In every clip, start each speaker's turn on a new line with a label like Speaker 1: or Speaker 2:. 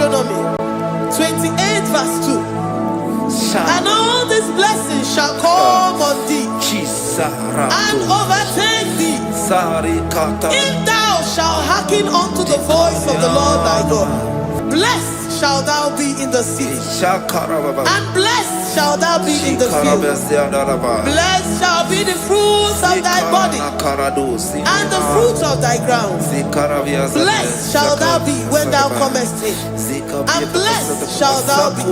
Speaker 1: Deuteronomy 28 verse 2. And all these blessings shall come on thee and overtake thee if thou shalt hearken unto the voice of the Lord thy God. Blessed shall thou be in the city, and blessed shall thou be in the field. Blessed shall be the fruits of thy body, and the fruits of thy ground. Blessed shall thou be when thou comest in, and blessed shall thou be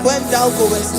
Speaker 1: when thou goest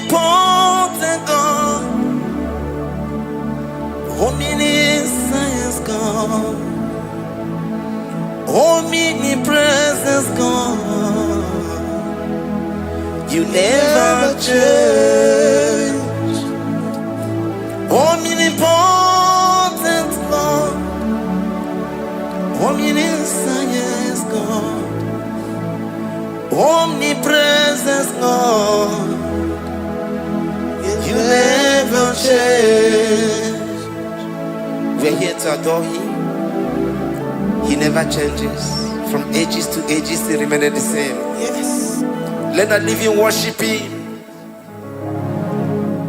Speaker 1: Omnipotent God, omniscience God, omnipresence God, you never change. Omnipotent God, omniscience God, omnipresence God, you never change. We're here to adore Him. He never changes. From ages to ages, He remained the same. Yes. Let that living worship Him.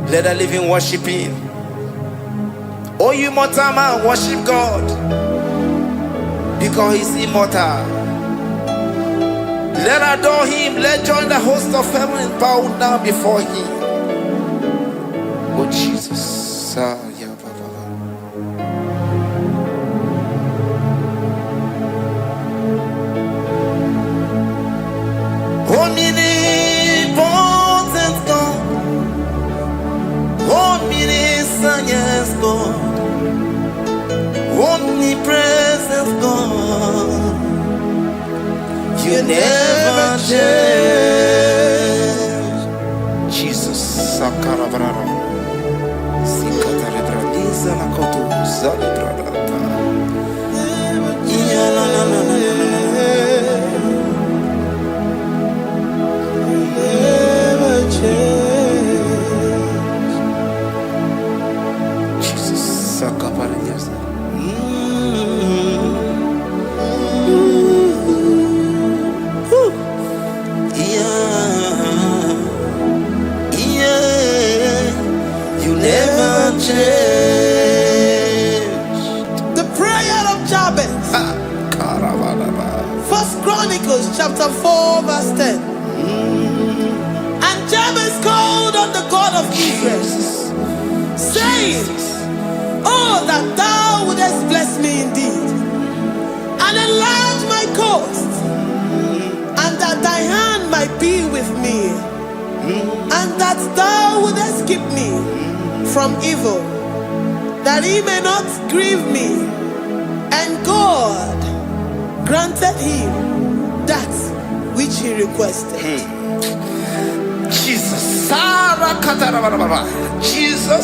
Speaker 1: Let that living worship Him. Oh, you mortal man, worship God, because He's immortal. Let adore Him. Let join the host of heaven and bow down before Him. Oh Jesus. Omnipotent God, omniscience God, omnipresence God, you never change. Sakarabrara. Sikatarebradiza la kotu zalibrada. Yeah, la la la la never change. Jesus, Sakaparias. The prayer of Jabez. First Chronicles chapter 4 verse 10. And Jabez called on the God of Israel, saying, oh, that thou wouldest bless me indeed, and enlarge my coast, and that thy hand might be with me, and that thou wouldest keep me from evil, that he may not grieve me. And God granted him that which he requested. Jesus. Jesus.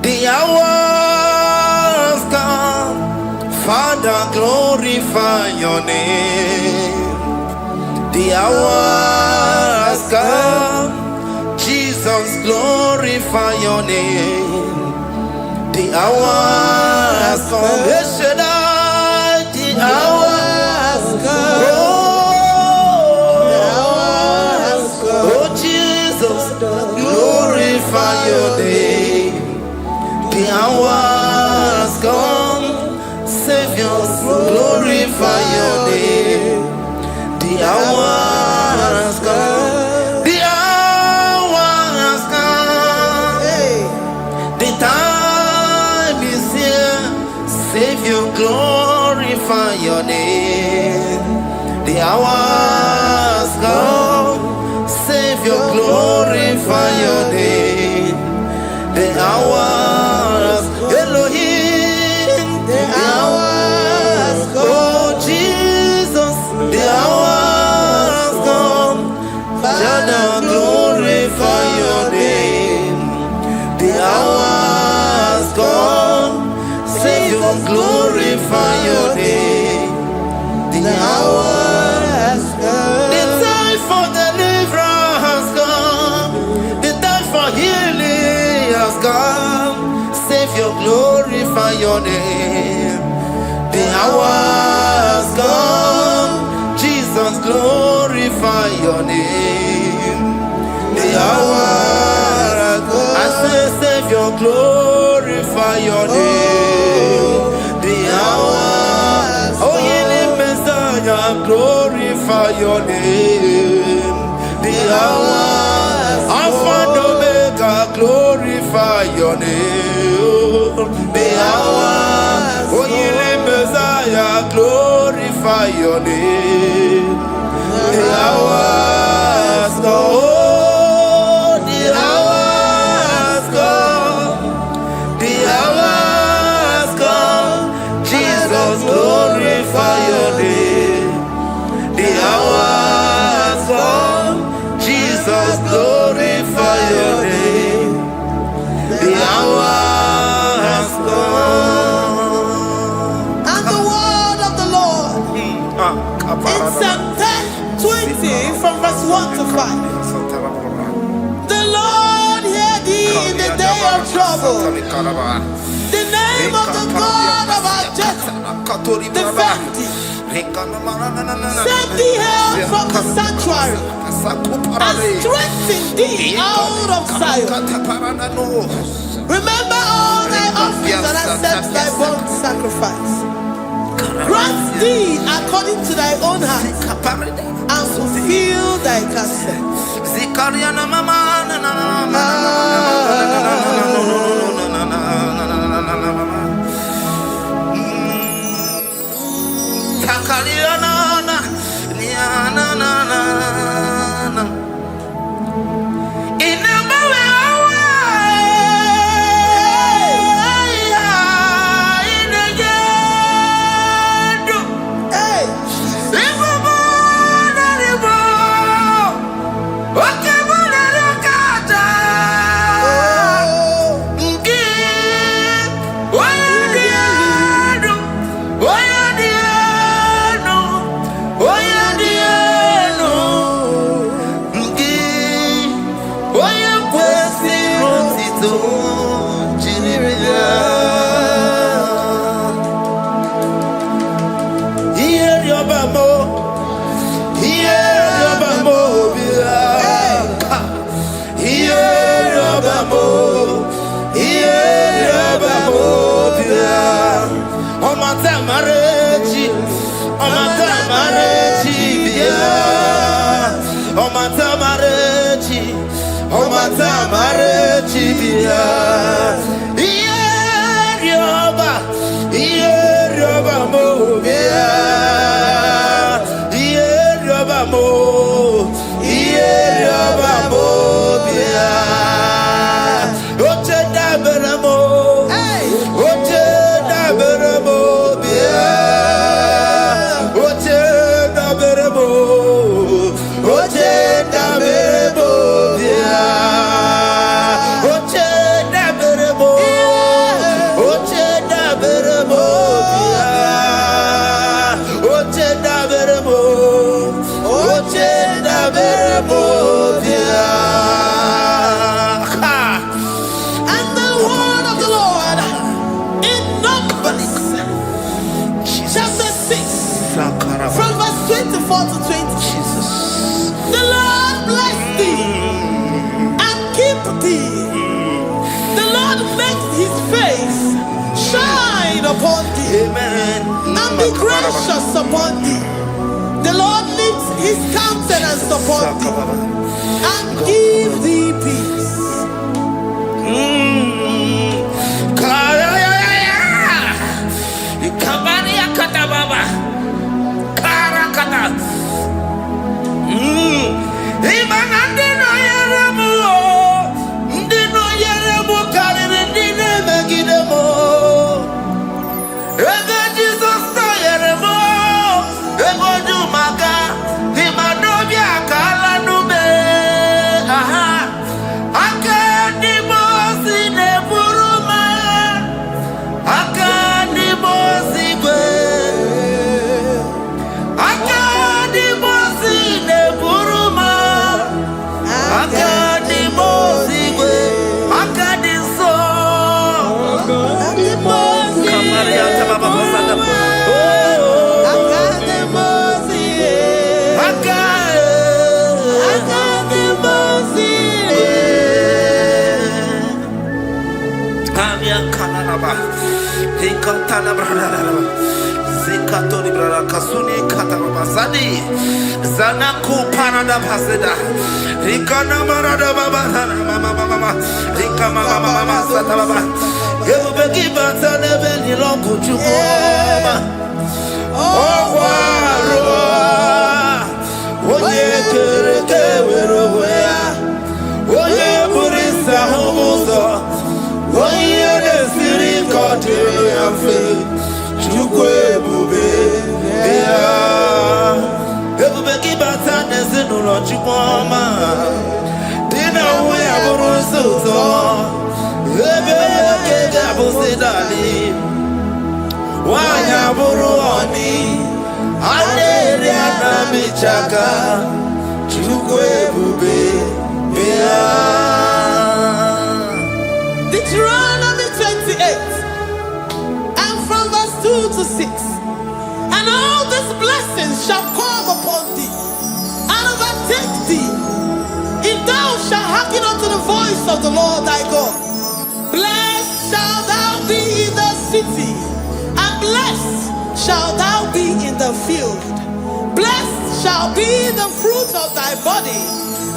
Speaker 1: The hours come, Father, glorify your name. The hours come, Jesus, glorify your name. The hours come, Shaddai, the hours come. Oh, Jesus, glorify your name. The hours come, Savior, glorify your name. The hours come, the hours come. The time is here, Savior, glorify your name. The hours come, Savior, glorify your name. The hours, Elohim, the hours come. Oh Jesus, the hours come. Father, glorify your name. The hours come. Savior, glorify your name. The hours come. The time for deliverance has come. The time for healing has come. Savior, glorify your name. The hours come. Jesus, glorify your name. The hours come. I say, Savior, glorify your name. The hours. Oh, healing Messiah, glorify your name. The hours. Alpha and Omega, glorify your name. The hours, oh, healing Messiah, glorify your name. The hours, oh, the hours come. The hours come. Jesus, glorify your name. The hours come. Jesus, glorify your name. The hour has come. And the word of the Lord in Psalm 20 from verse 1 to 5. The Lord hear thee in the day of trouble. The name of the God of our Jacob defend thee. Set thee help from the sanctuary, and strengthen thee out of Zion. Remember all thy offerings and accept thy burnt sacrifice. Grant thee according to thy own heart, and fulfill thy counsel. Upon thee, amen, and be gracious upon thee. The Lord lifts his countenance upon thee and give thee peace. Zikato libra kasuni katabasadi zanaku parada paseda rikana marada baba mama rikama mama sata baba yebeki batane beni longu chukoma owaro oye kereke weroya oye burisa homuzo oye desiri kote yafe chukwe bube ya ebubeki batane zinulo chukoma dina uwe aburusuzo ebeke gabusidali wanya buruoni aleri anamichaka chukwe bube ya. Deuteronomy 28 and from verse 2 to 6. And all these blessings shall come upon thee and overtake thee if thou shalt hearken unto the voice of the Lord thy God. Blessed shalt thou be in the city, and blessed shalt thou be in the field. Blessed shall be the fruit of thy body,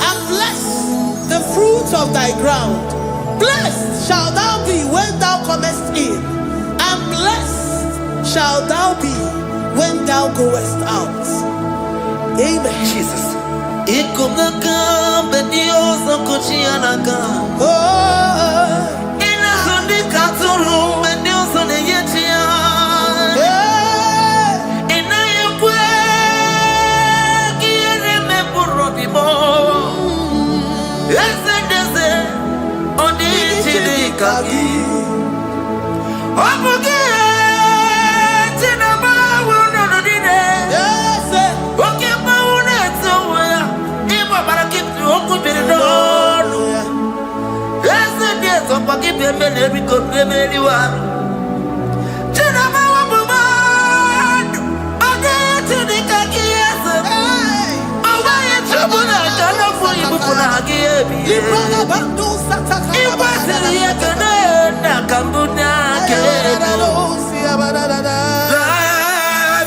Speaker 1: and blessed the fruit of thy ground. Blessed shalt thou be when thou comest in, and blessed shalt thou be when thou goest out. Amen. Jesus.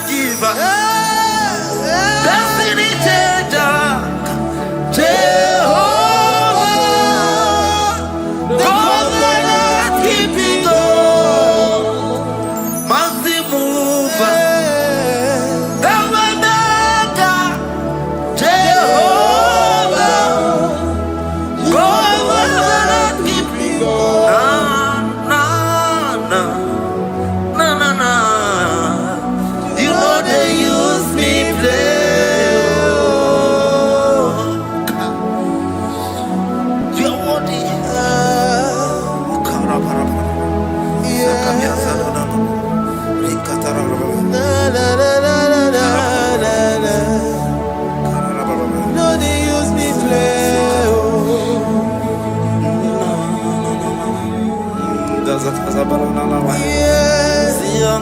Speaker 1: Give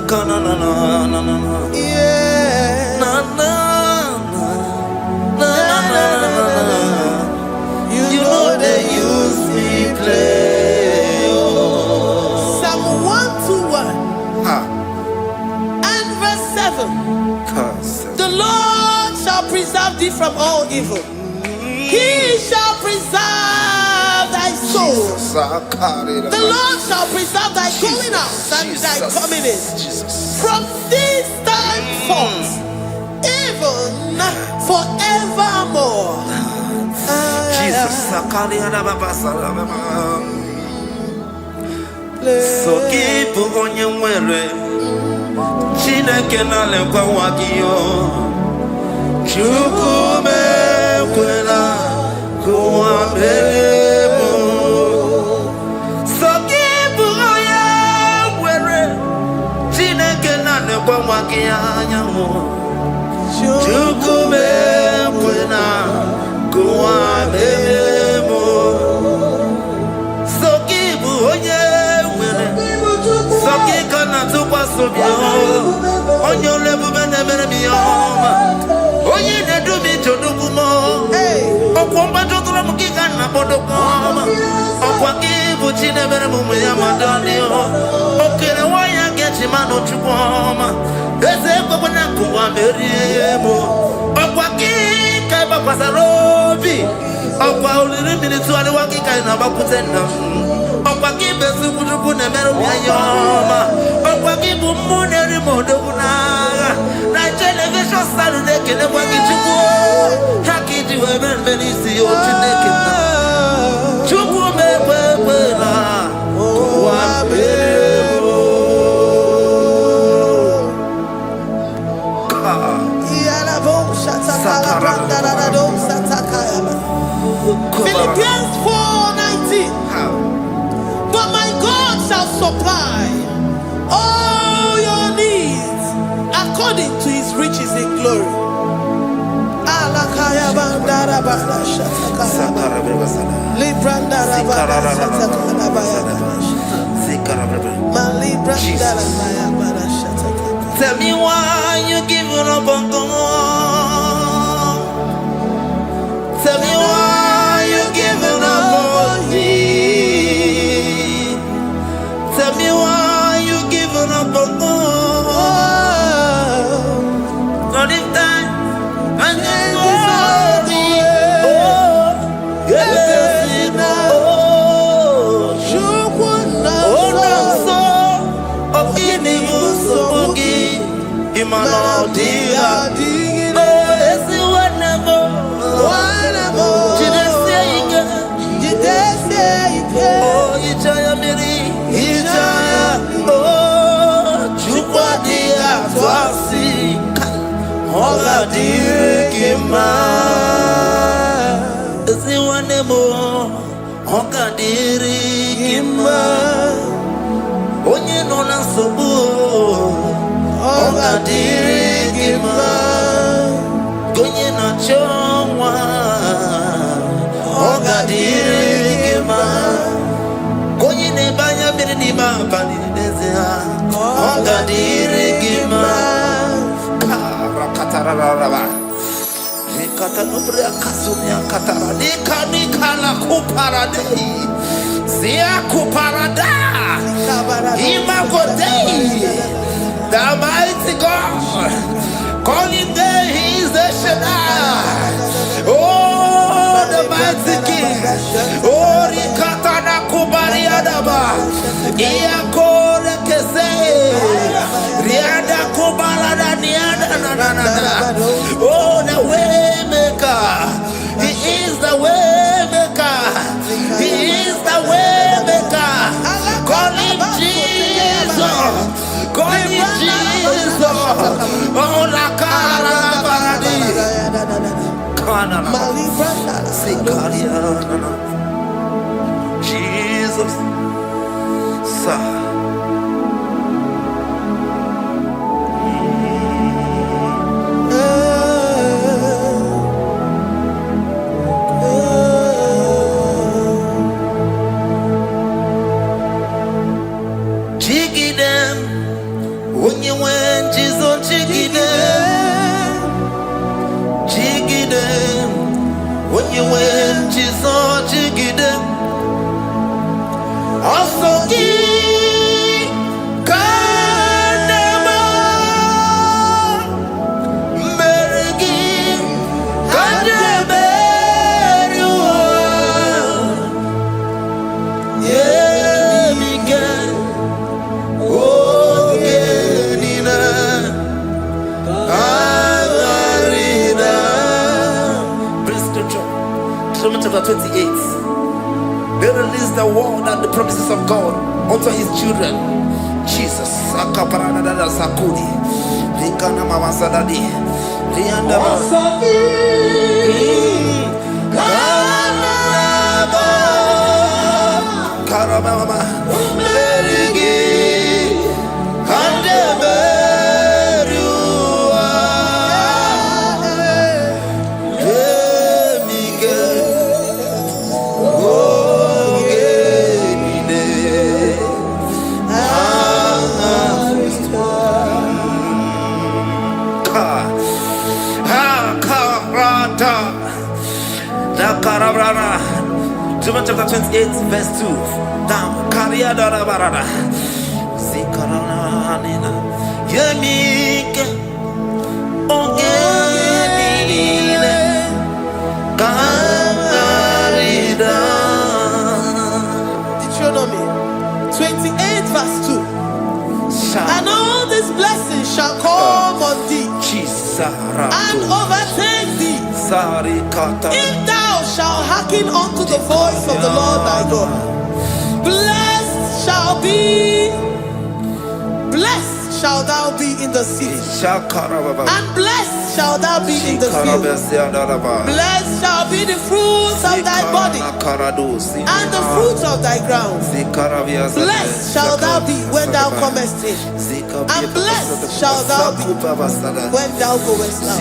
Speaker 1: na na na na na. Yeah. Na na na na na na na. You know they use me play. Oh. Psalm 121 and verse 7. The Lord shall preserve thee from all evil. He shall preserve thy soul. The Lord shall preserve thy going out and thy coming in from this time forth, even forevermore. Jesus. So keep on your way. Chineke na lekwa wagiyo. Chukume kwela kuwa memo. So keep on your way. Chineke na lekwa wagiyo. Chukume kwela kuwa memo. So keep on your way. So keep on to pass on your level and never be home. Oh, you need to be to do more. Oh, combat to the monkey and a bodocom. Oh, what give what you never move with your madonna. Okay, why I get him out of warm. There's a Babanaku, I'm very able. Oh, what give Kaba was a robi. Oh, while the minutes to the walking kind of a put give us a good one and metal. Oh, what give moon every modona. Night television Saturday can never get you go. How can you ever many see your naked? Chuku me oh, Philippians 4:19. But my God shall supply all your needs according to his riches in glory. Tell me why you giving up on God. Tell me why you giving up on me. Tell me why you giving up on God. Not in time and then glory. Oh, yeah, oh, so of any so Imano dia oh esi whenever oh ijaya miri ijaya oh chukwa dia twasi hola dia kima esi whenever hoga diri kima onye no na sobu Oga dirigima Gonye na chongwa Oga dirigima Gonye ne banya bini mabani nezea Oga dirigima Karakatara Nikata nubria kasunia katara Nika la kuparadei Zia kuparada Imagodei The mighty God, call him there, he is the Shaddai. Oh, the mighty King. Oh, Rikatana Kubariadaba. Iakore Kese. Riada Kubalada Niada. Oh, the way maker. He is the way maker. He is the way maker. Call him Jesus. God is Jesus. Oh, la cara paradi. Kana na. Jesus. Sa. Deuteronomy chapter 28. They release the word and the promises of God unto his children. Jesus. Akaparanada sakudi. Likana mama sadadi. Lianda Karababa. Merigi. Deuteronomy chapter 28, verse 2. Down. Karia dara barada. Zikarana nina. Yemike. Ogenine. Kamarida. Deuteronomy 28, verse 2. And all these blessings shall come on thee and overtake thee if thou shalt hearken unto the voice of the Lord thy God. Blessed shall thou be in the city, and blessed shall thou be in the field. Blessed shall be the fruits of thy body and the fruits of thy ground. Blessed shall thou be when thou comest in, and blessed shall thou be when thou goest out.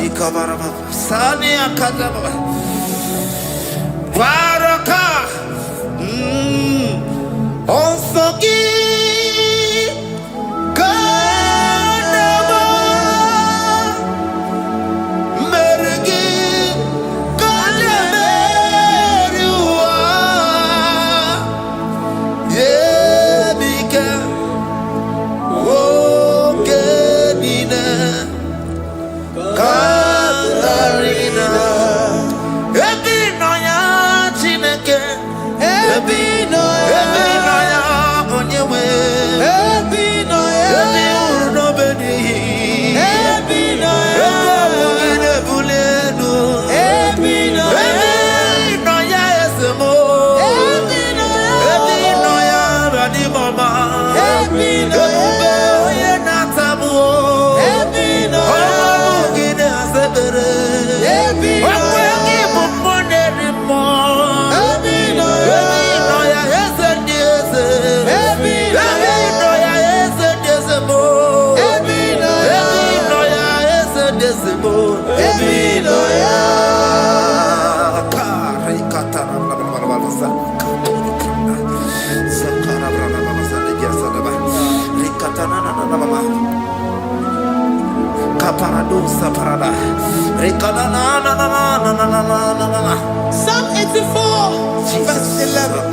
Speaker 1: Psalm 84, verse 11.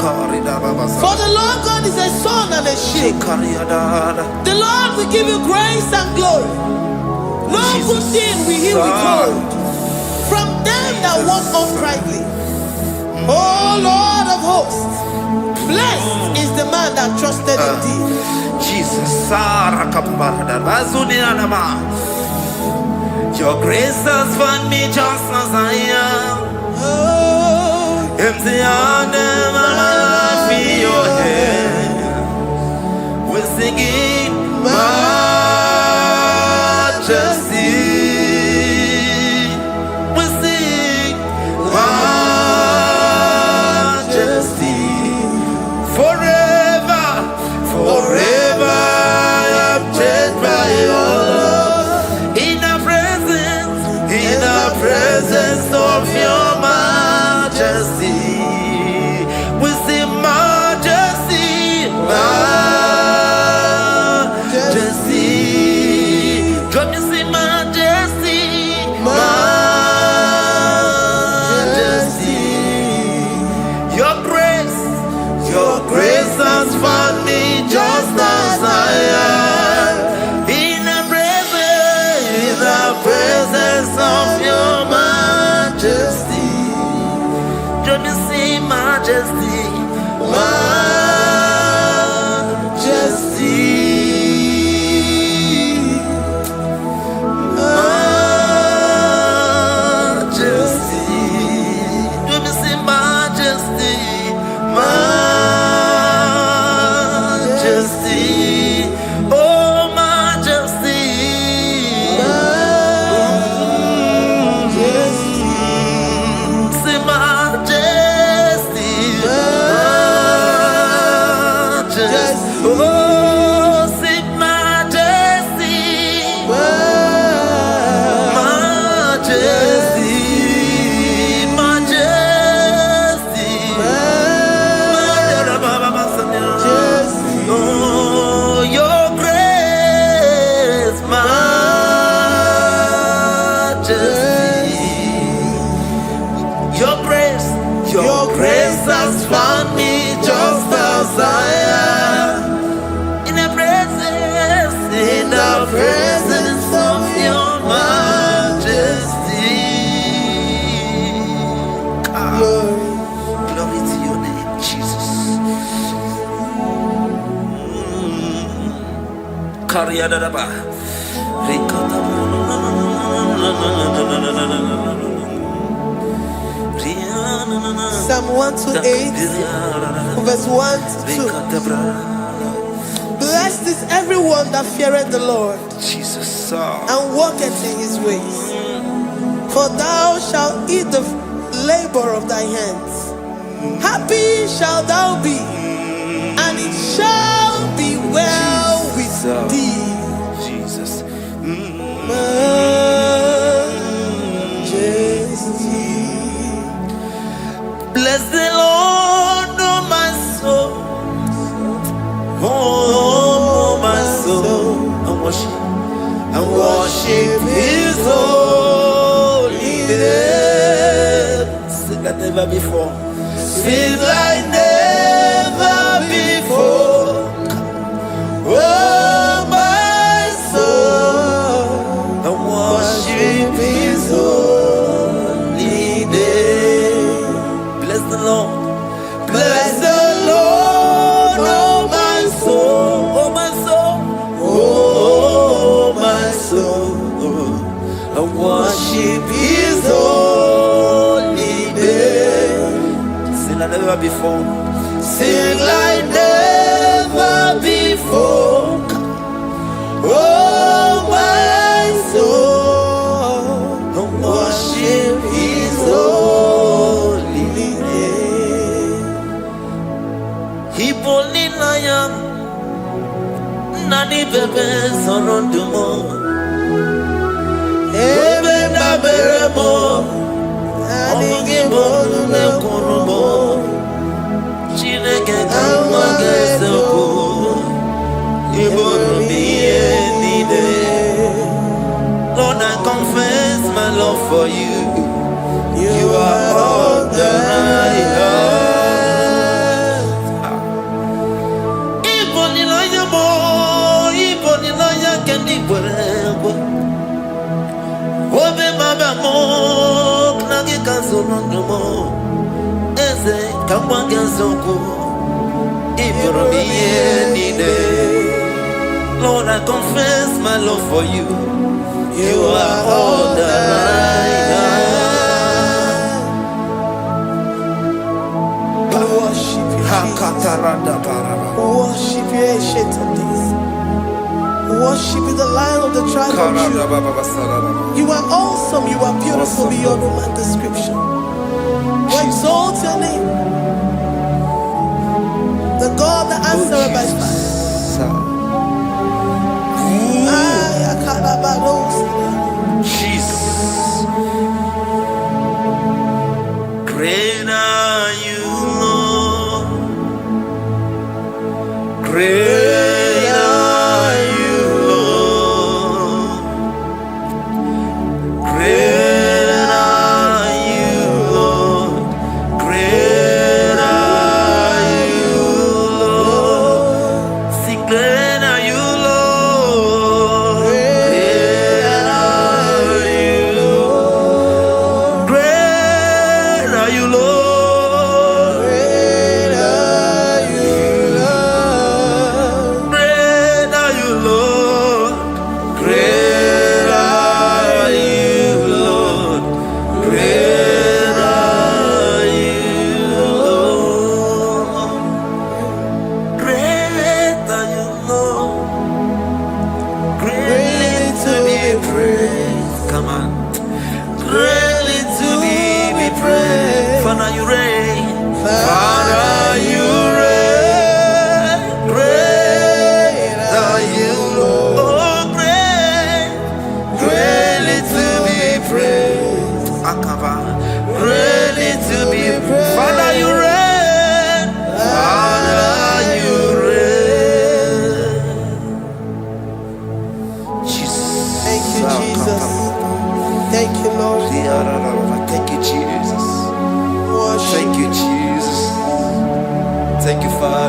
Speaker 1: For the Lord God is a sun and a shield. The Lord will give you grace and glory. No good thing will he withhold from them that walk uprightly. O Lord of hosts, blessed is the man that trusted in thee. Jesus. Your grace has found me just as I am. Empty handed, my life in your hand. We're singing majesty. We sing majesty. Forever, forever I'm changed by your love. In the presence of your majesty, we see majesty, majesty. Come you see majesty, majesty. Your grace has found me just as I am. In the presence of your majesty, don't you see majesty, majesty, majesty, don't you see majesty? Your grace has found me just as I am. In the presence of your majesty. Glory to your name, Jesus. Psalm 128, verse 1 to 2. Blessed is everyone that feareth the Lord, Jesus, and walketh in his ways. For thou shalt eat the labor of thy hands. Happy shalt thou be, and it shall be well with thee. Jesus. Majesty. Bless the Lord, oh my soul. Oh, my soul. And worship his holy name. Sing like never before. Sing like never before. Oh, my soul. And worship his holy name. Bless the Lord. Bless the Lord, oh my soul, oh my soul, oh my soul, I worship his holy name. Sing like never before. Sing like never before. Oh my soul, I worship his holy name. Hipoli nayam nani bebe sorondumo ebe na beremo omugi bolu ne konumo chineke kamage soko ibolu miye nide. Lord, I confess my love for you. You are all that I have. Obe mama mo knagi kanzono mo eze kamwange zoko ibromi nide. Lord, I confess my love for you. You are all that I have. Worship you, worship you, ancient of days. Worship you, the Lion of the tribe of Judah. You are awesome, you are beautiful beyond human description. We exalt your name, the God that answered by fire. Jesus. Great are you, Lord. Great.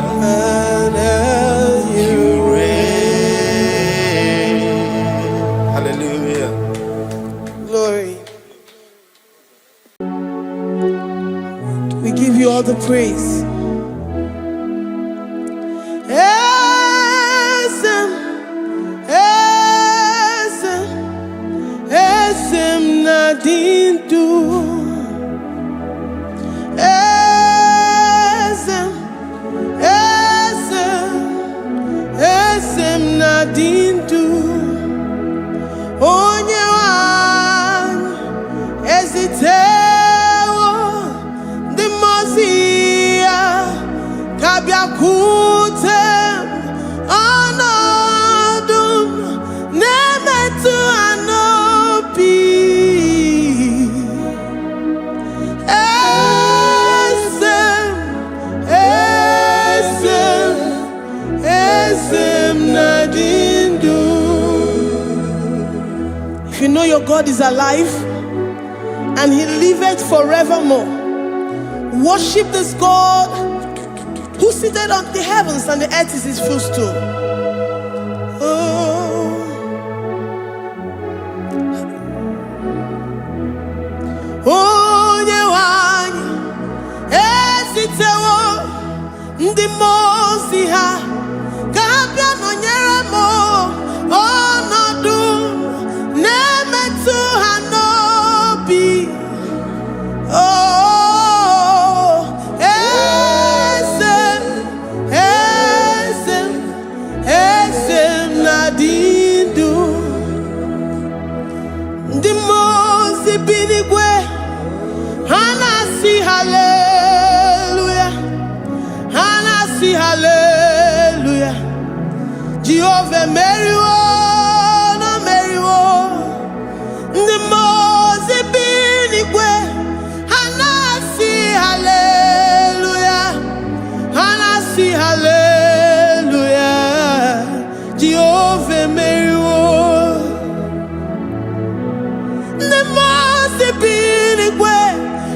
Speaker 1: and you reign. Hallelujah. Glory. We give you all the praise. Nadindu Esem Nadindu Onyewan Ezitewo Dimozia Kabiakutem Anodum Nemetu Anopi If you know your God is alive and he liveth forevermore, worship this God who seated on the heavens and the earth is his footstool. Oh, Nyewani, Esitewo, Ndimosi ha, Kabia no nyeremo, Onodu, Nemetu hanobi. Oh, Esem Nadindu, Ndimosi binigwe, Hanasi hallelujah, Hanasi hallelujah. Jehovah Meriwo, no Meriwo, Ndimosi binigwe, Hanasi hallelujah, Hanasi hallelujah. Jehovah Meriwo, Ndimosi binigwe,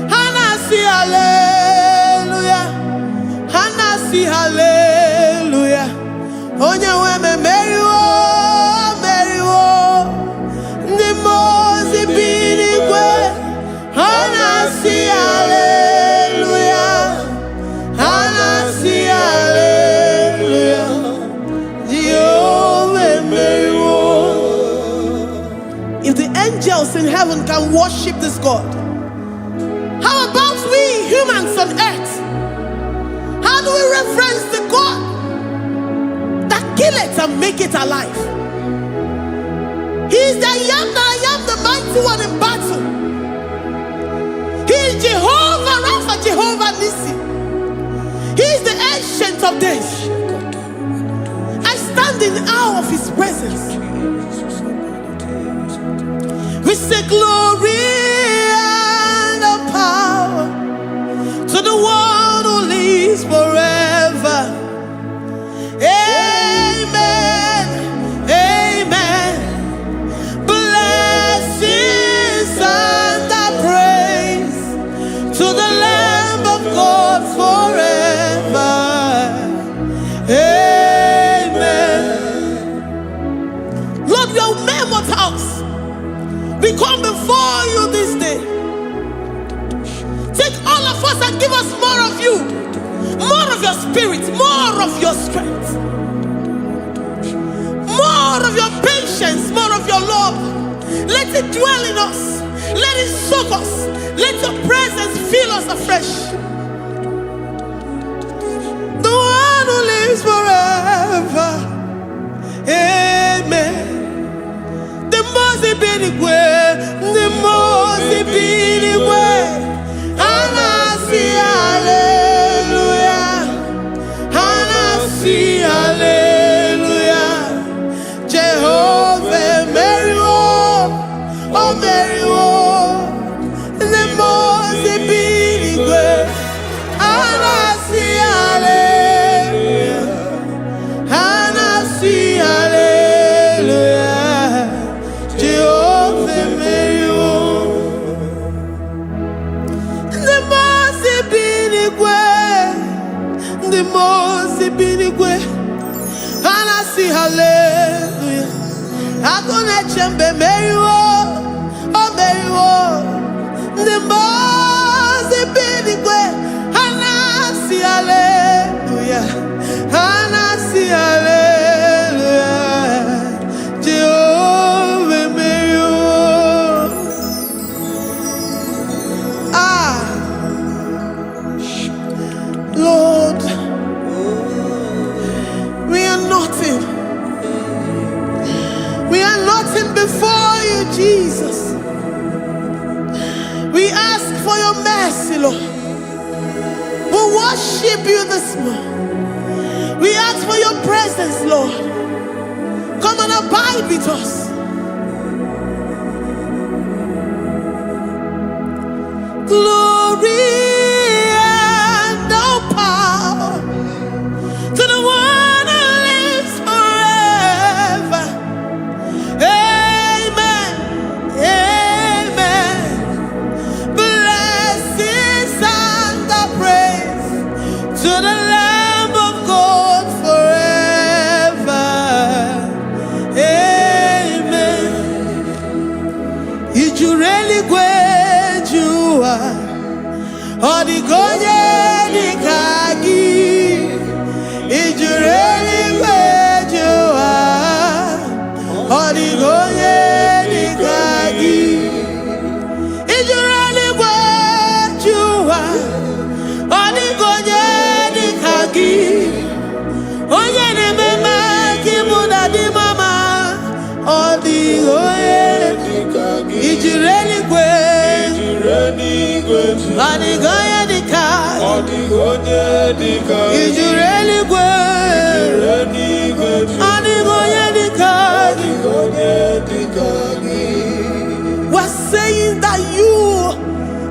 Speaker 1: Hanasi hallelujah, Hanasi hallelujah. Onye weme Meriwo, Meriwo, Ndimosi binigwe, Hanasi hallelujah, Hanasi hallelujah. Jehovah Meriwo. If the angels in heaven can worship this God, how about we humans on earth? How do we reverence the God that kill it and make it alive? He is the I am the mighty one in battle. He is Jehovah Rapha, Jehovah Nissi. He is the ancient of days. I stand in awe of his presence. We say glory and power to the one who lives forever. Amen, amen. Blessings and praise to the Lamb of God forever. Amen. Lord, we are mere mortals. We come before you this day. Take all of us and give us more of you, more of your spirit, more of your strength, more of your patience, more of your love. Let it dwell in us. Let it soak us. Let your presence fill us afresh. The one who lives forever. Amen. The most binigwe, the most binigwe. Hanasi hallelujah, Hanasi hallelujah. Jehovah Meriwo, oh Meriwo, the most binigwe. mozi binigwe. Anasi hallelujah. Akone chembe meriwo. Oh meriwo. The mozi binigwe. Anasi hallelujah. Anasi hallelujah. Jehovah meriwo. Lord, we are nothing. We are nothing before you, Jesus. We ask for your mercy, Lord. We worship you this morning. We ask for your presence, Lord. Come and abide with us. Glory. Odigonye dikagi, ijureli wejoa. Odigonye dikagi, ijureli wejoa. Odigonye dikagi, onye nemema kimuda di mama. Odigonye dikagi, ijureli wejoa. Odigonye dikagi, odigonye dikagi, ijureli wejoa. Odigonye dikagi, odigonye dikagi. We're saying that you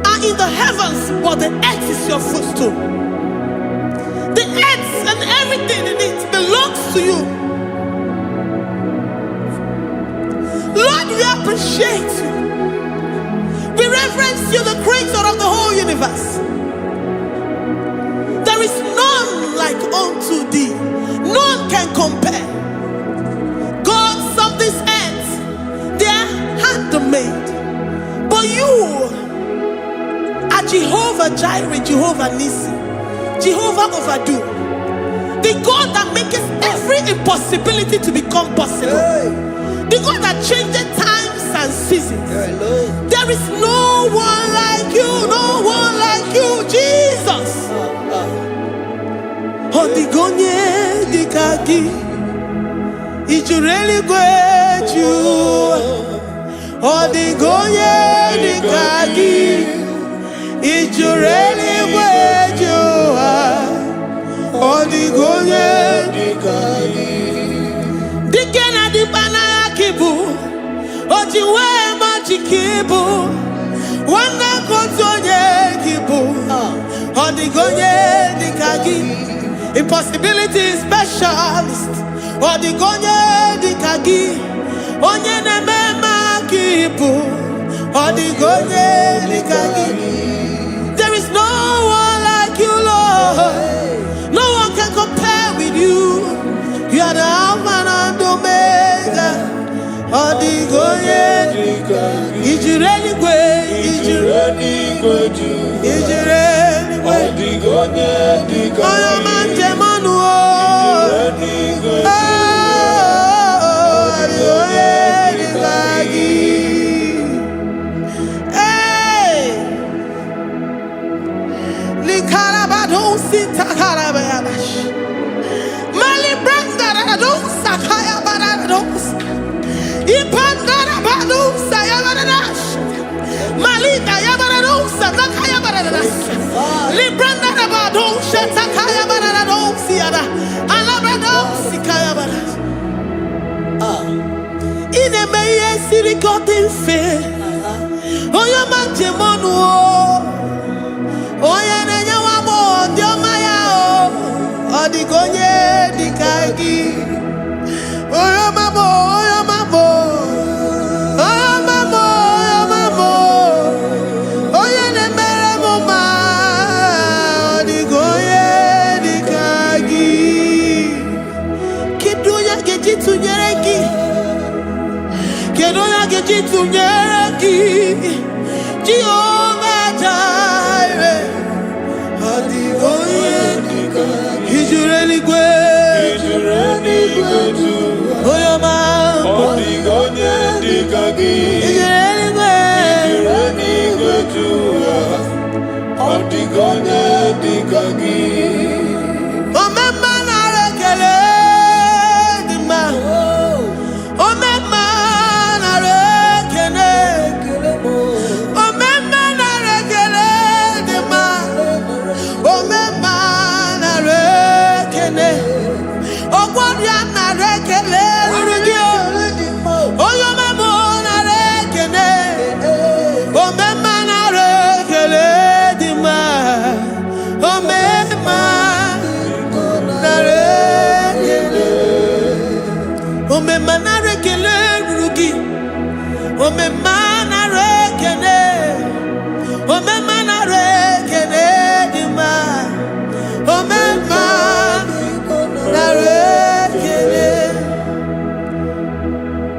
Speaker 1: are in the heavens, but the earth is your footstool. The earth and everything in it belongs to you. Lord, we appreciate you. We reverence you, the creator of the whole universe. There is none like unto thee. None can compare. Gods of this earth, they are handmade. But you are Jehovah Jireh, Jehovah Nissi, Jehovah Overdo. The God that makes every impossibility to become possible. The God that changes times and seasons. There is no one like you, no one like you, Jesus. Odigonye dikagi, ijureli wejoa. Odigonye dikagi, ijureli wejoa. Odigonye dikagi. Dikena dibana kibu, ojiwe majikibu. Wana kontonye kibu, odigonye dikagi. Impossibility specialist, odigonye dikagi. Onye nemema kibu, odigonye dikagi. There is no one like you, Lord. No one can compare with you. You are the Alpha and Omega. Odigonye dikagi. Ijureli ijureli odigonye dikagi. Oyomanje manuo. Odigonye dikagi. Hey, likarabado sitakarabadash. Mali branda radon sakaya badados. Ipandara badu sayabadash. Malita yabadados sakaya badadas. Libranda rabado shatakaya badados yada. Alabrados sikaya badadas. Ine meye sirikotin fe. Oya manje monuo. Oya nenya wamo diomaya o. Odigonye dikagi. Oya mamo, oya mamo. Oya mamo, oya mamo. Oya nemere moma. Odigonye dikagi.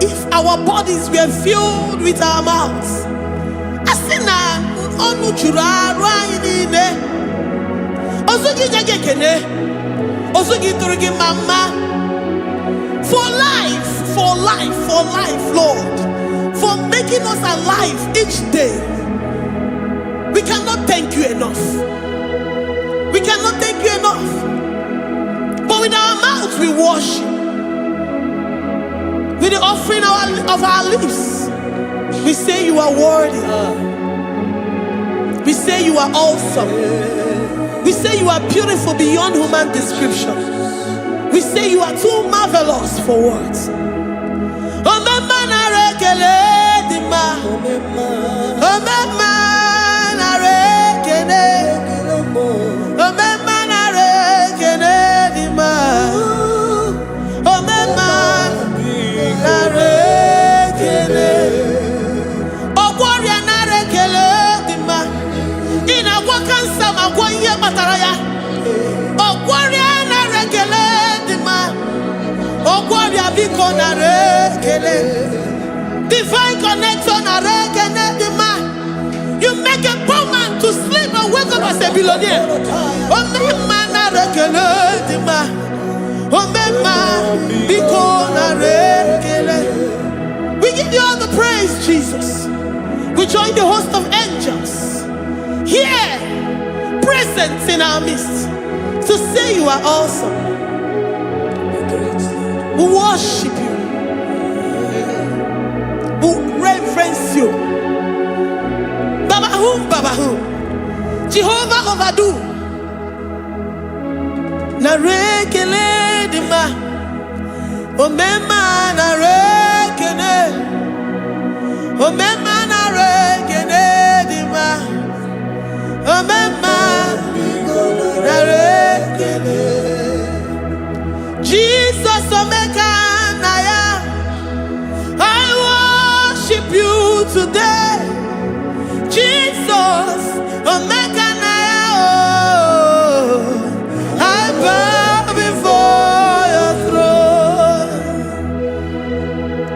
Speaker 1: If our bodies were filled with our mouths, for life, Lord, for making us alive each day. We cannot thank you enough. We cannot thank you enough. But with our mouths we worship. With the offering of our lips, we say you are worthy. We say you are awesome. We say you are beautiful beyond human description. We say you are too marvelous for words. Divine connection. You make a poor man to sleep and wake up as a billionaire. We give you all the praise, Jesus. We join the host of angels here, present in our midst, to say you are awesome. We worship you. We reverence you. Baba who? Jehovah overdo. Na rekele dima. Omema na rekene. Omema na rekene dima. Omema na rekene. Jesus omeka naya. I worship you today. Jesus omeka naya. I bow before your throne.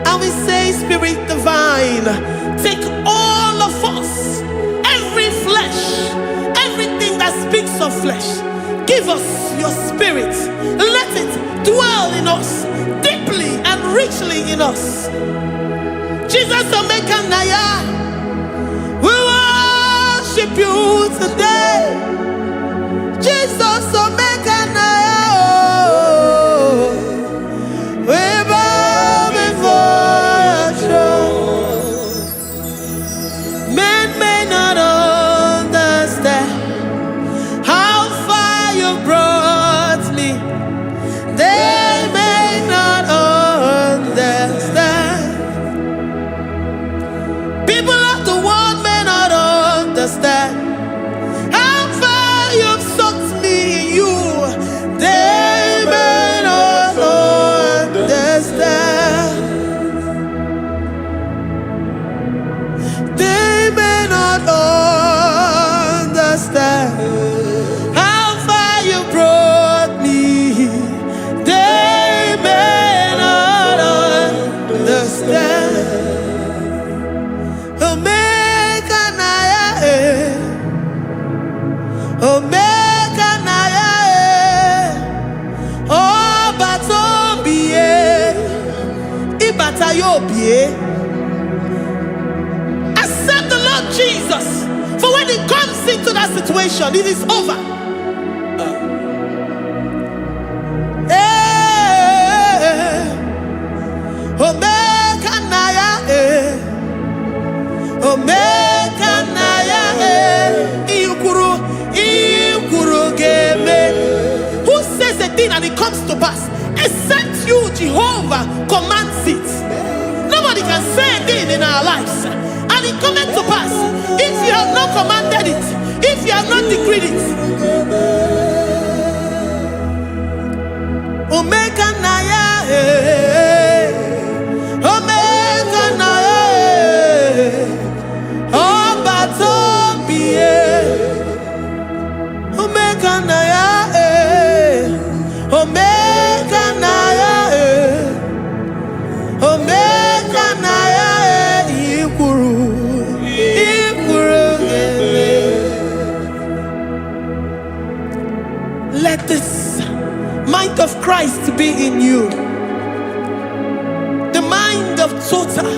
Speaker 1: And we say, Spirit divine, take all of us, every flesh, everything that speaks of flesh. Give us your spirit. Let it dwell in us, deeply and richly in us. Jesus omeka naya. We worship you today. Jesus omeka naya. We bow before your throne. Men may not understand how far you brought me. They may not understand. People of the world may not understand Accept the Lord Jesus. For when He comes into that situation, it is over. Who says a thing and it comes to pass? Except you, Jehovah, commands it. Nobody can say a thing in our lives and it comes to pass. If you have not commanded it, if you have not decreed it. Omega Naya, Omega Naya, Omega Naya, Omega Naya, Omega Naya, let this mind of Christ be in you, the mind of total.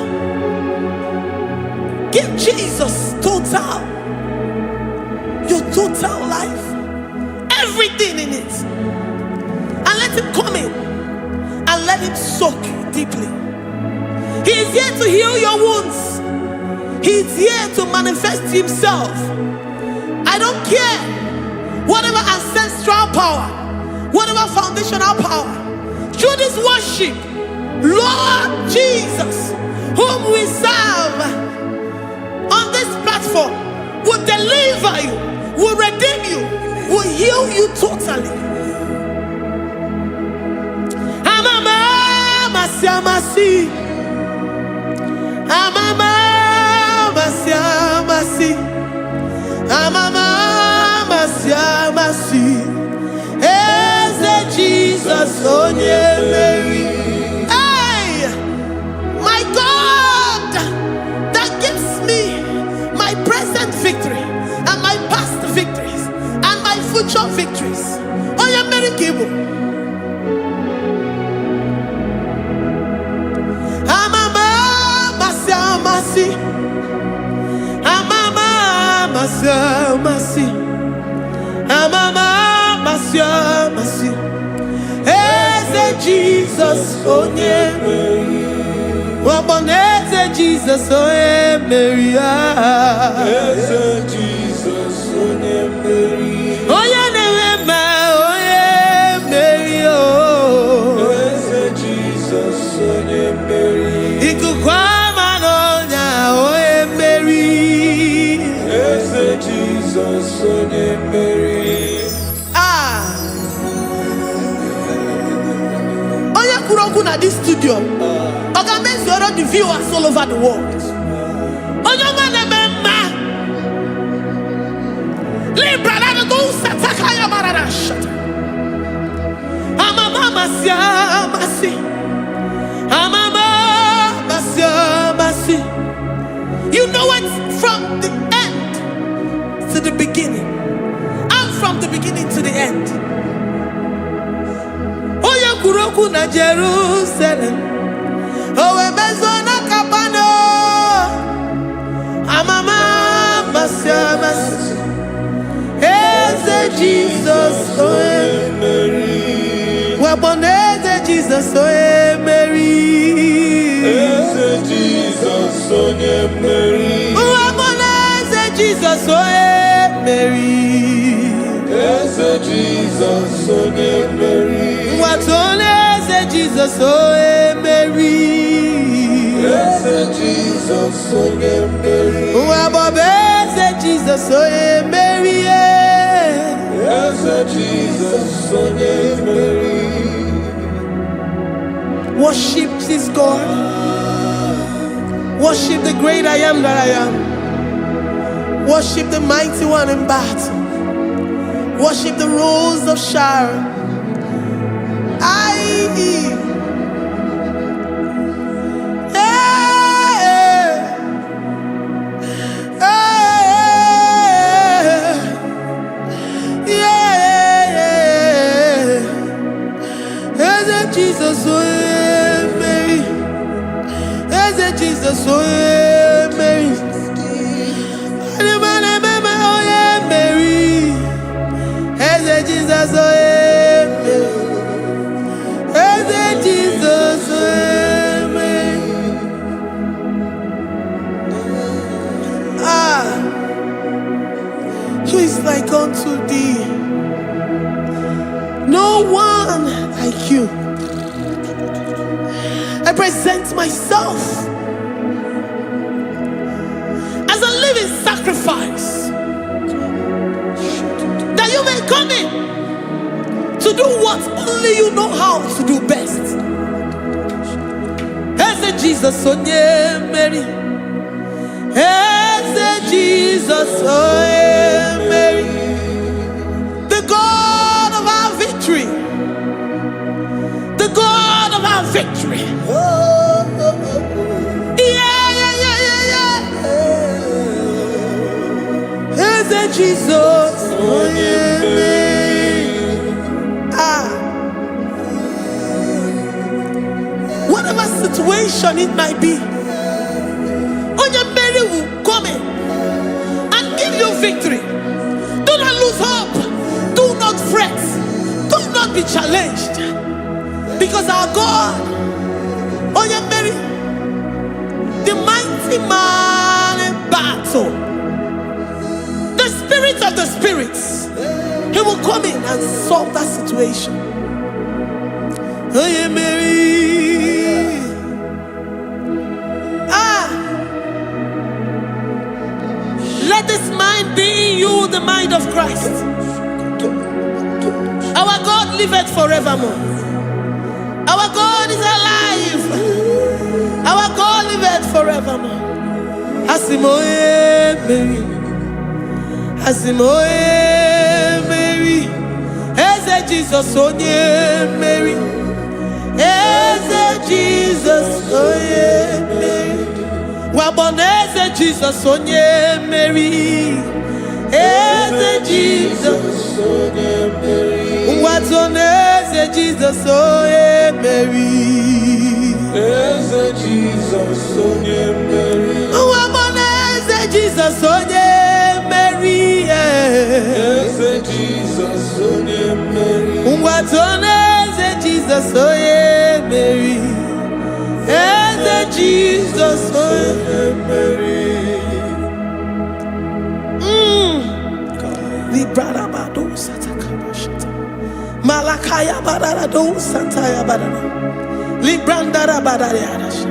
Speaker 1: Give Jesus total, your total life, everything in it, and let Him come in and let Him soak deeply. He is here to heal your wounds. He is here to manifest Himself. I don't care whatever ancestral power, whatever foundational power, through this worship, Lord Jesus, whom we serve on this platform, will deliver you, will redeem you, will heal you totally. Amama masiamasi, amama masiamasi, amama masiamasi. Eze Jesus onye Mary. Hey, my God, that gives me my present victory and my past victories and my future victories. Onye Mary Kibu. Amama masiamasi, amama masiamasi, amama masiamasi. Eze Jesus onye Mary. Waboneze Jesus onye Mary.
Speaker 2: Eze Jesus onye Mary.
Speaker 1: Onye na-eme onye Mary.
Speaker 2: Eze Jesus onye Mary.
Speaker 1: Ikuku ama n'ọnya onye Mary.
Speaker 2: Eze Jesus onye Mary.
Speaker 1: Onye kwuru okwu na this studio, ọ ga-emezuru the viewers all over the world. Onye ọma na-eme mma. Libra na go sataka ya marara shata. Amama masia masi. Amama masia masi. You know it from the end to the beginning, and from the beginning to the end. Oye kuroku na Jerusalem, owe bezona kapano. Amama masia masi. Eze Jesus oye
Speaker 2: Mary.
Speaker 1: Waboneze Jesus oye Mary.
Speaker 2: Eze Jesus onye Mary.
Speaker 1: Waboneze Jesus oye Mary.
Speaker 2: Eze Jesus onye Mary.
Speaker 1: Watoneze Jesus oye Mary.
Speaker 2: Eze Jesus onye Mary.
Speaker 1: Wabobeze Jesus oye Mary.
Speaker 2: Eze Jesus onye Mary.
Speaker 1: Worship this God. Worship the great I am that I am. Worship the mighty one in battle. Worship the rose of Sharon. Jesus, Mary. oh yeah, Mary. Oh yeah, Mary. Eze Jesus, oh yeah, Mary. Eze Jesus, oh yeah, Mary. Who is like unto thee? No one like you. I present myself as a living sacrifice, that you may come in to do what only you know how to do best. Eze Jesus, oh yeah, Mary. Eze Jesus, oh yeah, Mary. The God of our victory. The God of our victory. Eze Jesus, oh yeah, whatever situation it might be, Onya Mary will come in and give you victory. Do not lose hope. Do not fret. Do not be challenged, because our God, Onya Mary, the mighty man in battle, the spirit of the spirits, he will come in and solve that situation. Oh yeah, Mary. Let this mind be in you, the mind of Christ. Our God liveth forevermore. Our God is alive. Our God liveth forevermore. Asimoye Mary. Asimoye Mary. Eze Jesus, onye Mary. Eze Jesus, onye Mary. Waboneze Jesus, onye Mary. Eze Jesus, onye Mary. Watoneze Jesus, onye Mary. Eze Jesus, onye Mary. Waboneze Jesus, onye Mary. Eze Jesus, onye Mary. Watoneze Jesus, onye Mary. Eze Jesus, onye Mary. Librada bado satakabashita. Malakaya badara do santaya badara. Librandara badara yadash.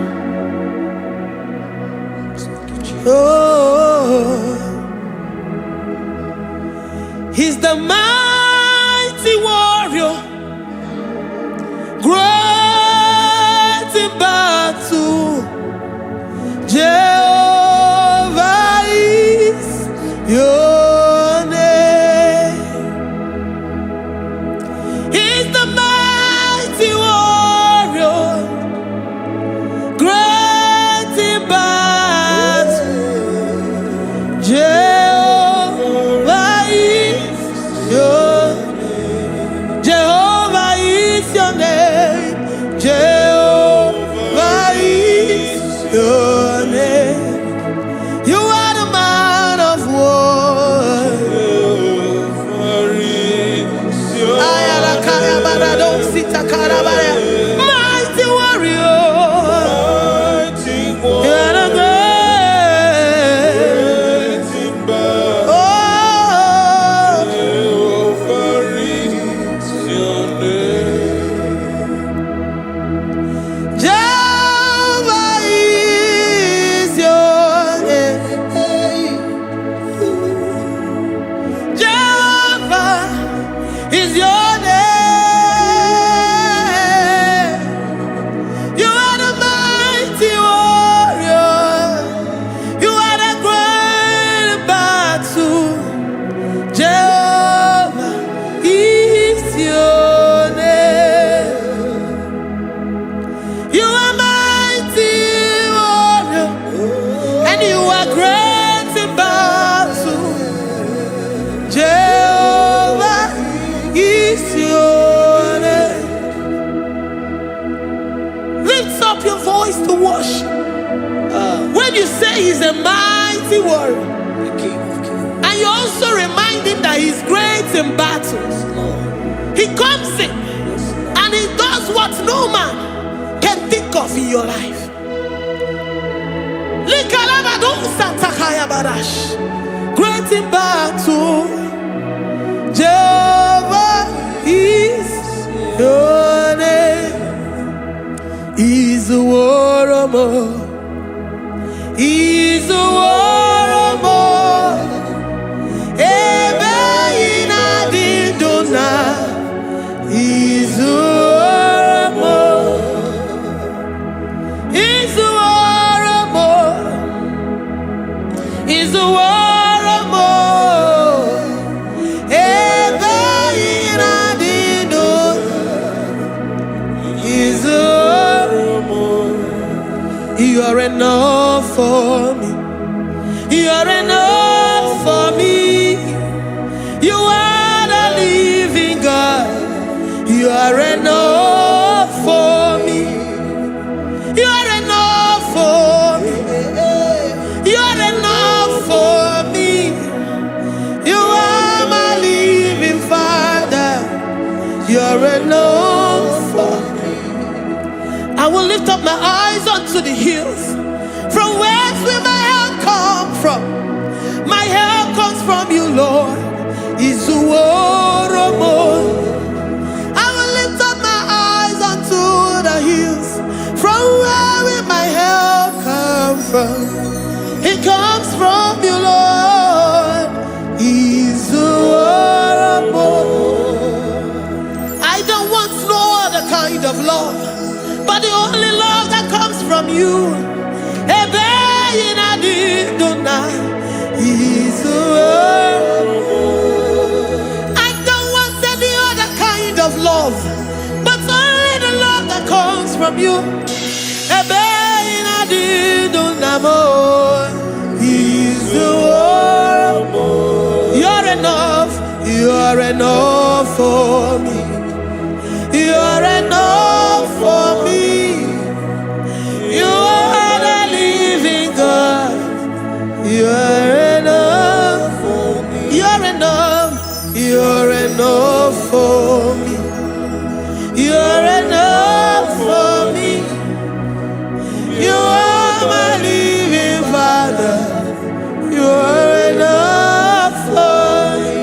Speaker 1: Oh, he's the mighty warrior, great in battle. Jehovah is your name. He's the mighty warrior, great in battle. Jehovah is your name. Jehovah is your name. Jehovah is your name. You are the man of war. Ayalakaya barado sitakarabaya. Mighty warrior. You are the great. Oh, Jehovah is your name. Jehovah is your name. Jehovah is your name. You are the mighty warrior. You are the great battle. Jehovah is your name. You are mighty warrior, and you are great in battle. Jehovah is your name. Lift up your voice to worship. say he's a mighty warrior. And you also remind him that he's great in battles. He comes in and he does what no man can think of in your life. Great in battle, Jehovah is your name. He's a warrior. He's a warrior. Ebe ina didona. He's a warrior. He's a warrior. He's a warrior. Ebe ina didona. He's a warrior. You are enough for me. You are enough for me. You are the living God. You are enough for me. You are enough for me. You are enough for me. You are my living Father. You are enough for me. I will lift up my eyes unto the hills. From whence will my help come from? My help comes from you, Lord. Is the word of God. I will lift up my eyes unto the hills. From where will my help come from? It comes from you, Lord. Is the word of God. I don't want no other kind of love, but the only love that comes from you. I don't want any other kind of love, but only the love that comes from you. You're enough. You're enough for me. You're enough for me. You are the living God. You are enough for me. You're enough. You're enough for me. You're enough for me. You are my living Father. You are enough for me.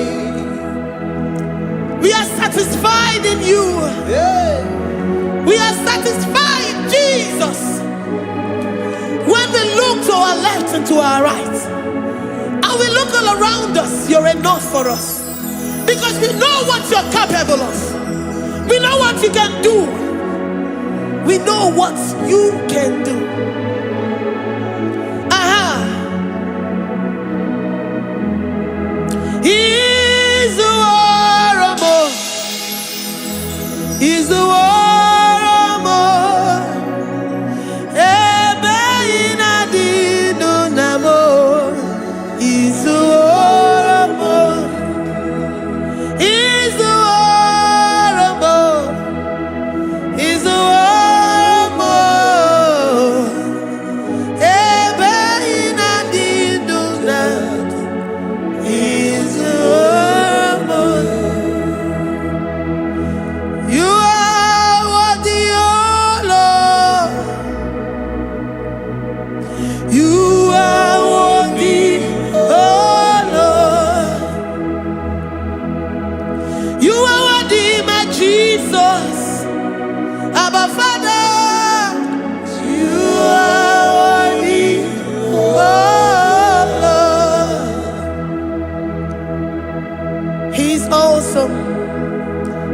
Speaker 1: We are satisfied in you. We are satisfied, Jesus. When we look to our left and to our right, and we look all around us, you're enough for us. Because we know what you're capable of. We know what you can do. We know what you can do. He's the warrior. He's the warrior.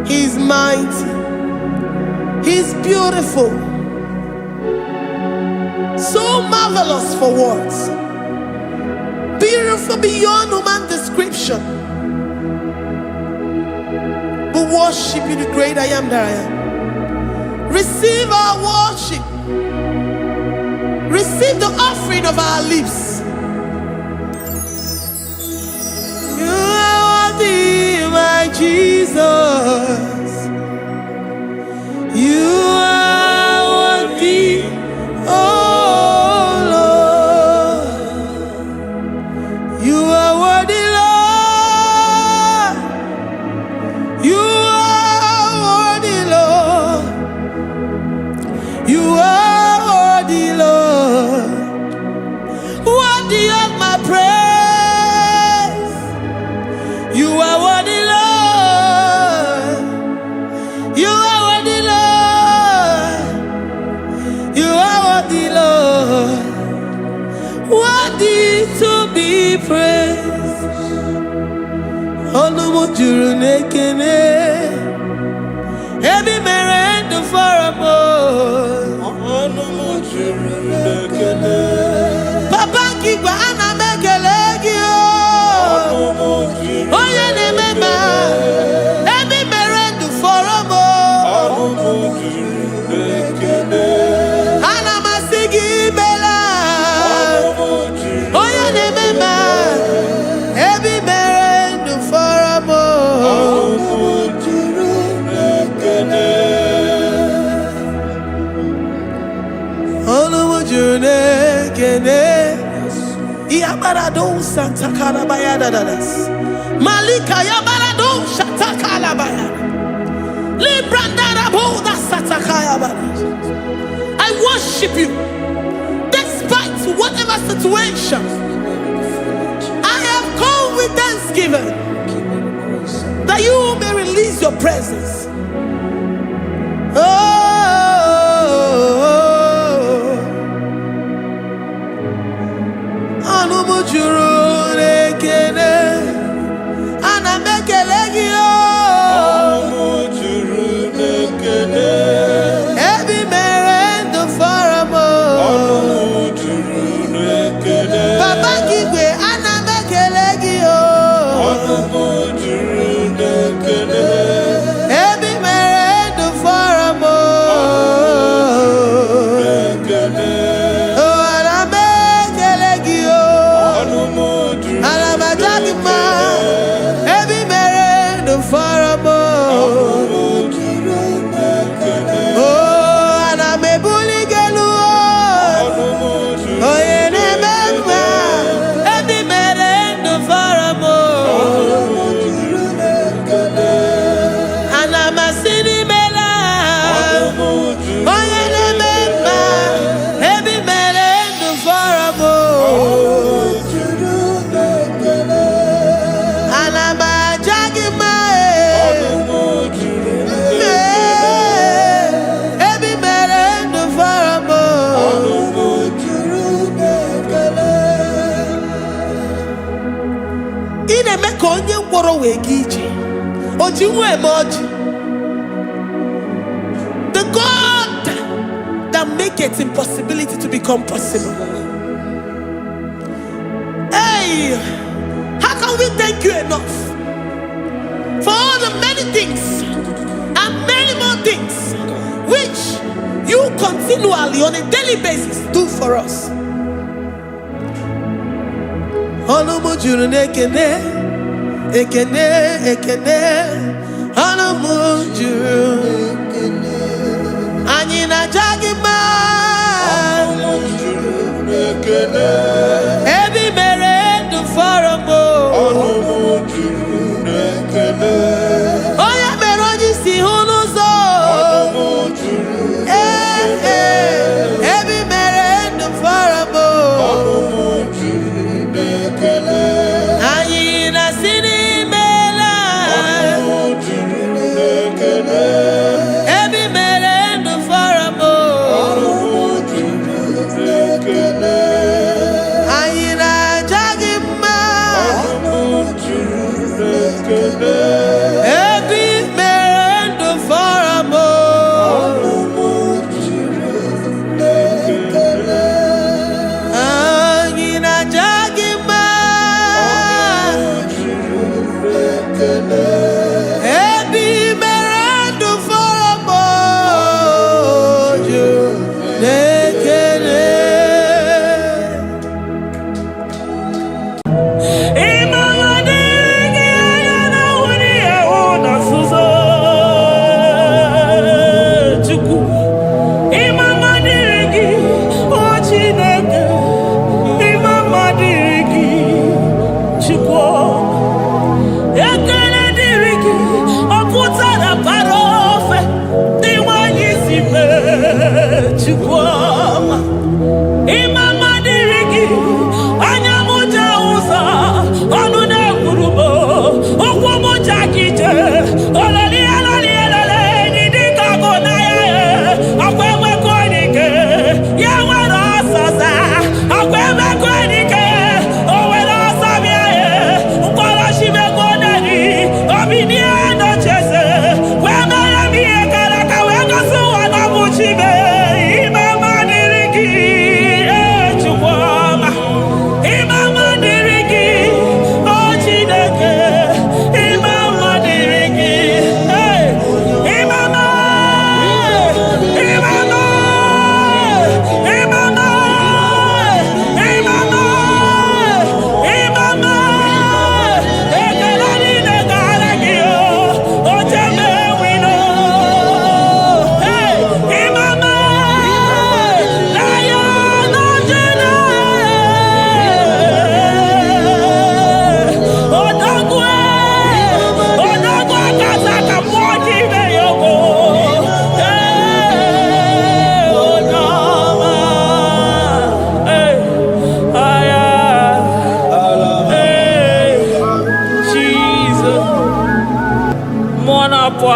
Speaker 1: He's mighty. He's beautiful. So marvelous for words. Beautiful beyond human description. We worship you, the great I am that I am. Receive our worship. Receive the offering of our lips. You are worthy, my Jesus. You are worthy, oh Lord. Ọnụ juru n'ekele. Ebi mere ndụ fọrọ m.
Speaker 2: Ọnụ juru n'ekele.
Speaker 1: Papa gị gwa ana m ekele gị o. Onye na-eme ma. Ebi mere ndụ fọrọ m.
Speaker 2: Ọnụ juru n'ekele.
Speaker 1: Ana m asị gị imela. Onye na-eme ma. Ebi mere ndụ fọrọ m.
Speaker 2: Ọnụ juru n'ekele.
Speaker 1: Ọnụ juru n'ekele. Iyabarado Santa Calabaya dadas. Malika yabarado Santa Calabaya. Librandara boda Santa Calabaya. I worship you despite whatever situation. I have come with thanksgiving that you may release your presence. Ọnụ juru n'ekele. Ana m ekele gị o.
Speaker 2: Ọnụ juru n'ekele.
Speaker 1: Ebi mere ndụ fọrọ m.
Speaker 2: Ọnụ juru n'ekele.
Speaker 1: Papa gị gwe ana m ekele gị o.
Speaker 2: Ọnụ juru n'ekele.
Speaker 1: Ebi mere ndụ fọrọ m.
Speaker 2: N'ekele.
Speaker 1: Oh, ana m ekele gị o.
Speaker 2: Ọnụ juru
Speaker 1: Ana m aja gị mma. Ebi mere ndụ fọrọ m.
Speaker 2: Ọnụ juru n'ekele.
Speaker 1: Oh, ana m ebuli gị elu o.
Speaker 2: Ọnụ juru
Speaker 1: Onye na-eme mma. Ebi mere ndụ fọrọ m.
Speaker 2: juru n'ekele.
Speaker 1: Ana m asị n'imela.
Speaker 2: Ọnụ juru
Speaker 1: Onye na-eme mma. Ebi mere ndụ fọrọ m.
Speaker 2: juru n'ekele.
Speaker 1: Ana m aja gị mma.
Speaker 2: Ọnụ juru n'ekele.
Speaker 1: Ebi mere ndụ fọrọ m.
Speaker 2: Ọnụ juru n'ekele.
Speaker 1: Ị na-eme ka onye ngwọrọ wee ga ije. O ji nwa eme ọjị. The God that maketh impossibility to become possible. Hey, how can we thank you enough for all the many things and many more things which you continually on a daily basis do for us? Ọnụ m juru n'ekele, ekele, ekele. Ọnụ m juru. Anyị na-aja gị mma.
Speaker 2: Ọnụ juru n'ekele.
Speaker 1: Ebi mere ndụ fọrọ m.
Speaker 2: Ọnụ juru n'ekele.
Speaker 1: Onye mere onye isi hụ n'ụzọ.
Speaker 2: Ọnụ juru
Speaker 1: Ebi mere ndụ fọrọ m.
Speaker 2: Ọnụ juru n'ekele.
Speaker 1: Anyị na-asị n'imela.
Speaker 2: Ọnụ juru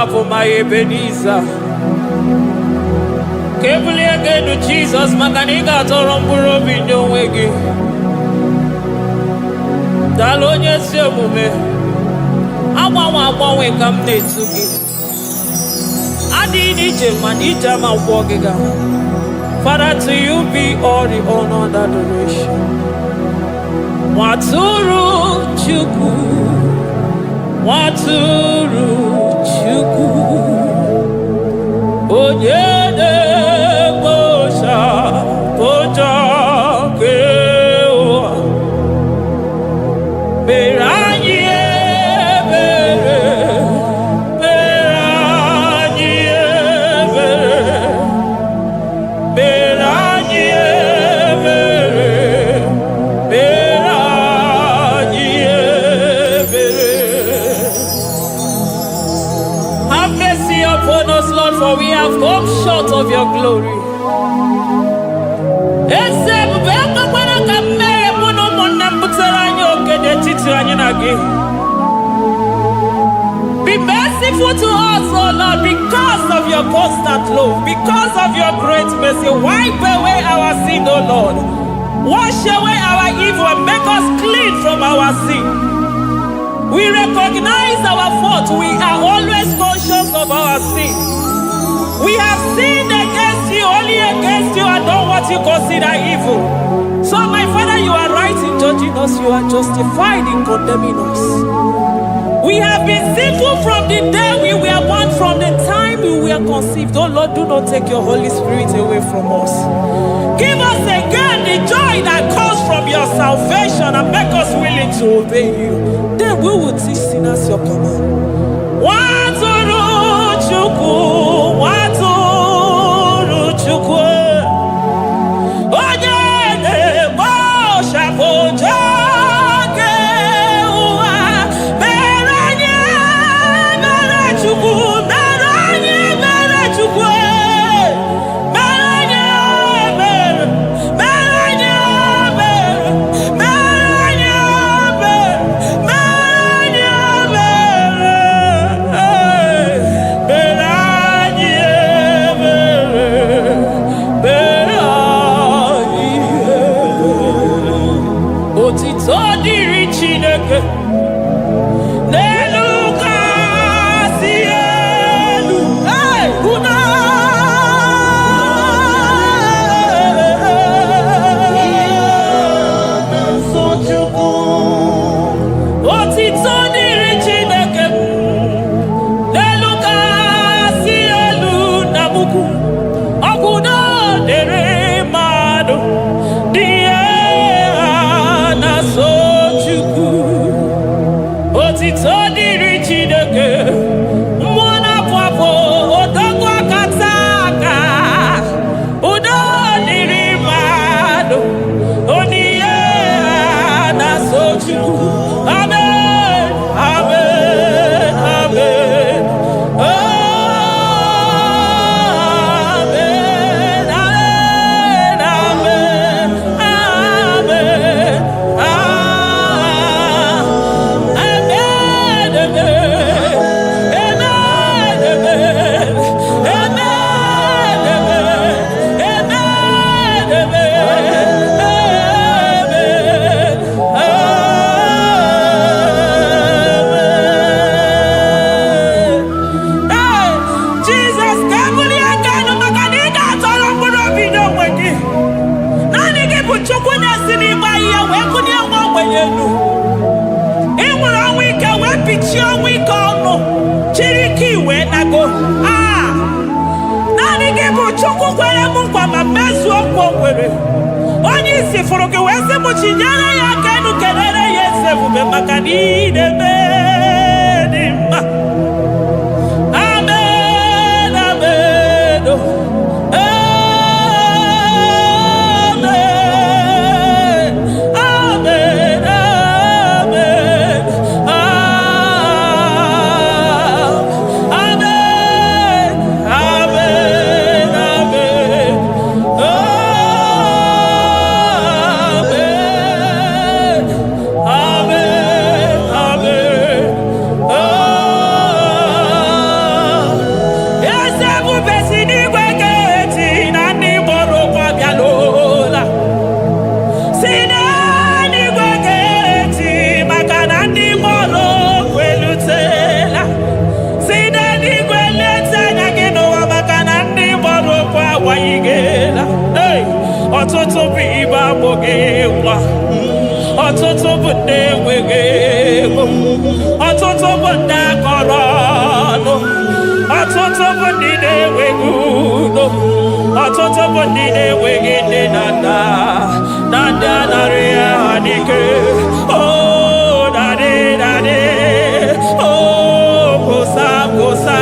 Speaker 3: for my Ebenezer. Kebuli again to Jesus, Makaniga Toromburo Bindo Wegi. Dalonya Semume. I wake up to give. I need Manija Mawagiga. Father, to you be all the honor and adoration. Waturu Chuku. Waturu Chuku. Onyede Bosha Boja Kewa. Beranye Bere. Beranye Bere. Beranye Bere. Beranye Bere. Have mercy upon us, Lord, for we have come short of your glory. Be merciful to us, oh Lord, because of your constant love, because of your great mercy. Wipe away our sin, oh Lord. Wash away our evil and make us clean from our sin. We recognize our fault. We are always conscious of our sin. We have sinned against you, only against you, and done what you consider evil. So, my Father, you are right in judging us. You are justified in condemning us. We have been sinful from the day we were born, from the time we were conceived. Oh Lord, do not take your Holy Spirit away from us. Give us again the joy that comes from your salvation and make us willing to obey you. Then we will teach sinners your command. Waturu Chuku, Waturu Chuku. Onyede Bosha Boja. Amen. ogewa. Ọtụtụ bụ ndị enweghị ego. Ọtụtụ bụ ndị akọrọ ọnụ. Ọtụtụ bụ ndị na-enweghị udo. Ọtụtụ bụ ndị na-enweghị nne na nna. Na ndị anarị ya n'ike. Oh, daddy, daddy. Oh, gosa, gosa.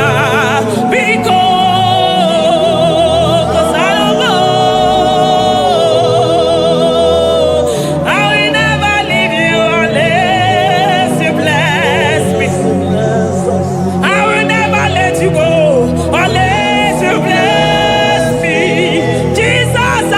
Speaker 3: Biko. You go unless you bless me, Jesus.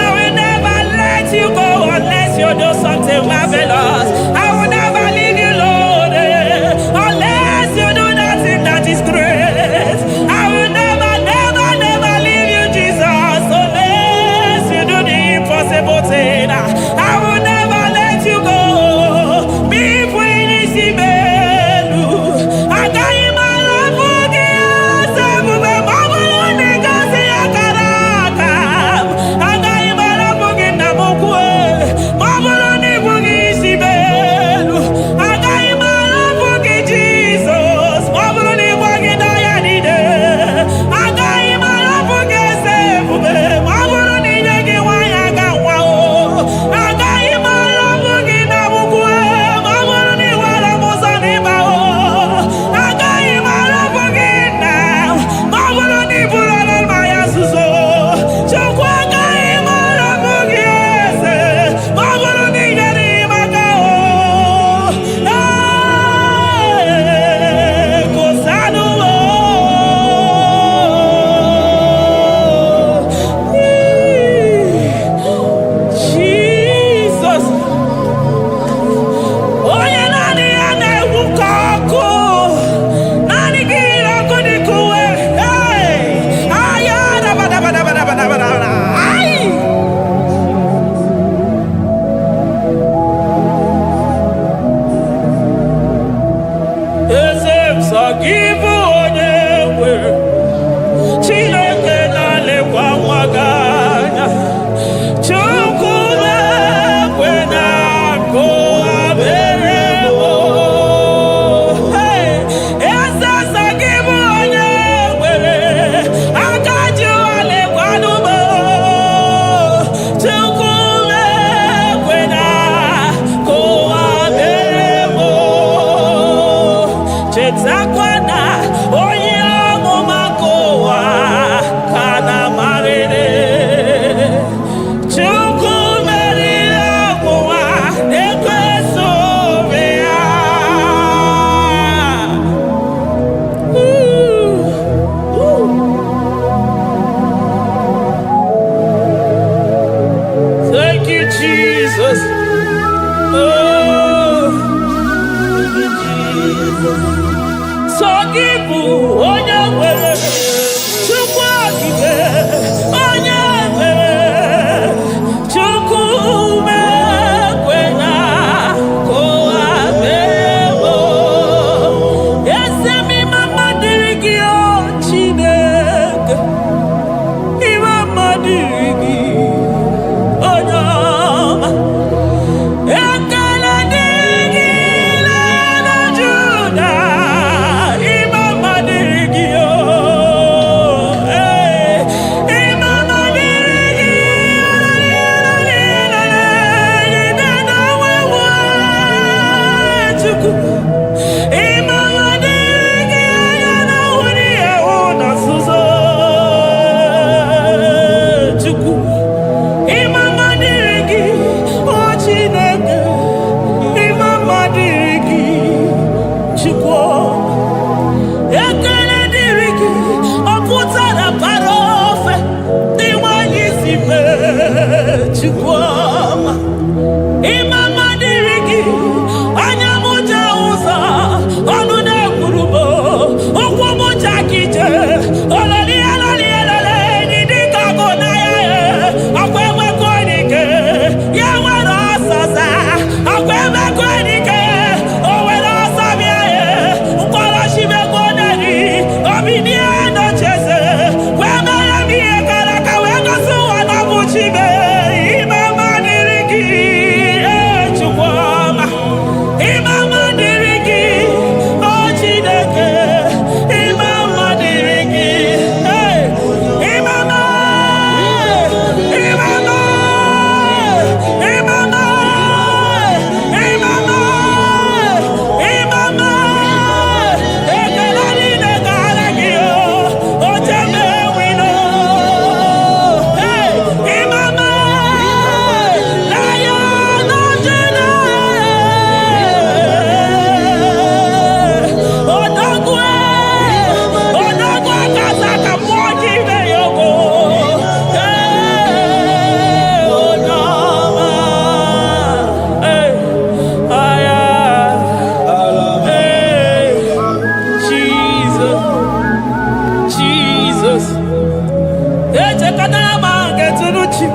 Speaker 3: Akana mange tunuchi.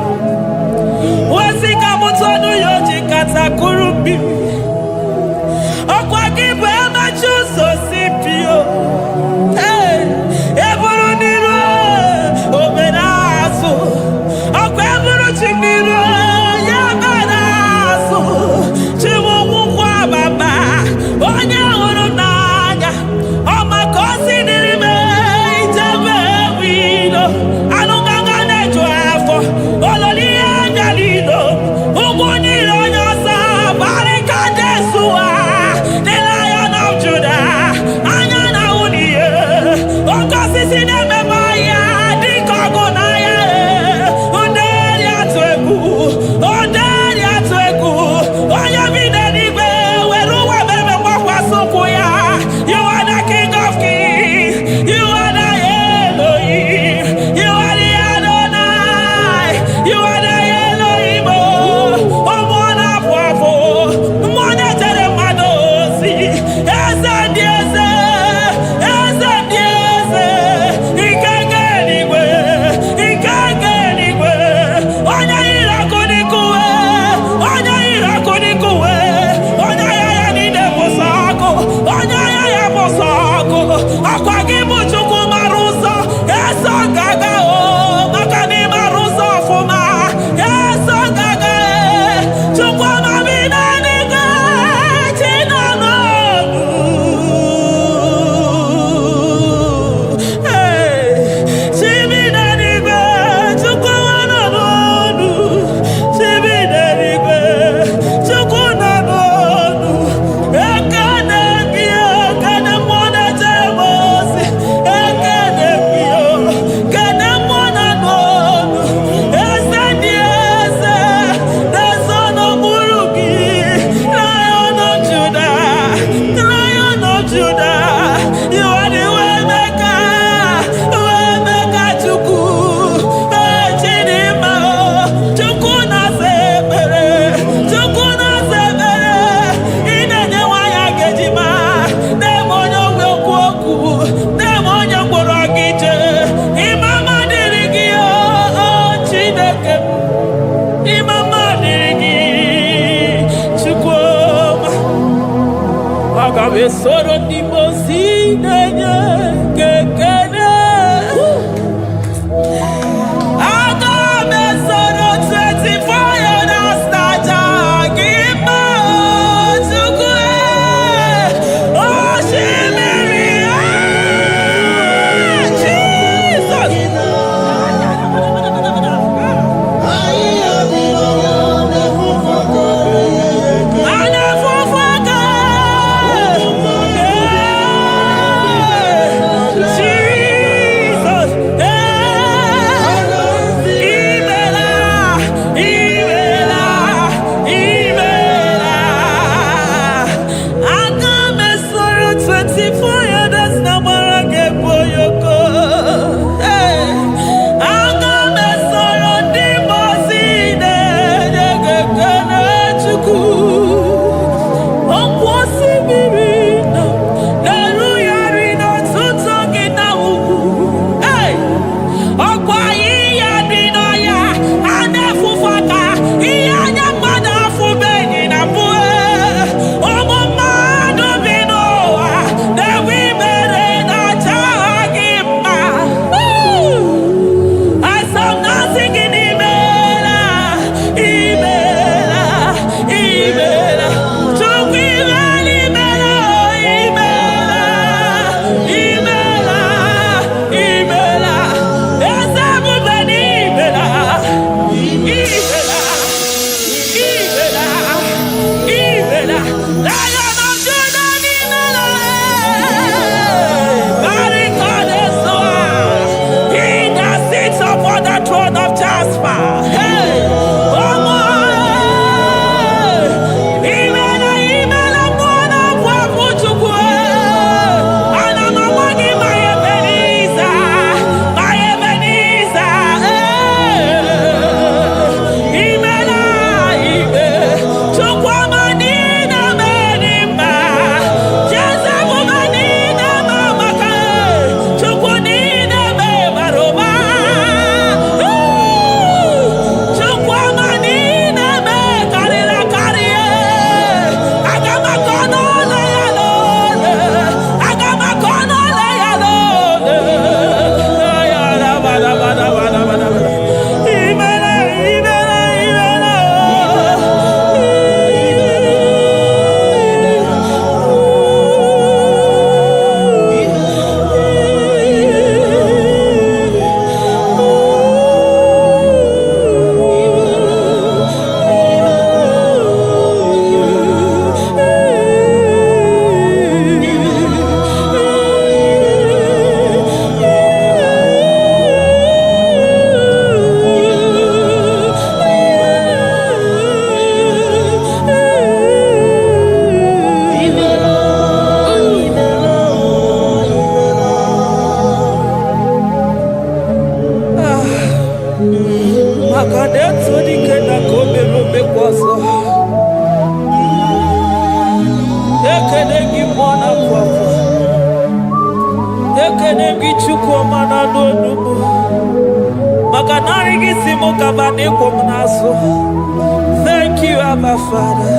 Speaker 3: Wasika mutonu yoji katakurubi. Okwa kibe machuso sipio. Hey, eburu niro obenasu. Okwa eburu chiniro yabanasu. Chiwu kwa baba. Onya uru nanya. Oma kosi nirime ijebe wido. Anunganga nejo afo. Ololi anjalino. Uguniro nyosa. Barika Jesua. The Lion of Judah. Anyana uniye. Okosi sineme maya. Dikogo naya. Onderi atweku. Onderi atweku. Onya videnibe. Weruwa bebe mwakwa sukuya. You are the King of Kings. You are the Elohim. You are the Adonai. You are the Elohim. Omona poifo. Mona tere madosi. Eze dieze. Eze dieze. Ikenge niwe. Ikenge niwe. Onya irako nikuwe. Onya irako nikuwe. Onya yaya nide posako. Onya yaya posako. Akwa gibu chuku maruso. Eso gaga o. Makani maruso fuma. Eso gaga e. Chukwa mabina niga. Chinano. Hey. Chibina niga. Chukwa wananonu. Chibina niga. Chukwa nanonu. Ekane kia. Kane mwana jemosi. Ekane kia. Kane mwana nonu. Ese dieze. Nesono murugi. Lion of Judah. Lion of Judah. You are the way maker. Way maker chuku. Chinima. Chuku na sebere. Chuku na sebere. Inenye waya gejima. Demonyo wekwoku. Demonyo mborogije. Imama dirigi o Chineke. Imama dirigi. Chukwuma. Agabe soro ndimosi nenye kekene. Agabe soro 24 na staja gima chukwe. Oshimiri. Jesus. Anafufaka. Makadeto dikena komero bekwaso. Ekene gimona kwako. Ekene gichukwu mana n'onumu. Makanari gisimo kabane komnaso. Thank you, Abba Father.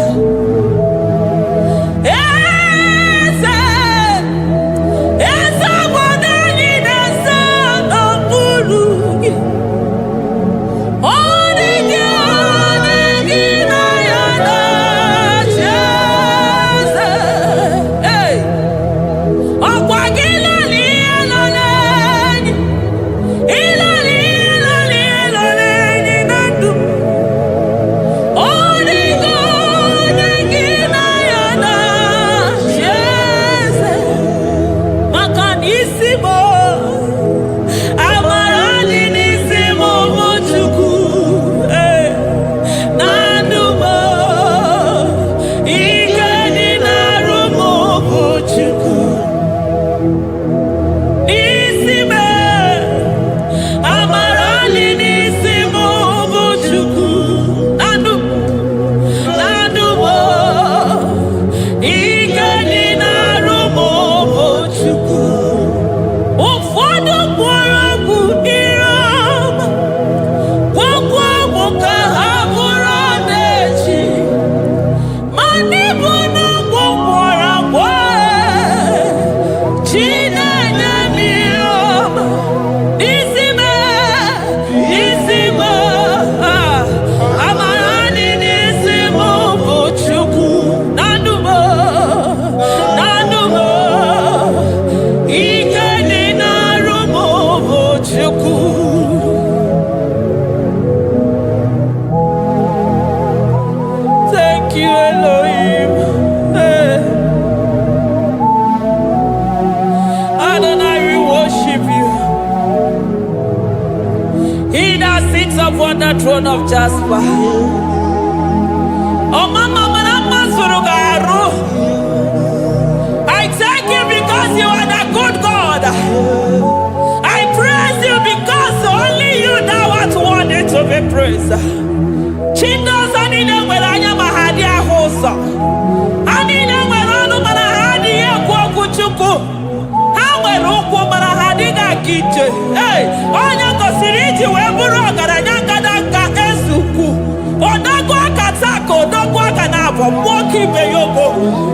Speaker 3: On the throne of Jasper. Oh, Mama, I thank you because you are the good God. I praise you because only you now are worthy to be praised. Chindos anine welanya mahadi ahosa. Anine welanu mahadi ekwo kuchuku. Hawe rokwo mahadi ga kiche. Hey, onya kosiriji weburu ogaranya Moki Beyogo,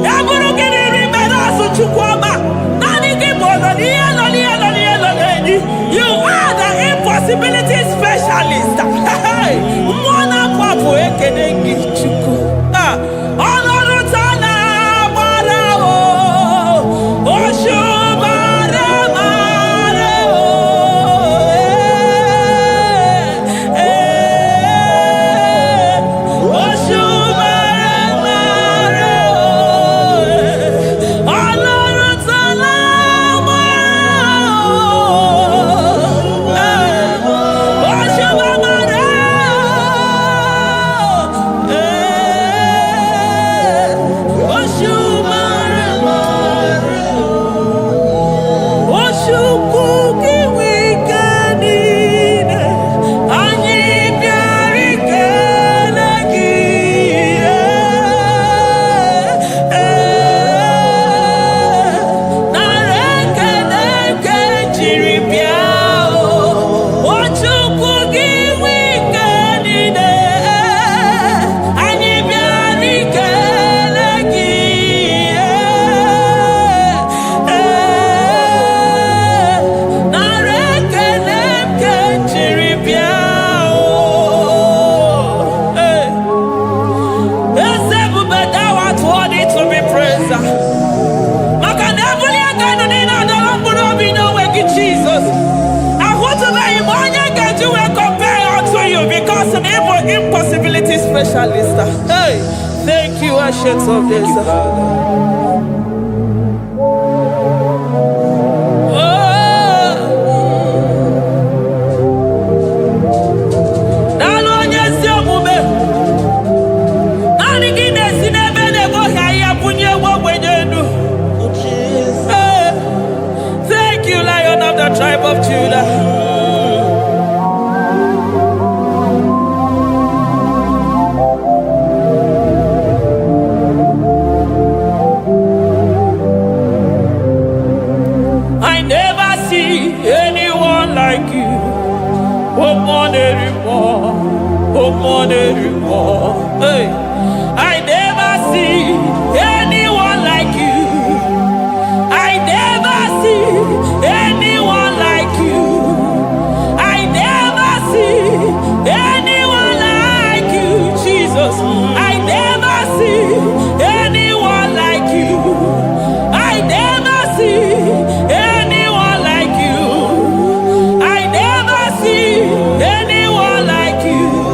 Speaker 3: Yaburu Rimena Suchukwama, Nani Gibono, you are the impossibility specialist. Mwana Papu Ekenengi Chuku. Honorutana Marao, Oshubara Marao. Impossibility specialist. Hey, thank you, Ancient of Days. Thank you, Lion of the tribe of Judah. Hey, I never see anyone like you. I never see anyone like you. I never see anyone like you, Jesus. I never see anyone like you. I never see anyone like you. I never see anyone like you.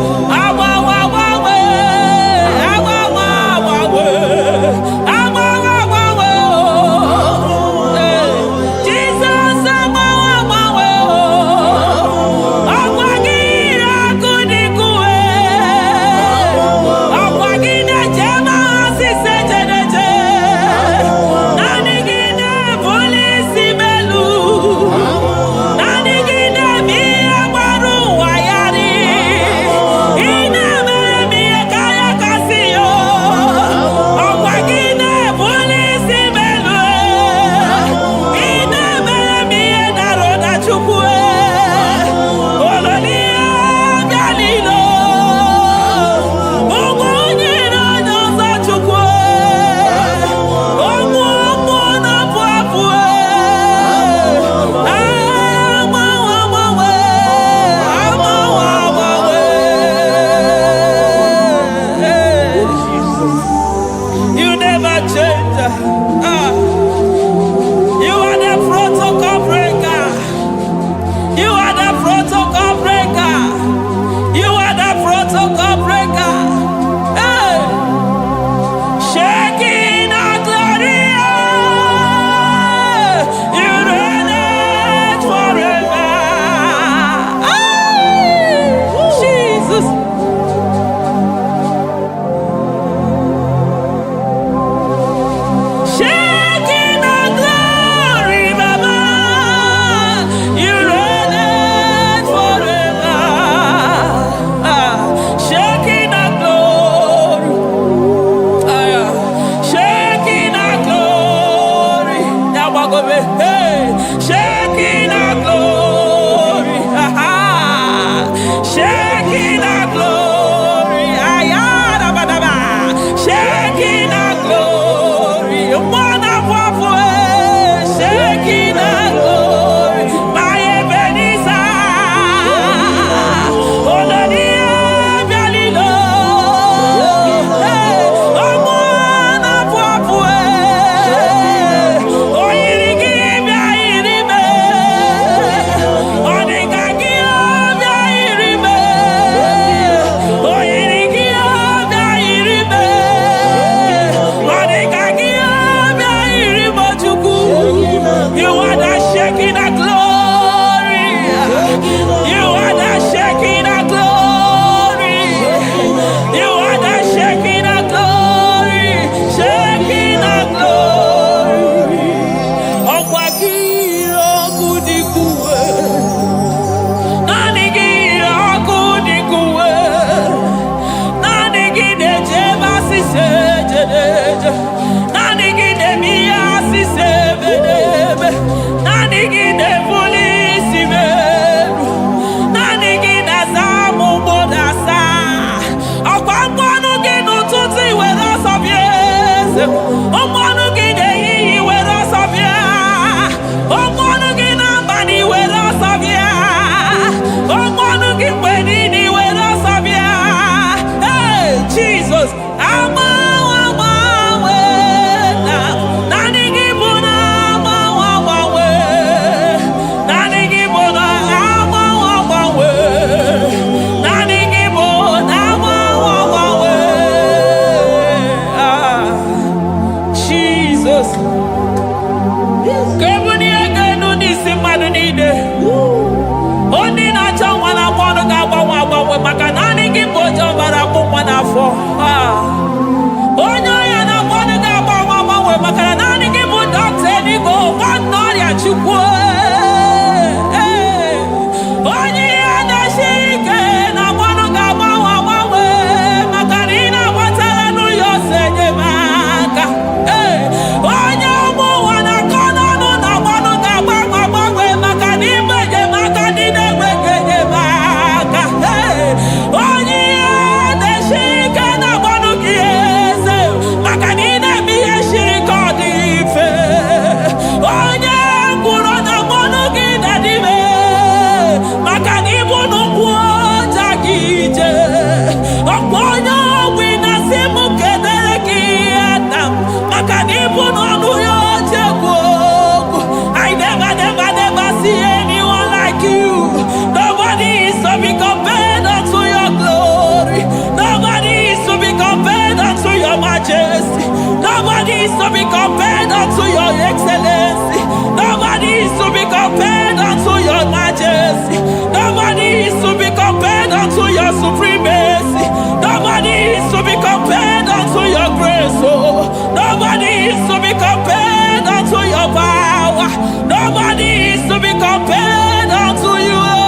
Speaker 3: is to be compared unto your excellency. Nobody is to be compared unto your majesty. Nobody is to be compared unto your supremacy. Nobody is to be compared unto your grace. Oh, nobody is to be compared unto your power. Nobody is to be compared unto you, Lord.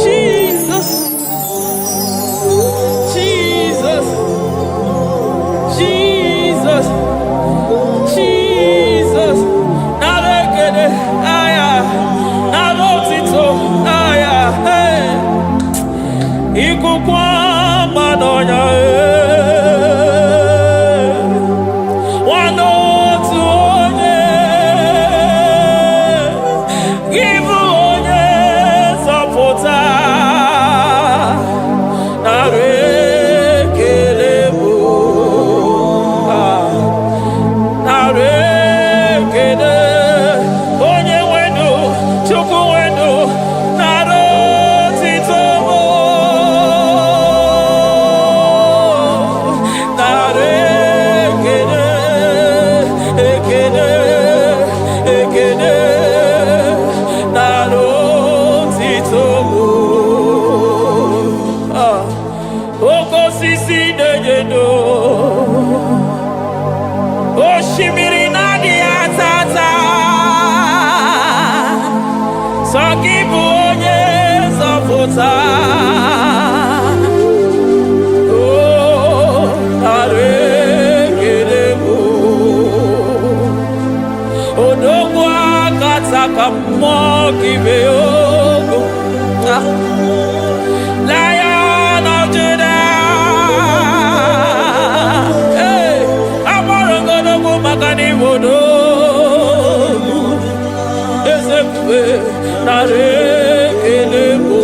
Speaker 3: Jesus, Jesus, Jesus, Jesus. Narekede, aya, narotito, aya, hey. Ikukwa madonya, Lion of Judah, hey, Amorogodogo Magani Wodo, Ezekiel, Narekelebo,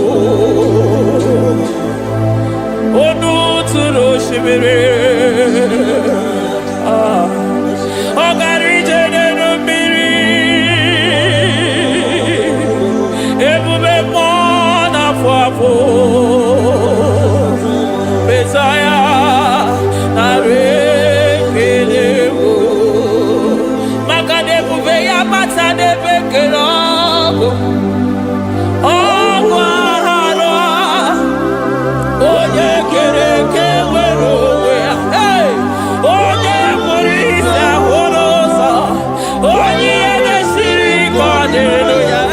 Speaker 3: Onu Turo Shimere, Ogarije Nenumiri, Ebube Mona Fafo, Messiah, Narekelebo, Makadebu Veya Mata de Bekerogo, Ogwahara, Oye Kereke Werowe, hey, Oye Murisa Horosa, Oye Nesiri Hallelujah.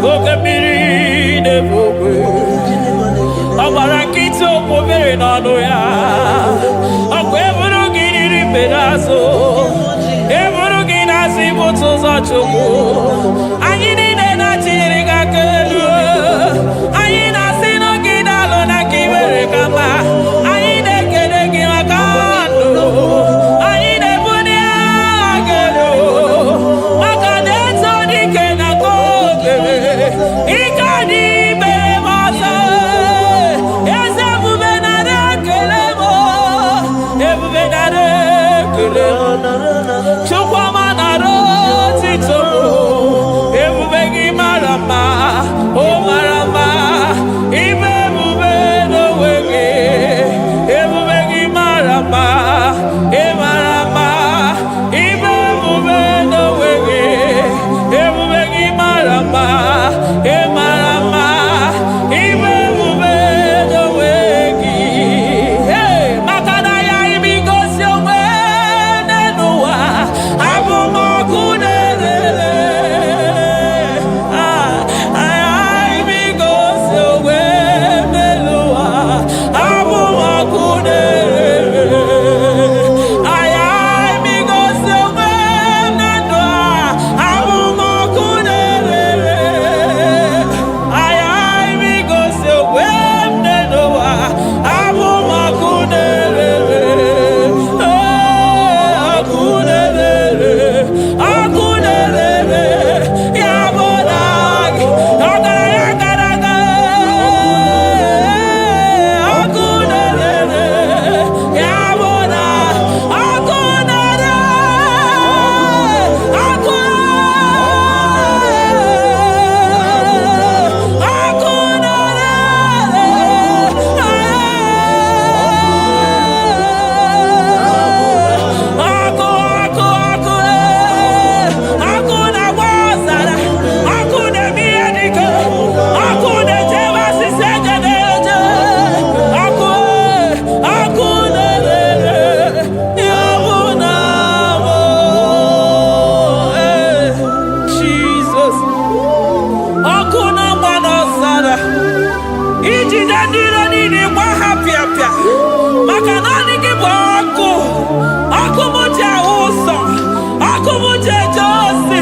Speaker 3: Look at me, obere n'ọnụ ya. Ọkwa eburu gị riri pedazo, eburu gị na-asị bụtụ ụzọ Chukwu. Anyị niile na-achịrị gị aka elu, anyị na-asị n'oge dalụ na ka i mere ka mma. Anyị na-ekele gị maka ndụ, anyị na-ebuli agha elu maka na eto dike na ka obere ike dị ime ọzọ. Eze ebube nara ekele m, ebube nara ekele m, Chukwuma nara otito m. Ebube gị mara mma, o mara mma, ime ebube n'onwe gị. Ebube gị mara mma, ị mara mma, ime ebube n'onwe gị. Ebube gị mara mma, ị mara mma, ime ebube n'onwe gị. Hey, maka na ya ibigosi onwe n'ụwa, abụ m ọkụ na-erere. Ya ibigosi onwe n'ụwa, abụ m ọkụ na-erere. Ya ibigosi onwe na ndụ a, abụ m ọkụ na-erere. Ya ibigosi onwe n'ụwa, abụ m ọkụ na-erere. Ọkụ na-erere, ọkụ na-erere, ya bụ na gị ọgaranya gara aga. Ọkụ na-erere, ya bụ na ọkụ na-erere, ọkụ ọkụ na-agba ọzara, ọkụ na-eme ihe dike, ọkụ na-ejebe asịsị eje na-eje. Ọkụ na-erere, ya bụ na bụ Jizọs. Ọkụ na-agba n'ọzara, ijide ndị iro niile gba ha pịapịa, maka naanị gị bụ ọkụ. Ọkụ m ji ahụ ụzọ, ọkụ m ji eje ozi.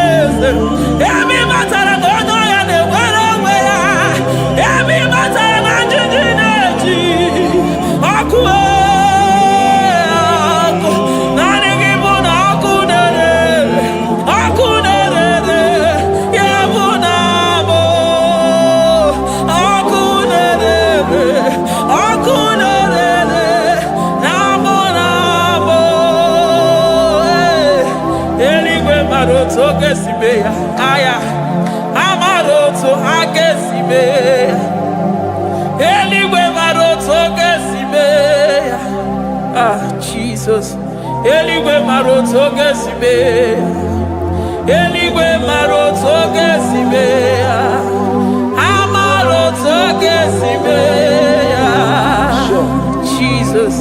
Speaker 3: Emi matara na onye ọya na-enwere onwe ya. Emi matara na njiji na-eji ọkụ. Ọkụ naanị gị bụ na ọkụ na-erere, ọkụ na-erere, ya bụ na bụ ọkụ na-erere, ọkụ na-erere, na bụ na bụ. Eluigwe mara otu oge si mee ya, aya amara otu ha ga-esi mee ya. Eluigwe mara otu oge si mee ya. Jizọs. Eluigwe mara otu oge si mee ya. Eluigwe mara otu oge si mee ya. Amara otu oge si mee ya. Jizọs.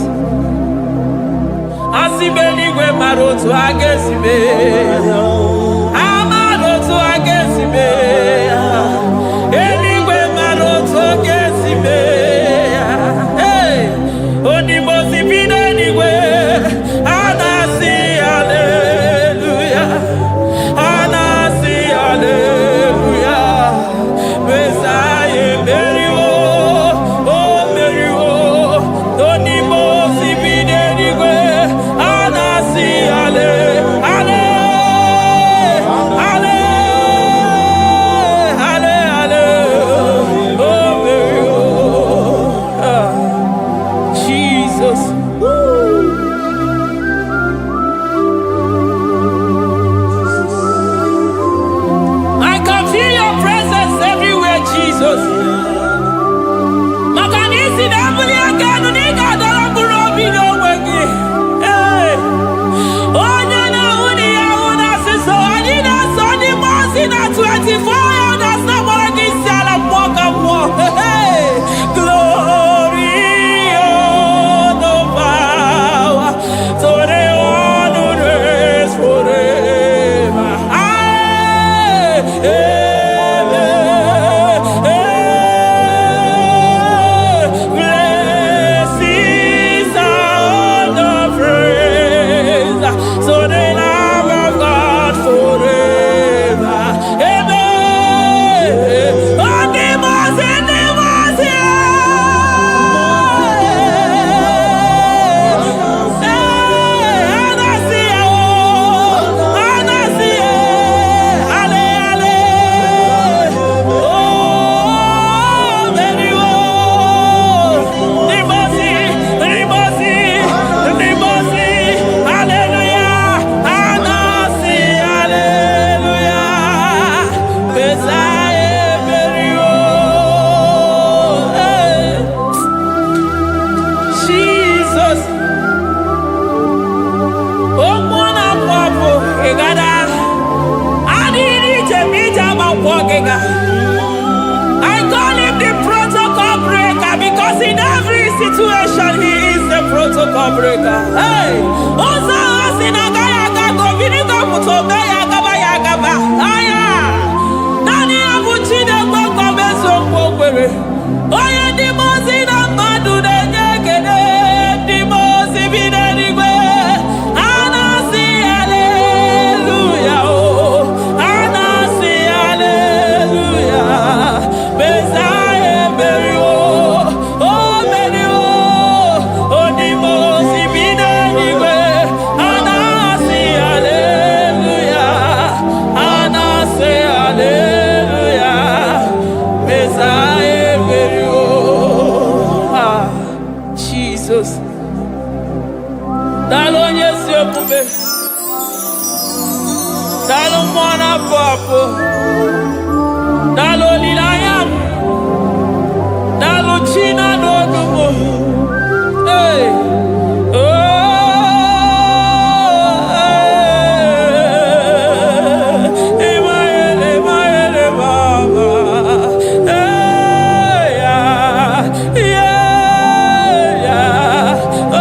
Speaker 3: Asị m eluigwe mara otu ha ga-esi mee ya. Amara otu ha ga-esi mee ya. Eluigwe mara otu ọ ga-esi mee ya. Odibo si bi n'eluigwe, a na-asị haleluya, a na-asị haleluya. Mesaya emeriwo, o meriwo. Odibo si bi n'eluigwe, a na-asị haleluya. protocol breaker. Hey, Osa Sinagaya Gago, Vinigo Mutobaya Gaba Yagaba. Aya, Nani Abuchide Boko Beso Bokwe. Oya Dimozina Madu de Negede, Dimozi Videnigwe. Anasi, hallelujah. Oh, Anasi, hallelujah. Messiah, Mary, oh, Mary, oh, Dimozi Videnigwe. Anasi, hallelujah. Anasi, hallelujah. Messiah, Mary, oh. Ah, Jesus. Dalo nyesi okube, dalo mwana papo, dalo lilayam, dalo china dodumo. Hey, oh, Emaele baba, hey, yeah, oh.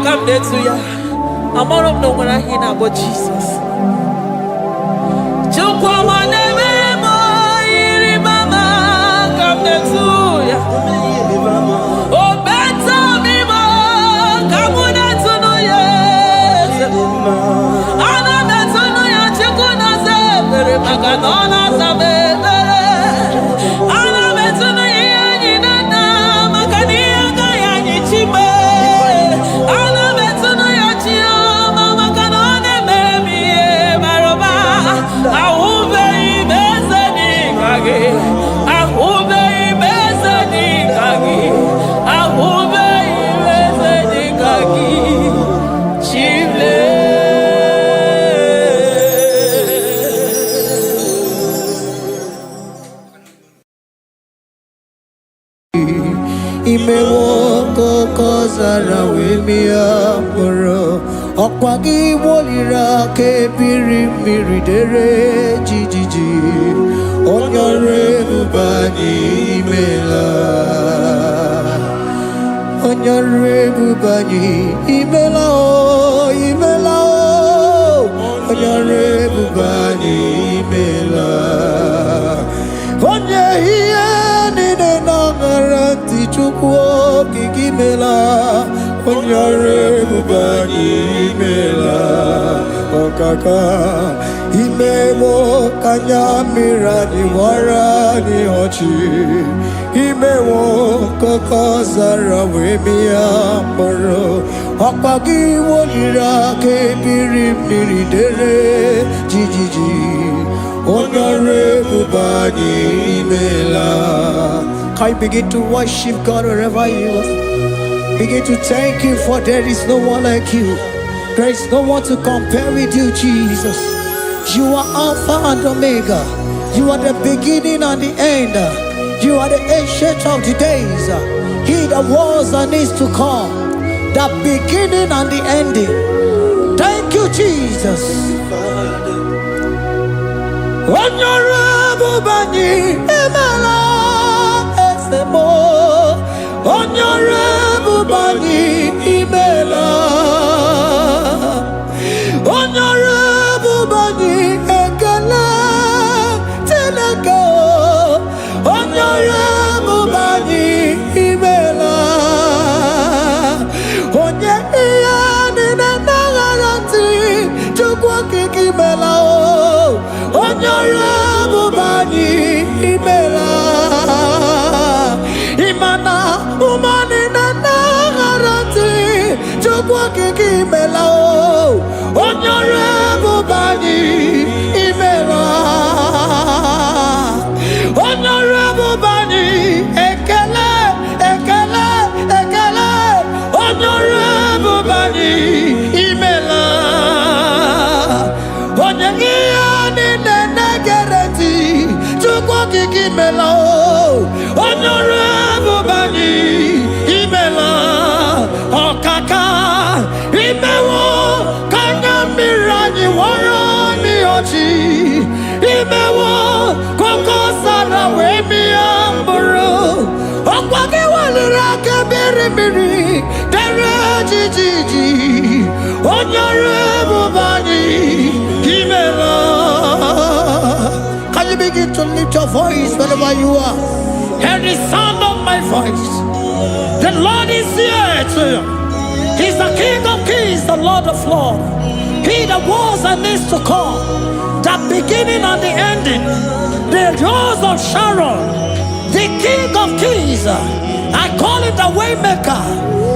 Speaker 3: Come there to ya. I'm all of no when I hear about Jesus. Come there to ya. Oh, better me more. Come on to know yes. Ana better know ya. Chikuna se. Very magadona sabe. Ana better know ya. Nina magania gaya ni chime.
Speaker 1: Imewoko kozara wemia moro Okwagi wolira ke biri miridere jijiji Onyore bubani imela Onyore bubani imela o imela o Onyore bubani imela Onye hiye nine nangaranti chukwu
Speaker 2: kaka imewo kanyamira ni wara ni ochi imewo koko zara wemia moro akagi wonira ke biri dere jijiji honorable bani imela. Can you begin to worship God wherever you are? Begin to thank Him, for there is no one like you. There is no one to compare with you, Jesus. You are Alpha and Omega. You are the beginning and the end. You are the ancient of the days. He that was and is to come. The beginning and the ending. Thank you, Jesus. Honorable Bani Emala Esemo. Honorable Bani Imela. Honorable Bani Ekala Teleko. Honorable Bani Imela. Onye iyani na nagarati chukwa kikimela. Honorable Bani Imela. Imana umani na nagarati chukwa kikimela. Honorable Bani Imela. Honorable Bani Ekele Ekele Ekele. Honorable Bani Imela. Onyangiyani nenegereti chukwa kikimela. Honorable Bani Imela. Okaka imewo kanyambirani warani ochi imewo koko sara wemi amburu okwage walira kebiri dere jijiji Honorable Bani Imela. Can you begin to lift your voice wherever you are? Hear the sound of my voice. The Lord is here to you. He's the King of Kings, the Lord of Lords. He that was and is to come, the beginning and the ending, the Rose of Sharon, the King of Kings. I call him the Waymaker.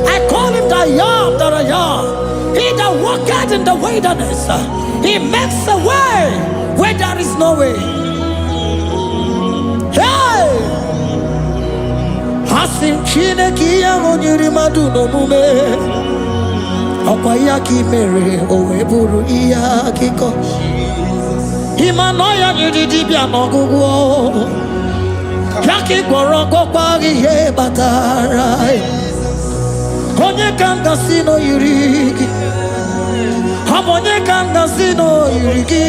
Speaker 2: I call him the Yam that I am. He that walketh in the wilderness, he makes a way where there is no way. Hey! Asim Chineke ya onyiri madu no mume. Ọkwa ya ka imere o wee bụrụ ihe akụkọ. Ịmanụ ya nyiri dibịa n'ọgwụgwọ. Ya ka ị gwọrọ gwọkwa ihe batara. Onye ka m gasị n'oyiri gị. Ọ bụ onye ka m gasị n'oyiri gị.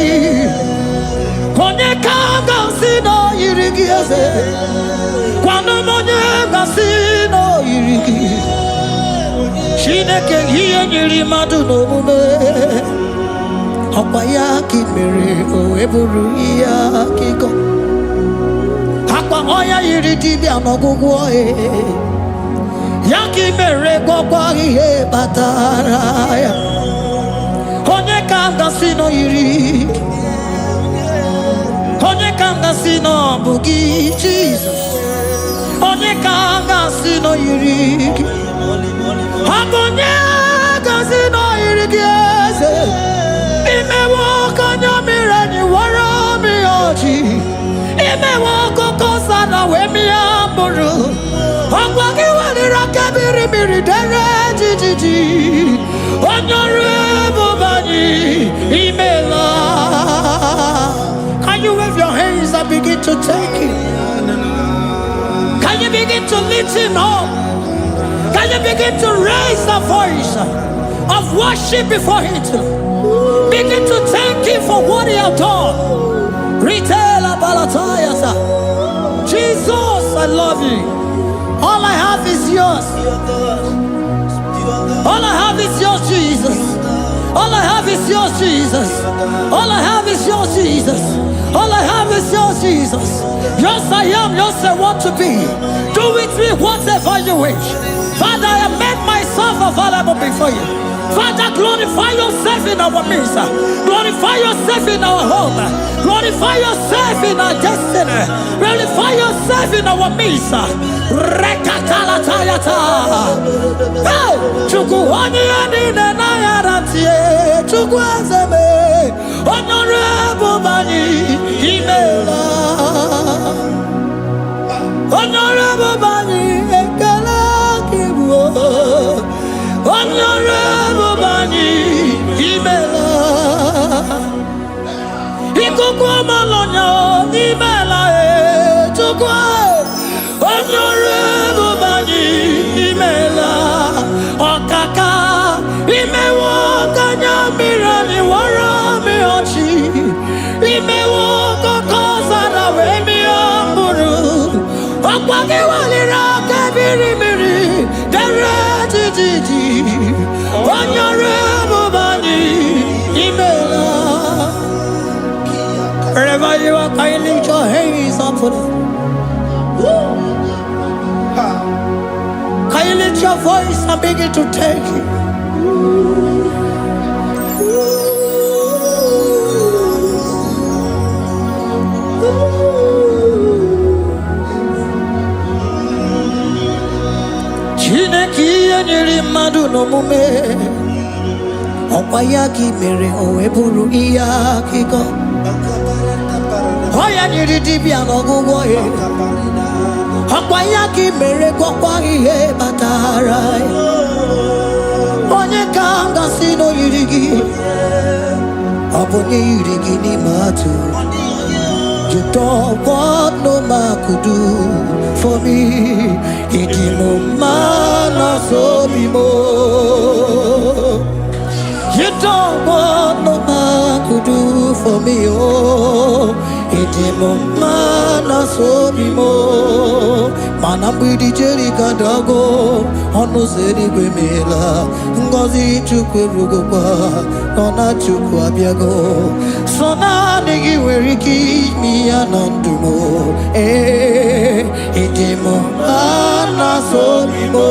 Speaker 2: Onye ka m gasị n'oyiri gị eze. Gwanụ m onye gasị n'oyiri gị. Chineke ihe nyiri mmadụ n'omume. Ọkwa ya ka imere o wee bụrụ ihe akụkọ. Akwa ọya yiri dibịa n'ọgwụgwọ. Ya ka imere gwọkwa ihe batara ya. Onye ka m gasị n'oyiri. Onye ka m gasị n'ọbụ gị Jizọs. Onye ka m gasị n'oyiri gị. Abonye gazi no irigi eze. Imewo kanyamira ni wara mi oji. Imewo koko sana we mi amburu. Ogwagi walira kebiri dere jijiji. Honorable Bani Imela. Can you wave your hands and begin to take it? Can you begin to lift him up? Can you begin to raise the voice of worship before Him? Begin to thank Him for what He has done. Retailer Balatayasa. Jesus, I love you. All I have is yours. All I have is yours, Jesus. All I have is yours, Jesus. All I have is yours, Jesus. All I have is yours, Jesus. Yours I am, yours I want to be. Do with me whatever you wish. Father, I make myself available before you. Father, glorify yourself in our midst. Glorify yourself in our home. Glorify yourself in our destiny. Glorify yourself in our midst. Rekatalatayata. Hey, Chukwani anine na yarantie. Chukwazeme. Honorable Bani Imela. Honorable Bani Ekala Kibu. Honorable Bani Imela. Ikukwa Malonya Imela Chukwa. Honorable Bani Imela. Okaka Imewo Kanya Mirani Warami Ochi. Imewo Kokosara Wemi Amburu. Okwage Walira Kabiri Miri. Derejiji. Honorable Bani Imela. Wherever you are, can you lift your hands up for them? Can you lift your voice and begin to take it? Chineke nyere mmadụ n'omume ọkwa ya ka mere o wee bụrụ ihe akụkọ ọ ya nyere dibịa n'ọgwụgwọ ya ọkwa ya ka mere gwọkwa ihe batara ya onye ka m gasị n'oyiri gị ọ bụ onye yiri gị n'ime atụ. You don't want no man could do for me. Ikimo mana so bimo. You don't want no man could do for me. Oh, ikimo mana so bimo. Manambidi jeri kadago ono zeri gwemela. Ngozi chukwe rugokwa nona chukwa biago. Sona nigi weriki mi anandumo. Idimo anasobimo.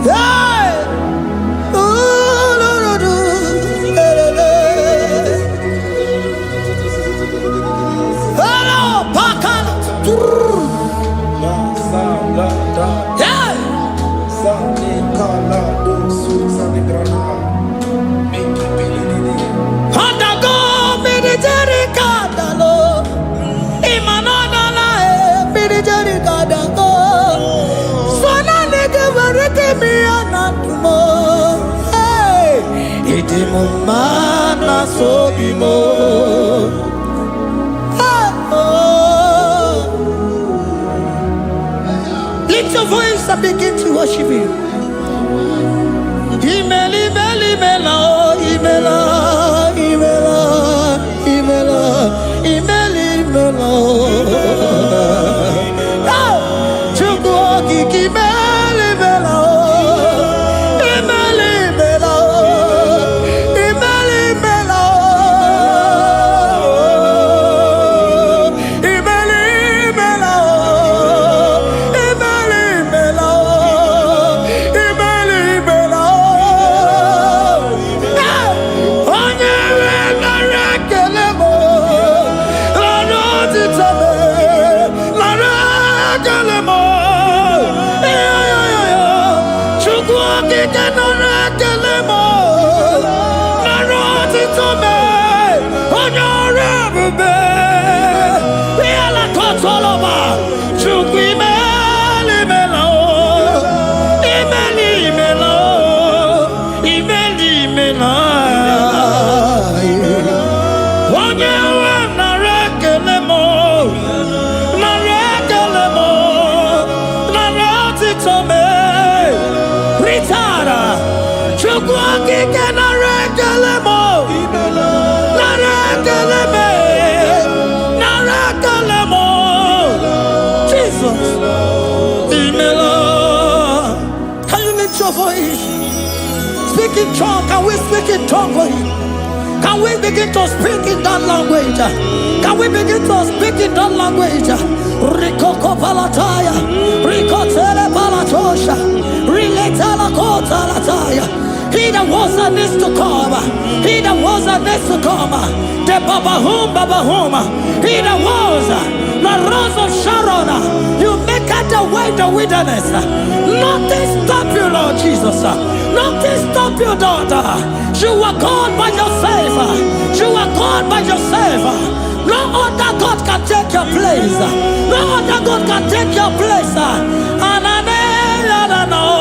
Speaker 2: Hey, hello, pakana. Yeah. Handago military kadalo, imanana military kadalo. Sona nige varike mi anatumo. Hey, idimo mana sobimo. Lift your voice and begin to worship Him. Imeli, imeli, imela, imela, imela, imela, imeli, imela. Chukwu okike imeli, imela, imeli, imela, imeli, imela, imeli, imela, imeli, imela, imeli, imela. Onye nara ekele mo, lara otitome, lara ekele mo. Chukwu okike nara ekele mo, lara otitome, onye ọrụ ebube. Ihe ala kọtọlọba, Chukwu imeli imela o, imeli imela o, imeli imela. Onye nwe nara ekele mo, nara ekele mo, nara otito me. Ritara, Chukwu okike nara ekele mo, nara ekele me, nara ekele mo. Jesus, imela. Can you lift your voice? Speak in tongue. Can we speak in tongue for Him? Can we begin to speak in that language? Can we begin to speak in that language? Rikoko palataya, rikotele palatosha, riletala kota lataya. He that was and needs to come. He that was and needs to come. The Babahum. He that was the rose of Sharon. You make out the way in the wilderness. Nothing stop you, Lord Jesus. Nothing stop you, daughter. You are God by yourself. You are God by yourself. No other God can take your place. No other God can take your place. And I know.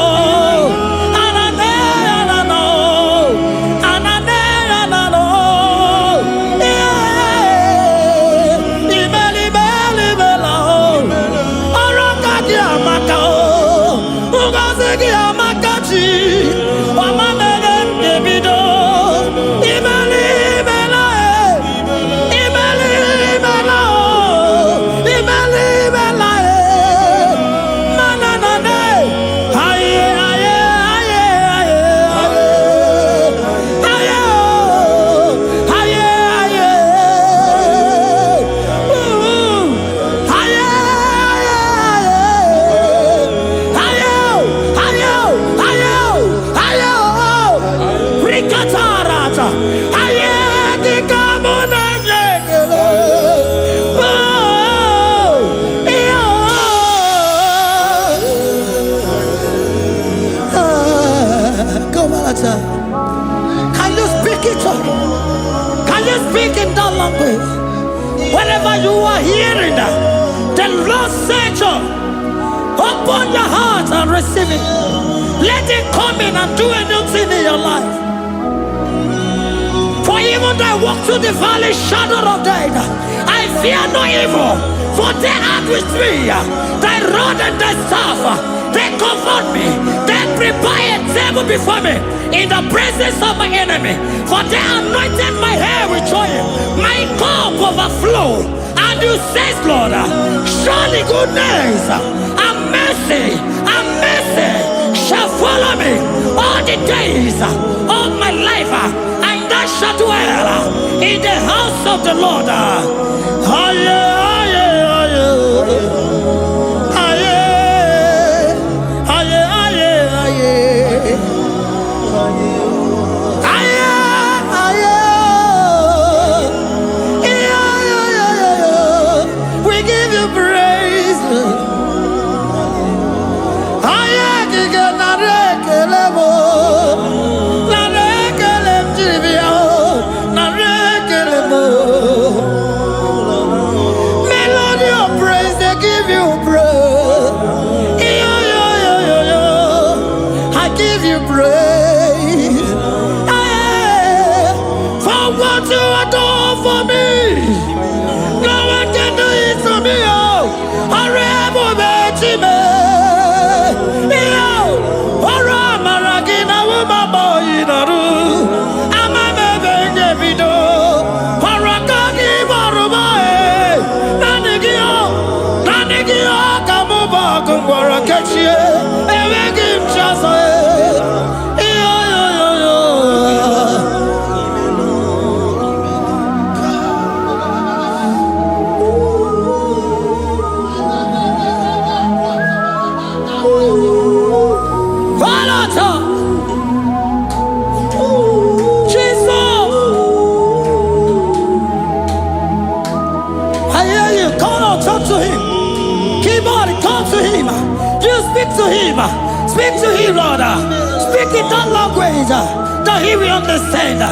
Speaker 2: Can you speak it? Can you speak in that language? Whenever you are hearing that, the Lord said, open your heart and receive it. Let it come in and do a new thing in your life. For even though I walk through the valley shadow of death, I fear no evil. For they are with me. Thy rod and thy staff, they comfort me. They prepare a table before me in the presence of my enemy. For they anointed my hair with oil. My cup overflow. And you say, Lord, surely goodness and mercy shall follow me all the days of my life. And I shall dwell in the house of the Lord. We give you praise. Melody of praise, they give you praise. I give you praise. For what you have done for me, no one can do it for me. Speak to him, Lord. Speak in that language that he will understand.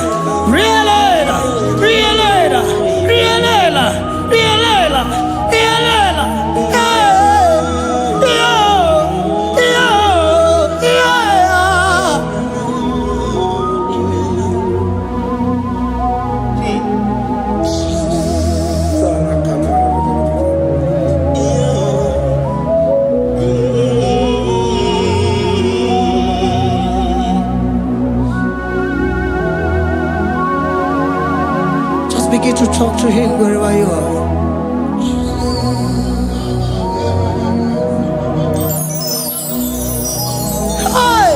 Speaker 2: Begin to talk to him wherever you are. Hi.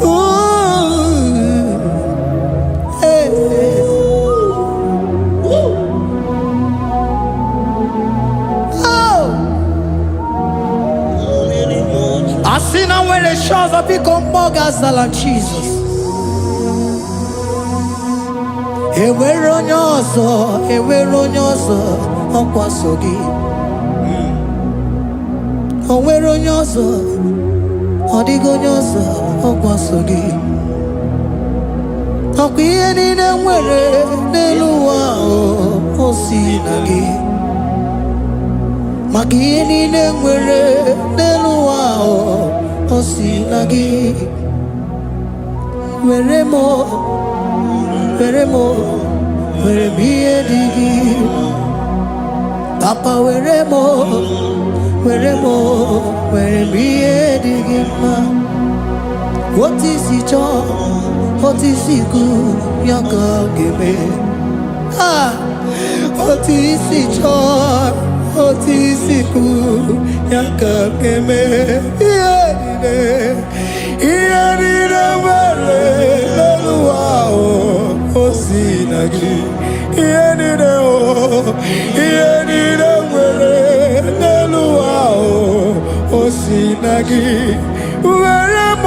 Speaker 2: Ooh. ọzọ biko mmụọ ga-azala Jesus. Enwere onye ọzọ, enwere onye ọzọ ọkwa so gị. O nwere onye ọzọ, ọ dịghị onye ọzọ ọkwa so gị. Ọkwa ihe niile nwere n'elu ụwa o si na gị. Maka ihe niile nwere n'elu ụwa o si na gị. Were m, were m, were m ihe dị gị. Papa were m, were m, were m ihe dị gị mma. What is it all? What is it good? Ya ka ga-eme. What is it all? What is it good? Ya ka ga-eme. Ihe niile nwere n'elu ụwa o si na gị. Ihe niile nwere n'elu ụwa o si na gị. Were m,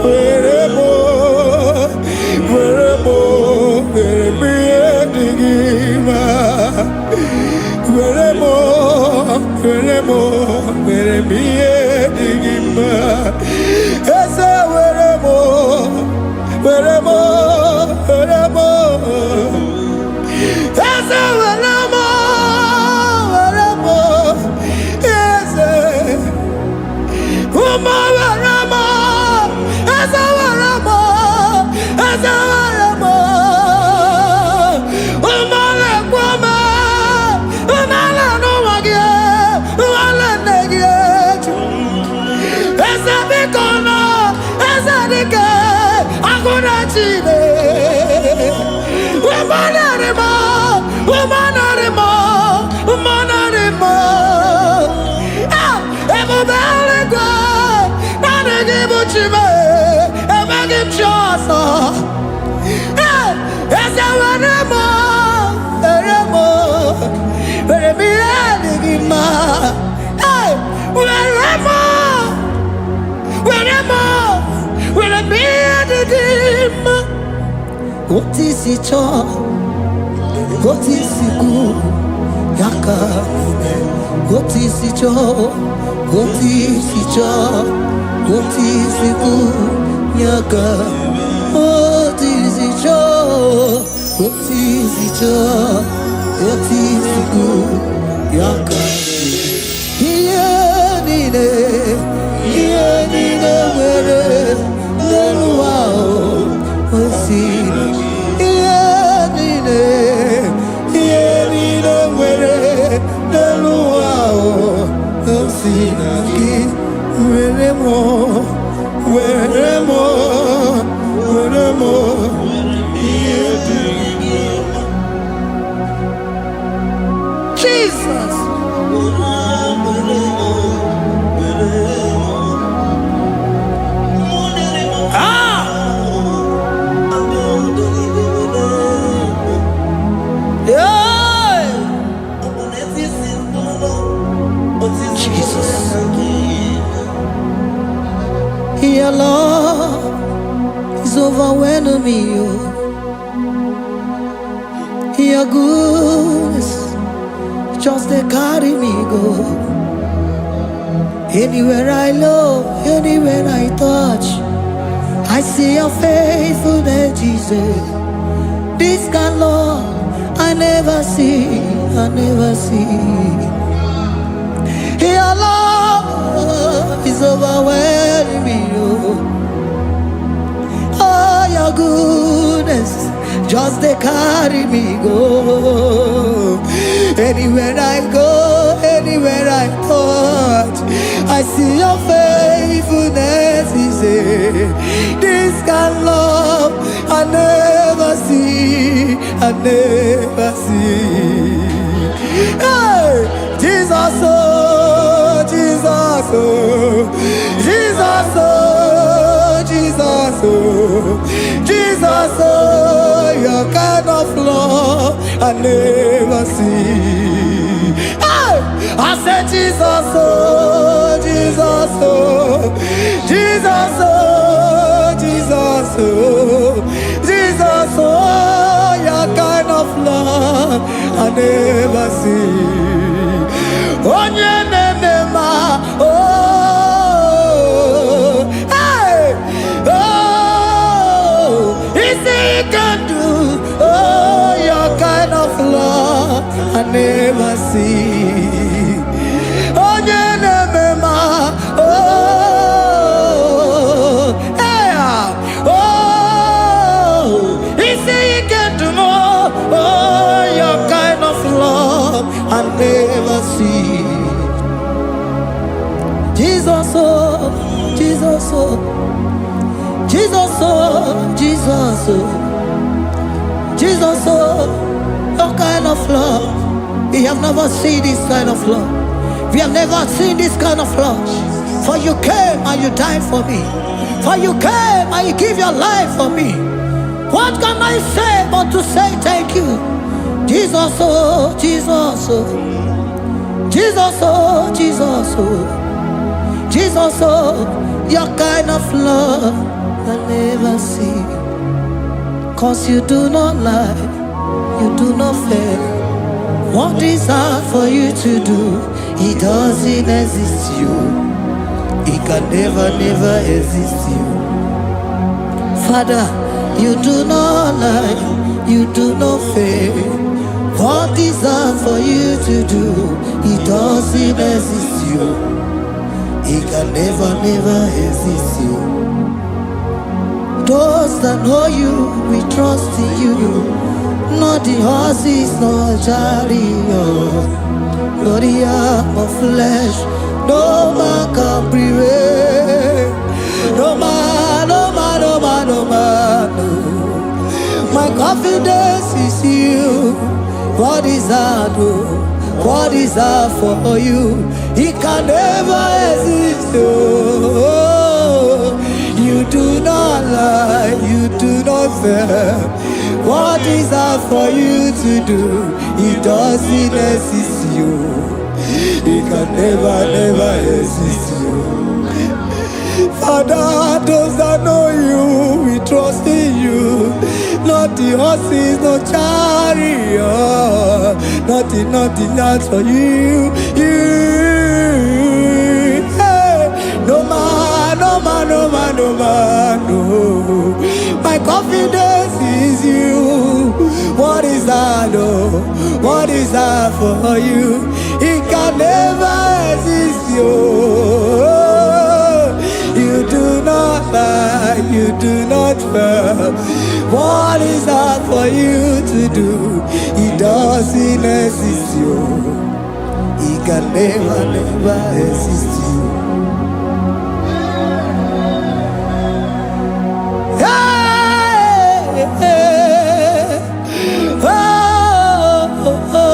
Speaker 2: were m, were m, were m ihe dị gị mma. Were m, were m, were m ihe dị gị mma. Eze were m, were m, were m. Eze were m, were m. Eze ụmụ were m. Eze were m, eze were m. Ụmụ na-ekwe m, ụmụ na-anụwa gị, ụmụ na-ene gị eju. Eze biko nọ, eze dike, agụ na Chine. Ụmụ narị m, ụmụ narị m, ụmụ narị m. Ebube eluigwe, naanị gị bụ Chi m, enweghị m chi ọzọ. Eze were m, were m, were m ihe dị gị mma. Were m, were m, were m ihe dị gị mma. What is it all? What is it good? Ya ka ga-eme. What is it all? What is it all? What is it good? Ya ka. What is it all? What is it all? What is it good? Ya ka. Ihe niile nwere n'elu ụwa o si na gị. Ihe niile nwere n'elu ụwa o si na gị. Were m, were m, were m ihe dị gị mma. Jesus. Your love is overwhelming me. Your goodness just they carry me go. Anywhere I look, anywhere I touch, I see your faithfulness, Jesus. This kind of love I never see, I never see. Your love is overwhelming me. Oh, your goodness just they carry me go. Anywhere I go, anywhere I touch, I see your faithfulness. This kind of love I never see, I never see. Hey, Jesus, oh, Jesus, oh, Jesus, oh, Jesus, oh, Jesus, oh, your kind of love I never see. Hey, I said Jesus, oh, Jesus, oh, Jesus, oh, Jesus, oh, your kind of love I never see. On your name, oh, hey, oh, easy you can do, oh, your kind of love I never see. On your name, oh, hey, oh, easy you can do more, oh, your kind of love I never see. Jesus, oh, Jesus, oh, Jesus, oh, Jesus, oh, Jesus, oh, your kind of love. We have never seen this kind of love. We have never seen this kind of love. For you came and you died for me. For you came and you give your life for me. What can I say but to say thank you? Jesus, oh, Jesus, oh, Jesus, oh, Jesus, oh, Jesus, oh, your kind of love I never see. 'Cause you do not lie, you do not fail. What is hard for you to do, it doesn't exist you. It can never, never exist you. Father, you do not lie, you do not fail. What is hard for you to do, it doesn't exist you. It can never, never exist you. Those that know you, we trust in you. Not the horses, not chariot, not the arm of flesh. No man can prevail. No man, no man, no man, no man, no. My confidence is you. What is hard, oh? What is hard for you? It can never exist, oh. You do not lie, you do not fail. What is hard for you to do? It doesn't exist you. It can never, never exist you. Father, those that know you, we trust in you. Not the horses, no chariot. Nothing else for you. Hey, no man, no man, no man, no man, no. My confidence is you. What is that, oh? What is that for you? It can never exist you. You do not lie, you do not fail. What is that for you to do? It doesn't exist you. It can never, never exist you. Hey, hey, oh, oh, oh.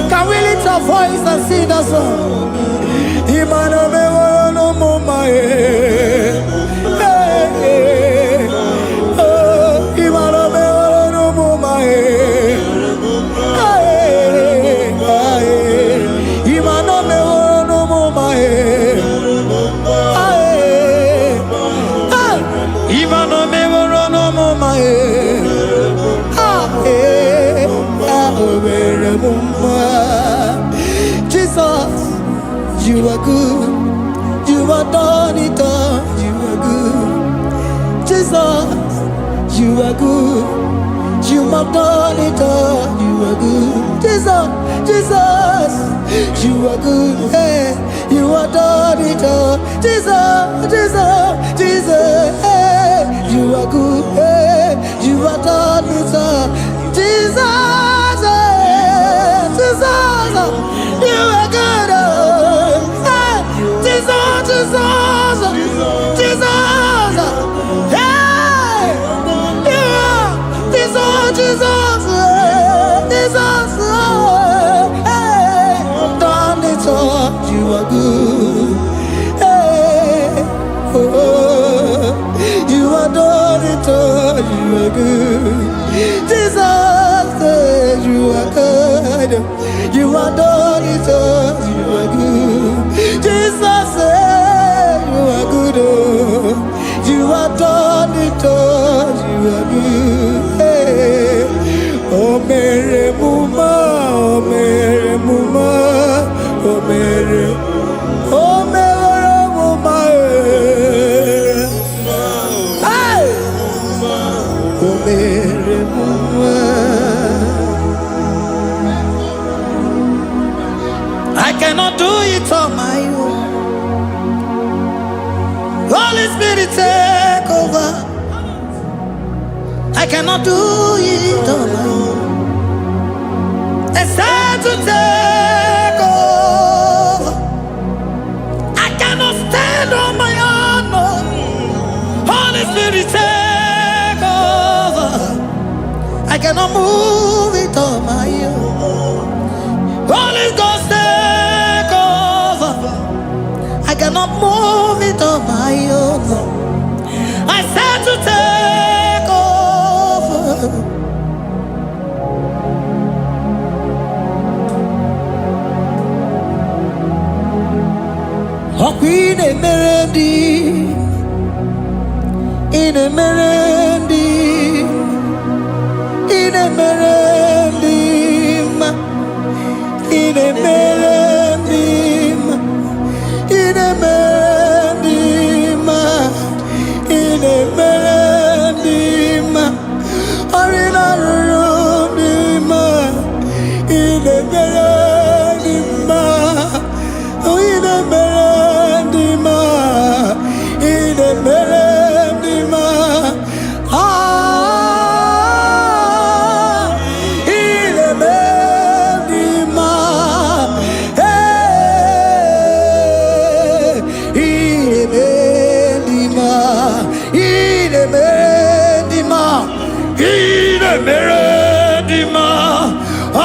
Speaker 2: Can we lift our voice and sing that song? Jesus, you are good. You are done it all. You are good. Jesus, you are good. You have done it all. You are good. Jesus, Jesus, you are good. Hey, you have done it all. Jesus, Jesus, Jesus, hey, you are good. Hey, you have done it all. Jesus, hey, Jesus, you are good. Hey, Jesus, Jesus, Jesus, hey, you are Jesus, Jesus, Jesus, hey, done it all. You are good. Hey, oh, you are done it all. You are good. Jesus, you are good. You are done it all. You are good. Jesus, you are good. Oh, you are done it all. You are good. Hey, oh, Mary Muma, oh, Mary Muma, oh, Mary, oh, Mary Muma, hey, oh, Mary Muma. I cannot do it on my own. Holy Spirit, take over. I cannot do it on my own. It's time to take over. I cannot stand on my own. No. Holy Spirit, take over. I cannot move it on my own. Holy Ghost, take over. I cannot move it on my own. I said to take over. Queen in a merendi, in a merendi, in a merendi, in a merendi, in a merendi, or in a room, in a merendi, oh, in a merendi, in a merendi, ah, in a merendi, hey, in a merendi, in a merendi, in a merendi, ah,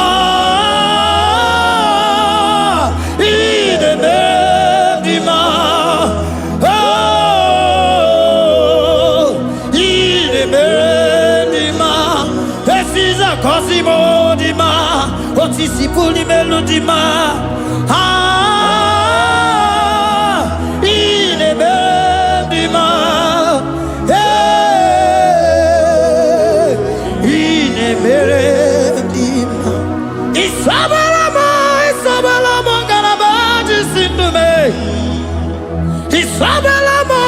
Speaker 2: in a merendi, oh, in a merendi, this is a Cosimo Dima, what is the Puli Melodima, ah, in a merendi, hey, in a merendi, Isabelamo, Isabelamo, Ganabaji Sindume, Isabelamo,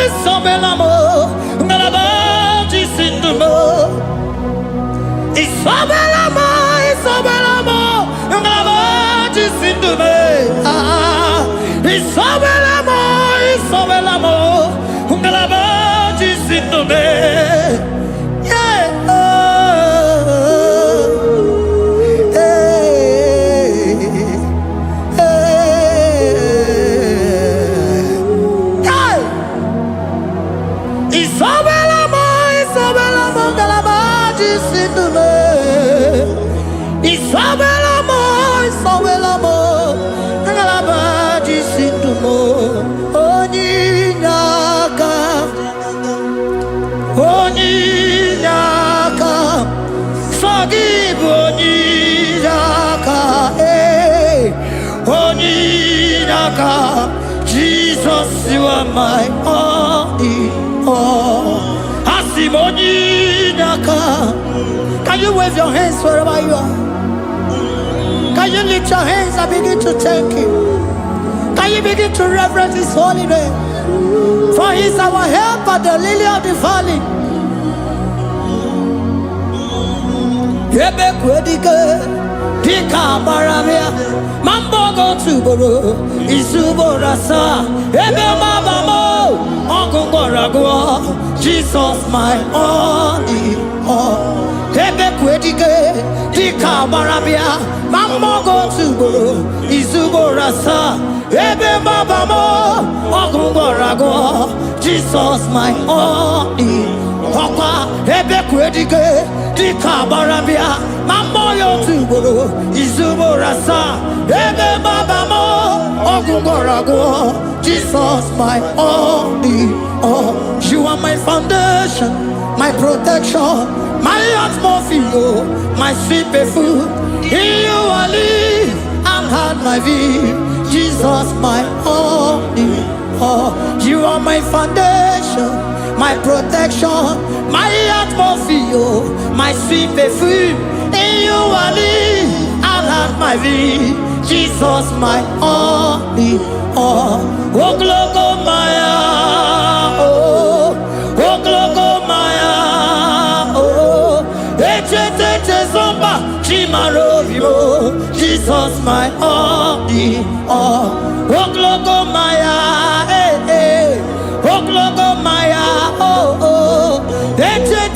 Speaker 2: Isabelamo, Ganabaji Sindume, Isabelamo, Isabelamo, Ganabaji Sindume, ah, Isabelamo, Isabelamo, Ganabaji Sindume, yeah, Isabelamo, Isabelamo, Galabaji Sindume, Isabelamo, Isabelamo, Galabaji Sindumo, Onyinaka, Onyinaka, Forgive Onyinaka, hey, Onyinaka, Jesus, you are my only all. Onyinaka. Can you wave your hands wherever you are? Can you lift your hands and begin to thank Him? Can you begin to reverence His holy name? For He is our help at the lily of the valley. ebe kwedike dika baramia mambogo tuboro isuborasa ebe mabamo ogungorago Jesus my only all ebe kwedike dika baramia mambogo tuboro isuborasa ebe mabamo ogungorago Jesus my only Papa, ebe kwedike dika barabia mamoyo tuboro izuborasa ebe babamo ogungorago Jesus my only all. You are my foundation, my protection, my atmosphere, my sweet perfume. In you I live and had my view. Jesus my only all. You are my foundation, my protection, my atmosphere, my sweet perfume. In you I live and have my vie. Jesus my only all. Oh glogo maya, oh glogo maya, oh ete zomba chimaro vivo. Jesus my only all. Oh glogo maya, oh glogo maya, oh ete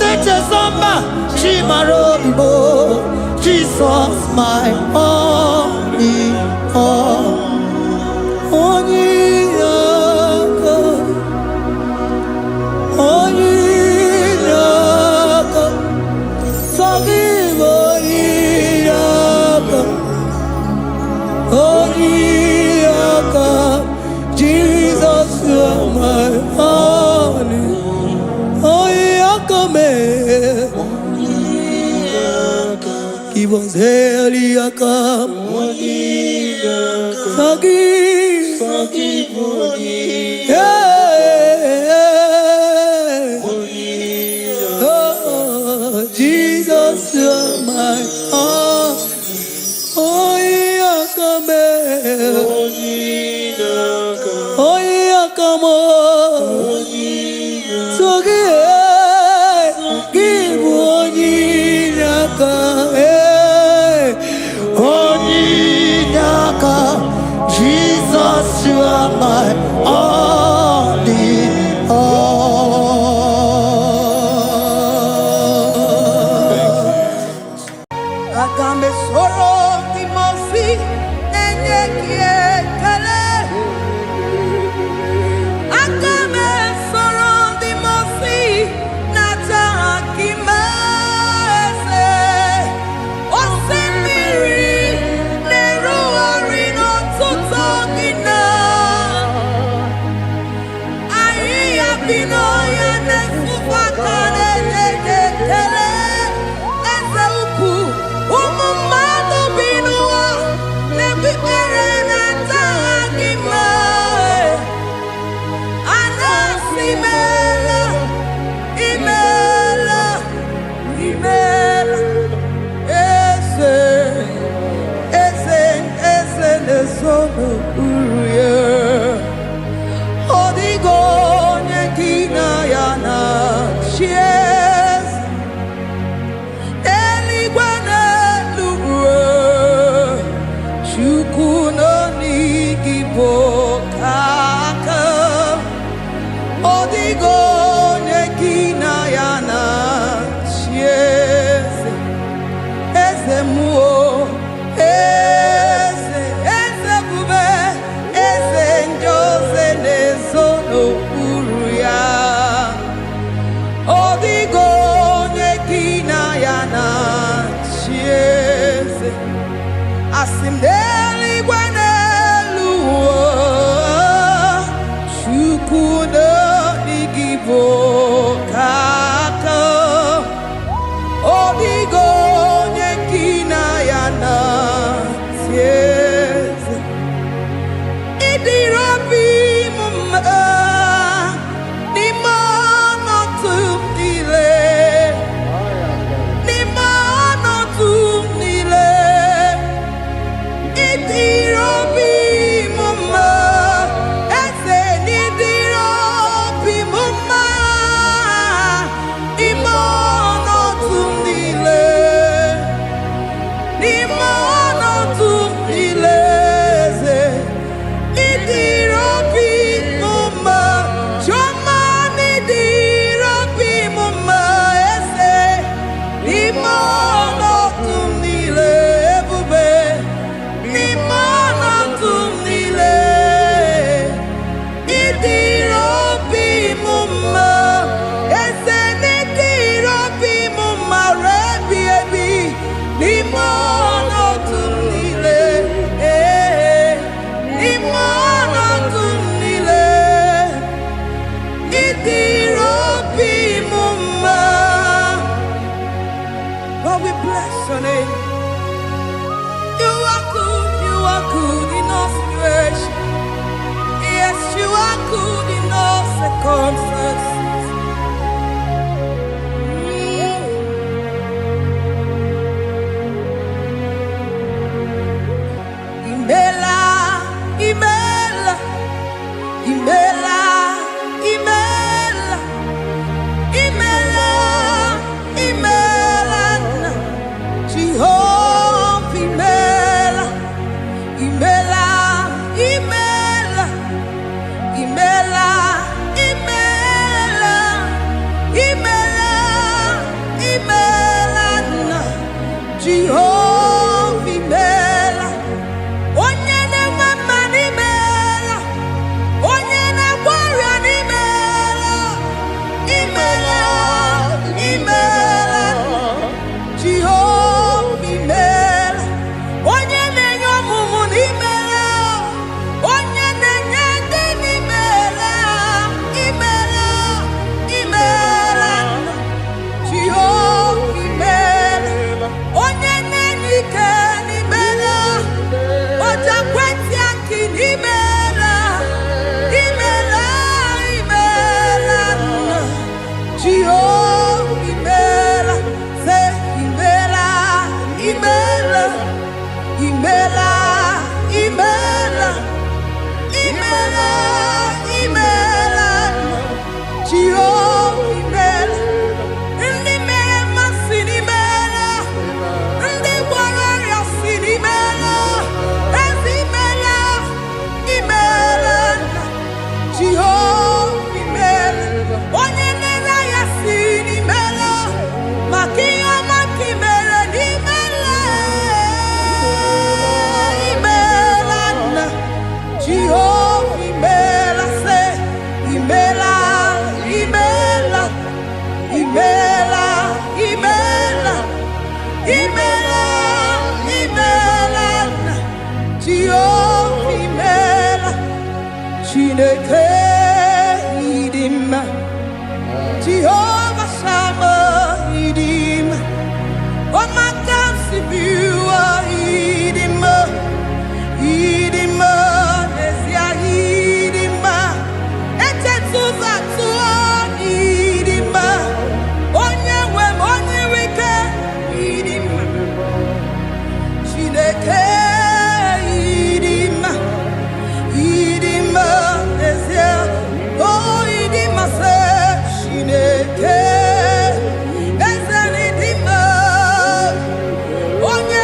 Speaker 2: zomba chimaro vivo. Jesus my only all. Jesus, you're my only. Give us Eliaka, forgive, oh, Jesus, you're my all. Oh, Yakame, oh, Yakamo, so give on Yaka. Jesus, you are my only all. Agambe soro timosi enye kiekele. Agambe soro timosi nata akimese. Osemiri neruari no tutogina. Aia bino ya nefufakane nekele. Eze uku umumado binoa nebi erena tagima. Anasimela imela eze nesono uruye. Odigo nekina yana chies eligwana luwe chukuno nigibo kaka. Odigo nekina yana chies eze muo eze bube eze njose nezono uruya. Odigo nekina yana chiese asimdeli gwaneluo chukuno igibo kaka. Odigo nekina yana chiese idirabi mumma ni mono tumile. Ni mono tumile.
Speaker 1: Lord, we bless your name. You are good in all situations. Yes, you are good in all circumstances. Imela, Imela, Imela, Imela, Imela, Imela, Jehovah, Imela, Imela, Imela, Imela, Imela, Imela, Imela, Jehovah, Imela. Onye na-mama n'imela, onye na-agwara n'imela, imela, imela, Jehova imela. Onye na-enye ọmụmụ n'imela, onye na-enye ndị n'imela, imela, imela, Jehova imela. Onye na-enye ike n'imela, Oja kweti aki imela, imela, imela, Jehovah imela, say imela, imela, imela, imela, imela, imela, Jehovah imela. Ndi mema sinimela, ndi warrior sinimela. Jehovah imela, onye nena ya sin imela, makia makimela imela, imela, Jehovah imela, say imela, imela, imela, imela, imela, imela, Jehovah imela. Chineke idima, Jehovah Shammah idima, Omakansi biwa idima, idima, Nesia idima, Etetuza tuwa idima, Onyewe Onyewike idima, Chineke idima, idima. Oh, idima se Chineke, ezeli dima, onye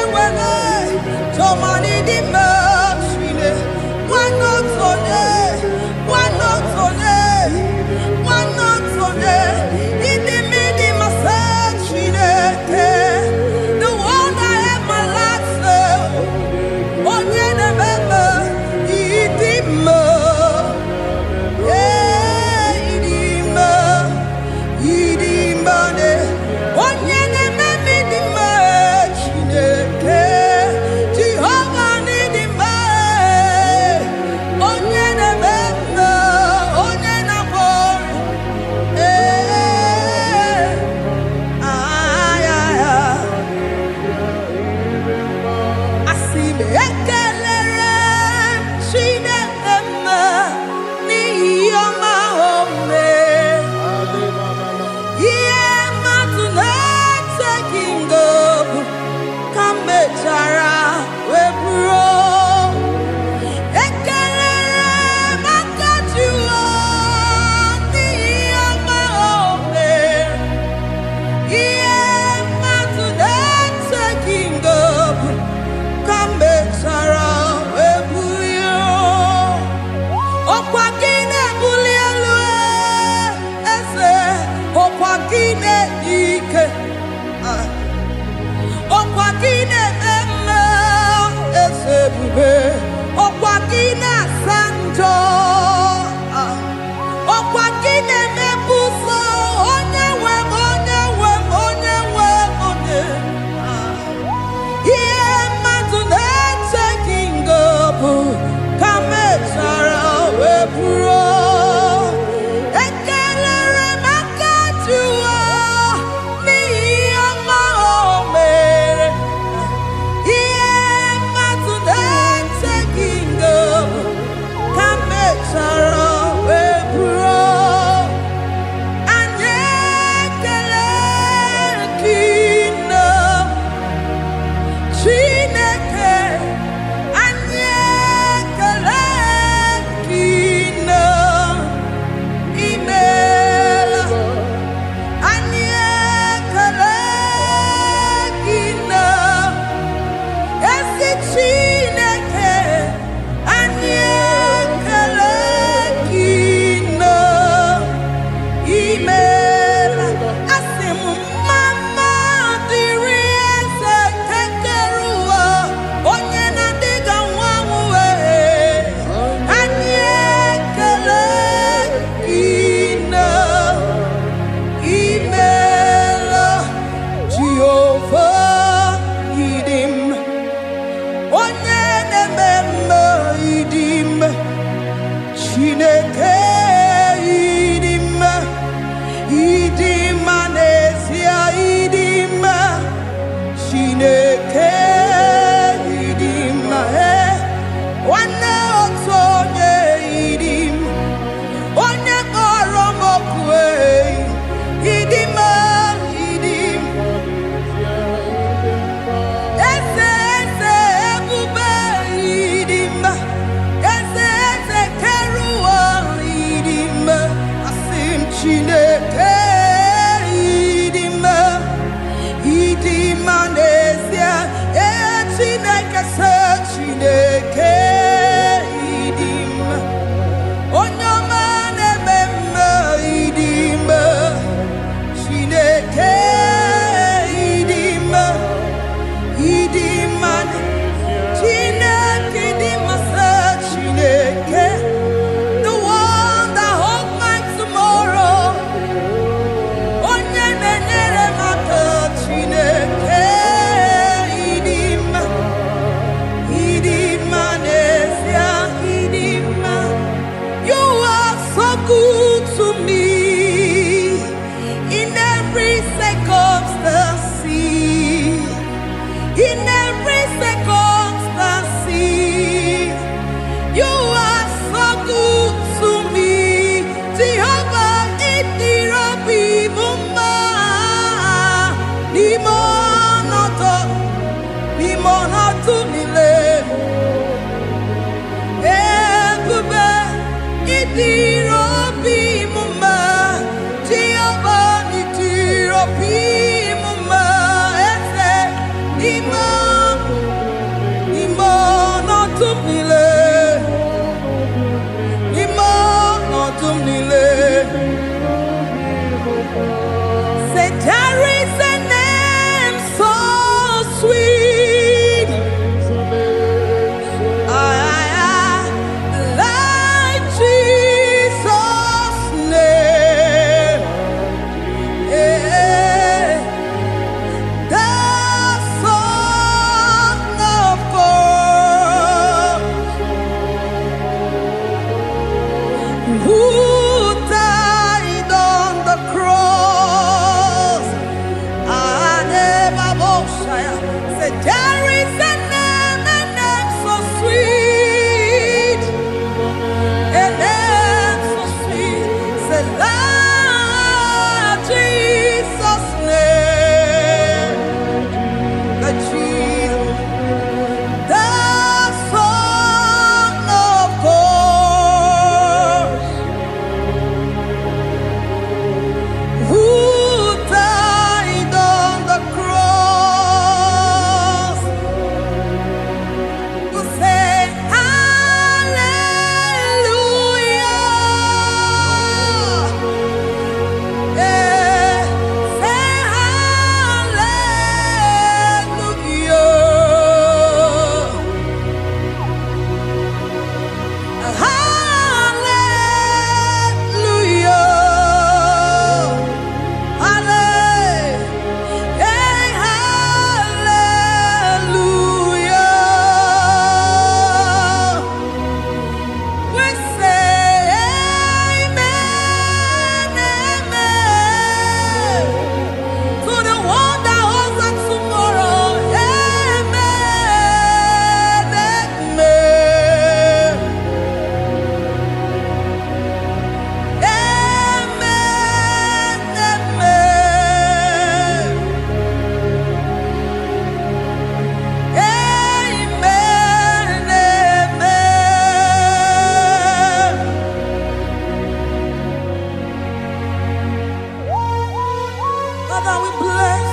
Speaker 1: Father, we bless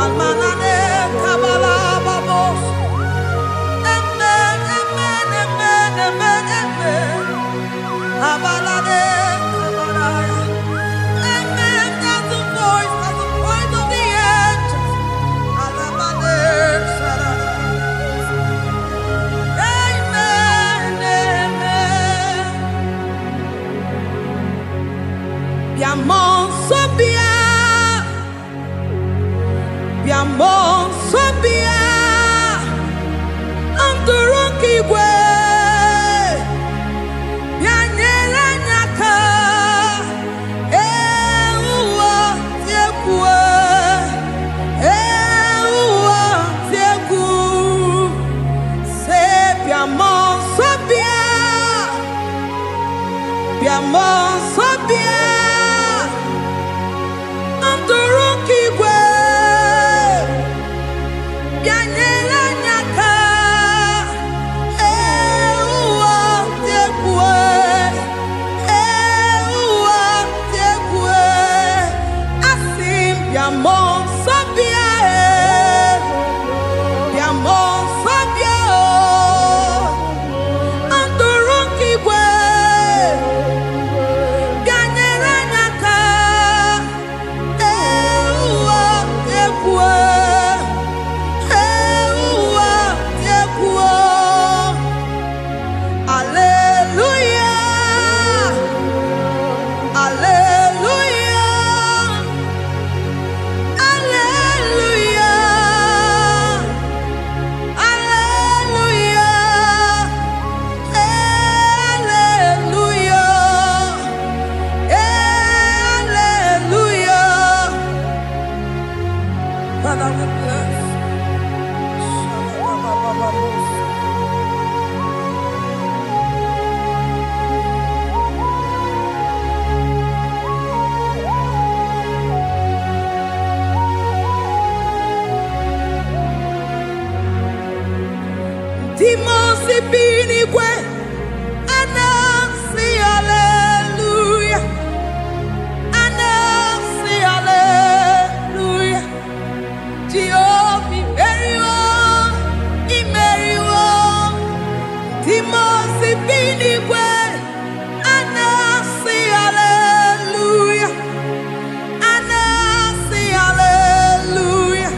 Speaker 1: Almanane Kabala Babos. Amen, amen, amen, amen, amen. Abalade Kabaraya. Amen. That's the voice of the angels. Alabade Sarada. Amen, amen. Biamon Sobia. Biamon Sobia. Anturuki Gwe. Bianyela Nyaka. Ewa Tiekwe. Ewa Tieku. Se Biamon Sobia. Biamon Sobia. Anturuki Gwe. Bianyela Nyaka. Ewa Tiekwe. Ewa Tiekwe. Asim Biamon Sobia. Biamon Sobia. Anturuki Gwe. Bianyela Nyaka. Ewa Tiekwe. Ewa Tiekwe. Hallelujah. Hallelujah. Hallelujah. Hallelujah. Hallelujah. Father, we bless. Timosi binigwe, anasi hallelujah, anasi hallelujah. Jehovah imeriwo, Timosi binigwe, anasi hallelujah, anasi hallelujah.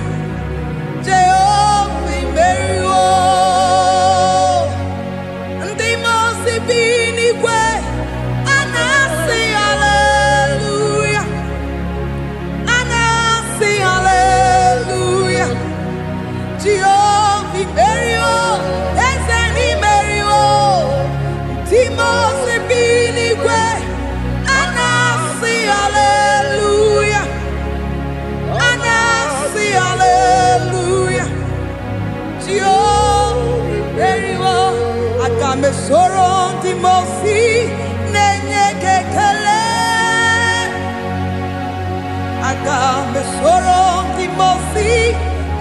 Speaker 1: Jehovah imeriwo. Timosi binigwe, anasi hallelujah, anasi hallelujah. Jehovah imeriwo, Ezeni imeriwo. Timosi binigwe, anasi hallelujah, anasi hallelujah. Jehovah imeriwo. Agame soro Timosi nenye kekele. Agame soro Timosi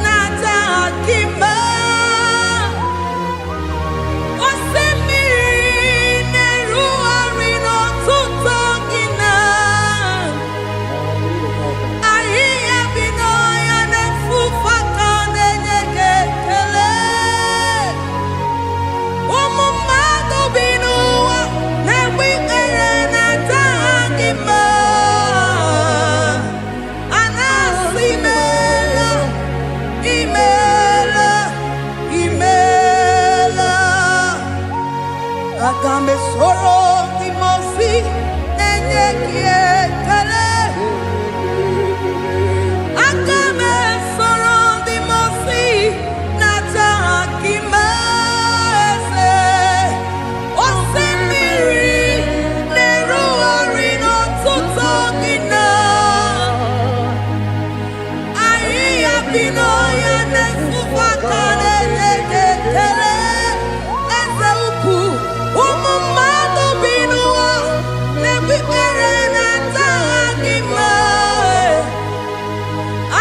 Speaker 1: nata akima. Osemiri neru arino tutogina. Ahiya binoya nefufaka nenye kekele. Umumado binuwa nebikere nata akima. Anasi mela, imela, imela. Agame soro Timosi nenye kiekele. Agame soro Timosi nata akima. Osemiri neru arino tutogina. Ahiya binoya nefufaka nenye kekele. Eze ukwu, umumado binuwa nebikere nata akima.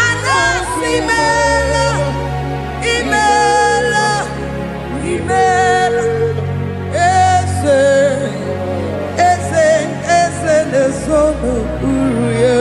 Speaker 1: Anasi mela, imela, imela. Eze nesono uruye.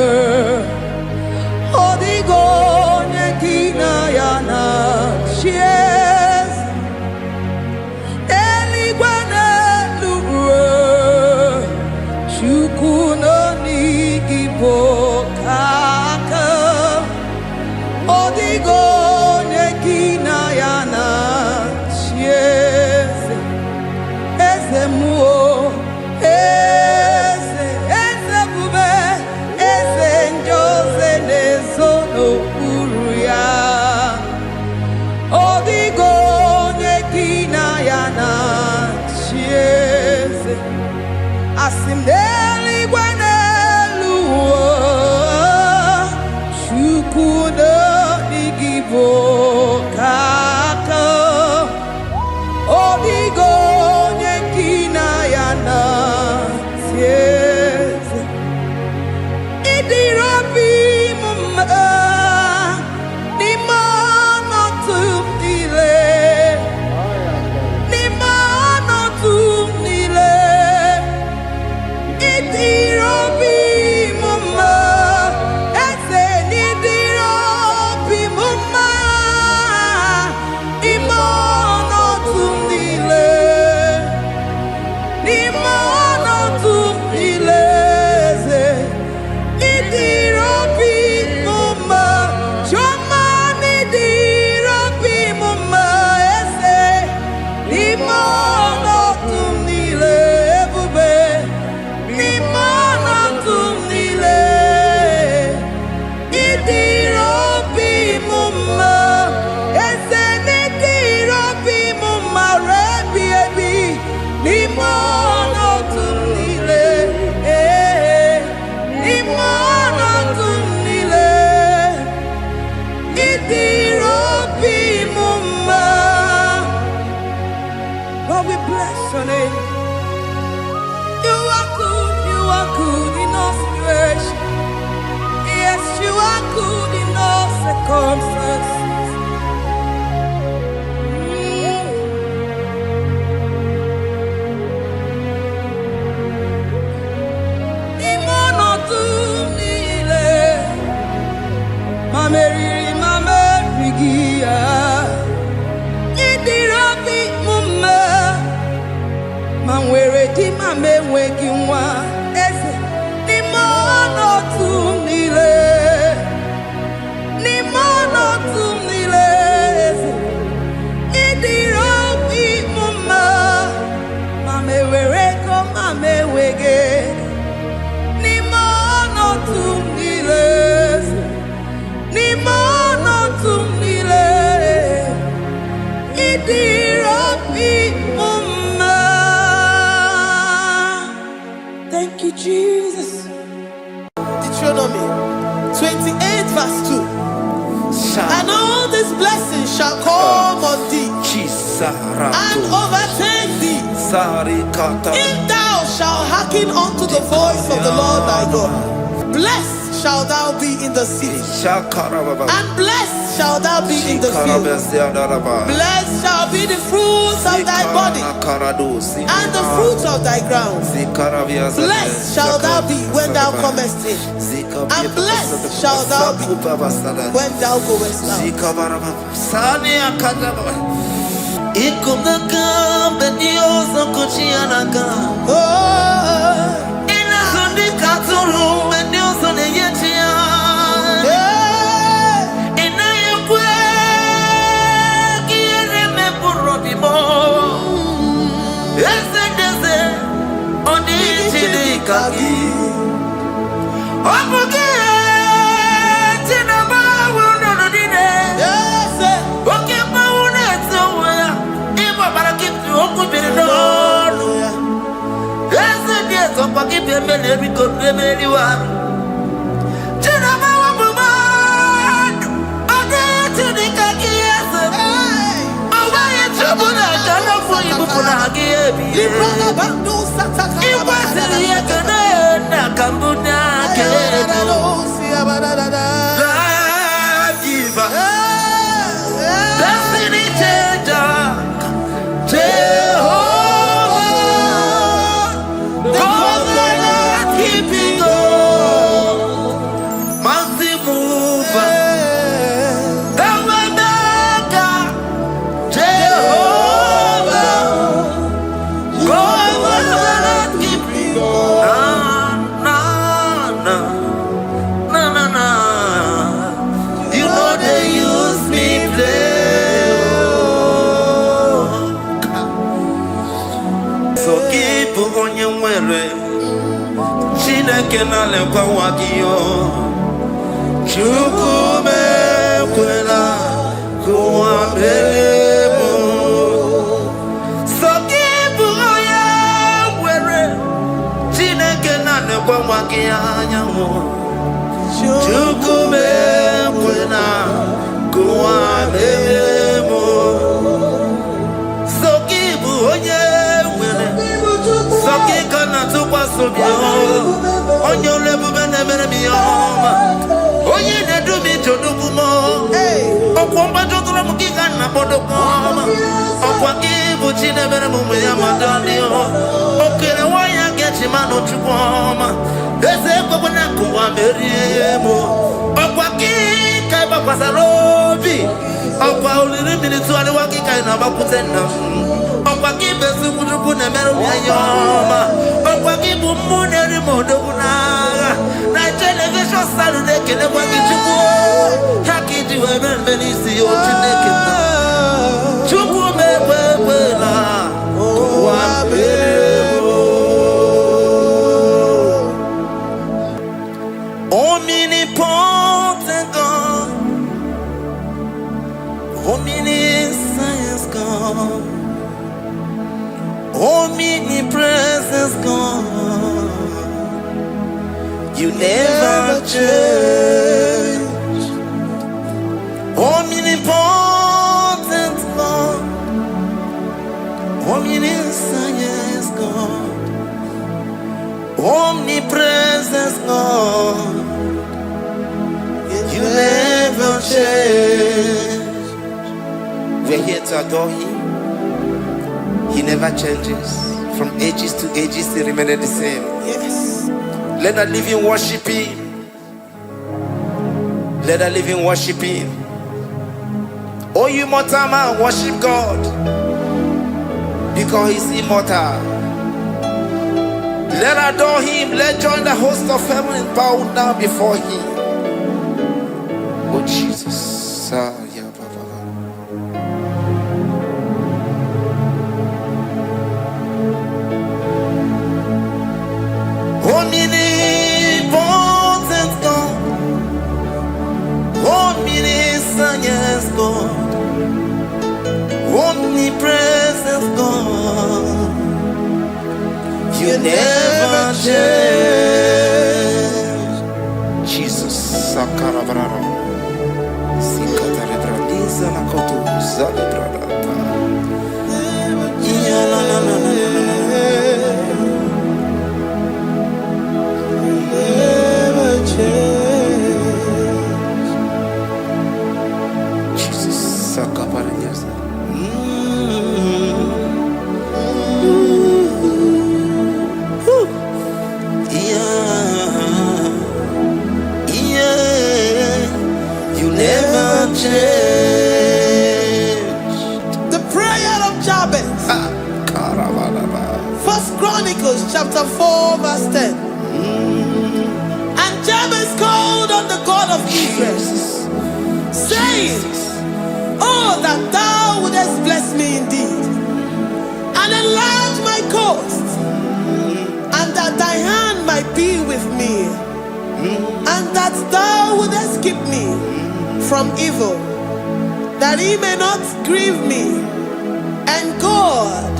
Speaker 1: Deuteronomy 28 verse 2. And all these blessings shall come on thee and overtake thee if thou shalt hearken unto the voice of the Lord thy God. Blessed shalt thou be in the city, and blessed shalt thou be in the field. Blessed shall be the fruits of thy body, and the fruit of thy ground. Blessed shalt thou be when thou comest in, and blessed shalt thou be when thou goest out.
Speaker 2: Omnipotent God, omniscience God, omnipresence God, you never change. Omnipotent God, omniscience God, omnipresence God, you never change. We're here to adore Him. He never changes. From ages to ages, He remains the same.
Speaker 1: Yes.
Speaker 2: Let the living worship Him. Let the living worship Him. Oh, you mortal man, worship God, because He's immortal. Let adore Him. Let join the host of heaven and bow down before Him. Oh Jesus. Omnipotent God, omniscience God, omnipresence God, you never change.
Speaker 1: Chronicles chapter 4 verse 10. And Jabez called on the God of Israel, saying, oh, that thou wouldest bless me indeed, and enlarge my coast, and that thy hand might be with me, and that thou wouldest keep me from evil, that he may not grieve me. And God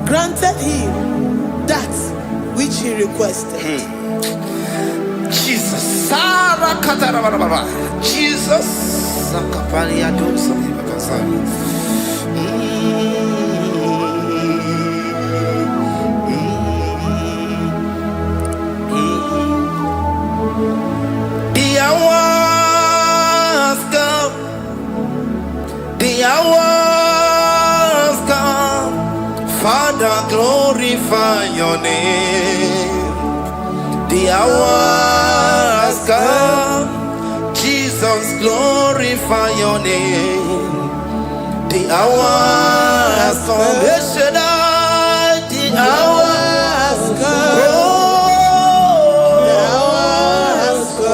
Speaker 1: granted him that which he requested.
Speaker 4: Jesus. The hours come, Father, glorify your name. The hours come, Jesus, glorify your name. The hours come, the hours come.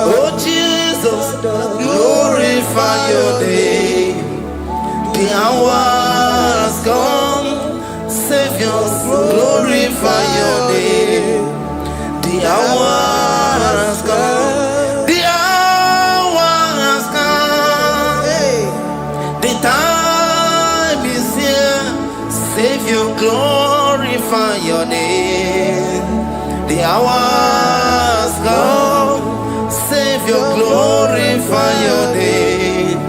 Speaker 4: Oh, Jesus, glorify your name. The hours come, Savior, glorify your name. The hours come, the hours come. The time is here, Savior, glorify your name. The hours come, Savior, glorify your name.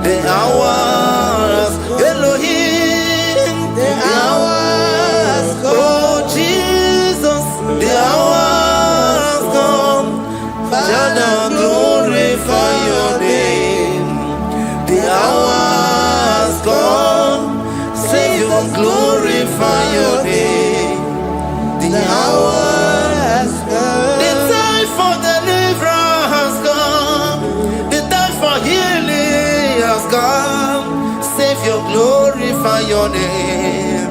Speaker 4: The hours, Elohim, the hours come. Oh Jesus, the hours come. Father, glorify your name. The hours come. Savior, glorify your name. The hours come. The time for deliverance has come. The time for healing has come. Savior, glorify your name.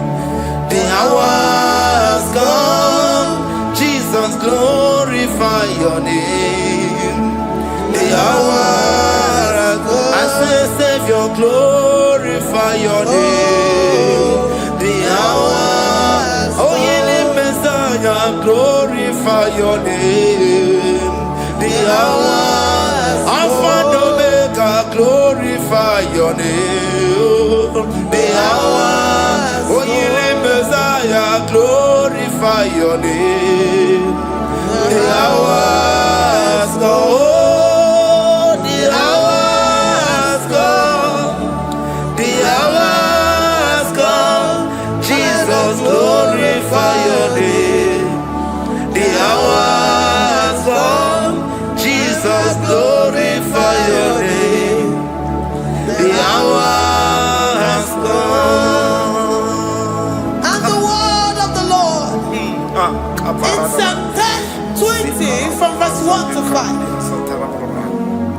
Speaker 4: The hours come. Jesus, glorify your name. The hours come. I say, Savior, glorify your name. The hours. Oh, healing Messiah, glorify your name. The hours. Alpha and Omega, glorify your name. The hours. Oh, healing Messiah, glorify your name. The hours go. The hours come. The hours come. Jesus, glorify your name. The hours come. Jesus, glorify your name. The hours come.
Speaker 1: And the word of the Lord in Psalm 10:20 from verse 1 to 5.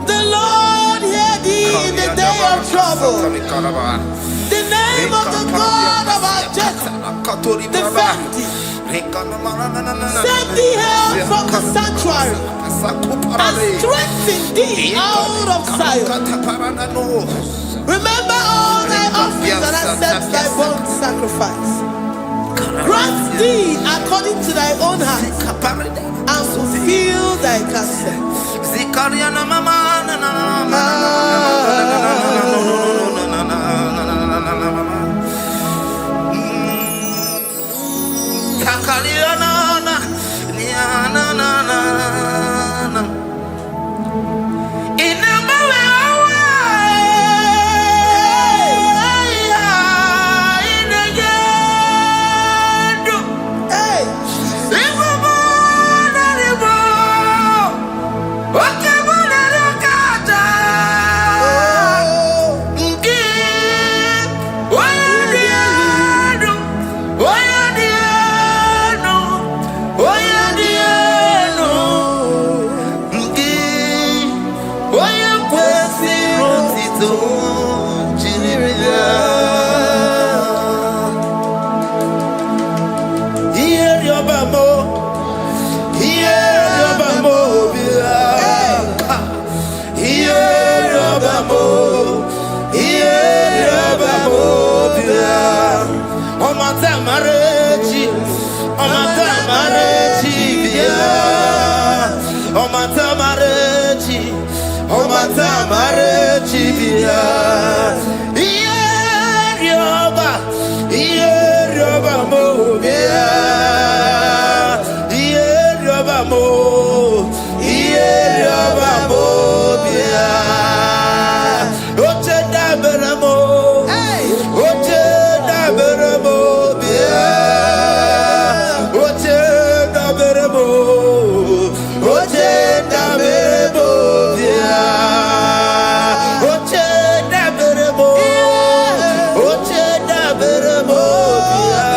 Speaker 1: The Lord hear thee in the day of trouble. The name of the God of our Jacob defend thee. Send thee help from the sanctuary and strengthen thee out of Zion. Remember all thy offerings and accept thy burnt sacrifice. Grant thee according to thy own heart and fulfill thy counsel.
Speaker 4: Omatamareci bia. Ierioba mo bia. Ierioba mo bia. Oche da beramo. Oche da beramo bia. Oche da beramo. Oche da beramo bia. Oche da beramo. Oche da beramo bia.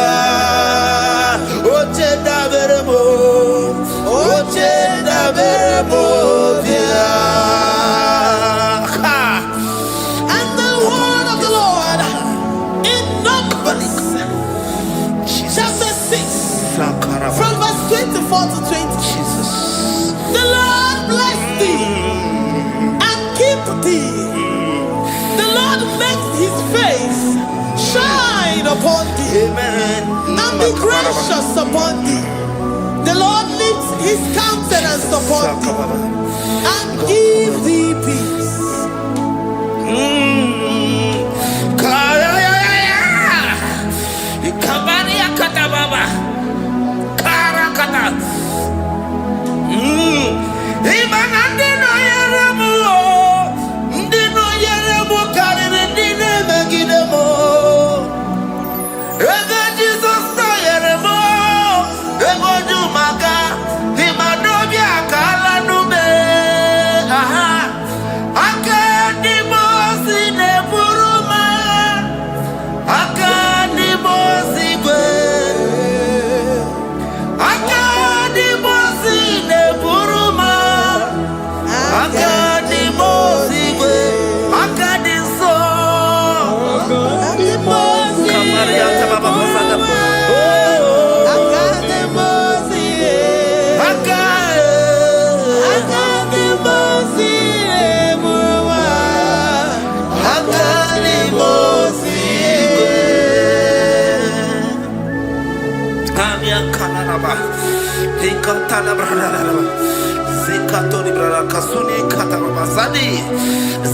Speaker 4: Oche da beramo. Oche da beramo bia.
Speaker 1: And the word of the Lord in Numbers chapter 6 from verse 24 to 20. The Lord bless thee and keep thee. The Lord makes his face shine upon thee.
Speaker 4: Amen.
Speaker 1: And be gracious upon thee. The Lord lifts his countenance upon thee and give thee peace.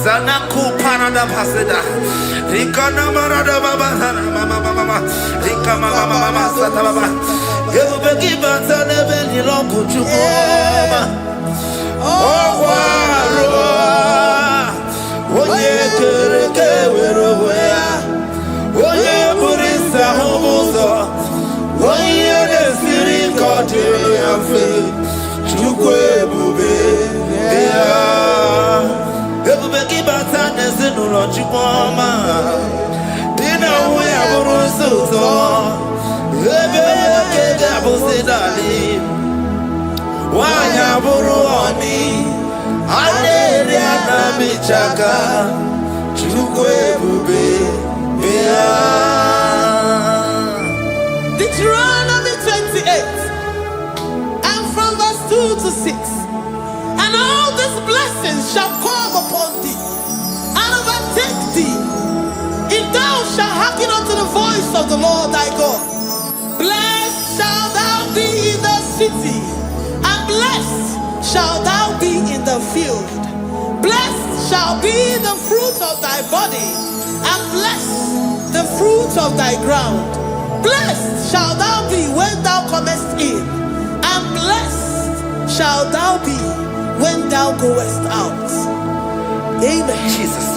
Speaker 4: Zanaku parada paseda Rikana marada baba mama Rika mama sata baba Yebu begi bata nebeli longu chukoma Owaro Oye kereke weroya Oye burisa humuzo Oye desiri kote yafe Chukwe bube Ebubeki bata nesinu lochukoma Dina uwe aburusuto Ebeke gabusidali Wanya buru oni Aleri anamichaka Chukwe bube
Speaker 1: Deuteronomy 28 and from verse 2 to 6. And all these blessings shall come upon thee and overtake thee, if thou shalt hearken unto the voice of the Lord thy God. Blessed shalt thou be in the city, and blessed shalt thou be in the field. Blessed shall be the fruit of thy body, and blessed the fruit of thy ground. Blessed shalt thou be when thou comest in, and blessed shalt thou be when thou goest out. Amen.
Speaker 4: Jesus.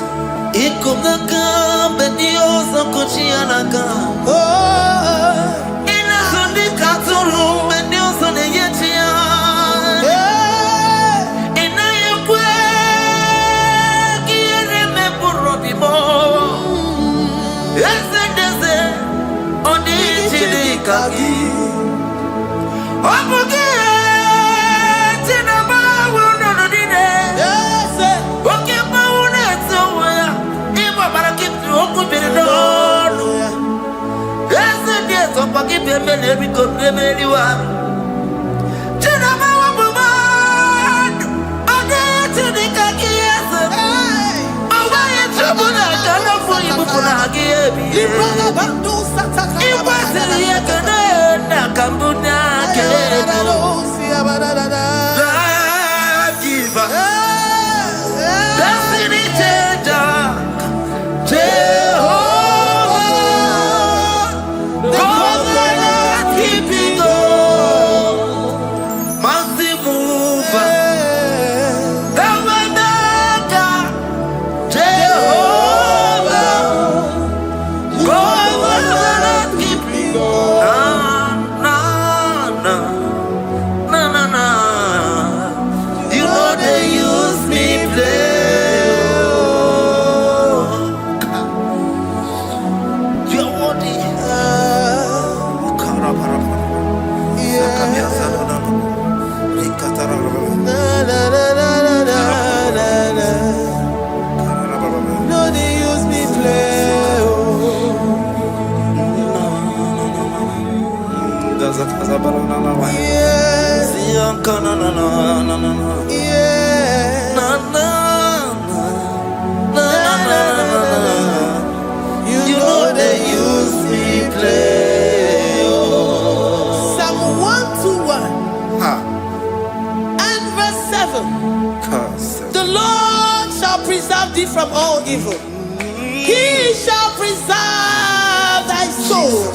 Speaker 1: The Lord shall preserve thee from all evil. He shall preserve thy soul.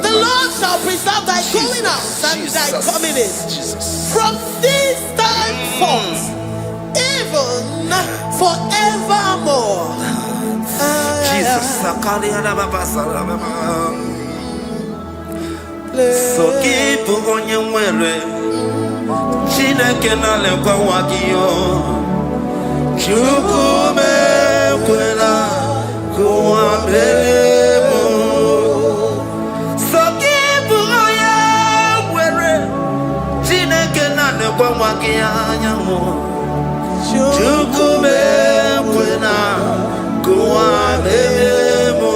Speaker 1: The Lord shall preserve thy going out and thy coming in. From this time forth, even forevermore.
Speaker 4: So keep on your way. Chineke na lekwa wagiyo. Chukume kwela kuambemo. So keep on your way. Chineke na lekwa wagiyo. Chukume kwela kuambemo.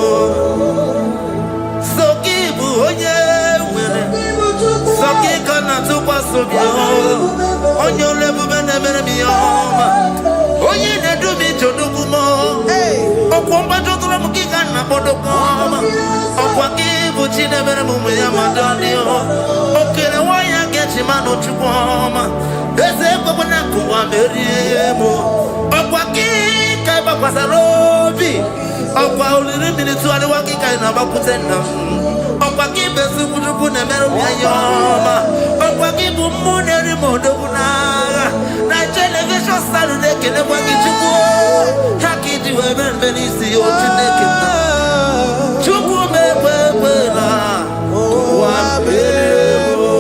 Speaker 4: So keep on your Sakika na tupa sobio onyo lebu bene bene miyoma onye ne dumi jodugumo okwomba jodura mukika na bodokoma okwa kibu chine bene mumu ya madanio okere waya gechi mano chukoma eze kwa na kuwa meriemo okwa kika iba kwa sarobi okwa uliri minituani wakika inabakutenda Okwa kibesu kuduku na meru yayoma Okwa kibu muneri modokunaga Na television salu nekele kwa kichuku Hakiti weben benisi yotu nekena Chuku mekwela Wambebo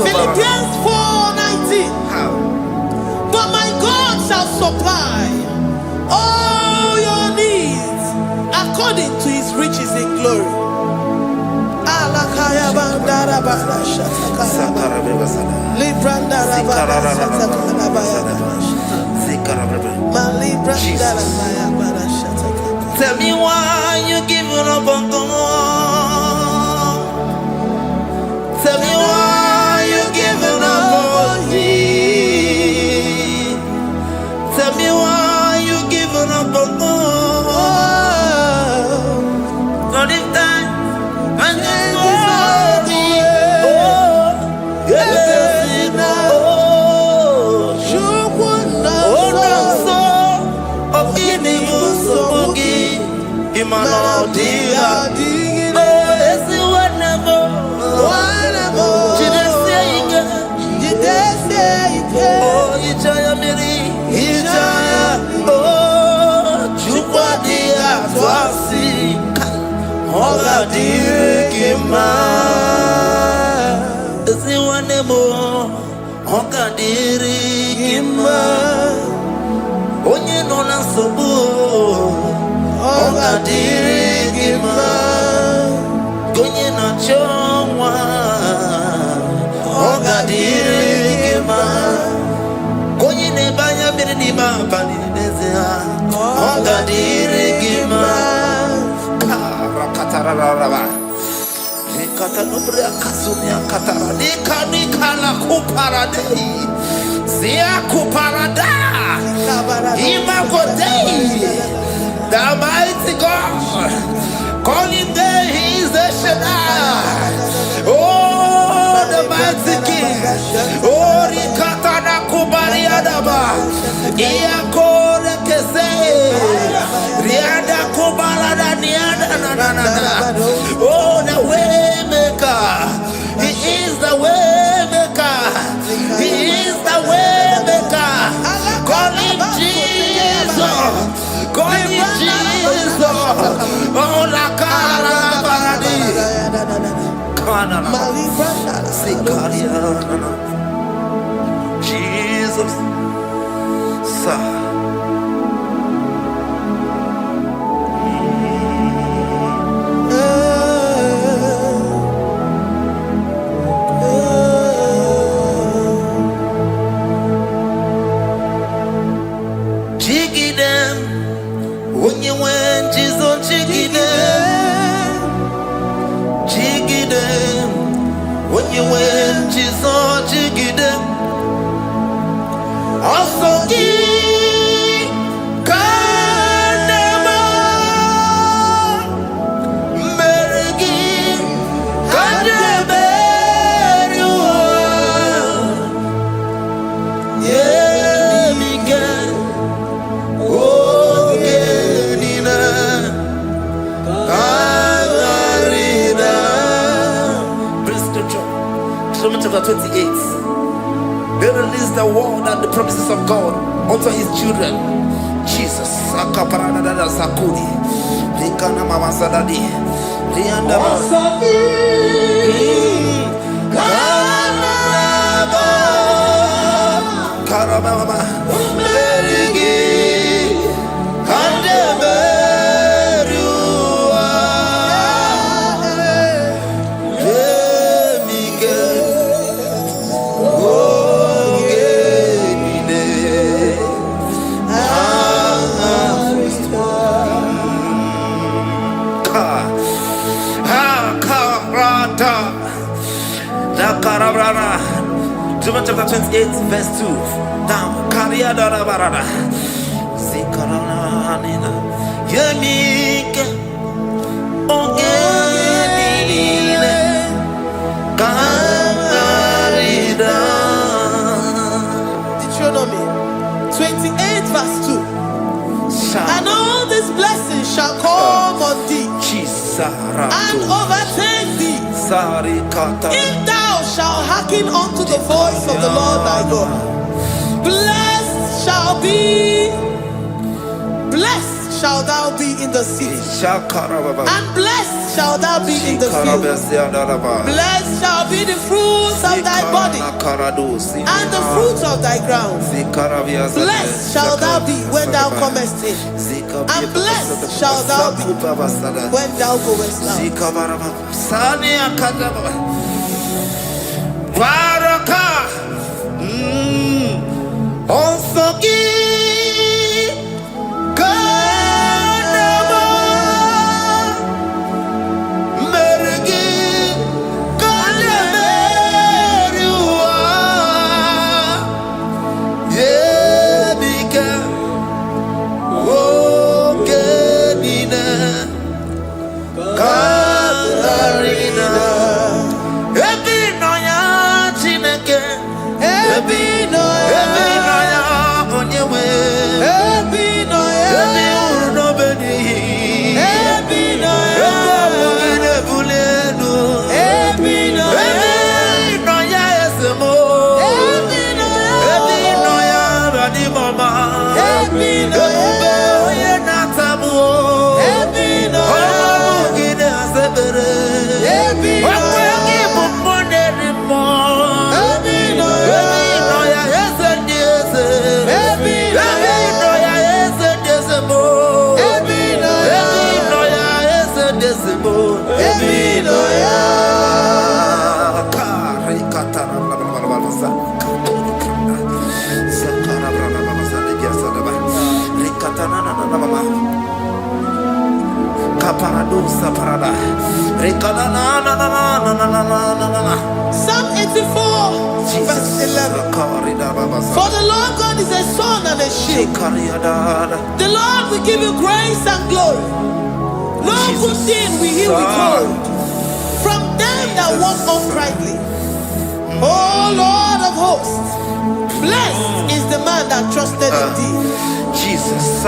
Speaker 1: Philippians 4:19. But my God shall supply all your needs according to his riches in glory.
Speaker 4: Tell me why you giving up on God. Tell me why you giving up on me. Tell me why you giving up on God. Not in time and this world. Onye no na sobu ogadirigima gonye na chonwa ogadirigima gonye ne banya biri ni baba ni nezea ogadirigima rakatararaba nikata nubra kasunya katara nikala kuparadei Zia kuparada Imagodei The mighty God Calling there he is the Shaddai Oh the mighty King Oh Rikatana Kubariadaba Iakore Kese Riada Kubarada Niada Oh the way maker He is the way maker He is the way maker. Call him Jesus. Call him Jesus. Oh, la cara baradi. Kana. Sikaria. Jesus. Sa. Also give chapter 28. They release the word and the promises of God unto his children. Jesus. Sakudi. Likana mama sadadi. Liandama. Karababa. Berigi. John chapter 28, verse 2. Down. Kariada barada. Zikarana nina. Yemike. Ongenine. Karida.
Speaker 1: Deuteronomy 28, verse 2. And all these blessings shall come on thee and overtake thee if thou shalt hearken unto the voice of the Lord thy God. Blessed shall thou be in the city, and blessed shall thou be in the field. Blessed shall be the fruits of thy body and the fruits of thy ground. Blessed shall thou be when thou comest in, and blessed shall thou be when thou goest out. Psalm 84, verse 11. For the Lord God is a sun and a shield. The Lord will give you grace and glory. No good thing will he withhold from them that walk uprightly. O Lord of hosts, blessed is the man that trusted in thee.
Speaker 4: Jesus.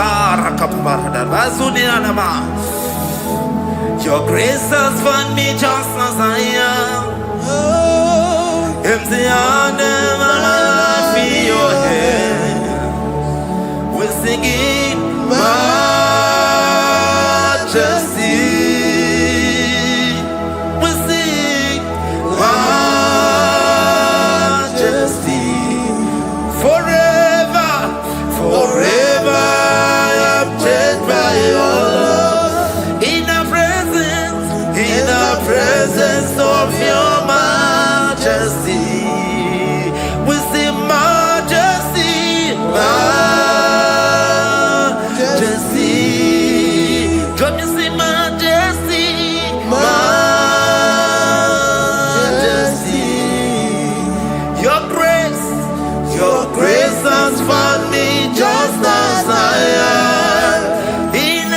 Speaker 4: Your grace has found me just as I am. Empty handed, I feel your hand. We're singing majesty. We sing majesty. Forever, forever I'm changed by your love. In the presence of your majesty, we see majesty, majesty. Come you see majesty, majesty. Your grace has found me just as I am. In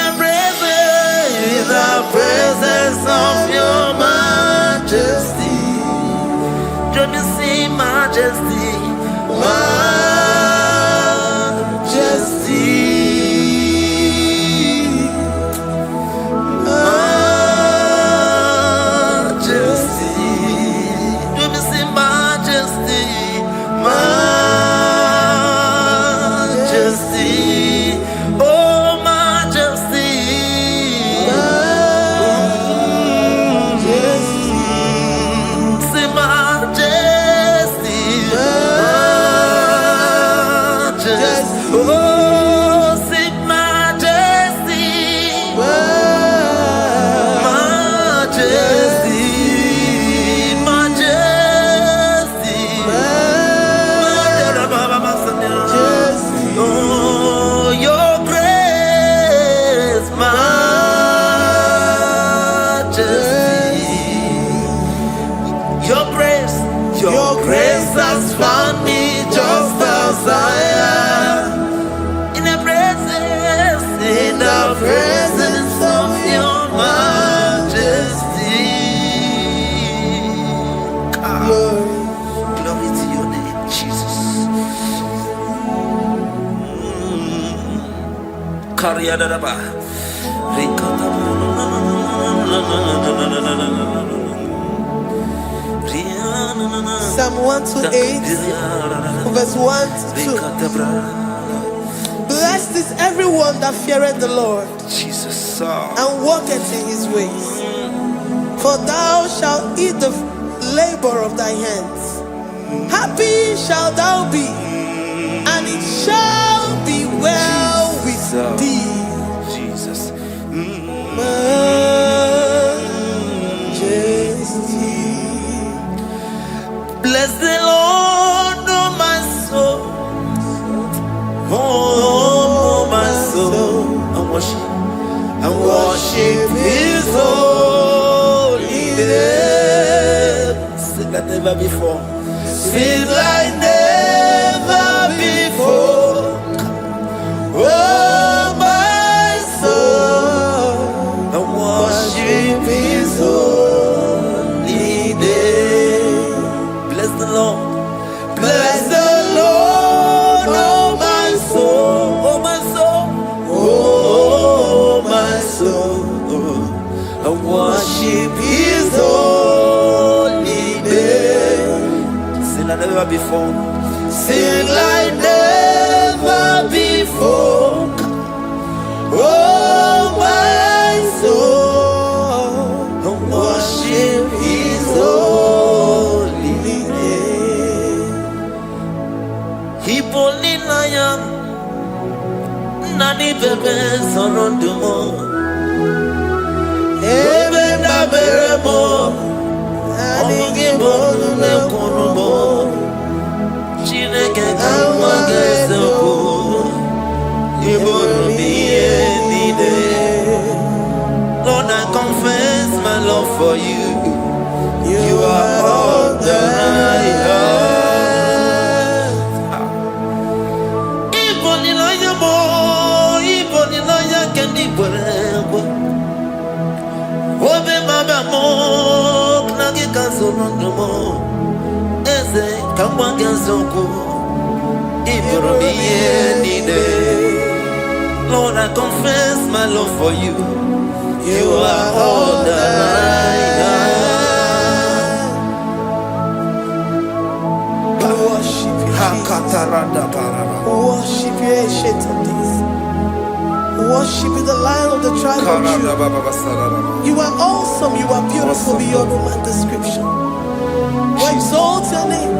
Speaker 4: the presence of your majesty. majesty. Your grace has found me just as I am. In the presence of your majesty. Glory to your name, Jesus.
Speaker 1: Psalm 128, verse 1 to 2. Blessed is everyone that feareth the Lord,
Speaker 4: Jesus,
Speaker 1: and walketh in his ways. For thou shalt eat the labor of thy hands. Happy shalt thou be, and it shall be well with thee.
Speaker 4: Jesus.
Speaker 1: Majesty.
Speaker 4: Bless the Lord, oh my soul. Oh, my soul. And worship his holy name. Sing like never before. Sing like never before. Oh, my soul. And worship his holy name. Bless the Lord. Bless the Lord, oh my soul, oh my soul, oh my soul. I worship his holy name. Sing like never before. Sing like never before. Oh my soul, I worship his holy name. Hipolina nani bebe sorondumo. Ebe na beremo. Omugibo nekonumo. Chineke kamagezeko. Iboro miye nide. Lord, I confess my love for you. You are all that I have. Obe mama mo knagi kazonomo eze kangwa gazoko iboro miye nide. Lord, I confess my love for you. You are all that I have.
Speaker 1: Worship you, Jesus. Worship you, Ancient of Days. Worship you, the Lion of the tribe of Judah. You are awesome, you are beautiful beyond human description. We exalt your name,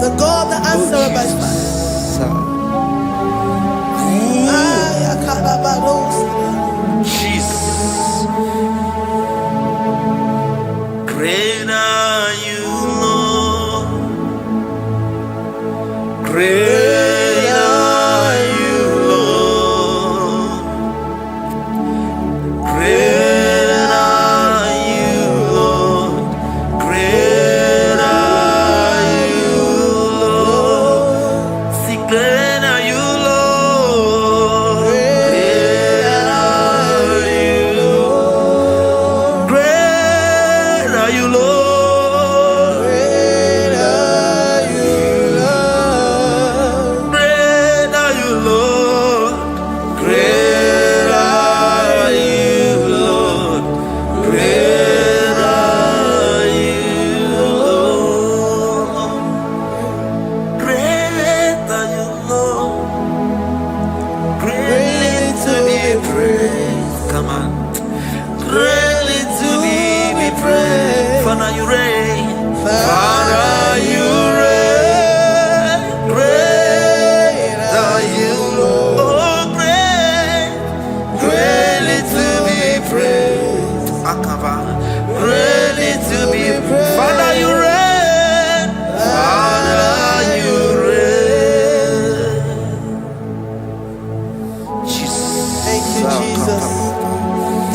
Speaker 1: the God that answered by fire.
Speaker 4: Jesus. Great are you, Lord. Great are you, Lord. Great are you, Lord. Great are you, Lord. See, great are you, Lord. Great are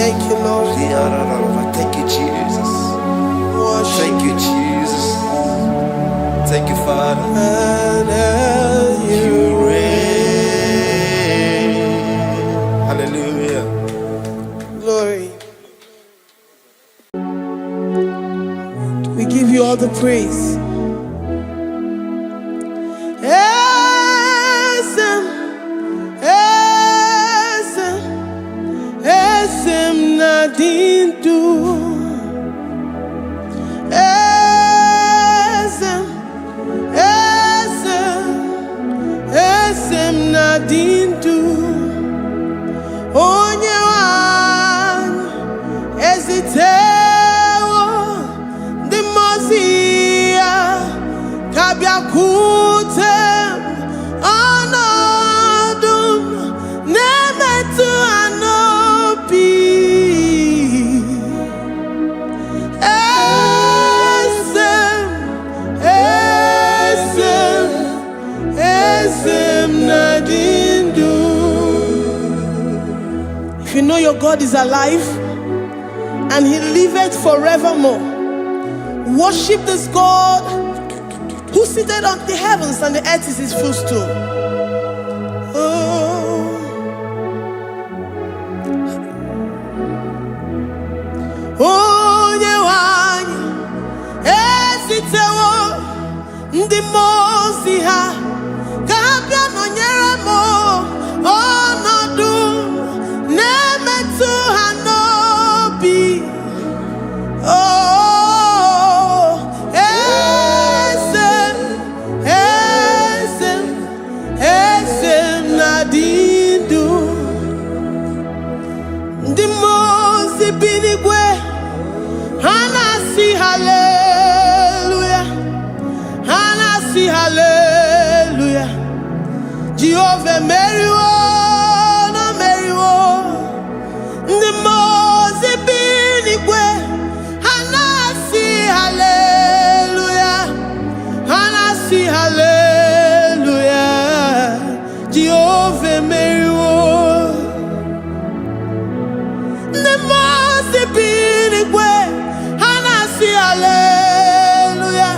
Speaker 1: Thank you, Lord.
Speaker 4: Thank you, Jesus.
Speaker 1: Worship
Speaker 4: Thank you, Jesus. Thank you, Father.
Speaker 1: and
Speaker 4: You reign. Hallelujah.
Speaker 1: glory. We give you all the praise. Esem, esem, esem nadindu. Esem, esem, esem nadindu. Onye wan ezitewo the mozia kabia kutem anadum nemetu anopi esem esem esem nadindu. If you know your God is alive and he liveth forevermore, worship this God who seated on the heavens and the earth is his footstool. Oh, onye wanyi esitewo ndị mozi ha ka ha bịa nọnyere m ọnọdụ na-emetụ ha n'obi. Oh, esem, esem, esem nadindu. Ndị mmụọ ozi bi n'igwe ha na-asị haleluya, ha na-asị haleluya. Jehova meriwo na meriwo. Ndị mmụọ ozi bi n'igwe ha na-asị haleluya, ha na-asị haleluya. Jehova meriwo. Ndị mmụọ ozi bi n'igwe ha na-asị haleluya,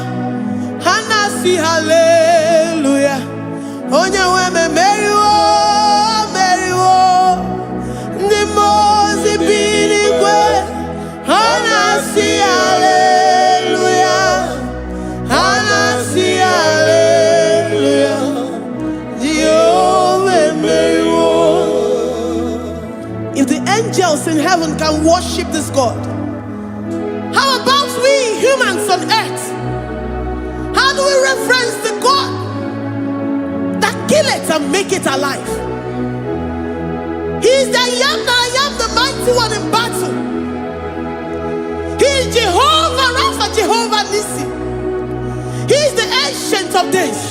Speaker 1: ha na-asị haleluya. Onye nwe m emeriwo, meriwo. Ndị mmụọ ozi bi n'igwe ha na-asị haleluya, ha na-asị haleluya. Jehovah emeriwo. If the angels in heaven can worship this God, how about we humans on earth? How do we reference the God that kill it and make it alive? He is the I am, the mighty one in battle. He is Jehovah Rapha, Jehovah Nissi. He is the ancient of days.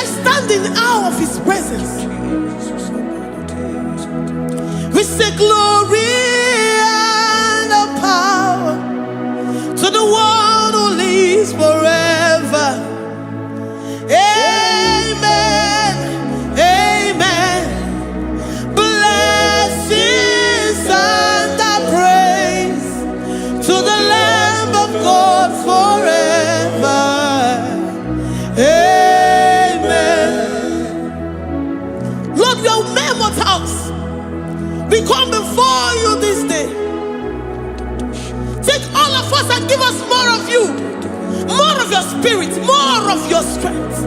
Speaker 1: I stand in awe of his presence. We say glory and power to the one who lives forever. Amen, amen. Blessings and praise to the Lamb of God forever. Amen. Lord, we are mortals. We come before you this day. Take all of us and give us more of you, more of your spirit, more of your strength,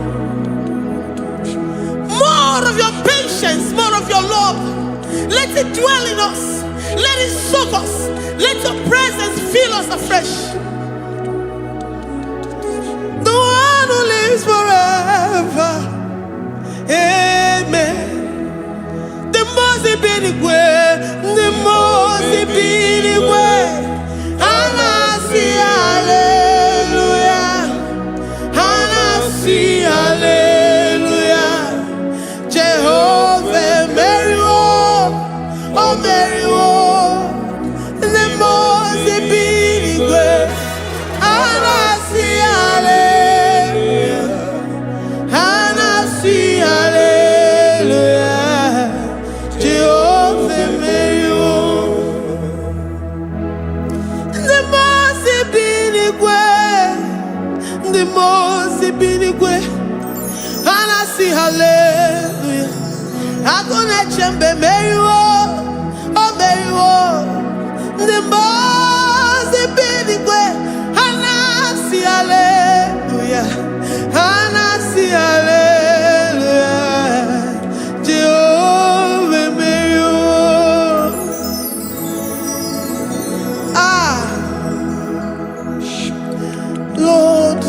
Speaker 1: more of your patience, more of your love. Let it dwell in us. Let it soak us. Let your presence fill us afresh. The one who lives forever. Amen. The most way, the most way. Hanasi hallelujah, Hanasi hallelujah. Jehovah meriwo, oh meriwo. The most way, Hanasi hallelujah, Hanasi hallelujah. Jehovah meriwo. hallelujah. Agone chembe meriwo, oh meriwo. The boss ibinigwe, anasi hallelujah, anasi hallelujah. Jehovah meriwo. Lord,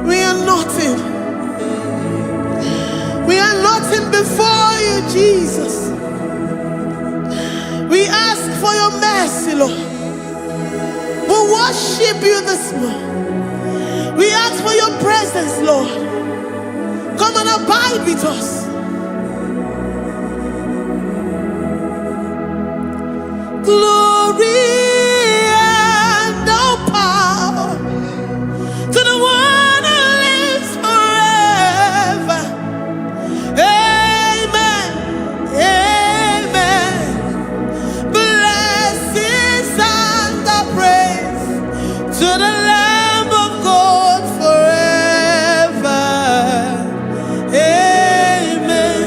Speaker 1: we are nothing. We are nothing before you, Jesus. We ask for your mercy, Lord. We worship you this morning. We ask for your presence, Lord. Come and abide with us. Glory and all power to the one who lives forever. Amen. Amen. Blessings and the praise to the Lamb of God forever. Amen.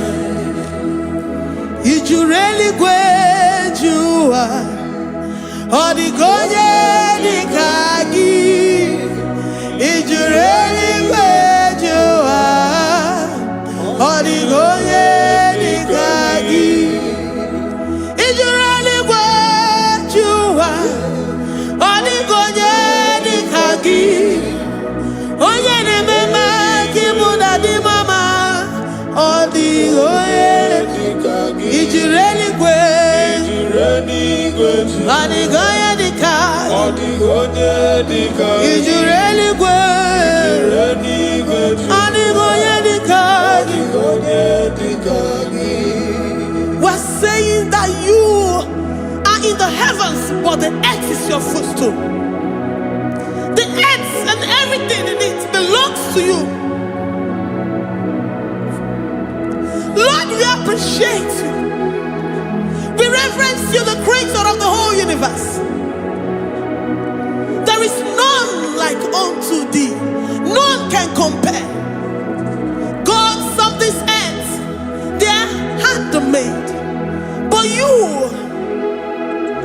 Speaker 1: Did you really go? Odigonye dikagi, ijureli wejoa. Odigonye dikagi, ijureli wejoa. Odigonye dikagi, onye ne mema kimuda di mama. Odigonye dikagi, ijureli wejoa. Odigonye dikagi, odigonye dikagi, ijureli wejoa. Odigonye dikagi. We're saying that you are in the heavens, but the earth is your footstool. The earth and everything in it belongs to you. Lord, we appreciate you. We reverence you, the creator of the whole universe. There is none like unto thee. None can compare. God of this earth, they are handmade. But you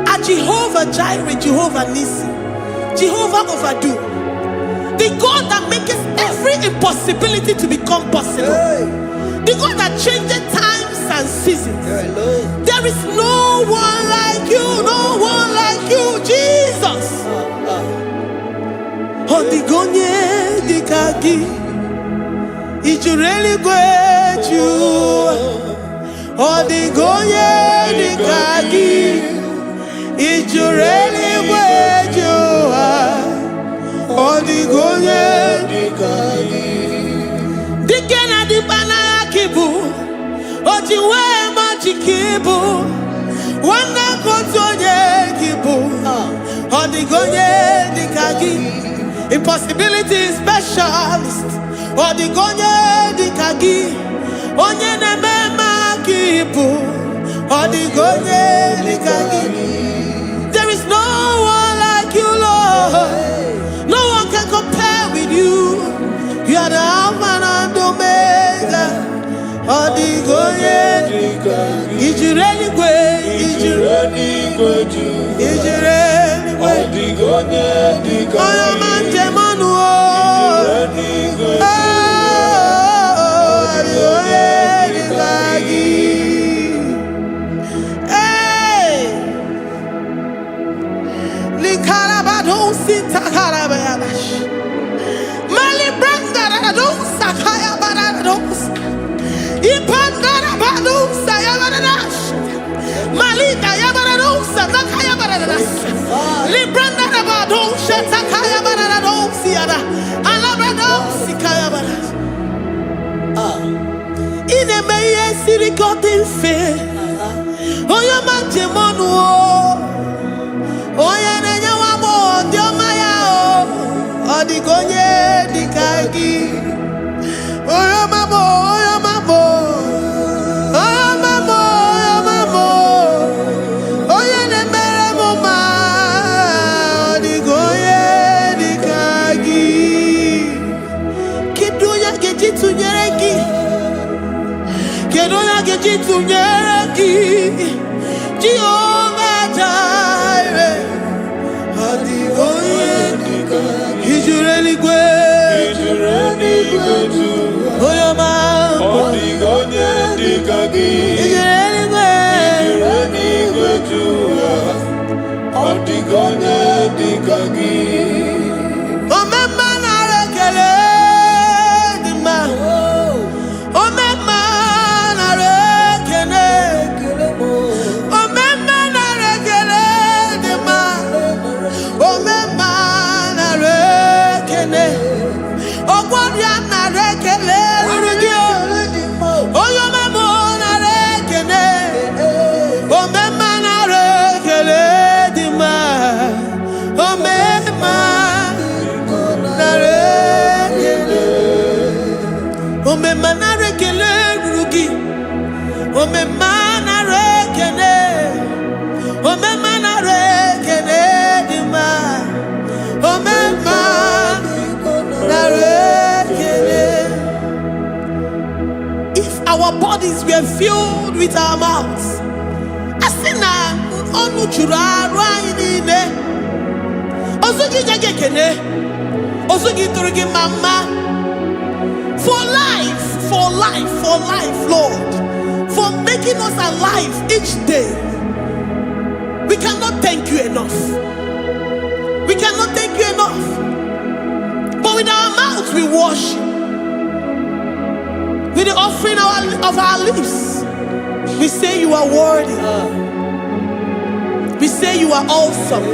Speaker 1: are Jehovah Jireh, Jehovah Nissi, Jehovah Overdo. The God that makes every impossibility to become possible. The God that changes times and seasons. There is no one like you, no one like you, Jesus. Odigonye dikagi, ijureli gweju. Odigonye dikagi, ijureli gweju. Odigonye dikagi. Dikena dibana kibu, ojiwe majikibu, wana kotonye kibu, odigonye dikagi, impossibility specialist, odigonye dikagi, onye nemema kibu, odigonye dikagi. There is no one like you, Lord. No one can compare with you. You are the Alpha and Omega. Odigonye dikagi, ijureli gwe, ijureli gwe, odigonye dikagi, oyamante manuo, ijureli gwe, odigonye dikagi. Hey, likarabado sitakarabayash, malibranda rados sakaya barados. Ipandara balusa yabaradas, malita yabaradosa nakaya baradas, libranda badosa takaya barados yada, alabrados kaya baradas. Ine meye sirikotin fe, oya manjemonu, oya nenya wamo diomaya o, odigonye dikagi, oya mamo. Jehovah Jireh. Is you really great? Oh, your man. Is you really great? Oh, my man, I reckon it. Oh, my man, I reckon it. Oh, my man, I reckon it. Oh, my man, I reckon it. Oh, what you are reckon it. Oh, your man, I reckon it. Oh, my man, I reckon it. Oh, my man, I reckon it. Oh, my man, I reckon it. Oh, my man, I reckon it. Oh, my man, I reckon it. Oh, my man, I reckon it. If our bodies were filled with our mouths, I say now, onu chura rainine. Osugi jagekene. Osugi turigi mama. For life, Lord. For making us alive each day. We cannot thank you enough. We cannot thank you enough. But with our mouths we worship. With the offering of our lips, we say you are worthy. We say you are awesome.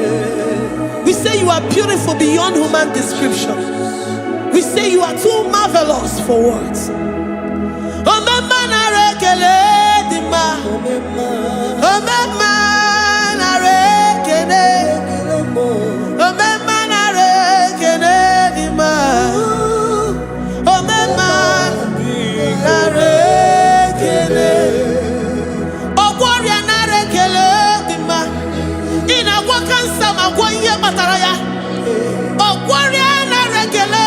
Speaker 1: We say you are beautiful beyond human description. We say you are too marvelous for words. Oh, my man, I reckon it. Oh, my man, I reckon it. Oh, my man, I reckon it. Oh, my man, I reckon it. Oh, warrior, I reckon it. In a wakan sama wanya mataraya. Oh, warrior, I reckon it.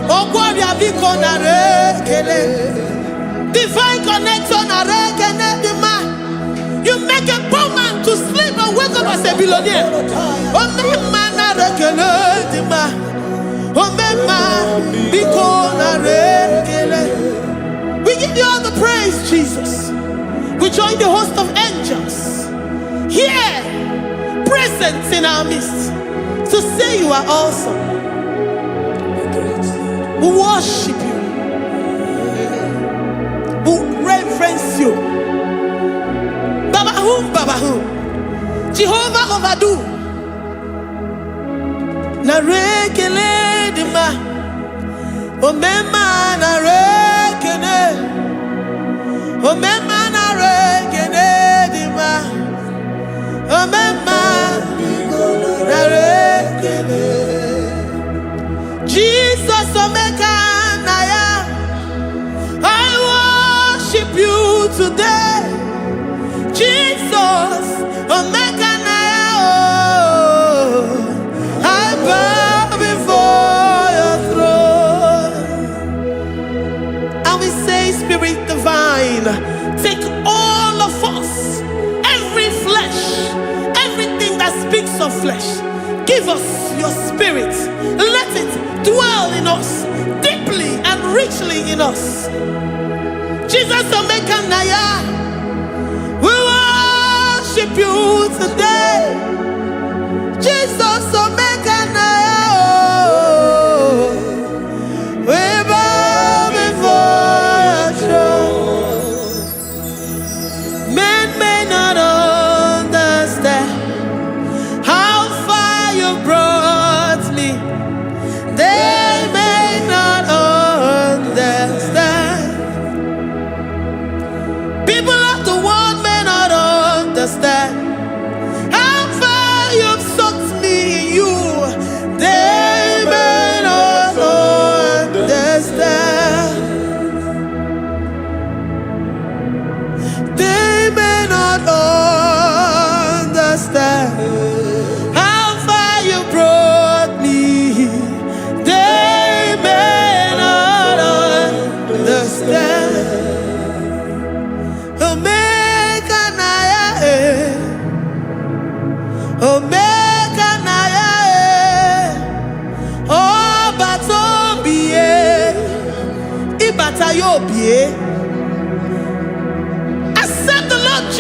Speaker 1: Oh, warrior, because I reckon it. Divine connection, I reckon it. You make a poor man to sleep and wake up as a billionaire. Oh, man, I reckon it. Oh, man, because I reckon it. We give you all the praise, Jesus. We join the host of angels here, present in our midst, to say you are awesome. We worship you. We reverence you. Babahum. Jehovah overdo. Na rekele dima. O mema na rekele. O mema na rekele dima. O mema na rekele. Jesus Omega Naya, I worship you today. Jesus Omega Naya, oh, I bow before your throne. And we say, Spirit Divine, take all of us, every flesh, everything that speaks of flesh. Give us your spirit. Let it dwell in us, deeply and richly in us. Jesus Omega Naya, we worship you today. Jesus Omega Naya, oh, we bow before your throne. Men may not understand how far you brought me. They may not understand. People of the world may not understand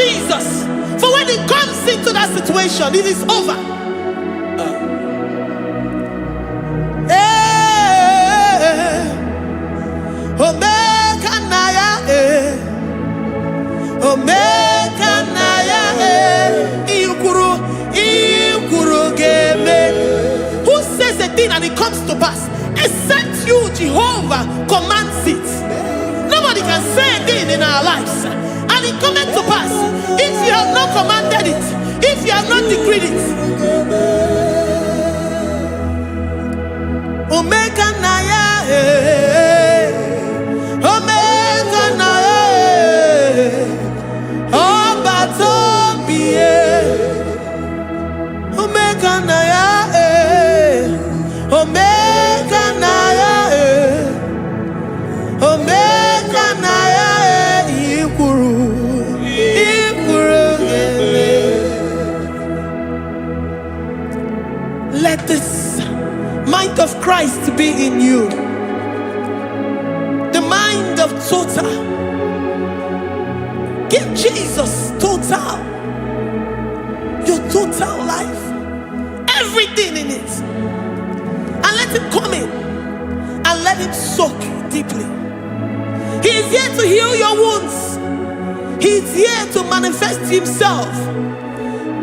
Speaker 1: Jesus. For when he comes into that situation, it is over. Omega Naya, Omega Naya, Ikuru Game. Who says a thing and it comes to pass? Except you, Jehovah, commands it. Nobody can say a thing in our lives and it comes to pass if you have not commanded it, if you have not decreed it. Omega Naya, Omega Naya, Obatobie, Omega Naya, Omega Naya, Omega Naya, Ikuru. Let this mind of Christ be in you. The mind of total. Give Jesus total. Your total life. Everything in it. And let him come in. And let him soak deeply. He is here to heal your wounds. He is here to manifest himself.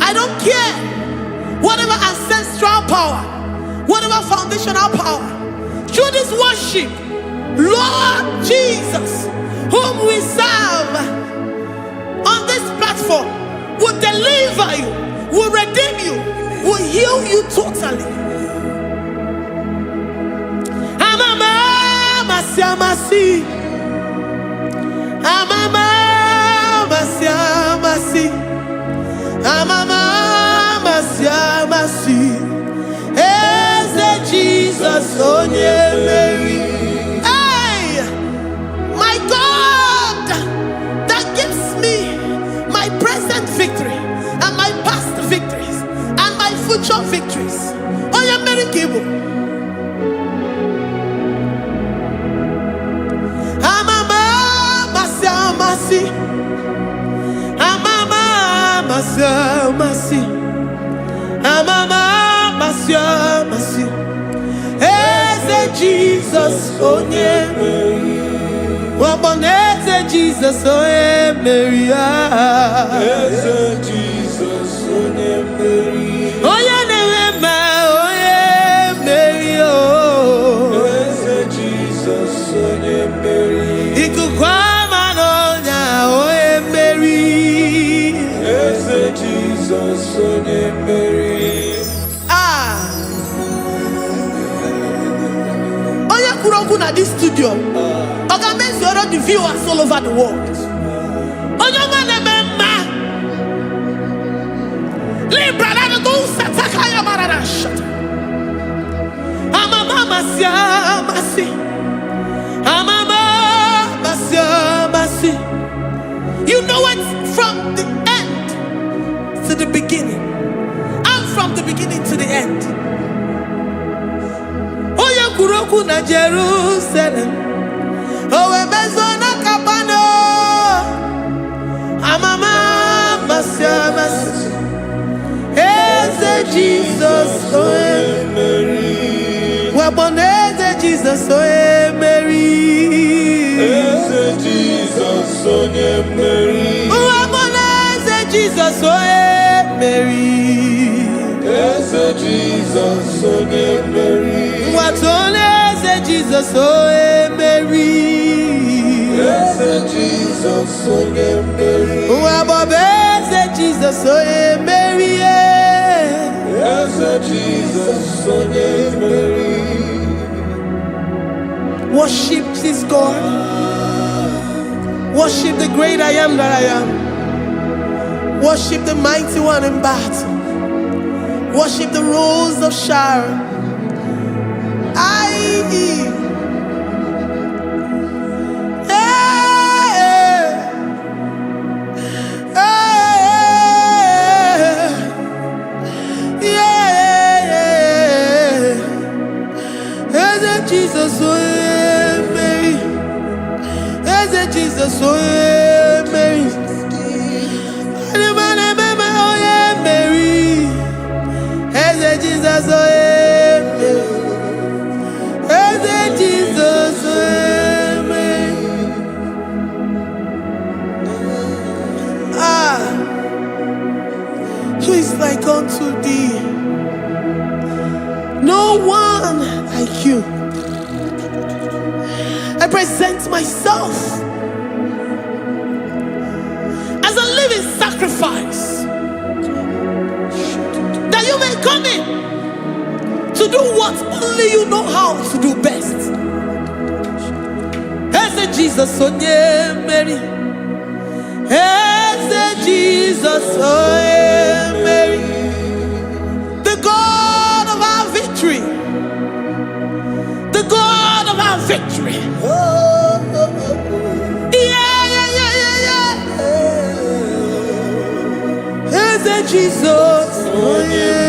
Speaker 1: I don't care. Whatever ancestral power, whatever foundational power, through this worship, Lord Jesus, whom we serve on this platform, will deliver you, will redeem you, will heal you totally. Amama Masiamasi, Amama Masiamasi, Amama Masiamasi. Jesus, oh yeah, Mary. Hey, my God, that gives me my present victory and my past victories and my future victories. Oh yeah, Mary Kibu. Amama Masiamasi, Amama Masiamasi, Amama Masiamasi. Jesus, oh yeah, Mary. Waboneze Jesus, oh yeah, Mary. Jesus, oh yeah, Mary. Oh yeah, Mary. Oh Jesus, oh yeah, Mary. Ikukwama no nya, oh yeah, Mary. Jesus, oh yeah, Mary. At this studio, organize the viewers all over the world. You know it from the end to the beginning, and from the beginning to the end. Kuroku na Jerusalem, oh Bezona Kapano, Amama Masiamas, Eze Jesus, oh Mary, Waboneze Jesus, oh Mary, Eze Jesus, oh Mary, Waboneze Jesus, oh Mary, Eze Jesus, oh Mary. What on is Jesus, oh Mary? Yes, Jesus, oh Mary. What is Jesus, oh Mary? Yes, Jesus, oh Mary. Worship this God. Worship the great I am that I am. Worship the mighty one in battle. Worship the rose of Sharon. Jesus, oh Mary, Jesus, oh Mary, who is like unto thee? No one like you. I present myself as a living sacrifice, that you may come in to do what only you know how to do best. Eze Jesus, oh yeah, Mary. Eze Jesus, oh yeah, Mary. The God of our victory. The God of our victory. Eze Jesus, oh yeah,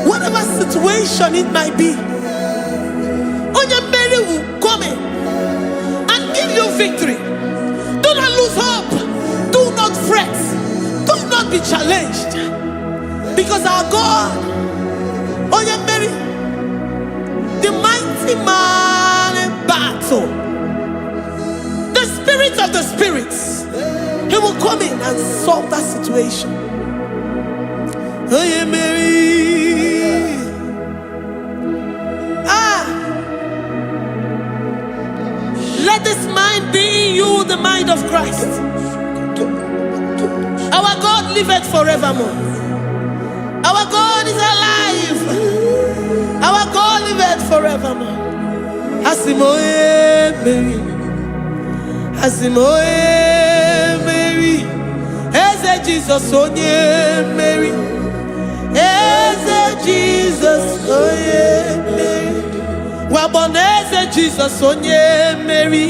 Speaker 1: whatever situation it might be, Onye Mary will come in and give you victory. Do not lose hope. Do not fret. Do not be challenged, because our God, Onye Mary, the mighty man in battle, the spirit of the spirits, he will come in and solve that situation. Onye Mary. Let this mind be in you, the mind of Christ. Our God liveth forevermore. Our God is alive. Our God liveth forevermore. Asimoe Mary. Asimoe Mary. Eze Jesus, onye Mary. Eze Jesus, onye Mary. Waboneze Jesus, onye Mary.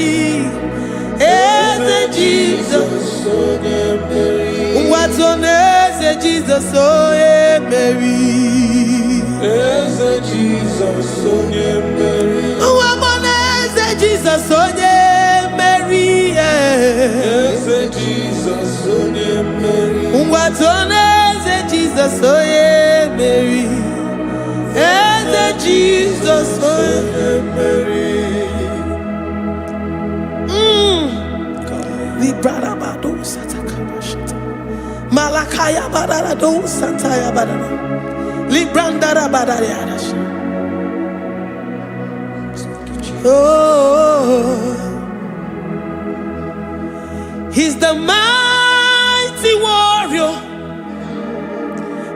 Speaker 1: Eze Jesus, onye Mary. Watoneze Jesus, onye Mary. Eze Jesus, onye Mary. Waboneze Jesus, onye Mary. Eze Jesus, onye Mary. Watoneze Jesus, onye Mary. Eze Jesus, onye Mary. Librada bado satakaba shita. Malakaya badara do santaya badara. Librandara badara yadash. Oh, he's the mighty warrior,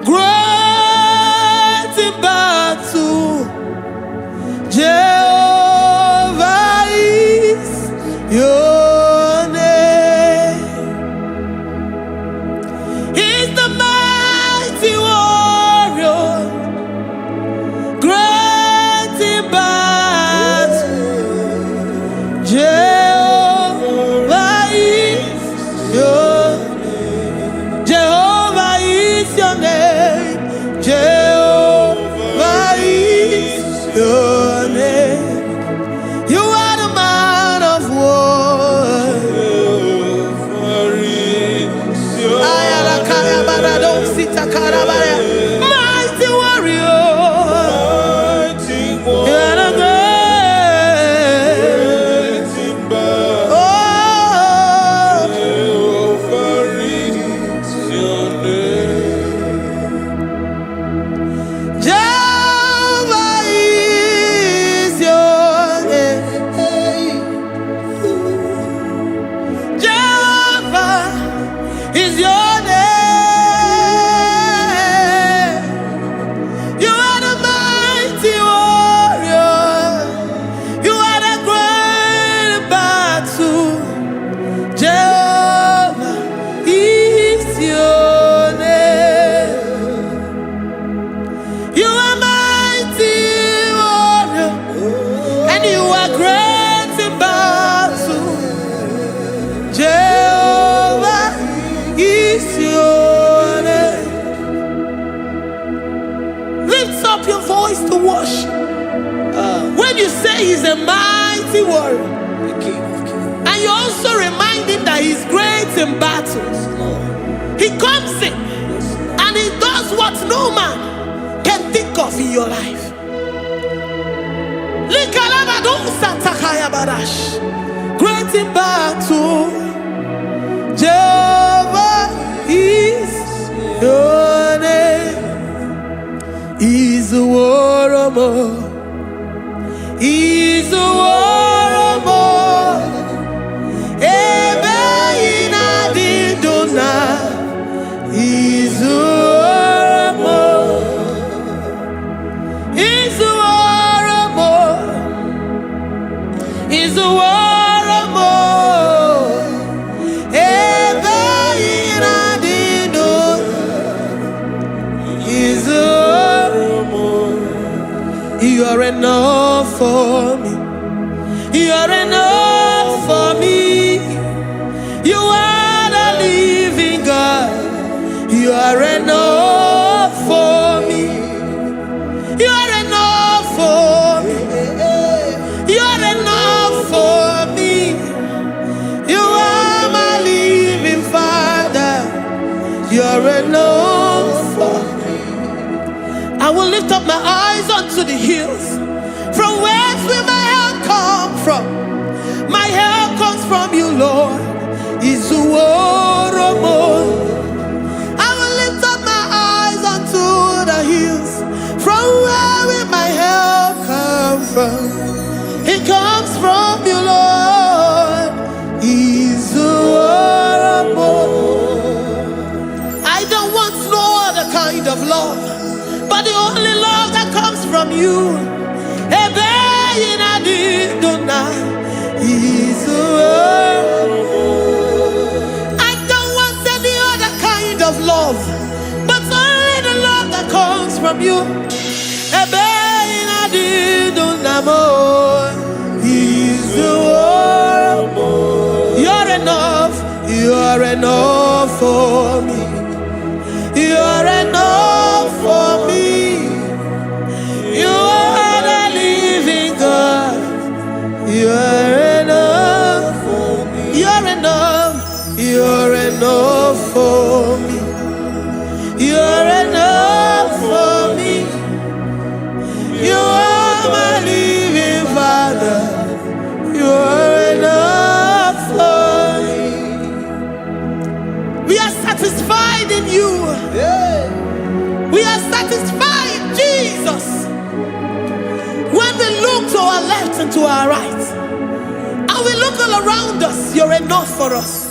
Speaker 1: great in battle. Jehovah is your name. He's the mighty warrior, great in battle. Jehovah is your name. Jehovah is your name. Jehovah is your name. You are the man of war. Ayalakaya barado sitakarabaya. Mighty warrior. You are the great. Oh, Jehovah is your name. Jehovah is your name. Jehovah is your name. You are the mighty warrior. You are the great battle. Jehovah is your name. You are mighty warrior, and you are great in battle. Jehovah is your name. Lift up your voice to worship. When you say he's a mighty warrior, and you also remind him that he's great in battles, he comes in and he does what no man can think of in your life. Great in battle.
Speaker 2: He's a warrior. Ebe ina didona. He's a warrior. He's a warrior. He's a warrior. Ebe ina didona. He's a warrior. You are enough for me. You are enough for me. You are the living God. You are enough for me. You are enough for me. You are enough for me. You are my living Father. You are enough for me. I will lift up my eyes unto the hills. From whence will my help come from? My help comes from you, Lord. Is the word of God. I will lift up my eyes unto the hills. From where will my help come from? It comes from you, Lord. Is the word of God. I don't want no other kind of love, but the only love that comes from you. I don't want any other kind of love, but only the love that comes from you. You're enough. You're enough for me. You're enough for me. You are the living God. You are enough for me. You're enough. You're enough for me. You're enough for me. You are my living Father. You are enough for me. We are satisfied in you. We are satisfied in Jesus. When we look to our left and to our right, and we look all around us, you're enough for us.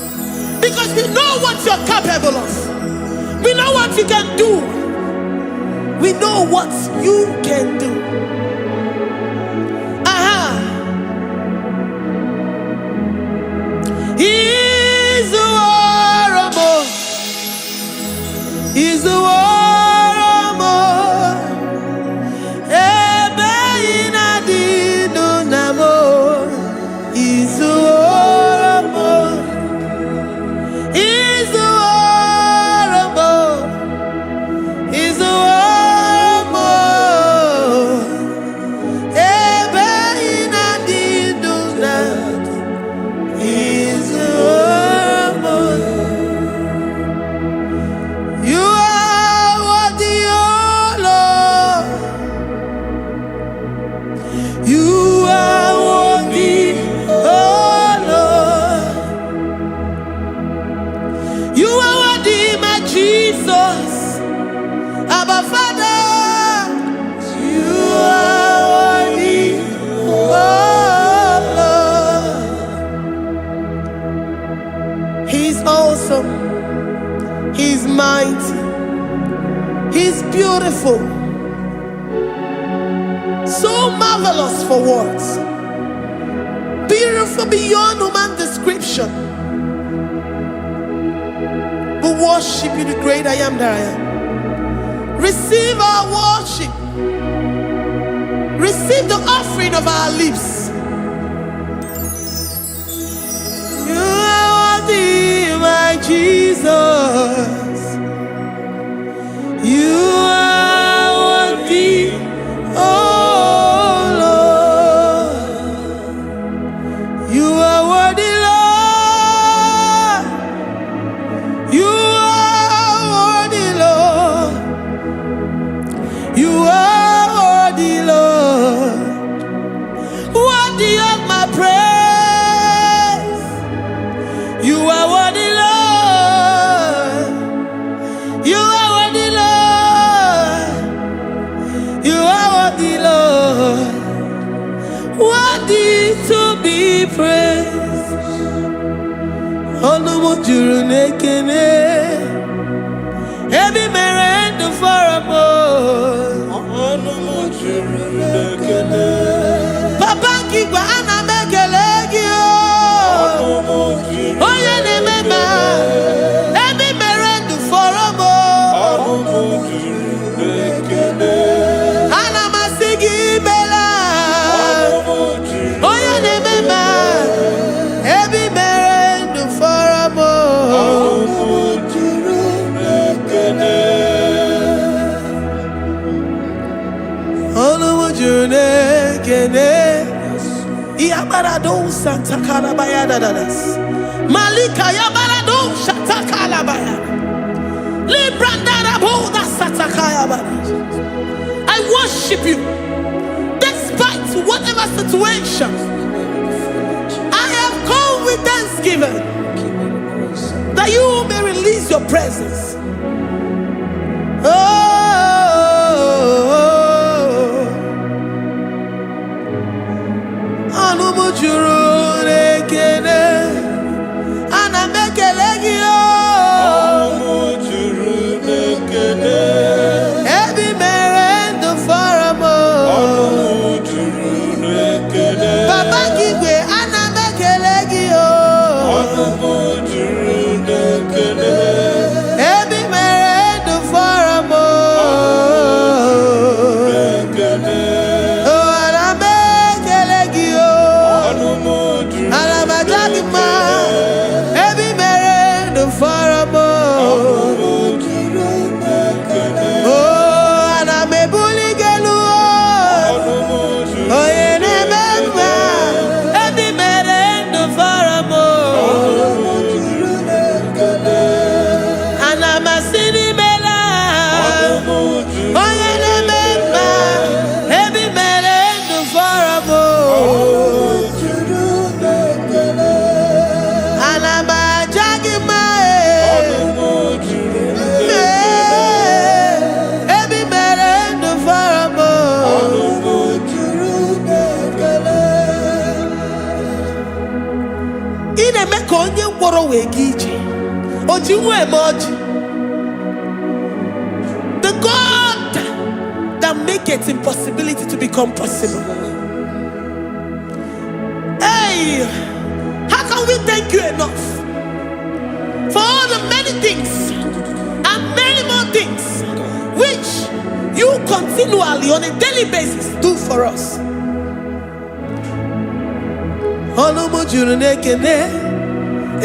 Speaker 2: Because we know what you're capable of. We know what you can do. We know what you can do. He's the warrior. He's the warrior. He's mighty. He's beautiful. So marvelous for words. Beautiful beyond human description. We worship you, the great I am that I am. Receive our worship. Receive the offering of our lips. You are worthy, my Jesus. You are worthy, oh Lord. You are worthy, Lord. You are worthy, Lord. You are worthy, Lord. Worthy of my praise. You are worthy, Lord.
Speaker 1: Onumu juru nekene. Ebi mere ndu foramo. Onumu juru nekene. Papa kigwa ana mekelegi o. Onumu juru. Oye ne mema. Ebi mere ndu foramo. Onumu juru nekene. Ana masigi bela. Onumu juru. Oye ne mema. Ebi mere ndu foramo. Onumu juru nekene. Onumu juru nekene. Iabarado Santa Calabaya dadas. Malika Yabarado Shata Calabaya. Librandara Boda Satakaya. I worship you despite whatever situation. I have come with thanksgiving that you may release your presence. Onumu juru nekene. Ana mekelegi o. Onumu juru nekene. Ebi mere ndu foramo. Onumu juru nekene. Baba kigwe ana mekelegi o. Onumu juru nekene. Ebi mere ndu foramo. Onumu nekene. Oh, ana mekelegi o. Onumu juru. Ana majagima. Ebi mere ndu foramo. Onumu juru nekene. Oh, ana mebuligelu o. Onumu juru. Oye ne mema. Ebi mere ndu foramo. Onumu juru nekene. Ana masini mela. Onumu juru. Oye ne mema. Ebi mere ndu foramo. Onumu juru nekene. Ana majagima. Onumu juru nekene. Ebi mere ndu foramo. Onumu juru nekene. Ine meka onye ngwọrọ wee ga ije. Oji nwa eme ọjị. The God that maketh impossibility to become possible. Hey, how can we thank you enough for all the many things and many more things which you continually on a daily basis do for us? Onumu juru nekene.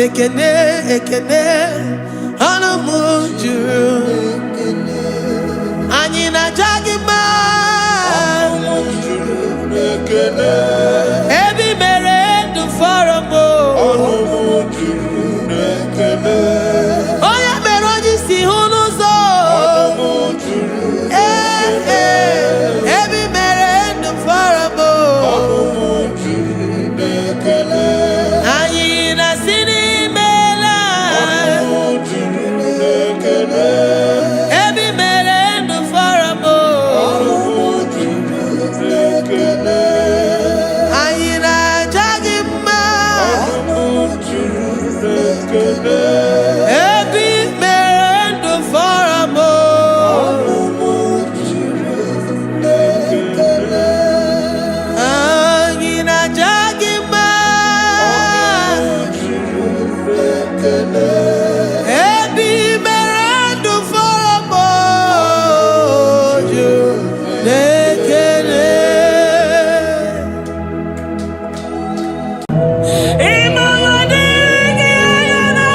Speaker 1: Ekene, ekene. Onumu juru. Anyị na-aja mma. Onumu juru nekene. Ebi mere ndu foramo. Onumu juru nekene. Onye mere onye isi hụ n'ụzọ. Onumu juru nekene. Ebi mere ndu foramo. Onumu juru nekene. Anyị na-asị n'imela. Onumu juru nekene. Ebi mere ndu foramo. Onumu juru nekene. Anyị na-aja gị mma. Onumu juru nekene. Ebi mere ndu foramo. Onumu juru nekene. Anyị na-aja gị mma. Onumu juru nekene. Ebi mere ndu foramo. Juru nekene.
Speaker 3: Imamadigi ayana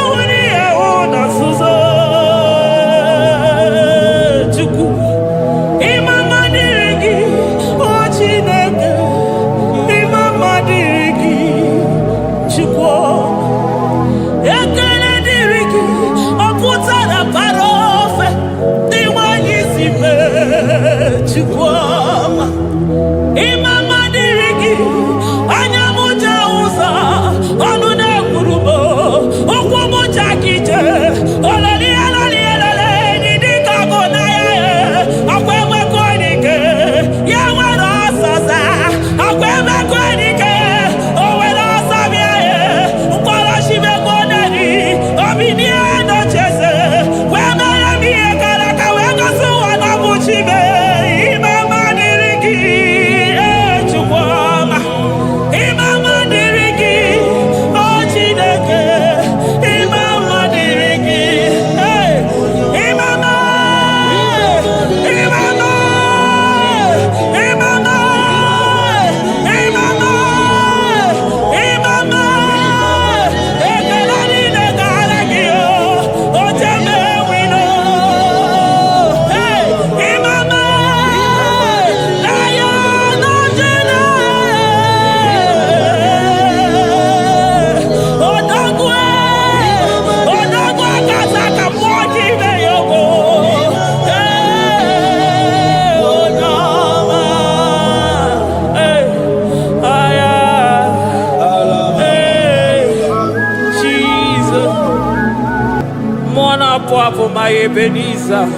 Speaker 3: Papa, my Ebenezer.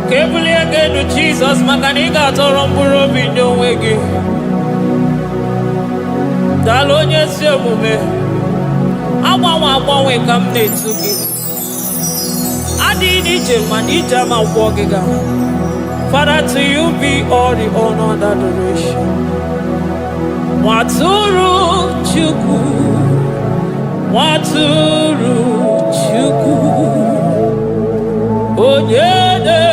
Speaker 3: Kebuli again to Jesus, Maganiga Toromburo Bindo Wegi. Dalonya Semume. I come near to give. I did it, man, each time I walk again. Father, to you be all the honor and adoration. Waturu Chuku, Waturu Chuku, Onyede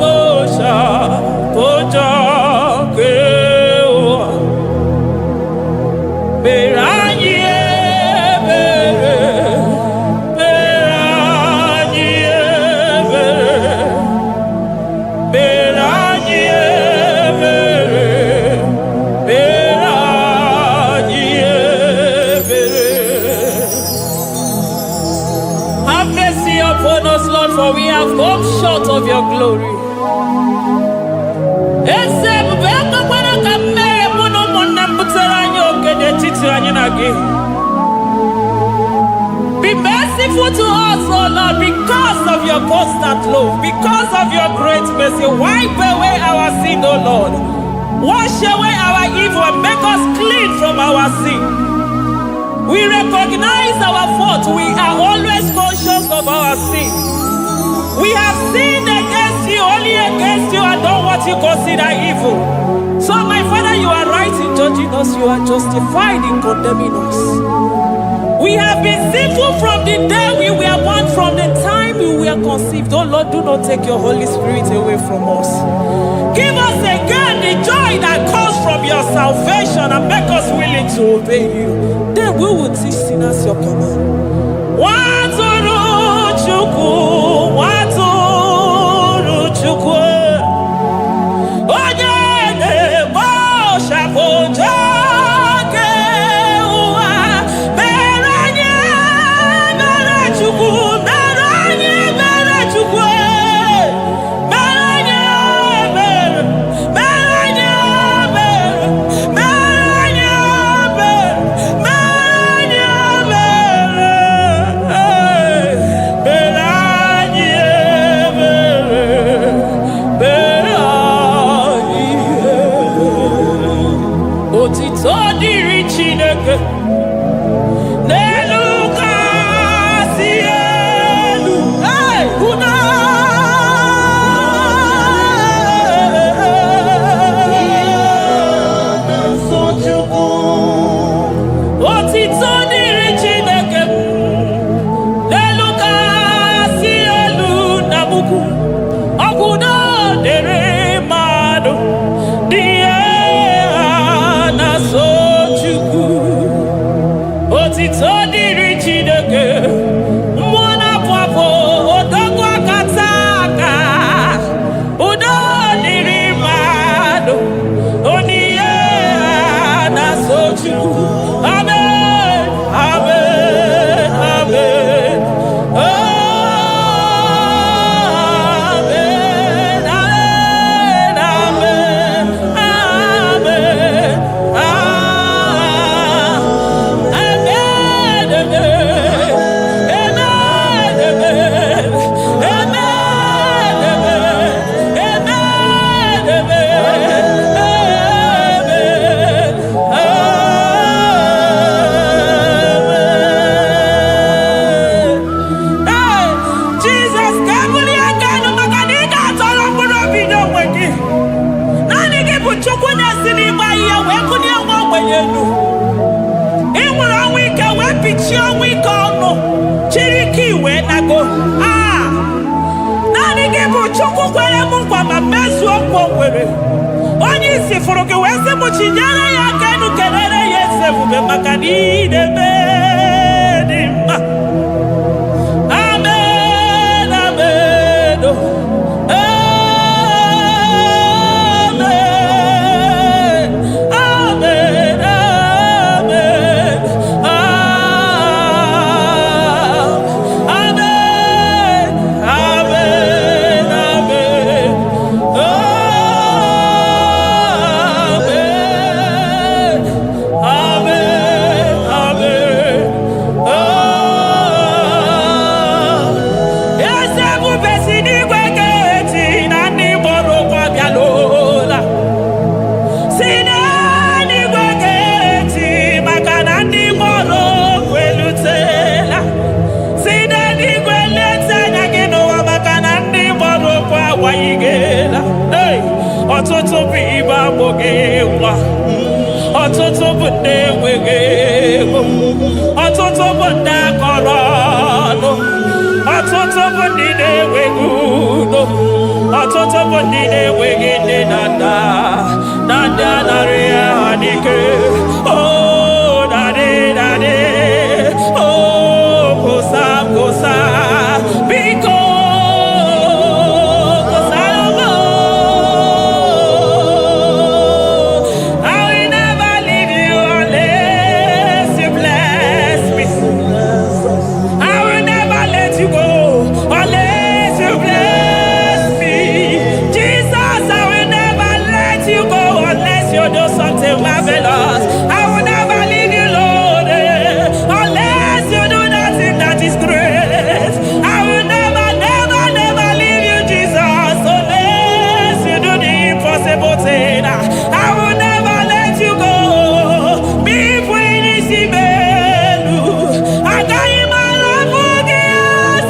Speaker 3: Bosha, Boja Kewa, Beranye Bere, Beranye Lord, for we have come short of your glory. Be merciful to us, O Lord, because of your constant love, because of your great mercy. Wipe away our sin, O Lord. Wash away our evil and make us clean from our sin. We recognize our fault. We are always conscious of our sin. We have sinned against you, only against you, and done what you consider evil. So, my Father, you are right in judging us. You are justified in condemning us. We have been sinful from the day we were born, from the time we were conceived. Oh Lord, do not take your Holy Spirit away from us. Give us again the joy that comes from your salvation and make us willing to obey you. Then we will teach sinners your command. Waturu Chuku, Waturu Chuku, Onyede Bosha Boja. Amen. ọtụtụ bụ ndị akọrọ ọnụ, ọtụtụ bụ ndị na-enweghị udo, ọtụtụ bụ ndị na-enweghị nne na nna, na ndị anaghị ha n'ike. Oh, daddy, daddy, oh, kosa, kosa, biko. Marvelous. I will never leave you, Lord, unless you do that thing that is great. I will never, never, never leave you, Jesus, unless you do the impossible thing. I will never let you go. Me when you see me, I got you my love for you. I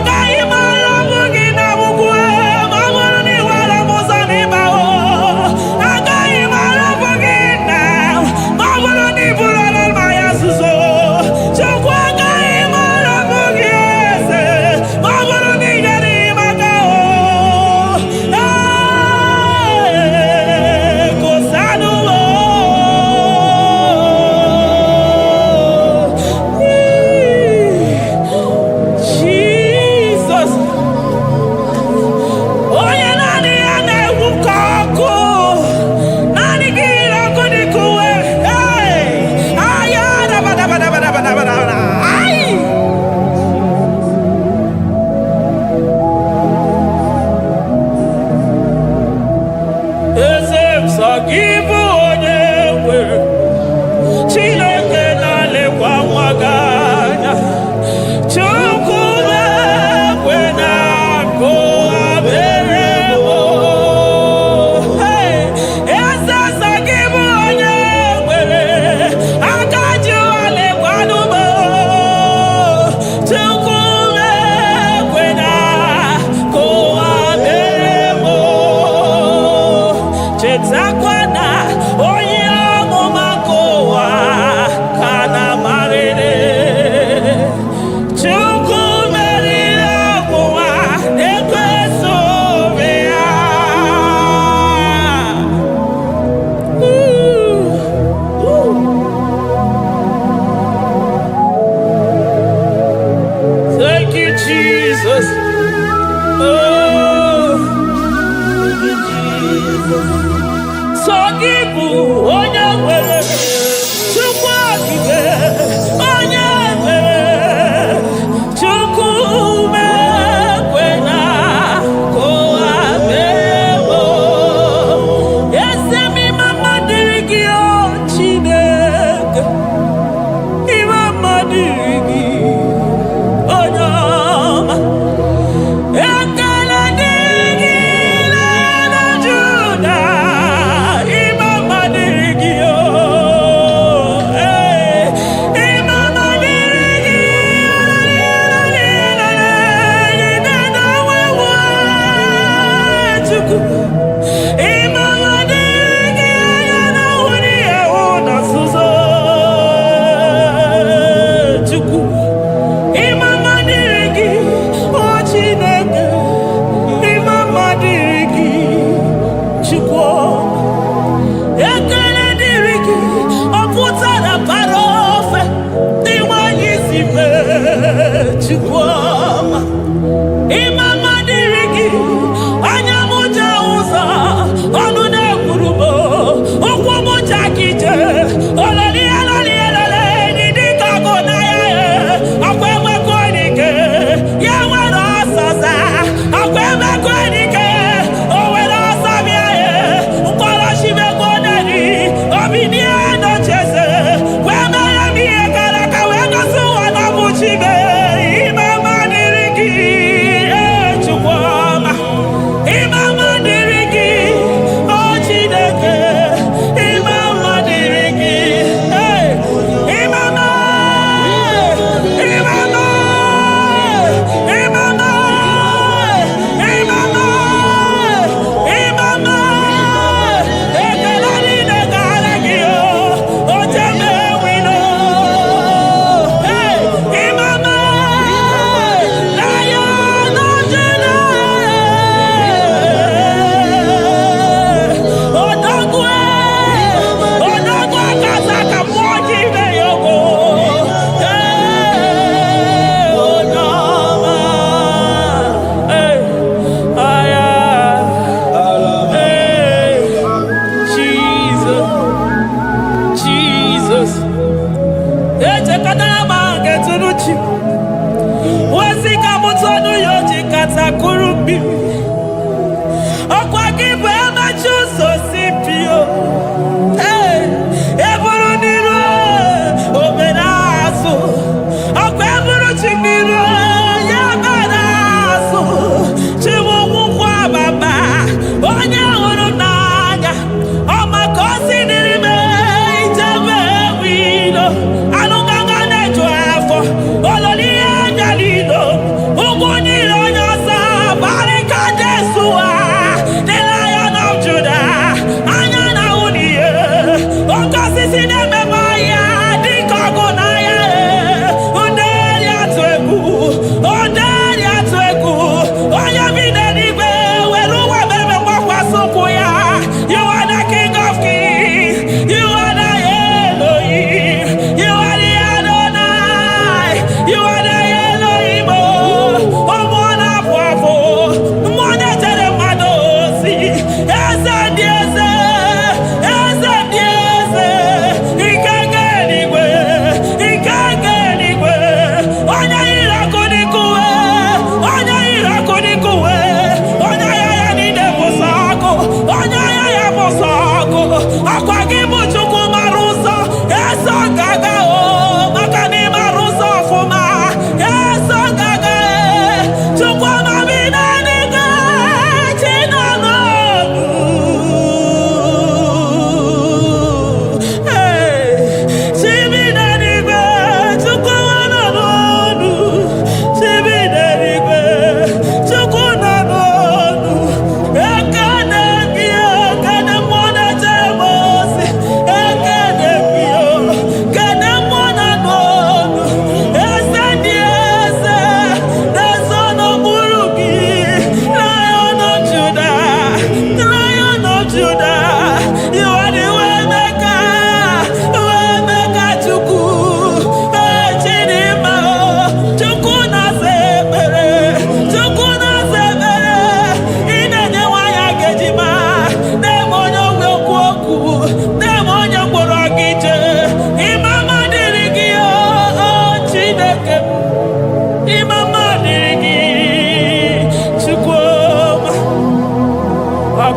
Speaker 3: got you my love for you.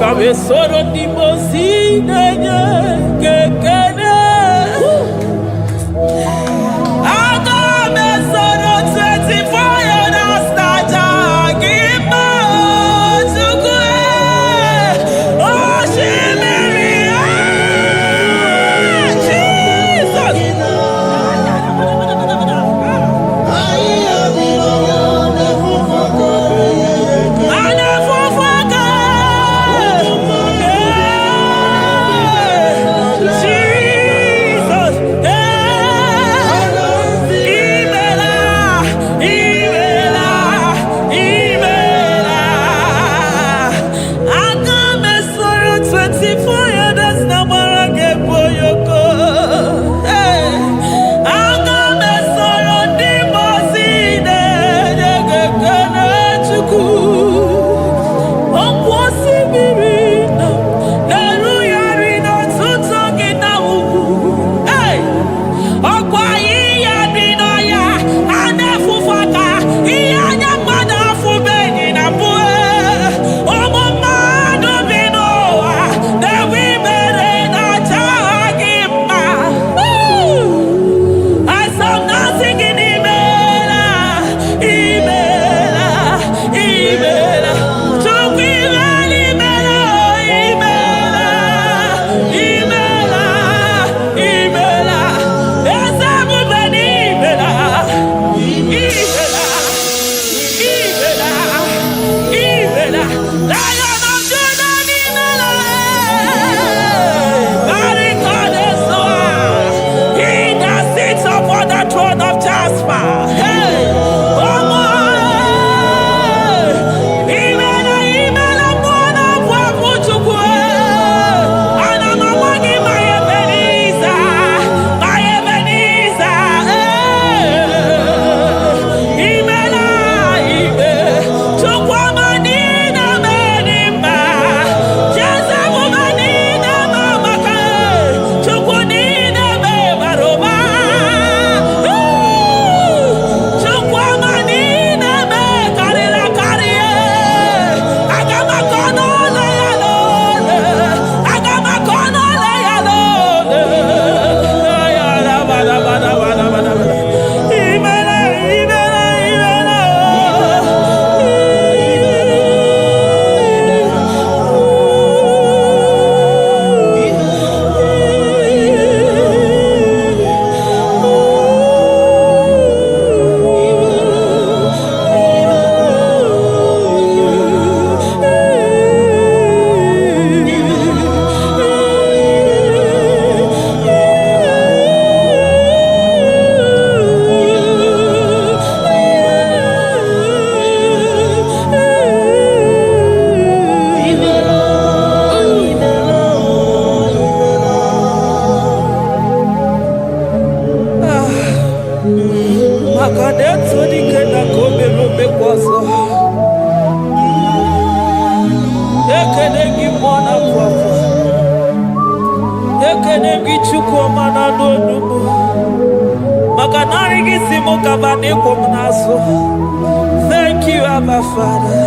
Speaker 3: Cabezoro di mocina que quede. Thank you, Abba Father.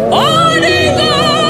Speaker 1: Holy God,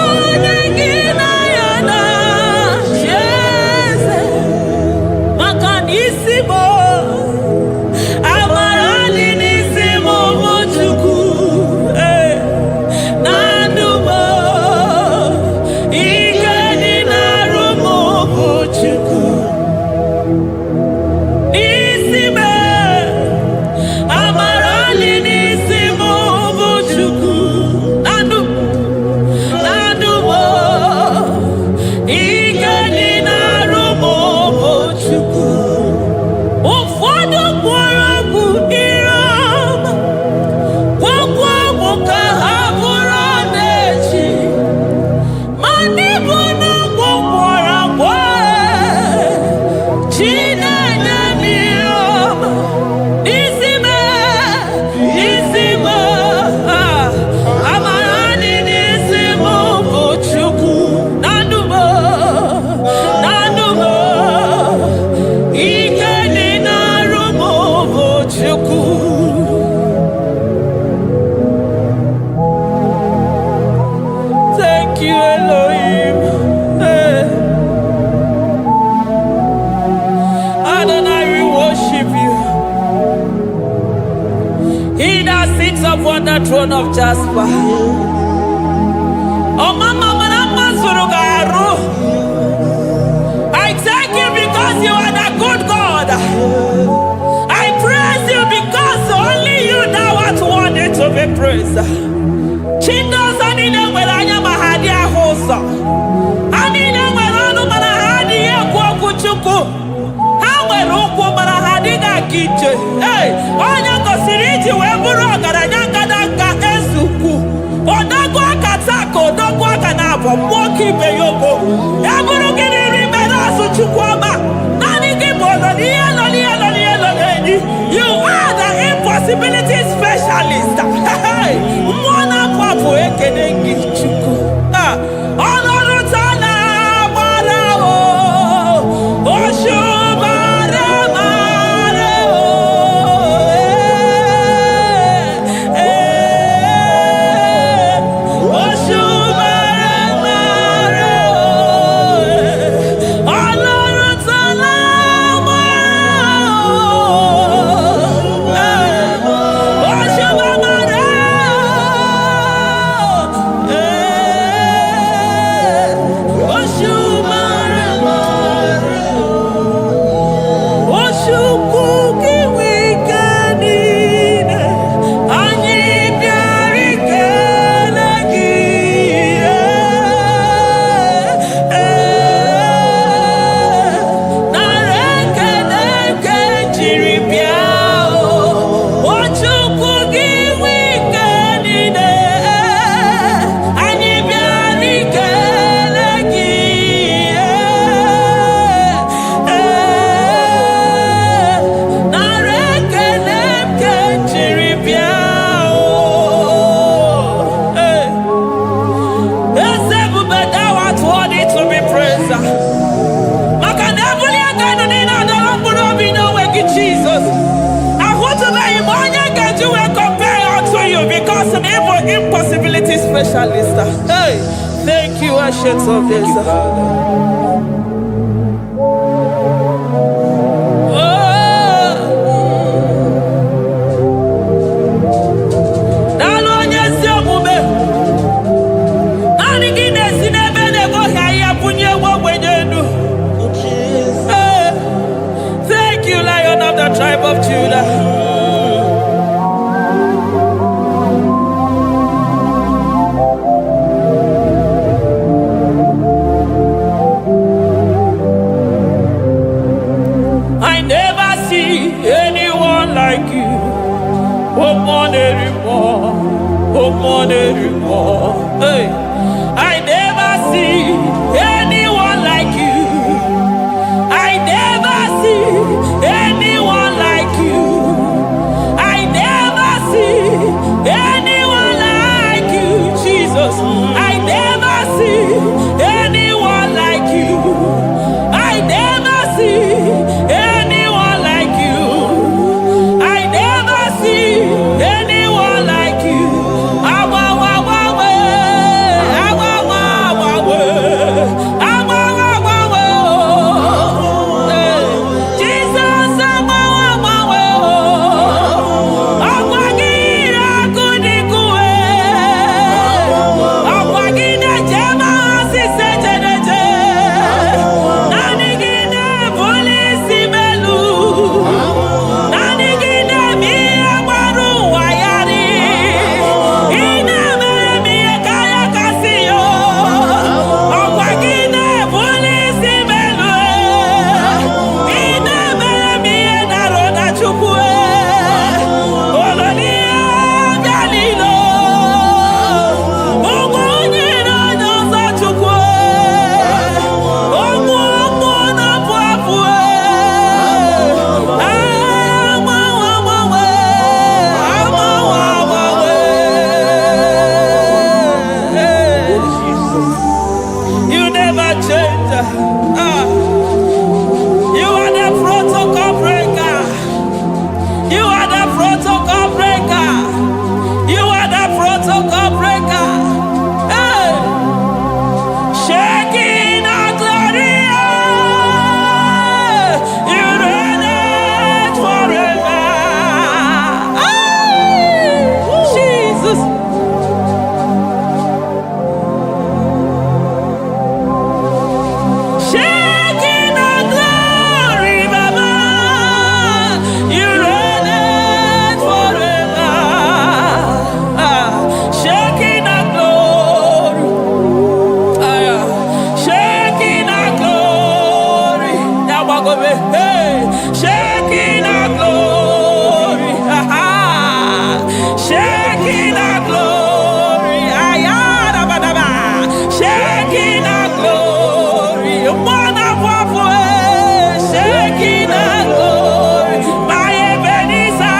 Speaker 3: throne of Jasper. Oh, Mama, I thank you because you are the good God. I praise you because only you now are worthy to be praised. Chindos anine welanya mahadi ahosa. Anine welanu manahadi yekwa kuchuku. Hawe ruku manahadi ga kiche. Hey, onya kosiriti weburu garanya gadaka esuku. Odagwa katako, odagwa kanabo, mwoki beyoko. Yaburu gini rimena suchukwama. Nani gibono, you are the impossibility specialist. Mwana papu ekenengi chuku. Olorutana marao. Oshubare marao. Oshubare marao. Olorutana impossibility specialist. Hey, thank you, Ancient of Days. Thank you, Lion of the tribe of Judah. Hey, I never see anyone like you. I never see anyone like you. I never see anyone like you, Jesus. I never see anyone like you. I never see anyone like you. I never see anyone like you. shaking our glory, shaking our glory, shaking our glory, shaking our glory, my Ebenezer,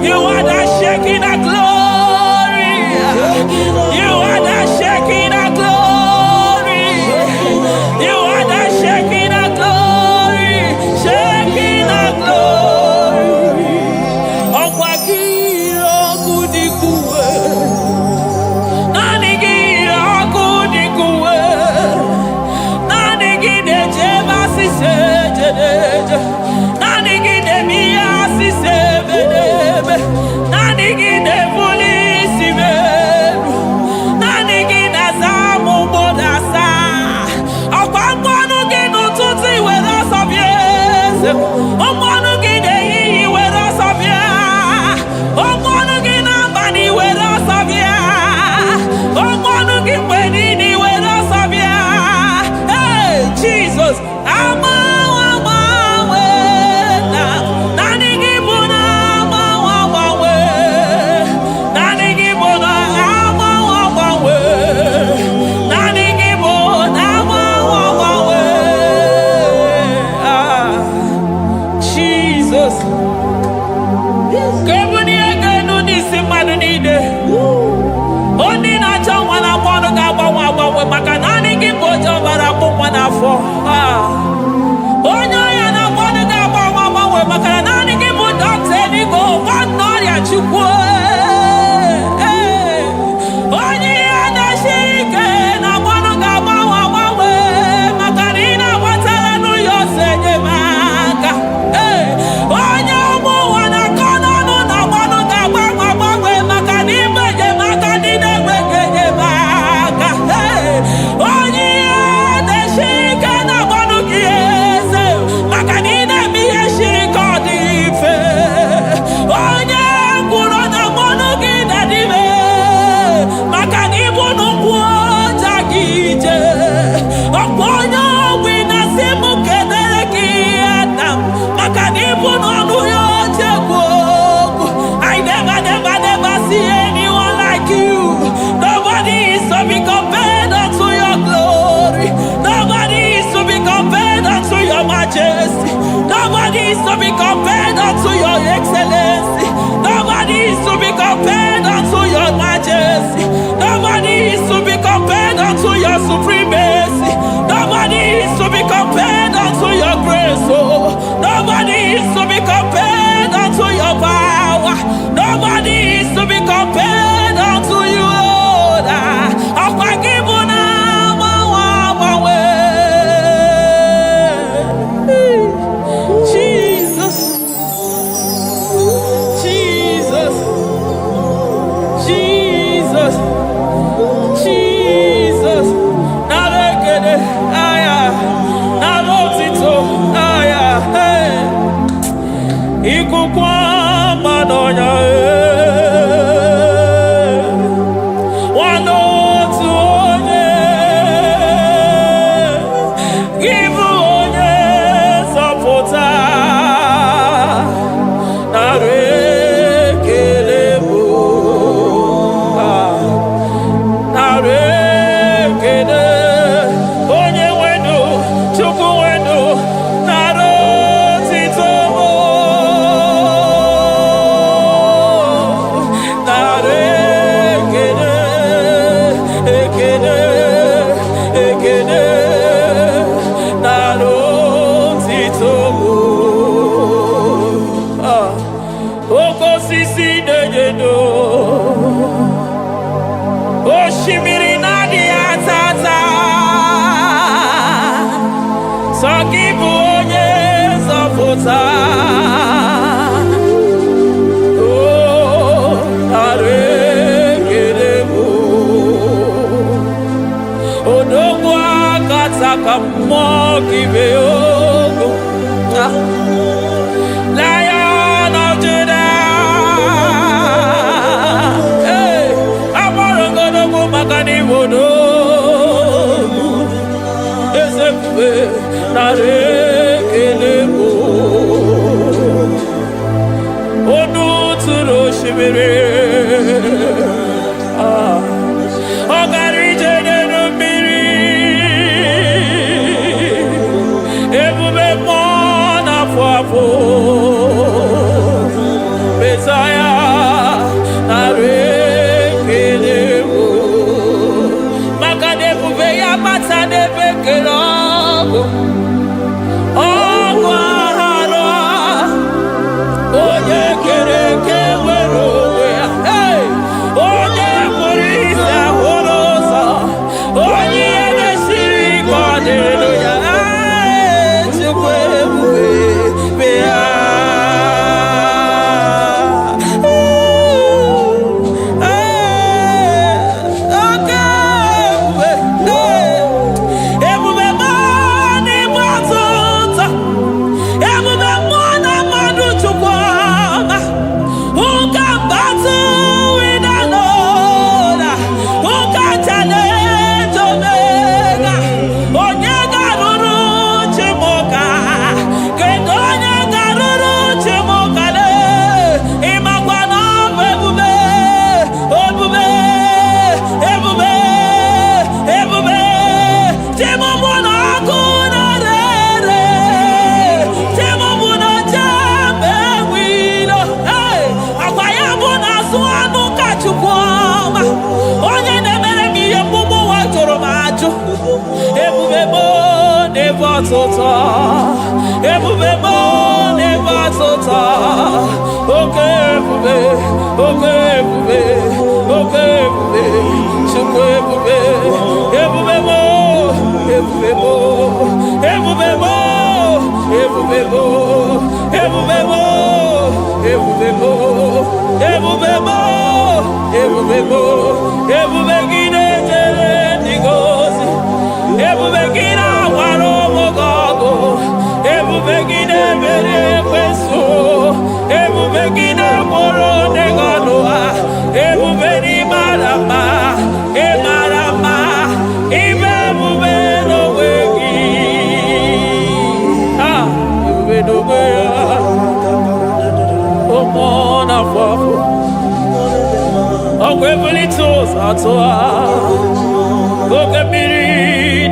Speaker 3: you are the shaking our glory. You are the shaking our glory. You are the shaking our glory. Shaking our glory. Okwakiro kudikuwe. Nanigiro kudikuwe. Nanigide jeba sisejedeje. Nanigide miya sisebedebe. Nanigide polisi beru. Nanigide zamu bodasa. Okwangwanu ginu tuti wera sabiese. Okwanu gide iyi wera sabia. Okwanu gina bani wera sabia. Okwanu gimpenini wera sabia. Hey, Jesus, nobody is to be compared unto your excellency. Nobody is to be compared unto your majesty. Nobody is to be compared unto your supremacy. Nobody is to be compared unto your grace. Oh, nobody is to be compared unto your power. Nobody is to be compared unto you, Lord. narekelemo onu turo shimere ogarije nenu mmiri ebube mmụọ na-afụ afụ Mesaya narekelemo maka na ebube ya bata n'ebe kere ọgụ ọgụ aghara onye kere eke nwere onwe ya onye kpụrụ isi ahụrụ ụzọ onye ihe mesiri ike ọ dịrị ya Chukwu ebube bịa ebube mo never tota oke ebube Chukwu ebube mo ebube mo ebube mo ebube mo ebube mo ebube mo ebube mo ebube mo ebube gị na-ejere ndị gozi ebube gị na-awara ụmụgọgụ ebube gị na-emere ekwensu ebube gị na-agboro ndị gọnụ ha ebube n'ịmara mma ịmara mma ime ebube n'onwe gị ebube n'onwe ya ụmụ na-afọ afọ ọgwụ ebulite ụzọ atụ ha oge mmiri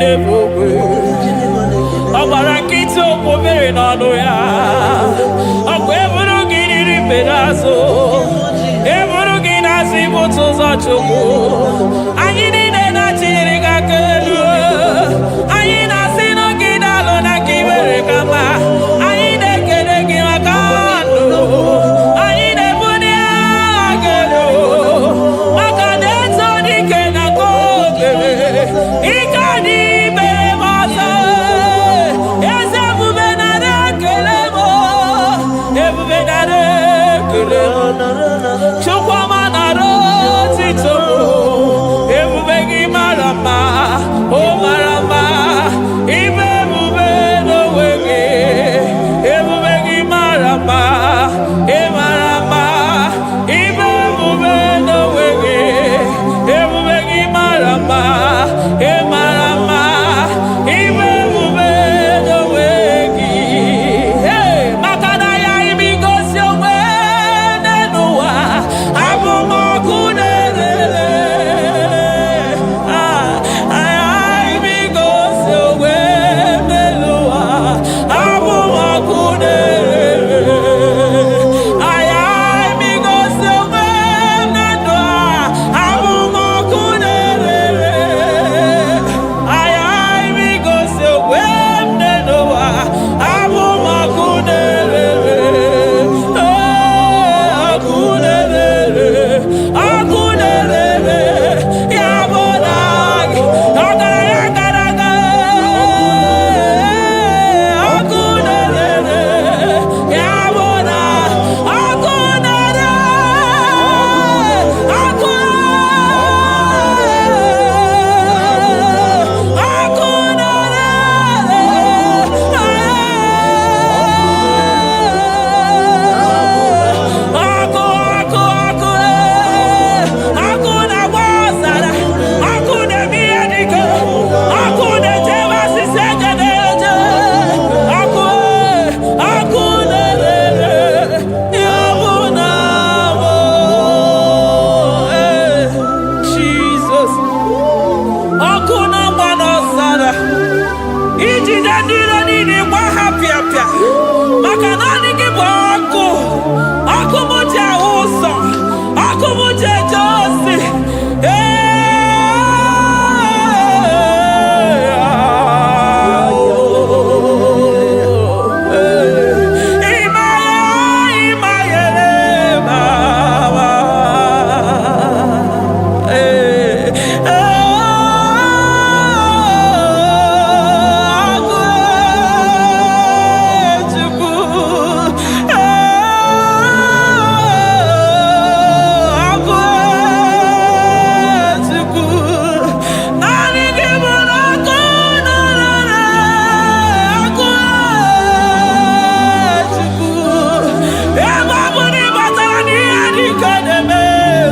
Speaker 3: na-ebu ogwe ọ gbara nkịtị okwu mmiri n'ọnụ ya ọgwụ eburu gị riri mbere azụ eburu gị na-azụ ibute ụzọ Chukwu anyị niile na-achịrị gị aka elu anyị na-asị n'oge na-alụ na ka i mere ka mma anyị na-ekele gị maka ndụ anyị na-ebuli agha gị elu maka na eto dike na ka obere ike dị mere m ọzọ eze ebube nara ekele m ebube nara ekele m Chukwuma nara otito m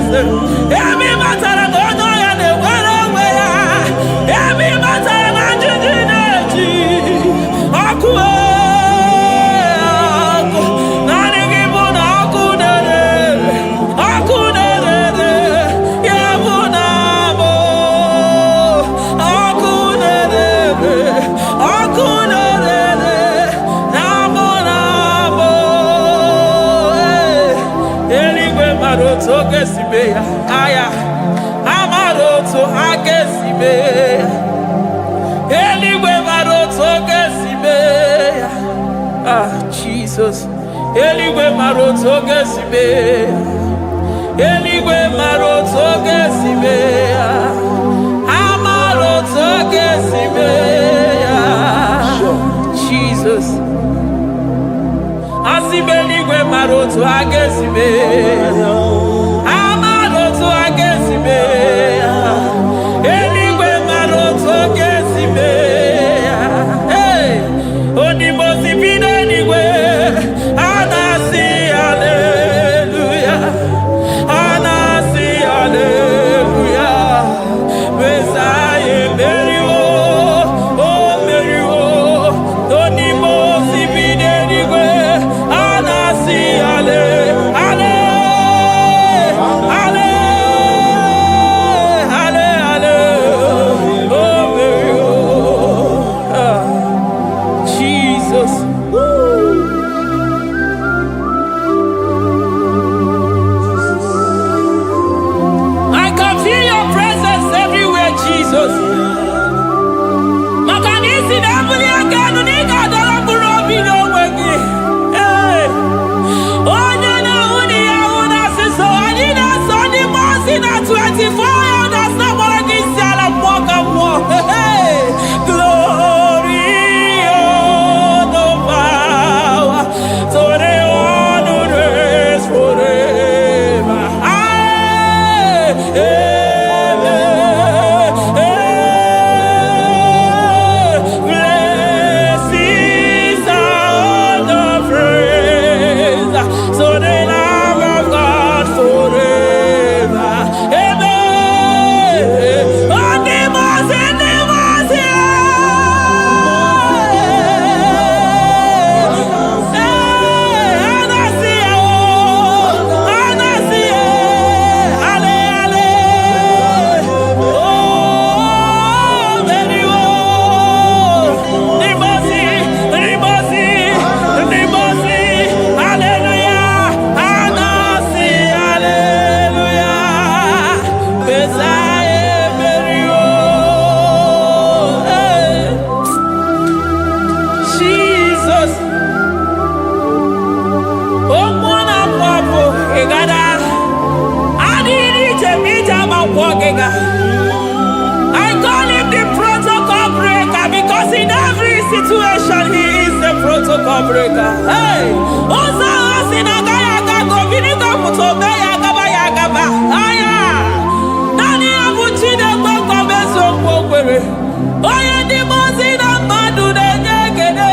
Speaker 3: Every matter go no ya ne wera wera. Every matter na juju na ji. Aku aku na ne gibo na aku dere. Aku dere ya bu na bo. Aku dere aku dere na bo na bo. Eligwe maroto kesibeya aya amaroto akesibeya eligwe maroto kesibeya Jesus eligwe maroto kesibeya eligwe maroto kesibeya amaroto kesibeya Jesus asibeligwe maroto akesibeya amaroto akesibeya eligwe maroto akesibeya hey onimosi bidenigwe anasi hallelujah anasi hallelujah Messiah meriwo oh meriwo onimosi bidenigwe anasi hallelujah I call him the protocol breaker because in every situation he is the protocol breaker. Hey, Osa Osina Gaya Gago Vinika Mutobe Yagaba Yagaba. Aya, Nani Abuchina Boko Beso Pokere. Oya Dimosina Madu de Nyegede,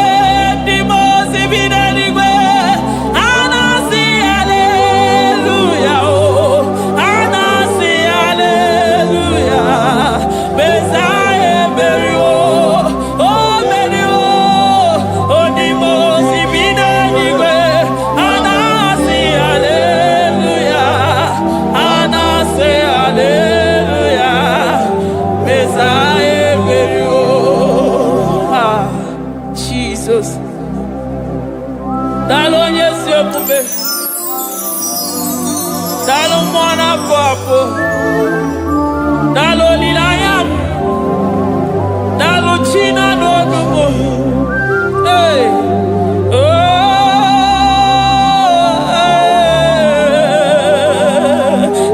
Speaker 3: Dimosi Bidenigwe. Anasi hallelujah. Dalo mwana papo, dalo lilayam, dalo china nogumo, hey,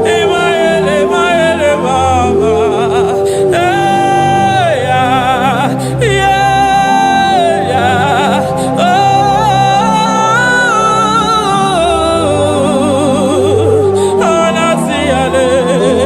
Speaker 3: oh, emaele baba, hey, yeah, oh. Hallelujah.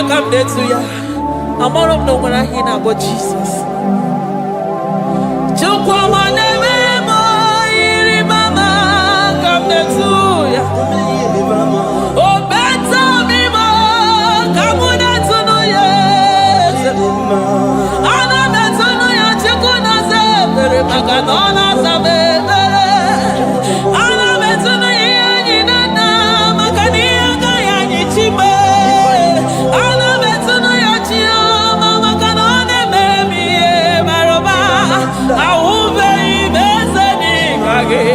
Speaker 3: come there to ya. I'm all of no when I hear about Jesus. Chukwama neme mo iri mama come there to ya. Oh better me mo come there to no yes. Ana better no ya chukuna se pere maganona sabe. Ana better no ya ni na magania kaya ni chibe. Ana better no ya chia mama kanone memi maroba. Ahube ibezeni kage.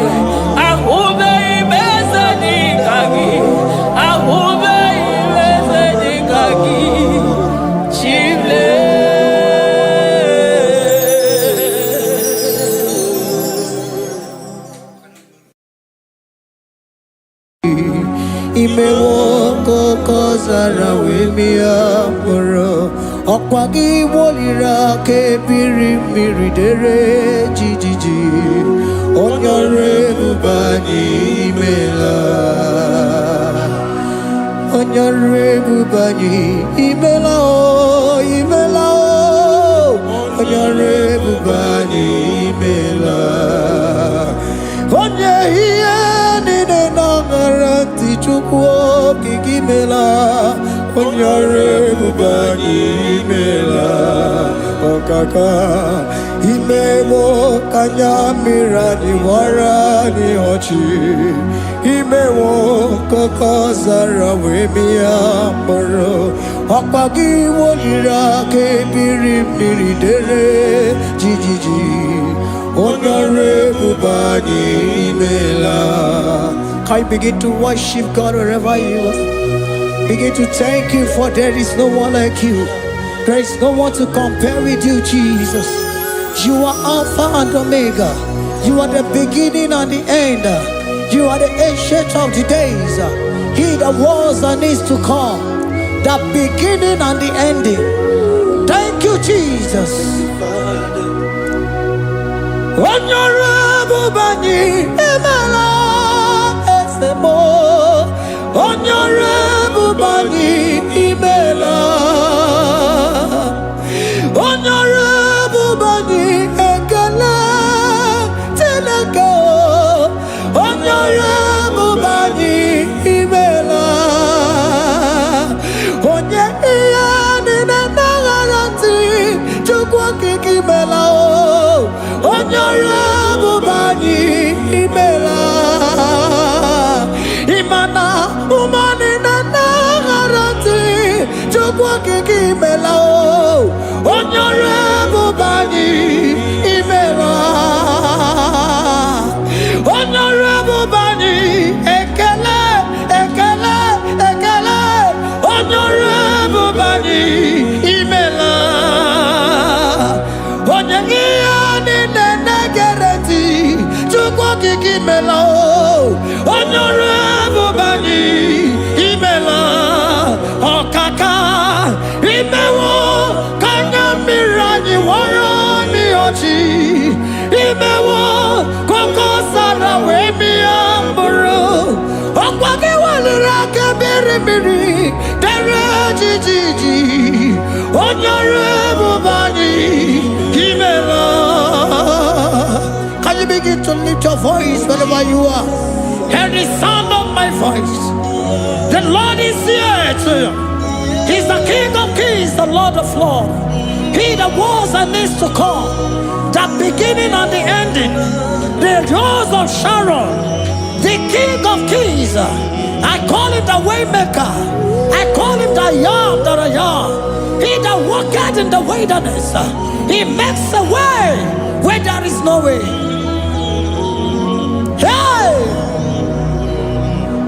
Speaker 3: Ahube ibezeni kage. Ahube ibezeni kage. Chile.
Speaker 2: Imewoko kozara wemia moro Okwagi wolira ke biri miridere jijiji Onyore bubani imela Onyore bubani imela o imela o Onyore bubani imela Onye hiye nine nangaranti chukwo kikimela Onyore bubani imela Okaka Imewo kanyamira ni wara ni ochi Imewo koko zara wemia moro Okpagi wolira ke biri miridere jijiji Onyore bubani imela. Can you begin to worship God wherever you are? Begin to thank Him, for there is no one like you. There is no one to compare with you, Jesus. You are Alpha and Omega. You are the beginning and the end. You are the ancient of the days. He that was and is to come. The beginning and the ending. Thank you, Jesus. Onyore bubani imela esemo. Onyore bubani imela. Onyore bubani ekele teleko. Onyore bubani imela. Onye iya nina nangaranti chukwa kikimela o. Onyore bubani imela. Imana umani nangaranti chukwa kikimela o. Onyore bubani imela. Onyore bubani ekele ekele ekele. Onyore bubani imela. Onye iya nine negereti chukwa kikimela o. Onyore bubani imela. Okaka imewo kanyamira ni wara ni ochi. Imewo koko sara wemi amburu. Okwagi walira ke biri biri dere jijiji. Onyore bubani imela. Can you begin to lift your voice wherever you are? Hear the sound of my voice. The Lord is here to you. He's the King of Kings, the Lord of Lords. He that was and is to come, the beginning and the ending, the rose of Sharon, the King of Kings. I call him the Waymaker. I call him the Yam that I am. He that walketh in the wilderness, he makes a way where there is no way. Hey!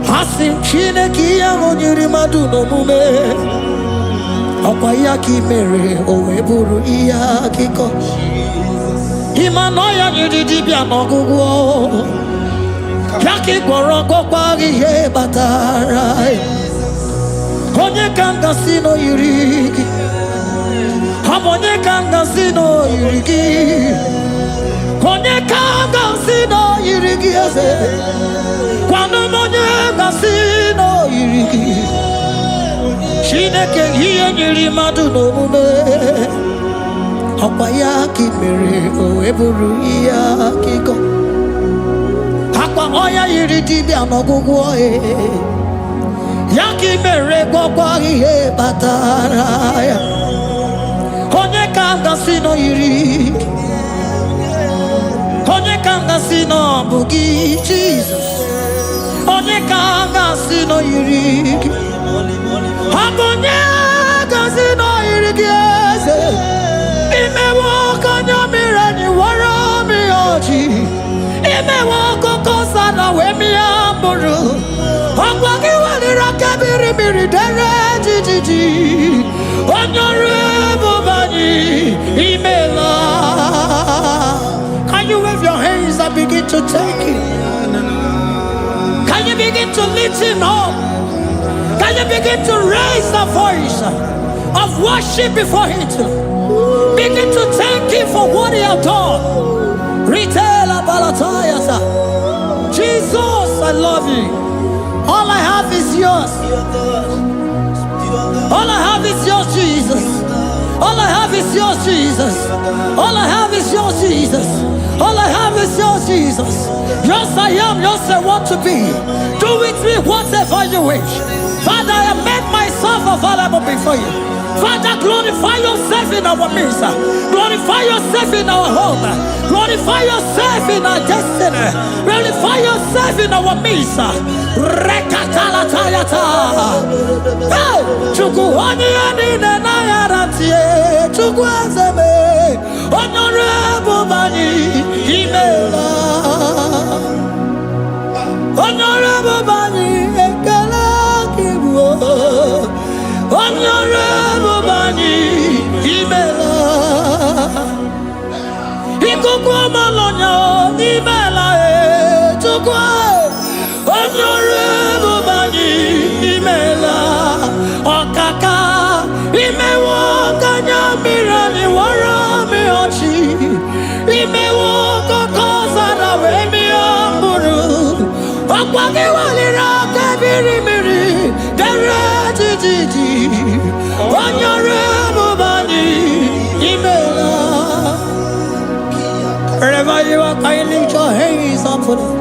Speaker 2: Hasim chine kiya monyiri maduno mume. Okwa yaki mere owe buru iya kiko. Imanoya nyidi bia nogugo. Yaki gorongo kwa gihe batara. Onye kanga sino yurigi. Onye kanga sino yurigi. Onye kanga sino yurigi eze. Kwano monye kanga sino yurigi. Chineke ihe nyiri mmadụ n'omume ọkwa ya ka mere o wee bụrụ ihe akụkọ akwa ọya yiri dibịa n'ọgwụgwọ ya ka mere gwọkwa ihe kpatara ya onye ka m gasị nọ yiri onye ka m gasị nọ bụ gị Jizọs onye ka m gasị nọ yiri gị Agonye gazi no irigi eze imewo kanya mirani wara mi oji imewo koko sana we mi amburu Ogwagi wali rakabiri miri dere jijiji Onyore bubani imela. Can you wave your hands and begin to take it? Can you begin to lift him up? Can you begin to raise the voice of worship before him? Begin to thank him for what he has done. Retailer Balatayasa. Jesus, I love you. All I have is yours. All I have is yours, Jesus. All I have is yours, Jesus. All I have is yours, Jesus. All I have is yours, Jesus. Yours I am, yours I want to be. Do with me whatever you wish. Father, I made myself available before you. Father, glorify yourself in our midst. Glorify yourself in our home. Glorify yourself in our destiny. Glorify yourself in our midst. Rekatala tayata. Hey, chukuhani anine na yaratie. Chukwazeme. Honorable bani imela. Honorable bani ekala. Honorable bani imela Ikuku malonya imela chukwa Honorable bani imela Okaka imewo kanya mirani wara mi ochi Imewo koko zara we mi amburu Okwagi walira kabiri miri dere jiji Honorable bani imela. Wherever you are, can you lift your hands up for them?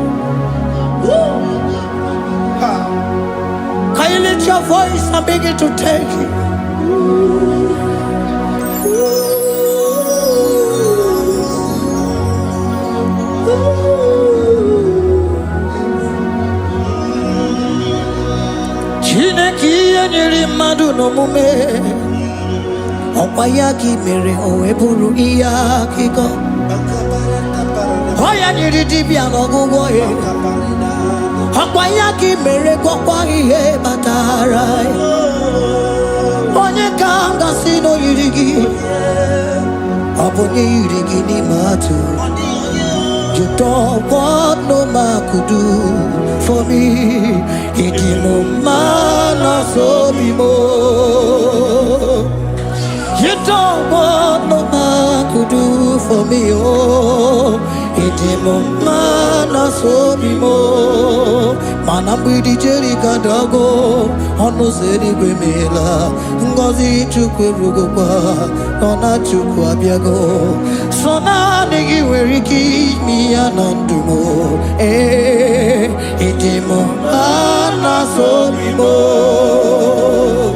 Speaker 2: Can you lift your voice and begin to take it? Chineke nyiri mmadụ n'omume ọkwa ya ka mere o wee bụrụ ihe akụkọ ọ ya nyiri dibịa n'ọgwụgwọ ya ọkwa ya ka mere gwọkwa ihe kpatara ya onye ka m gasị na o yiri gị ọ bụ onye yiri gị n'ime atụ You don't want no man could do for me. It no man so be more. You don't want no man could do for me. Oh, it no man so be more. Manambi di jeri kadago, ono seri gwemela. Ngozi chukwe rugopa, ona chukwa biago. Sona negi weriki mi anandumo. Itimo ana so be more.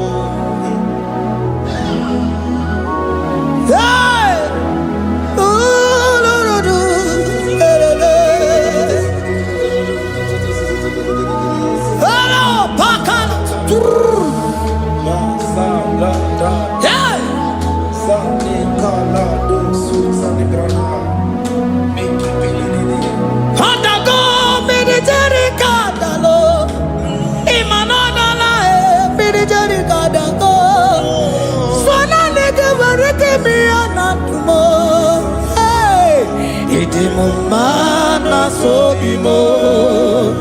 Speaker 2: Mana so be more.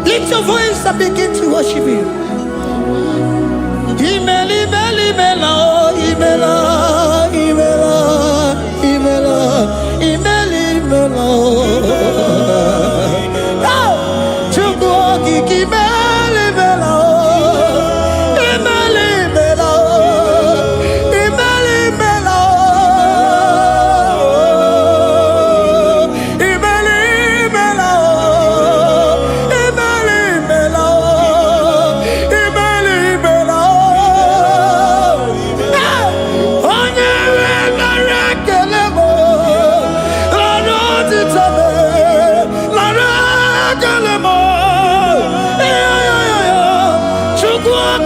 Speaker 2: Lift your voice and begin to worship him. Imela, imela, imela, imela, imela, imela, imela, imela.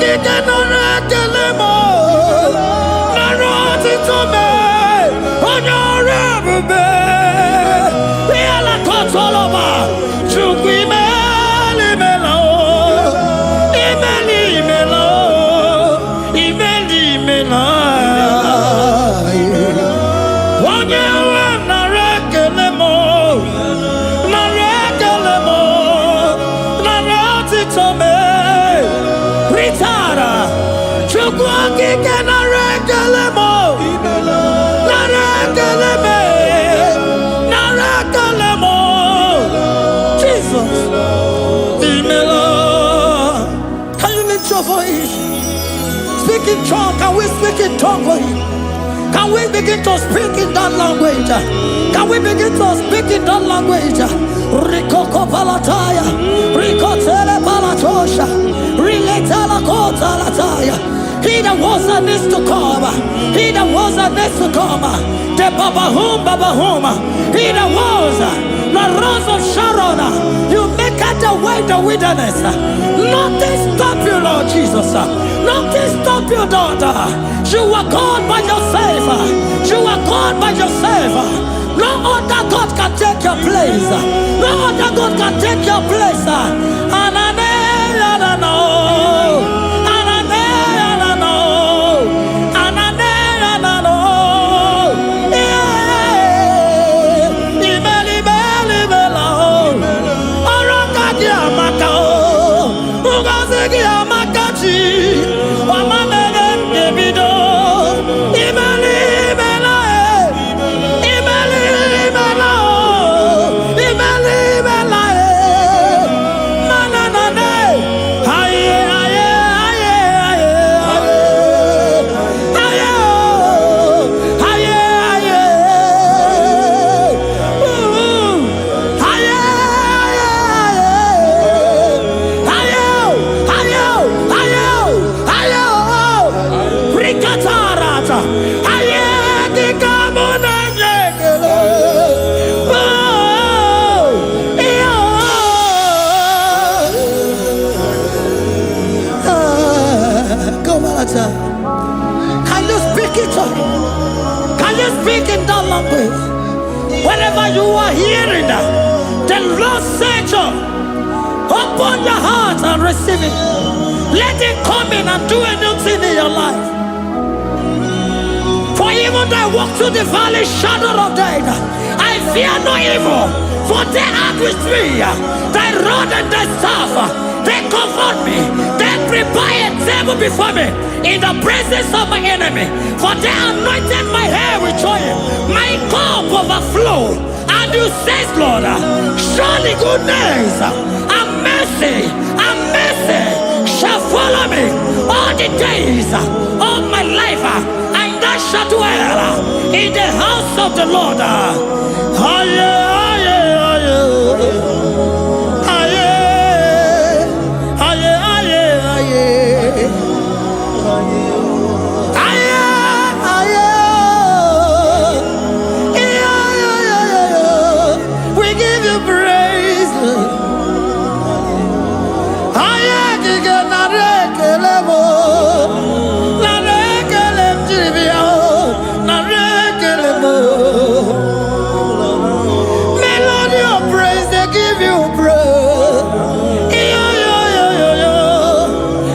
Speaker 2: kike narekele mo. Naroti to me. Onyore bube. Biala kotoloma. Chukwi meli melo. Imeli melo. Imeli melo. Onyore narekele mo. Narekele mo. Naroti to me. Ritara. Chukwa kike narekele mo. Narekele me. Narekele mo. Jesus. Imela. Can you lift your voice? Speak in tongue. Can we speak in tongue for him? Can we begin to speak in that language? Can we begin to speak in that language? Rikoko palataya, rikotele palatosha, riletala kota lataya. He that was and is to come, he that was and is to come, the babahum, he that was, the rose of Sharon, you make out the way the wilderness. Nothing stop you, Lord Jesus. Nothing stop you, daughter. You are God by yourself. You are God by yourself. No other God can take your place. No other God can take your place. Can you speak it? Can you speak in that language? Wherever you are hearing that, the Lord said, open your heart and receive it. Let it come in and do a new thing in your life. For even though I walk through the valley shadow of death, I fear no evil. For they are with me. Thy rod and thy staff, they comfort me. They prepare a table before me in the presence of my enemy. For they anointed my hair with oil. My cup overflow. And you say, Lord, surely goodness and mercy shall follow me all the days of my life. And I shall dwell in the house of the Lord. We give you praise. Melody of praise, they give you praise.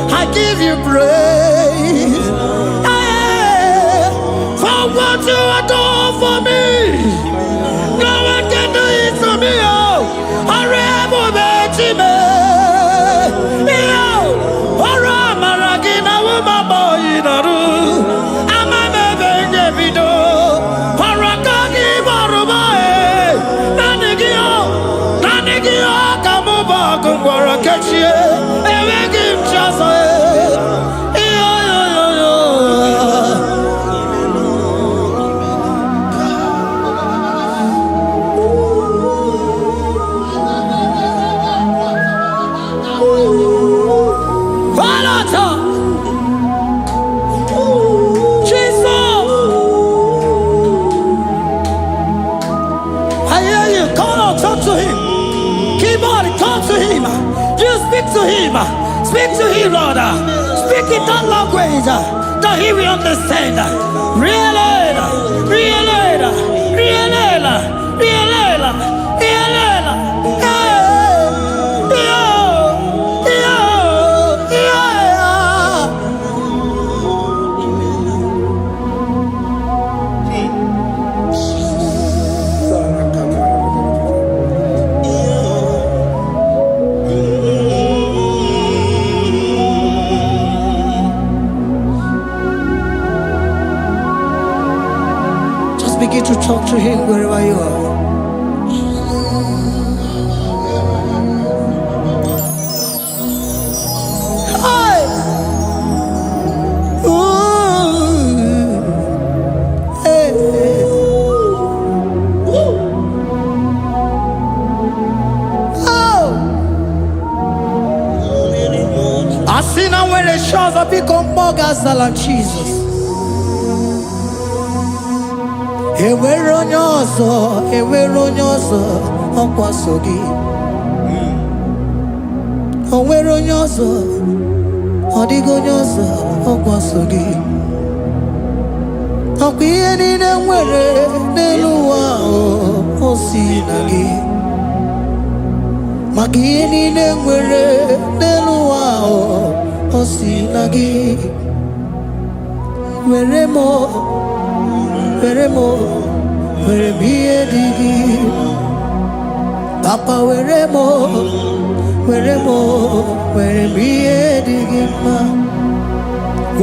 Speaker 2: I give you praise. For what you have done for me, no one can do it for me. To him. Speak to him, Lord. Speak in that language that he will understand. Begin to talk to him wherever you are. Hi. Ooh. Hey. Oh. I see now where the shores have become more than Jesus. Enwere onye ọzọ ọkwaso gị. O nwere onye ọzọ, ọ dịghị onye ọzọ ọkwaso gị. Ọkwa ihe niile nwere n'elu ụwa o si na gị. Maka ihe niile nwere n'elu ụwa o si na gị. Were m ihe dị gị. Papa were m ihe dị gị mma.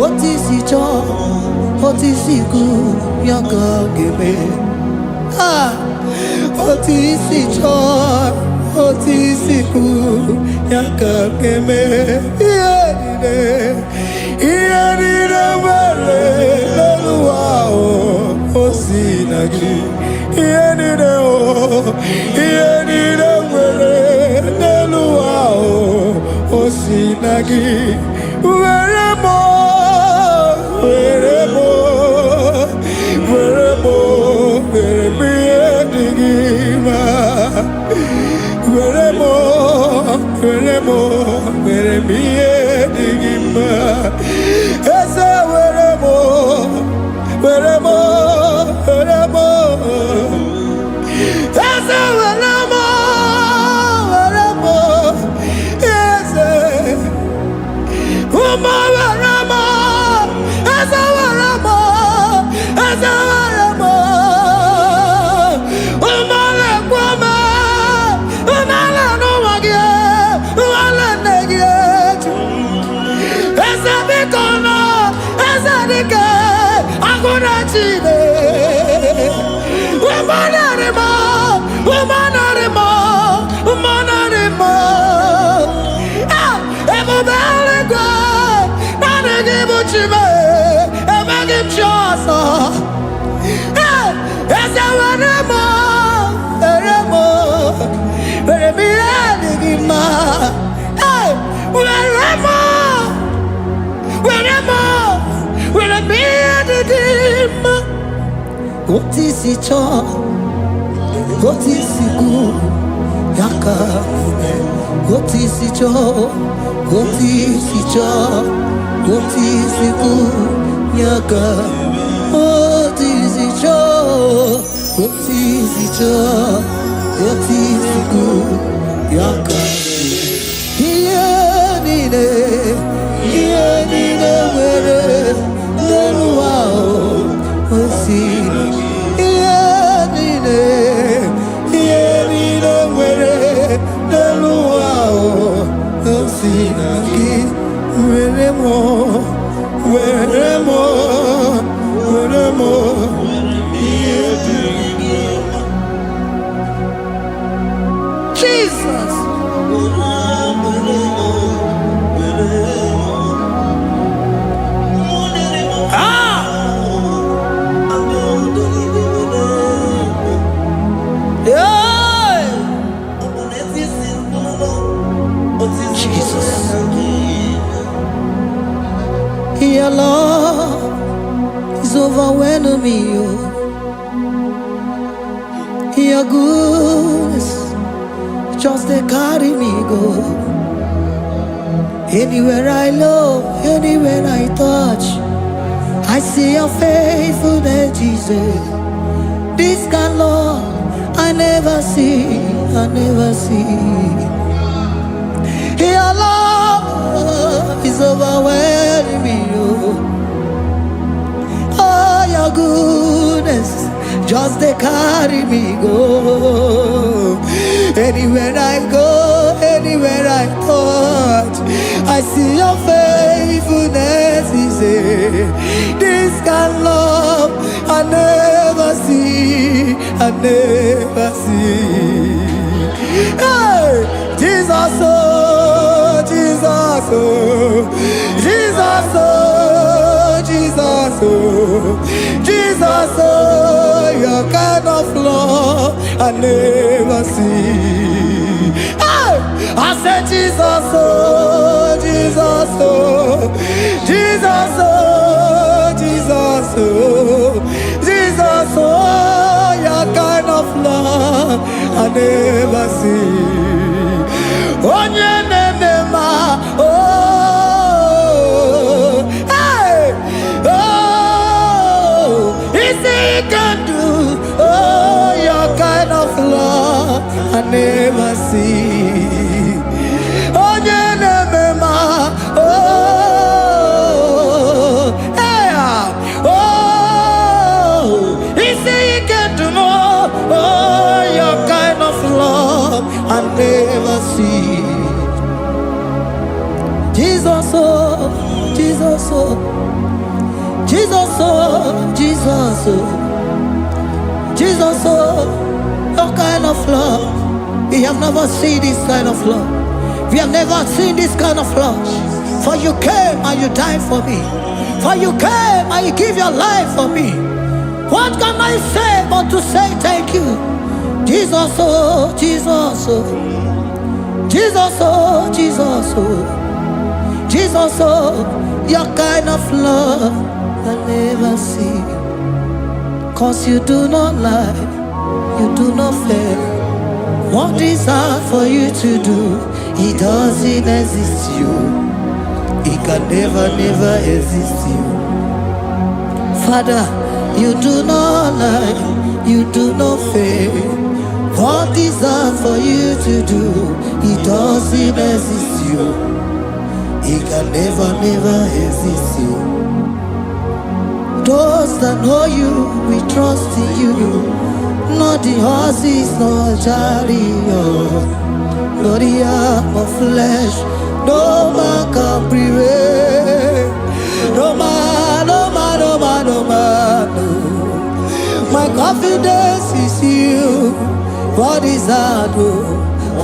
Speaker 2: Otu isi chọọ, otu isi kwu ya ka ọ ga-eme. Otu isi chọọ, otu isi kwu ya ka ọ ga-eme. Ihe niile nwere n'elu ụwa o si na gị. Ihe niile nwere n'elu ụwa o si na gị. Were m ihe dị gị mma. Were m ihe dị gị mma. Eze were m Eze were m Eze ụmụ were m Eze were m ụmụ na-ekwu m ụmụala n'ụwa gị ụmụala nne gị eju. Eze biko nọ Eze dike agụna Chine. Ebube eluigwe naanị gị bụ Chime. Emeghị m chi ọzọ. Eze were m ihe dị gị mma. Were m ihe dị gị mma. Otu isi chọọ, otu isi kwu ya ka ome. Otu isi chọọ, otu isi kwu ya ka. Otu isi chọọ, otu isi kwu ya ka. Ihe niile nwere n'elu ụwa o si na gị. Ihe niile nwere n'elu ụwa o si na gị. Were m ihe dị gị. Jesus. Your love is overwhelming me. Your goodness just they carry me go. Anywhere I look, anywhere I touch, I see your faithfulness, Jesus. This kind Lord, I never see, I never see. Your love is overwhelming me, oh, your goodness, just they carry me go. Anywhere I go, anywhere I touch, I see your faithfulness, he said. This kind love I never see, I never see. Hey, Jesus, oh, Jesus, oh, Jesus, oh, Jesus, oh, Jesus, oh, your kind of love I never see. Hey, I said Jesus, oh, Jesus, oh, Jesus, oh, Jesus, oh, Jesus, oh, your kind of love I never see. Oh, oh, hey, oh, is he can do, oh, your kind of love I never see. Oh, oh, hey, oh, is he can do more, oh, your kind of love I never see. Jesus, oh, Jesus, oh, Jesus, oh, Jesus, oh, Jesus, oh, your kind of love. We have never seen this kind of love. We have never seen this kind of love. For you came and you died for me. For you came and you give your life for me. What can I say but to say thank you? Jesus, oh, Jesus, oh, Jesus, oh, Jesus, oh, Jesus, oh, your kind of love I never see. 'Cause you do not lie, you do not fail. What is hard for you to do, it doesn't exist you. It can never, never exist you. Father, you do not lie, you do not fail. What is hard for you to do, it doesn't exist you. It can never, never exist you. Those that know you, we trust in you. Not the horses, not chariot, not the arm of flesh. No man can prevail. No man, no man, no man, no man, no. My confidence is you. What is hard, oh?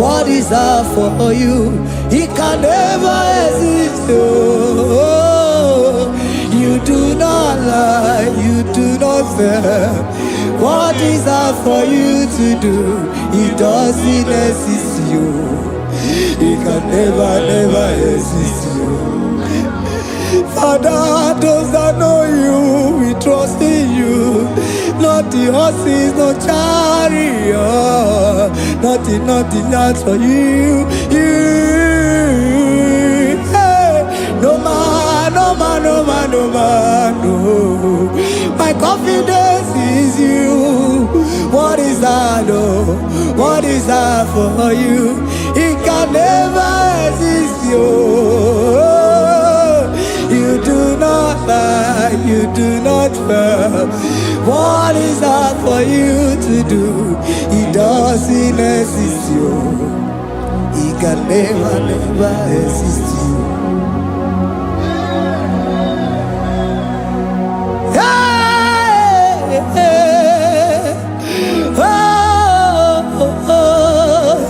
Speaker 2: What is hard for you? It can never exist, oh. You do not lie, you do not fail. What is hard for you to do, it doesn't exist you. It can never, never exist you. Father, those that know you, we trust in you. Not the horses, no chariot, nothing else for you. Hey, no man, no man, no man, no man, no. My confidence is you. What is that, oh? What is that for you? It can never exist, you. You do not lie, you do not fail. What is that for you to do? It doesn't exist, you. It can never, never exist, you. Hey, hey, oh, oh, oh.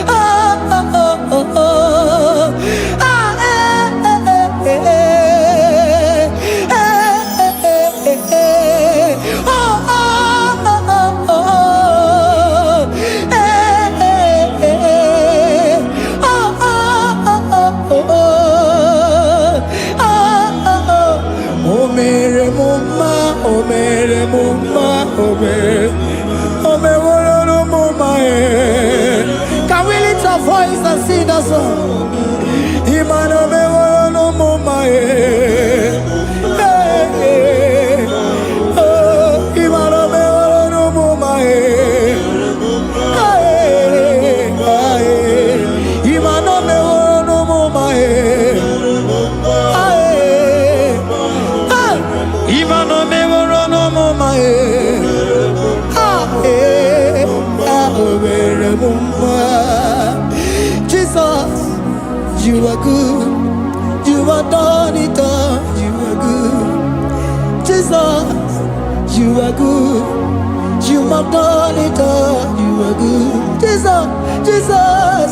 Speaker 2: Oh Jesus, Imana me woro no mama Imana me woro no mama Imana me woro no mama Imana me woro no mama Jesus, you are good. You are done it all. You are good. Jesus, you are good. You are done it all. You are good. Jesus, Jesus,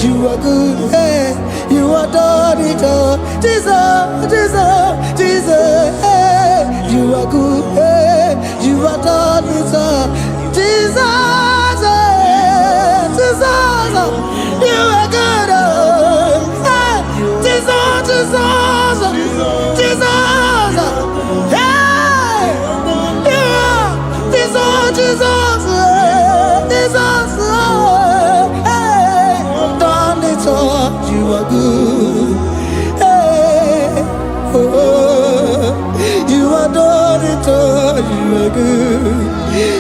Speaker 2: you are good. Hey, you are done it all. Jesus, Jesus, Jesus, hey, you are good. Hey, you are done it all. Jesus, Jesus, you are good. Hey, Jesus, Jesus, Jesus, hey, you are Jesus, Jesus, Jesus, hey, done it all. You are good. Hey, oh, you are done it all. You are good.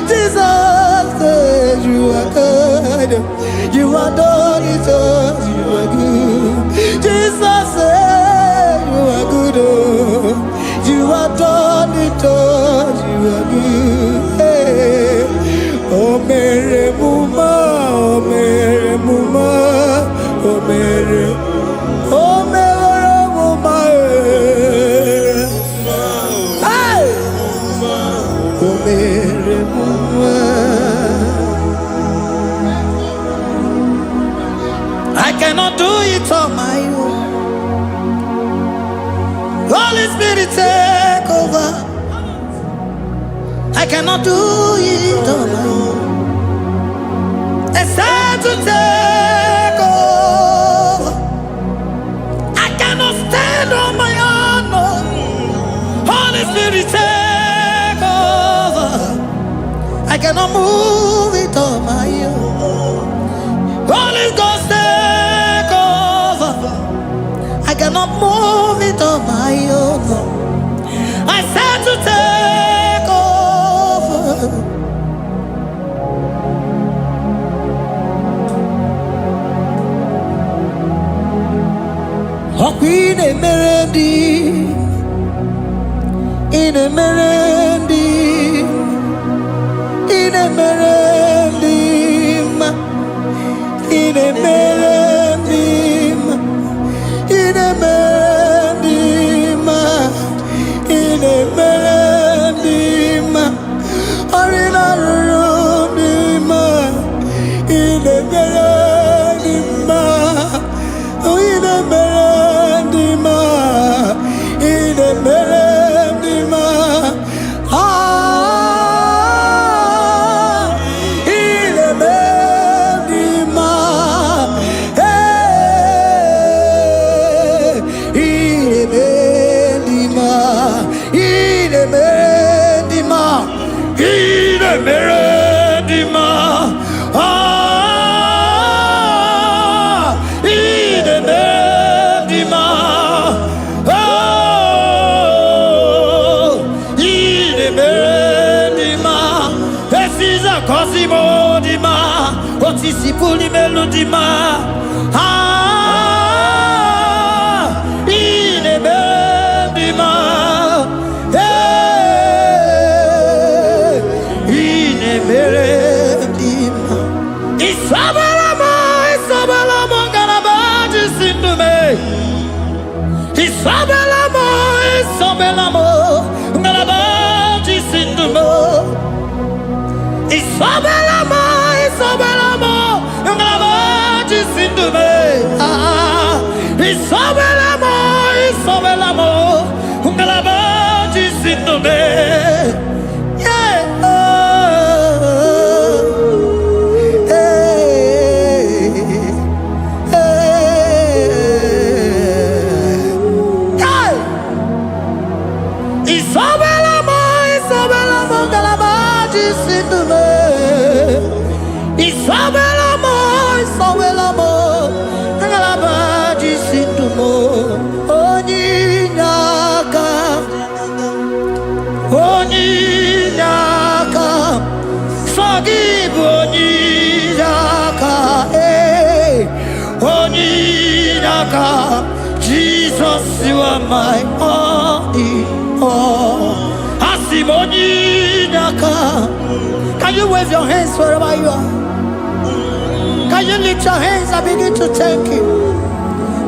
Speaker 2: Jesus, you are good. You are done it all. You are good. Jesus, you are good. Oh, you are done it all. You are good. Hey. Oh, Mary Muma, oh, Mary Muma, oh, Mary, oh, Mary Muma, hey, oh, Mary Muma. I cannot do it on my own. Holy Spirit, take over. I cannot do it on my own. It's time to take over. I cannot stand on my own. No. Holy Spirit, take over. I cannot move it on my own. Holy Ghost, take over. I cannot move it on my own. I said to take over. Oh, Queen Emerendi, in Emerendi, in Emerendi, in Emerendi, in Emerendi, in Emerendi, Arina Rudima, in Emerendi, in Emerendi, in Emerendi, Cosimo Dima, Otisipuli Melodima, Inemedima, Inemedima, Isabalamo, Isabalamo, Ganabaji Sindume, Isabalamo, Isabalamo, Ganabaji Sindume. Isabelamo, Isabelamo, Ngalabaji Jesus, you are my all in all. Can you wave your hands wherever you are? Can you lift your hands and begin to thank Him?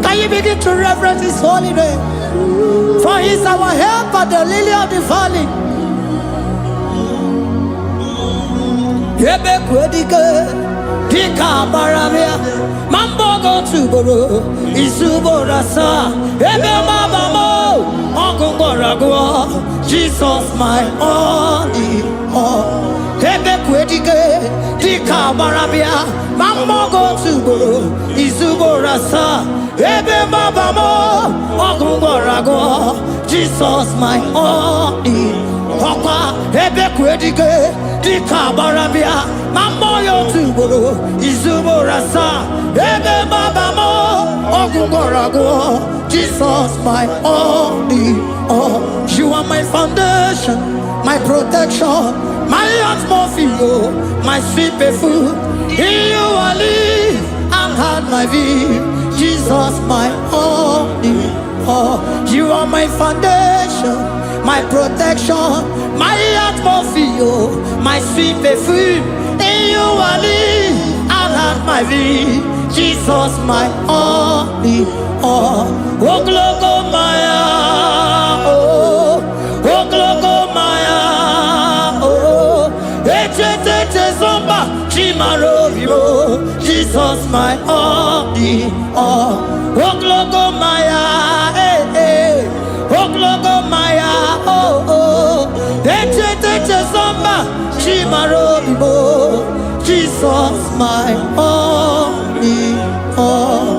Speaker 2: Can you begin to reverence His holy name? For He is our help at the lily of the valley. Dika baramia, mambo go tuboro, isuborasa, ebe mabamo, ongungorago, Jesus my only all. Ebe kwedike, dika baramia, mambo go tuboro, isuborasa, ebe mabamo, ongungorago, Jesus my only all. Ebe kwedike, dika baramia, mambo yo tuboro, izuborasa, ebe babamo, ogungorago, Jesus my only all. You are my foundation, my protection, my atmosphere, my sweet food. In you I live and had my vie, Jesus my only all. You are my foundation, my protection, my atmosphere, my sweet food. In you I live and have my vie, Jesus my only all. Oh glogo maya, oh glogo maya, oh ete zomba chimarovio, Jesus my only all. Oh glogo maya, oh glogo maya, oh ete zomba chimarovio, Jesus my only all.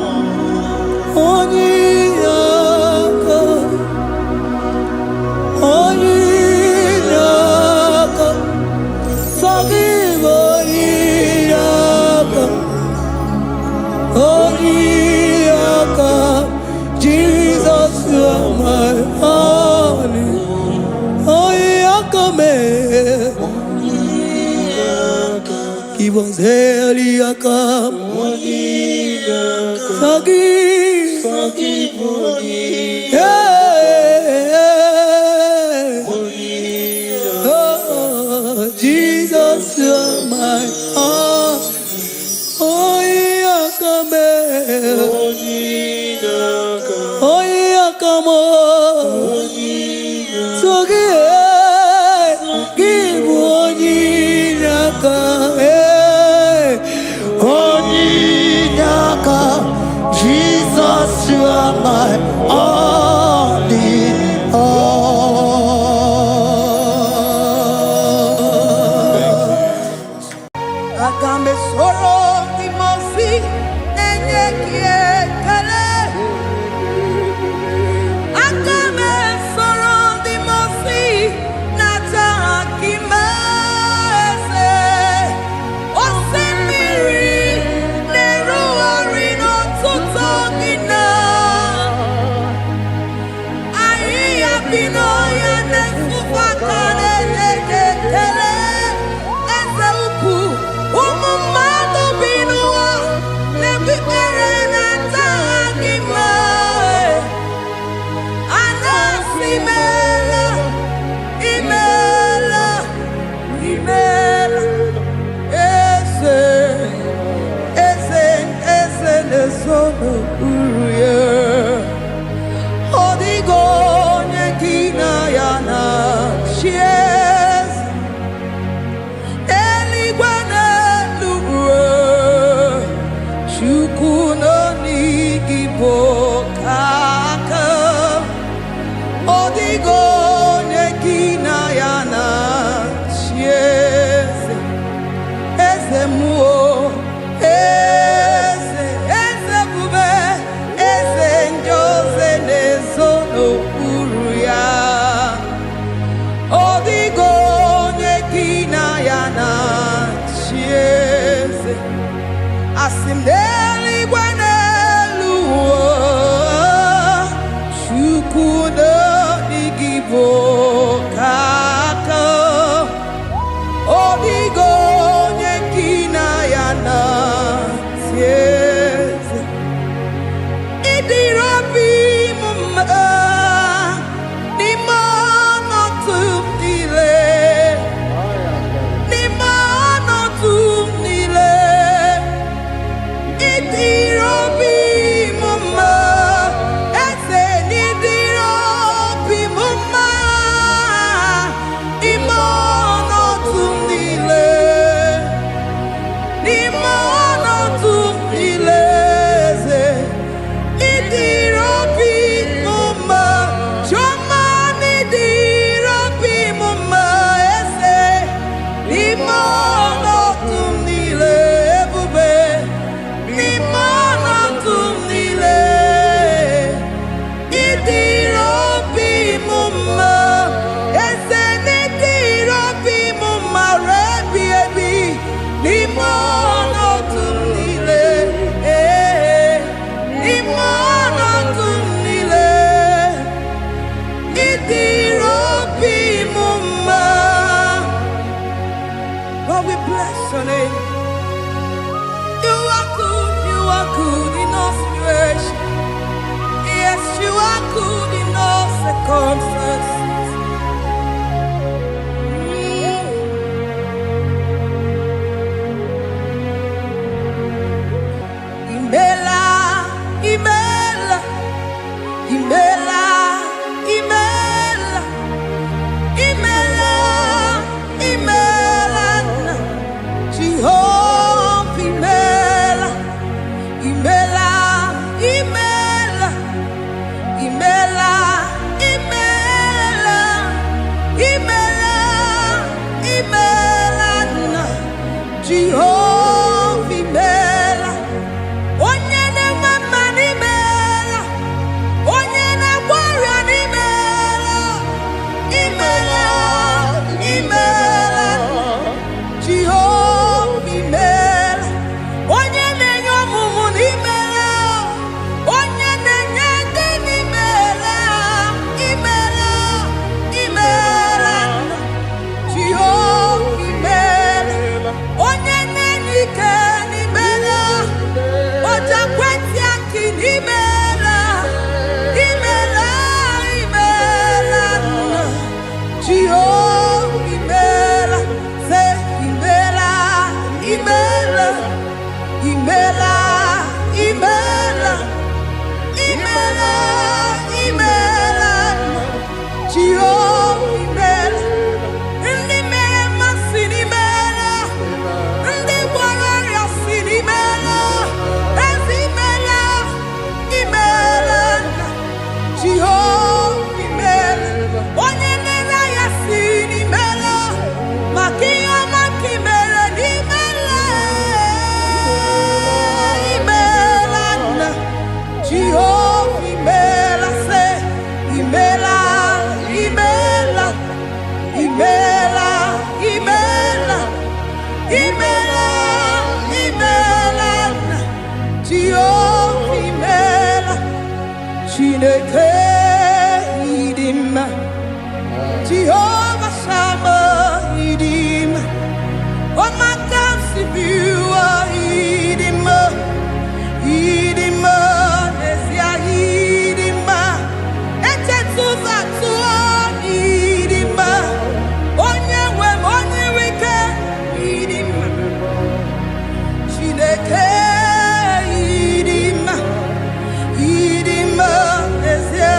Speaker 2: Jesus, you are my only. Give us Eliakam, forgive, oh, Jesus, you are my all. Jesus, you are my only all. Agambe soro timosi enye kiekale. Agambe soro timosi nata akimese. Osemiri neruari no tutogina. Aia binoya nesufakane lekele. Ezeuku umumado binua nebiperena taagima. Anasimela imela eze nesono uruye. Odigo nyekina yana chies eligwana lugwe chukuno nigibo kaka. Odigo nyekina yana chies eze muo eze bube eze first. Imela, Imela, Imela, Imela, Imela, Imela, Jehovah, Imela, Imela, Imela, Imela, Imela, Imela, Imela, Jehovah, Imela. Onye na-mama n'imela, onye na-agwara n'imela, imela, imela, Jehova imela. Onye na-enye ọmụmụ n'imela, onye na-enye ndị n'imela, imela, imela, Jehova imela. Onye na-enye ike n'imela, Oja kweti aki n'imela, imela, imela, Jehovah imela, say imela, imela, imela, imela, imela, imela, Jehovah imela. Ndị mere mmasị n'imela, ndị gwara ọrịa si n'imela. Jehovah imela, onye nere ya si n'imela, maka ihe ọma ka imela n'imela, imela nna. Jehovah imela, say imela, imela, imela, imela, imela, imela nna. Jehovah imela. Chineke idima, Jehovah Shammah idima, Omakamsi biwa idima, idima, Nesia idima, Echetuza tuo idima, Onyewe Onyewike idima, Chineke idima, idima, Nesia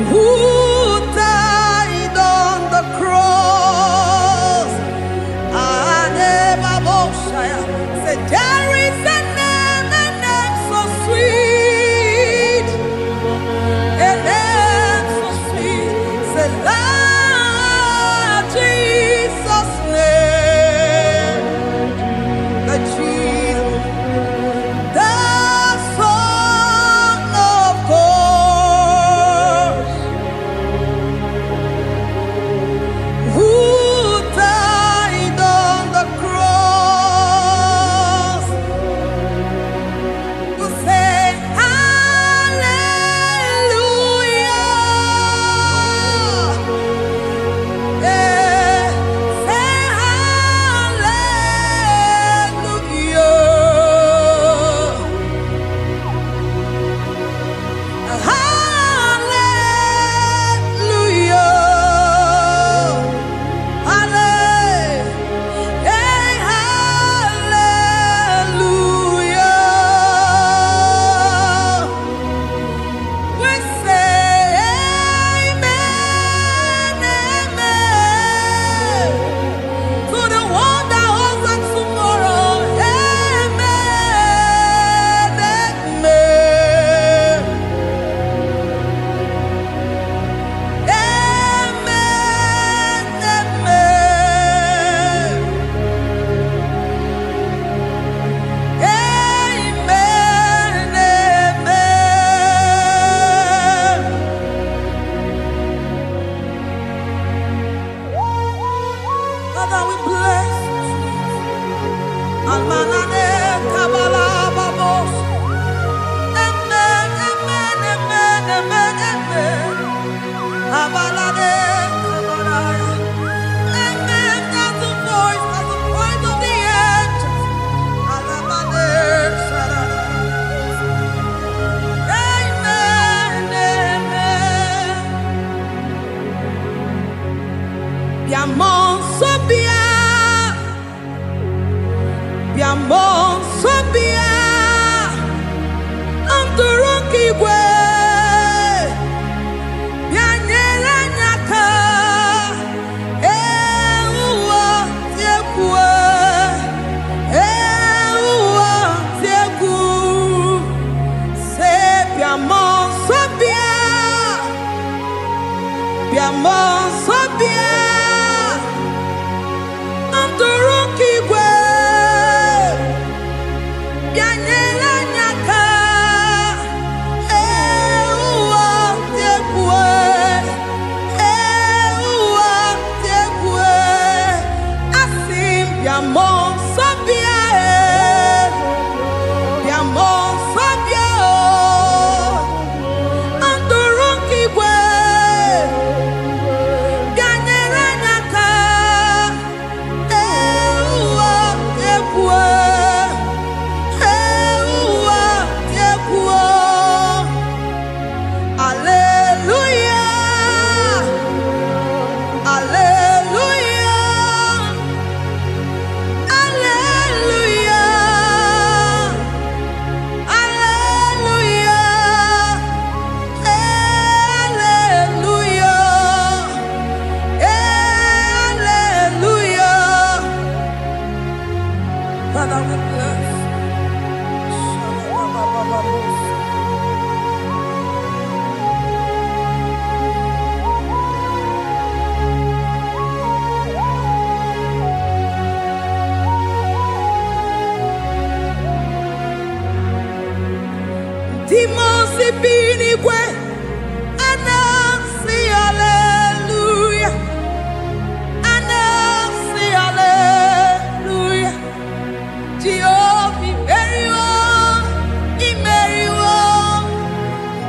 Speaker 1: who died on the cross. Said, there is a name so sweet, a name so sweet. Said, Lord Jesus' name, the Jesus, the Son of God, who died on the cross, who said, Hallelujah. Yeah, say Hallelujah. Hallelujah. Hallelujah. Hallelujah. We say amen, amen. To the one that holds us tomorrow. Amen, amen. Father, we bless Almanane Kabala Babos. Amen, amen, amen, amen, amen. Abalade Kabalaya. Amen. That's the voice of the angels. Alabade Sarada. Amen, amen. Biamon Sobia. Biamon Sobia. Anturuki Gwe. Bianyela Nyaka. Ewa Tiekwe. Ewa Tieku. Se Biamon Sobia. Biamon Sobia. Anturuki Gwe. Bianyela Nyaka. Ewa Tiekwe. Ewa Tiekwe. Asim Biamon Sobia. Biamon Sobia. Anturuki Gwe. Bianyela Nyaka. Ewa Tiekwe. Ewa Tiekwe. Hallelujah. Hallelujah. Hallelujah. Hallelujah. Hallelujah. Hallelujah. Father, we bless. Dimosi binigwe, anasi hallelujah, anasi hallelujah. Jehovah imeriwo,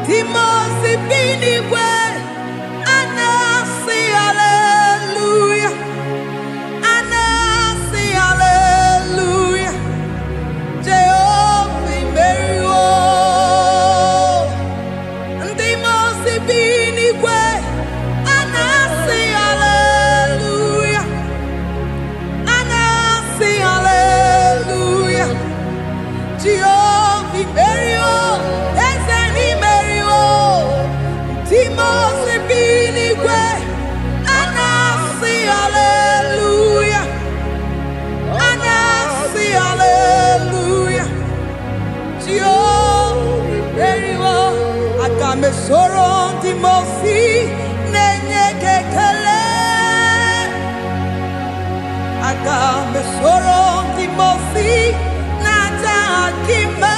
Speaker 1: Dimosi binigwe, anasi hallelujah, anasi hallelujah. Jehovah imeriwo. Dimosi binigwe, anasi hallelujah, anasi hallelujah. Jehovah imeriwo, Ezen imeriwo.
Speaker 2: Aga me soro ndi mosi nenye kekele. Aga me soro ndi mosi nata akima.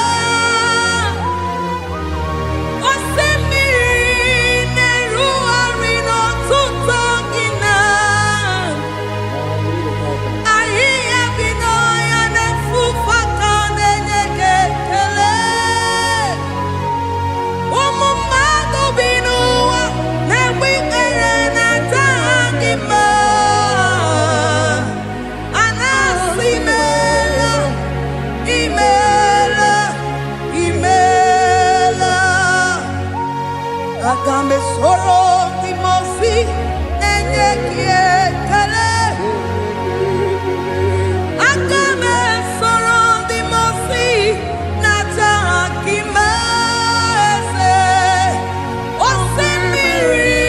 Speaker 2: Aga me soro di mosi nenye kekele. Aga me soro di mosi nata akima ese. Osemiri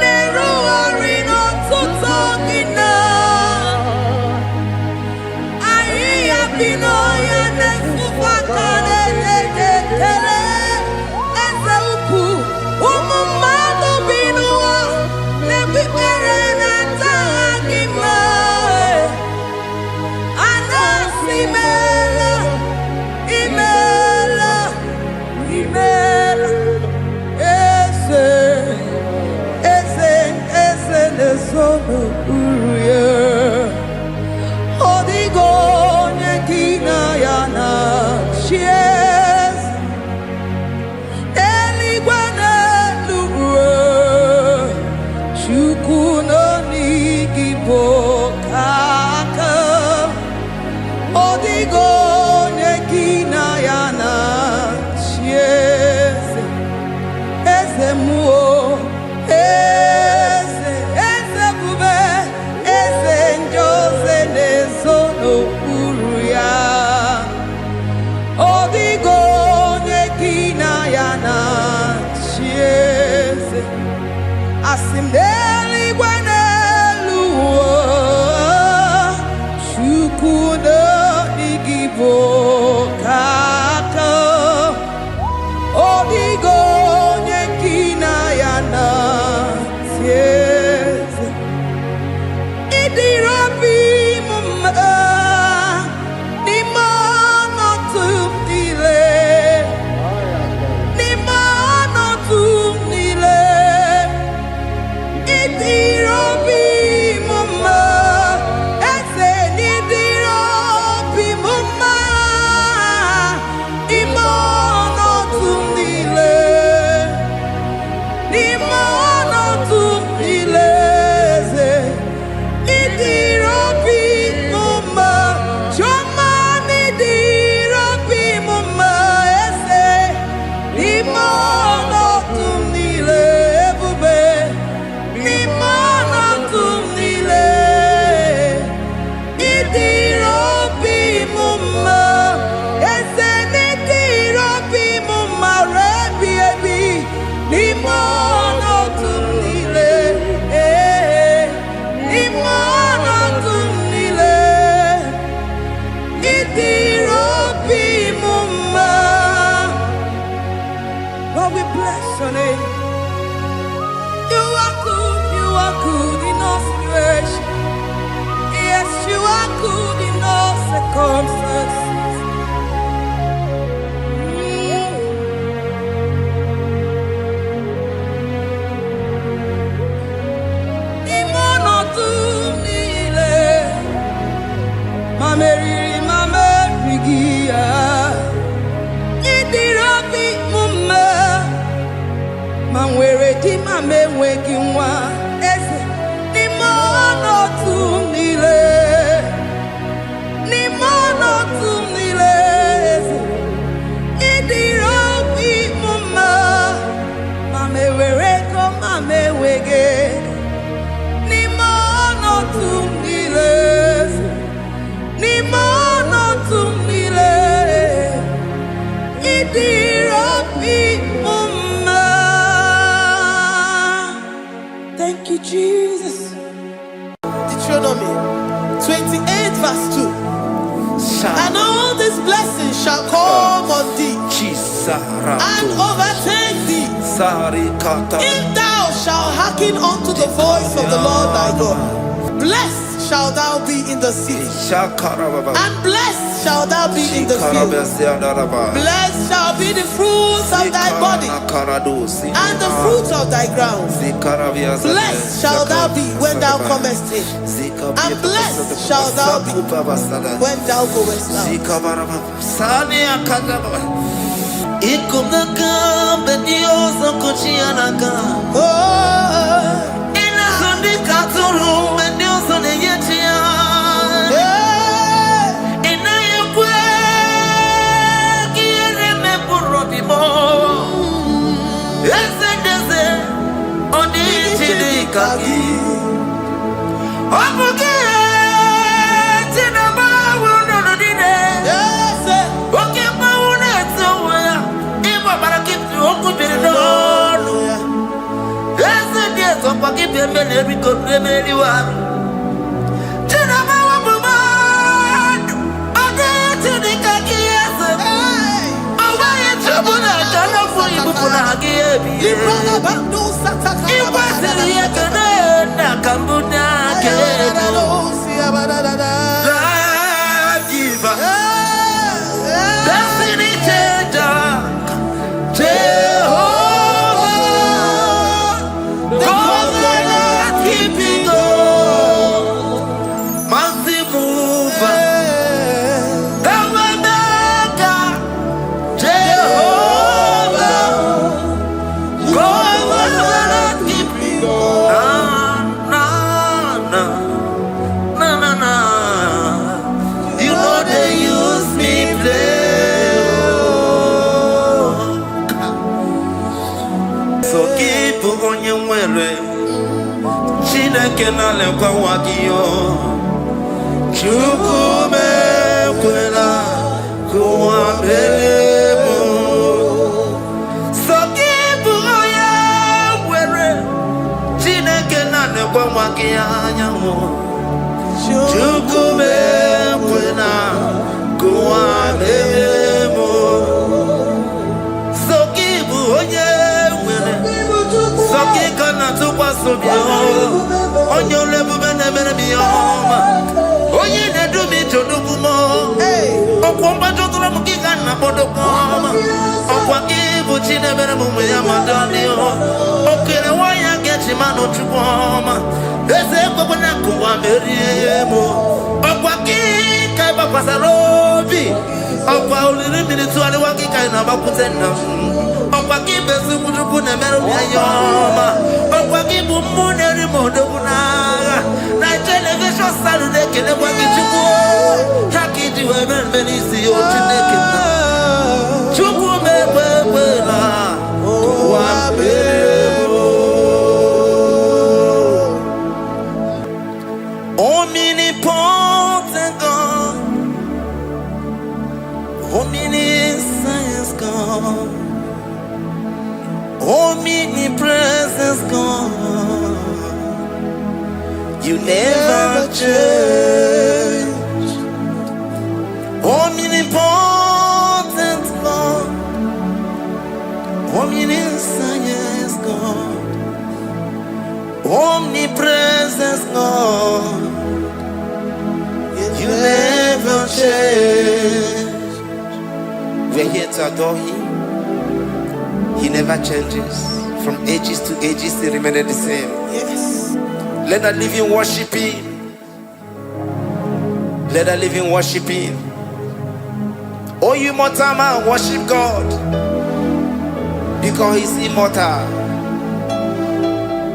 Speaker 2: neru arino tuto gina. Ayi abino ya nefufa kane kekele. Ese upu. Asimdeli gwanelu Shukuno IGBO kaka Odigo nyekina yana Sieze Idirabi mumma Nimano tumdile Nimano tumdile Lord, we bless your name. You are good in all situations. Yes, you are good in all circumstances. Imono tu nile, mameri gia. Idirabi mume, manwere di mame wegi nwa. Eze, imono tu nile, imono tu nile. Eze, idirabi mume, mame were go mame wege. Imono tu nile, imono tu nile. Thank you, Jesus.
Speaker 1: Deuteronomy 28 verse 2. And all these blessings shall come on thee and overtake thee If thou shalt hearken unto the voice of the Lord thy God, blessed shalt thou be in the city, and blessed shalt thou be in the field. Blessed shall be the fruits of thy body, and the fruits of thy ground. Blessed shalt thou be when thou comest in, and blessed shalt thou be when thou goest out.
Speaker 4: Omnipotent God, omniscience God, omnipresence God, you never change. Omnipotent God, omniscience God, omnipresence God, you never change. We're here to adore Him. He never changes. From ages to ages, He remains the same.
Speaker 1: Yes.
Speaker 4: Let that living worship Him. Let that living worship Him. Oh, you mortal man, worship God, because He's immortal.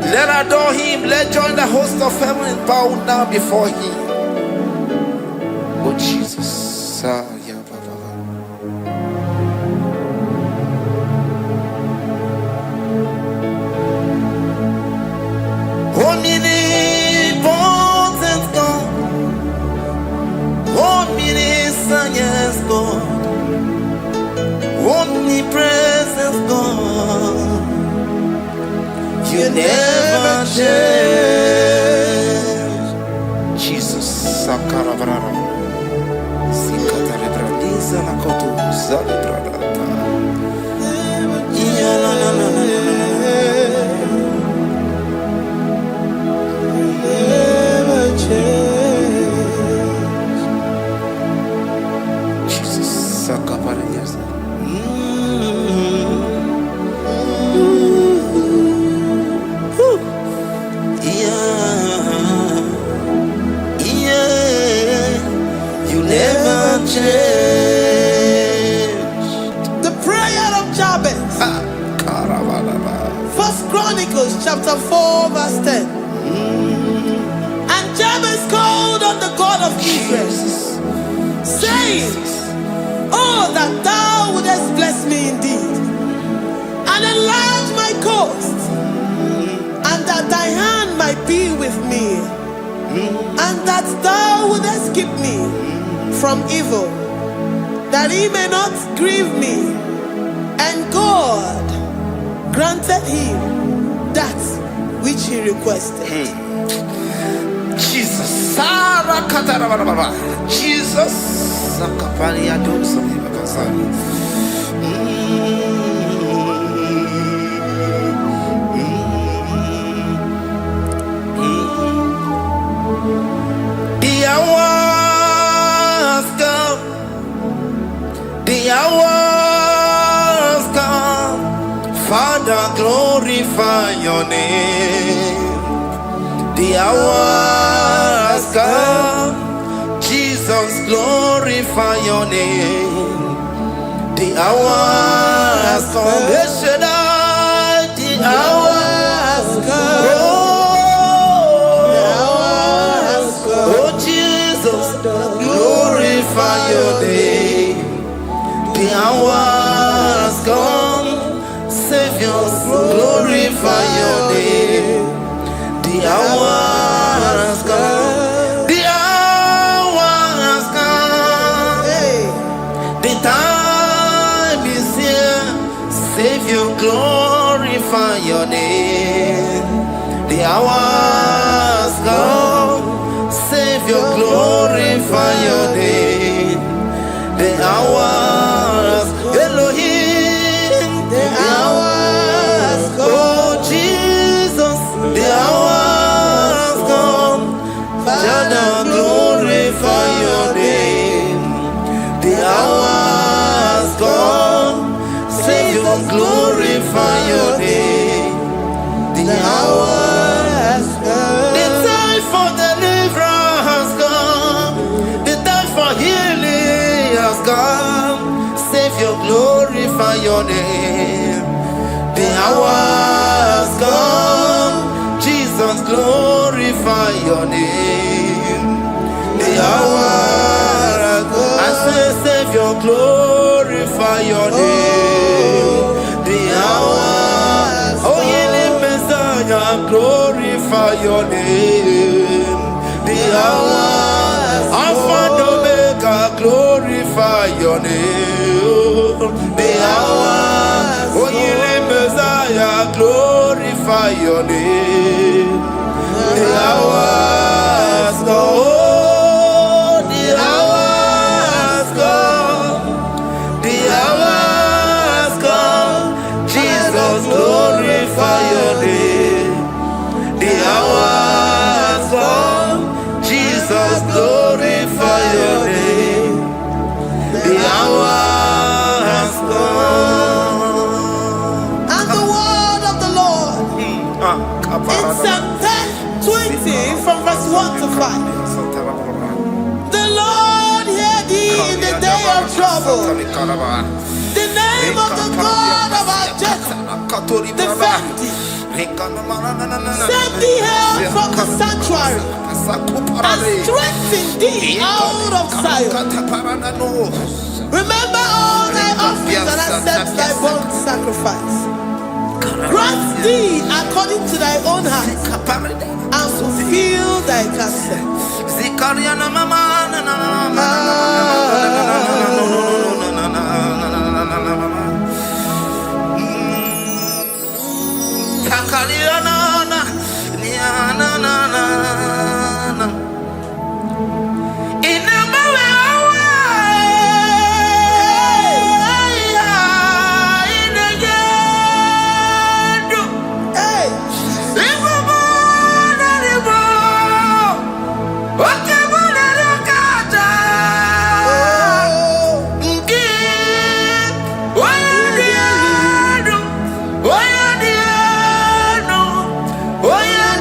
Speaker 4: Let adore Him. Let join the host of heaven and bow down before Him. Oh Jesus. Omnipotent God, omniscience God, omnipresence God, you never change. Jesus. Sakarabrara. Sikatarebradiza nakotu zalebrada.
Speaker 1: First Chronicles chapter 4 verse 10. And Jabez called on the God of Israel, saying, oh, that thou wouldest bless me indeed, and enlarge my coast, and that thy hand might be with me, and that thou wouldest keep me from evil, that he may not grieve me. And God granted him that which he requested.
Speaker 4: Jesus. Jesus. The hours come, Father, glorify your name. The hours come, Jesus, glorify your name. The hours come, the hours come. Oh, Jesus, glorify your name. The hours come, Savior, glorify your name. The hours come, the hours come. The time is here, Savior, glorify your name. The hours come, Savior, glorify your name. The hours, Elohim, the hours, oh Jesus, the hours come, Father, glorify your name. The hours come, Savior, glorify your name. The hours come, the time for deliverance has come, the time for healing has come, Savior, glorify your name. The hours come, Jesus, glorify your name. The hours come, I say, Savior, glorify your name. The hours, oh, healing Messiah, glorify your name. The hours, Alpha and Omega, glorify your name. The hours, oh, healing Messiah, glorify your name. The hours come, the hours come, the hours come, Jesus, glorify your name. The hours come, Jesus, glorify your name. The hours come.
Speaker 1: And the word of the Lord in Psalm 10:20 from verse 1 to 5. The Lord hear thee in the day of trouble. The name of the God of our Jacob defend thee. Send thee help from the sanctuary, and strengthen thee out of Zion. Remember all thy offerings and accept thy burnt sacrifice. Grant thee according to thy own heart, and fulfill thy counsel.
Speaker 4: Oh, yeah,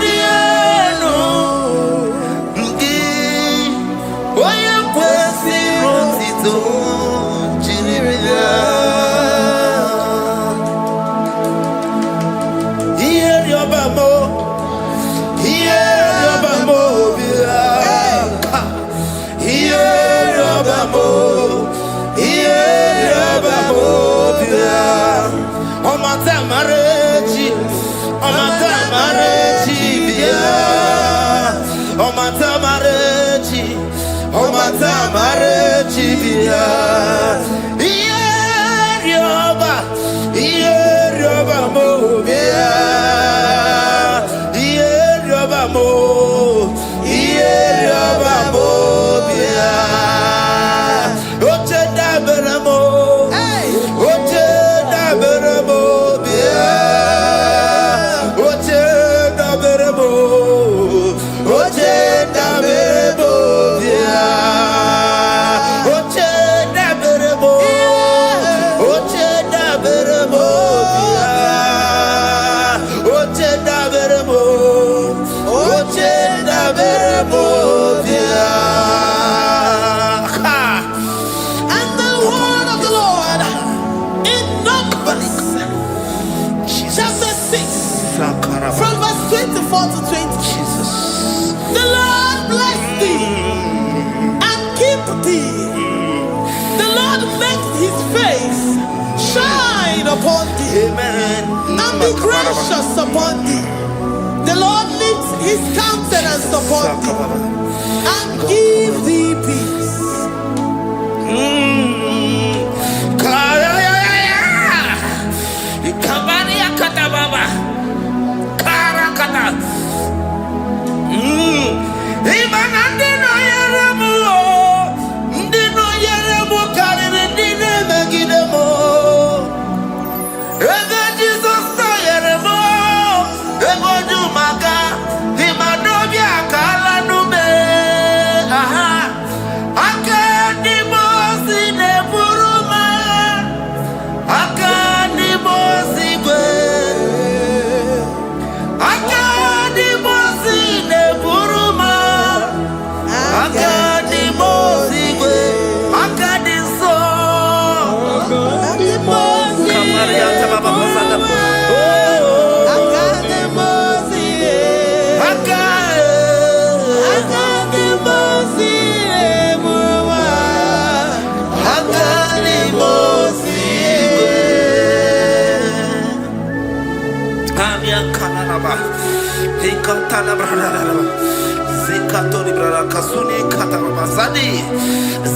Speaker 1: Gracious upon thee. The Lord lifts his countenance upon thee and give thee peace.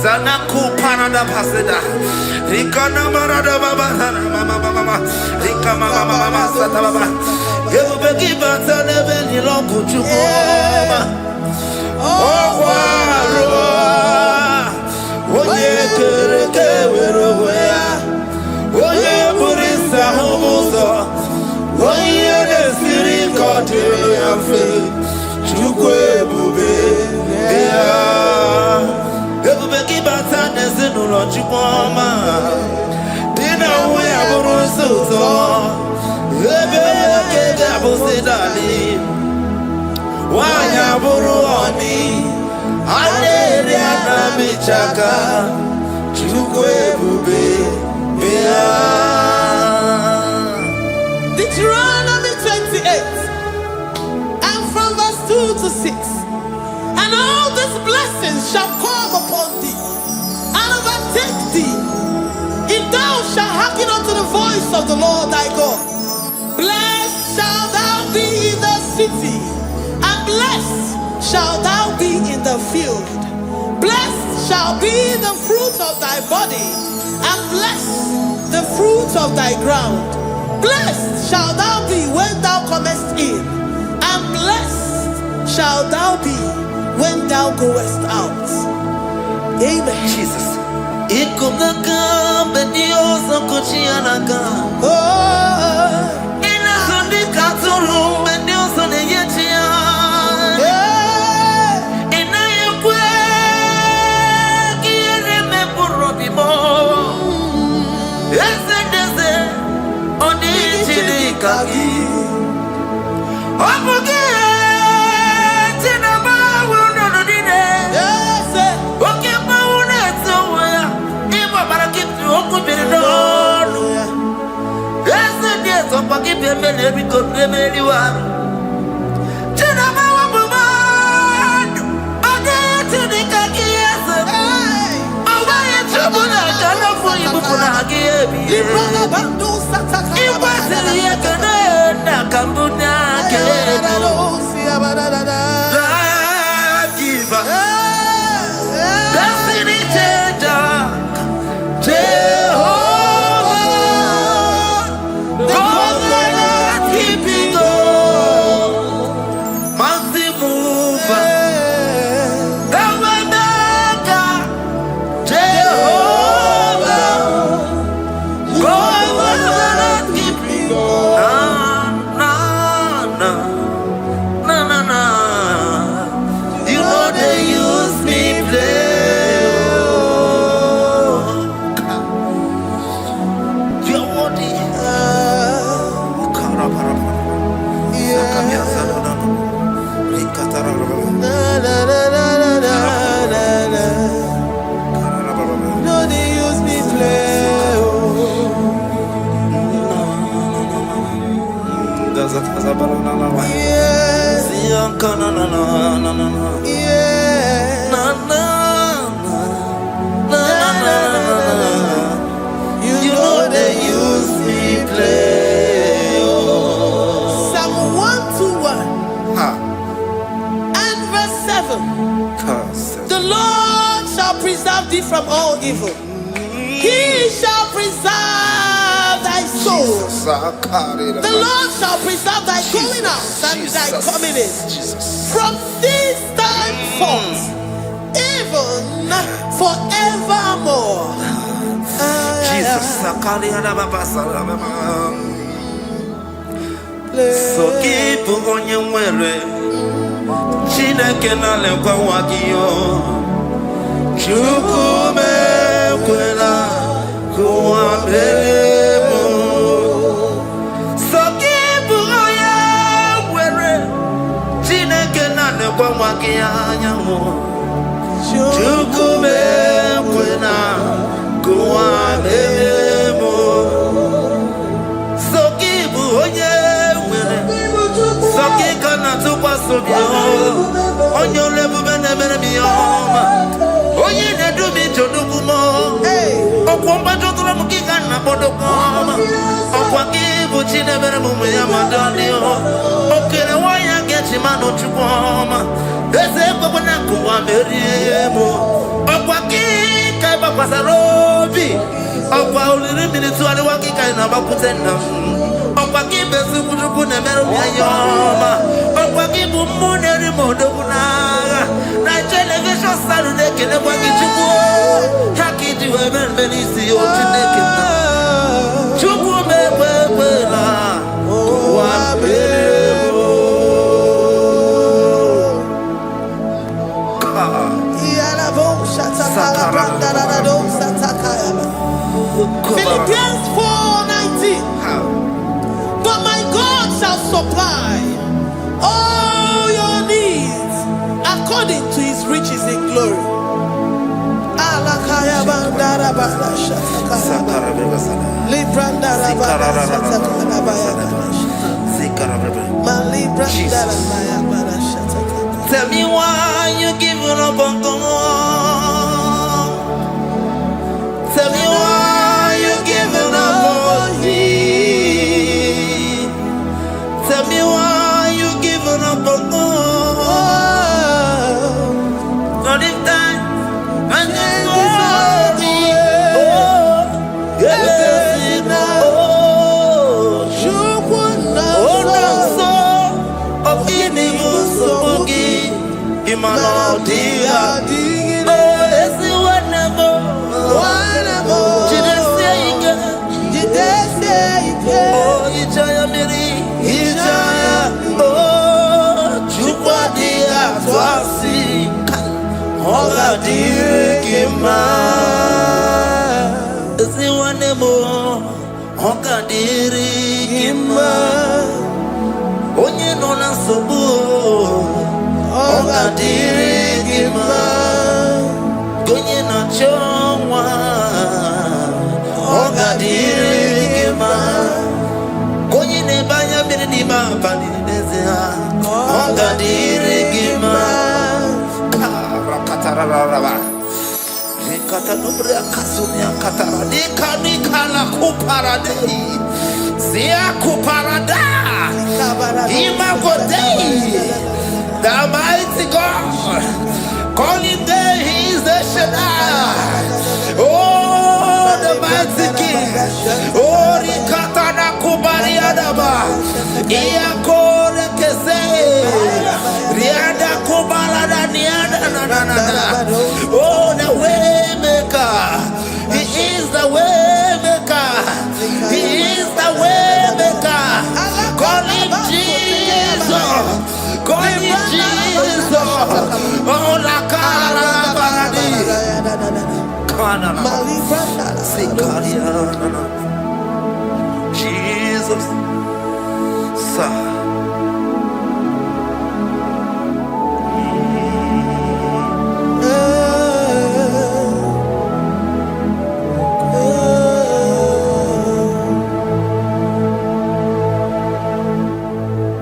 Speaker 4: Zanaku parada paseda, Rikana marada baba, mama, Rikama mama sata baba. You begi bata never longu chukoma. Oh waro, oye kereke weroya, oye burisa humuso, oye nesiri kote yafe, chukwe bube ya. Everybody bata nezinu lo chukoma, dina we aburu suto, ebe kege abusidali, wanya buru oni, aderi anabichaka, chukwe bube bea.
Speaker 1: Deuteronomy 28, and from verse 2 to 6. And all these blessings shall come upon thee and overtake thee, if thou shalt hearken unto the voice of the Lord thy God. Blessed shalt thou be in the city, and blessed shalt thou be in the field. Blessed shall be the fruit of thy body, and blessed the fruit of thy ground. Blessed shalt thou be when thou comest in, and blessed shalt thou be when thou goest out. Amen.
Speaker 4: Jesus. give me a minute because we made you up. Jenama woman, I get to the Kakias. I want trouble, I cannot for you, but I give you. It was in the Yakana, Cambodia, Destiny changer, Jehovah, covenant keeping God, mighty mover, Tabernacle, Jehovah, covenant keeping God. Na. You know they use me play. You know they use me play.
Speaker 1: Psalm 121 and verse 7. The Lord shall preserve thee from all evil. He shall preserve thy soul. The Lord shall preserve thy going out and thy coming in from this time forth, even forevermore.
Speaker 4: Jesus, so keep on your way. Chineke na lekwa wakio. Chukume kwela kuambelemo. So keep on your way. Chineke na lekwa wakia nyamo. Chukume kwela kuambelemo. So keep on your way. So keep on your on your level, oh, you do me to do more. Oh, Comba to the Mukikan, Bodocoma. Oh, Waki, which in a very moment, Yamadalio. Okay, why I get him out to Poma. There's a Babanaku, I'm very emo. Oh, Waki, Kaiba Pasarobi. Oh, while the minutes to the Waki kind of Aputena. Oh, Waki, Besu, Nemeroyama. Oh, Waki, Muneri Modona. Television Saturday, can I walk into war? Hacky to a man, Benisi, or Chineke. Chuku me, oh,
Speaker 1: Philippians 4:19. But my God shall supply all your needs according to his riches in glory.
Speaker 4: Tell me why you giving up on God. Tell me why you giving up on me. Tell me why you giving up on God. Not in time, and then oh, yes, oh, so of so Imano dia, oh, let's see what never. Oh, Ijaya Miri, Ijaya, oh, Chukwa dia, Twasi, Hola dia, Kima. See one more, Hoka diri, Kima. Onye nona sobu. Oga dirigima, gonye na chongwa. Oga dirigima, gonye ne Kanubria Kasunia Katara, Nikala Kuparadei, Zia Kuparada, Imagodei, the mighty God, calling there, he is the Shaddai. Oh, the mighty King, oh, Rikatana Kubariadaba, Iakore Kese, Riada Kubalada Niada, oh, the way maker, he is the way maker, he is the way maker, call him Jesus, call him Jesus, oh, la cara Baradi. Jesus,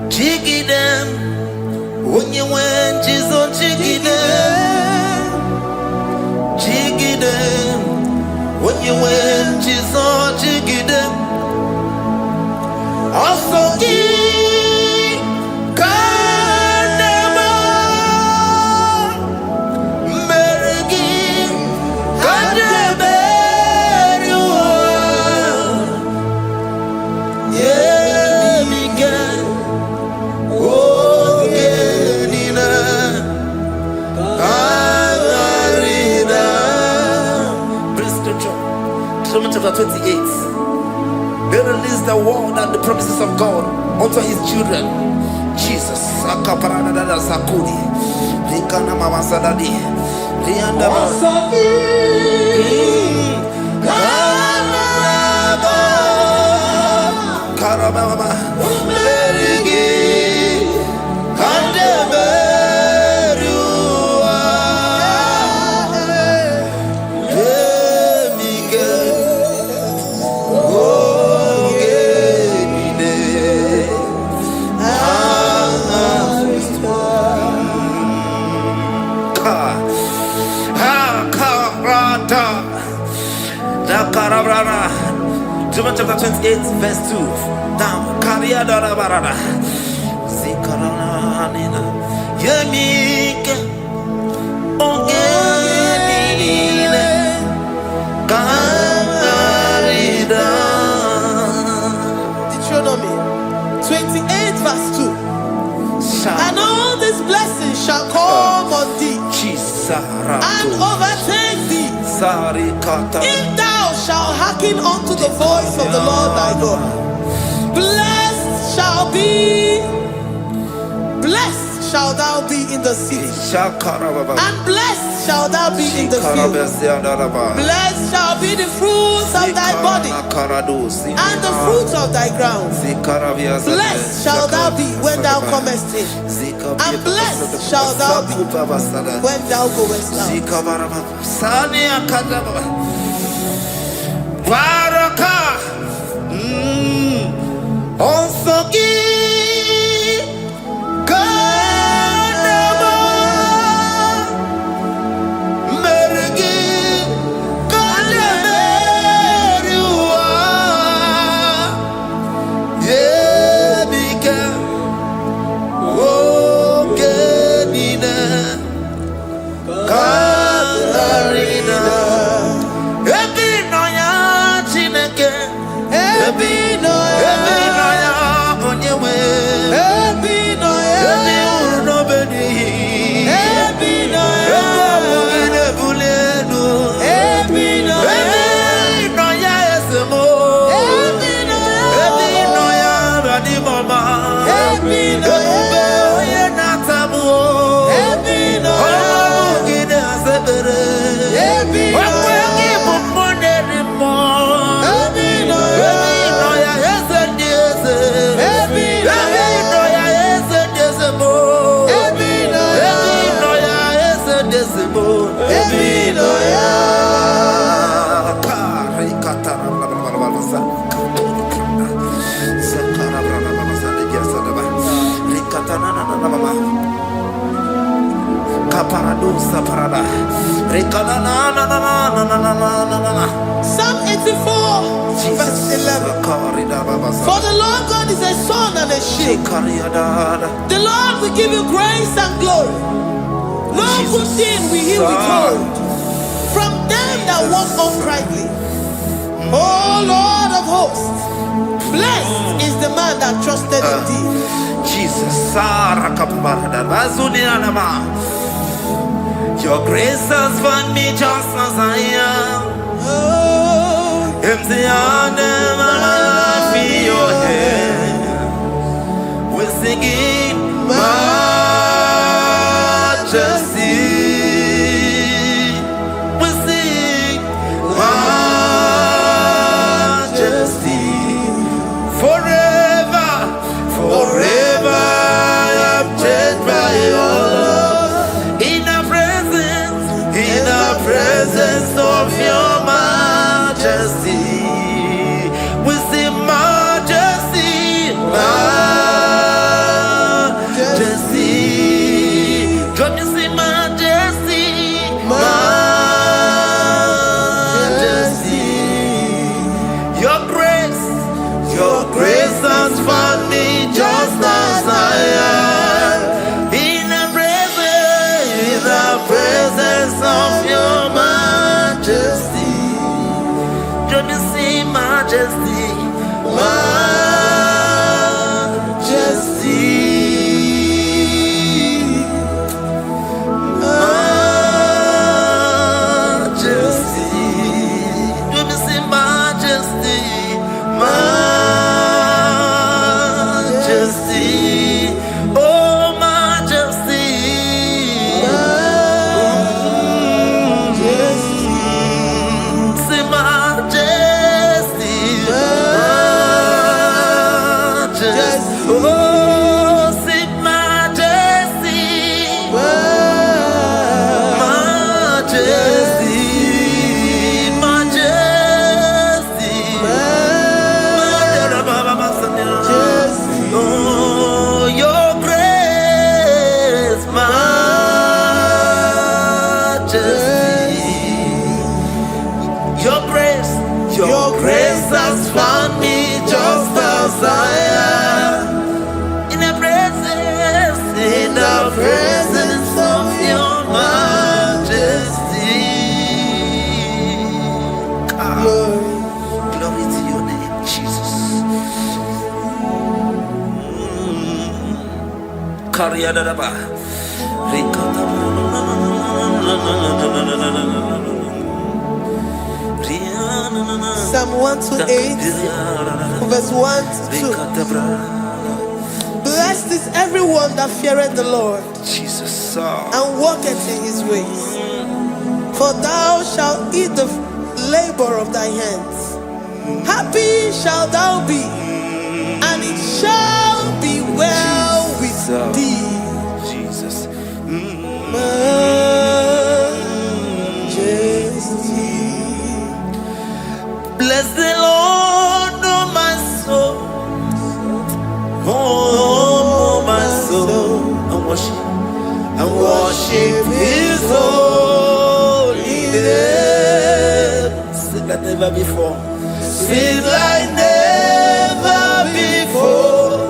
Speaker 4: jiggy them when you went, Jesus, jiggy them, jiggy them. When you went, Jesus, jiggy them. Also, Kanema, Merigi, Kanema, yeah, Miguel, oh, Genina, Amarida. Romans chapter 28. They release the word and the promises of God unto his children. Jesus. Akaparadada Sakudi. Likana Mama Sadadi. Lianda Karababa. Merigi. Romans chapter 28, verse 2. Down. Karia Dara Barada. Zikarana Nina. Yemika. Ongenine. Karida.
Speaker 1: Deuteronomy 28, verse 2. And all these blessings shall come on thee and overtake thee if thou shalt hearken unto the voice of the Lord thy God. Blessed shall thou be in the city, and blessed shall thou be in the field. Blessed shall be the fruits of thy body and the fruits of thy ground. Blessed shall thou be when thou comest in, and blessed shall thou be when thou goest out.
Speaker 4: Baraka. Also
Speaker 1: Psalm 84, verse 11. For the Lord God is a sun and a shield. The Lord will give you grace and glory. No good thing will he withhold from them that walk uprightly. O Lord of hosts, blessed is the man that trusted in thee.
Speaker 4: Jesus, your grace has found me just as I am. Empty handed, I feel your hand. We're singing majesty. We sing majesty. Forever, forever, I'm changed by your love. In the presence of your majesty, we see majesty, majesty. Come you see majesty, majesty. Your grace has found me just as I am. In the presence of your majesty, let me see majesty, majesty, majesty. Let me see majesty, majesty. Oh, majesty. Your grace has found me just as I am. In the presence of your majesty. Glory to your name, Jesus.
Speaker 1: Psalm 128, verse 1 to 2. Blessed is everyone that feareth the Lord,
Speaker 4: Jesus,
Speaker 1: and walketh in his ways. For thou shalt eat the labor of thy hands. Happy shalt thou be, and it shall be well with thee.
Speaker 4: Jesus. Bless the Lord, oh my soul, oh my soul, and worship His holy name. Sing like never before. Sing like never before.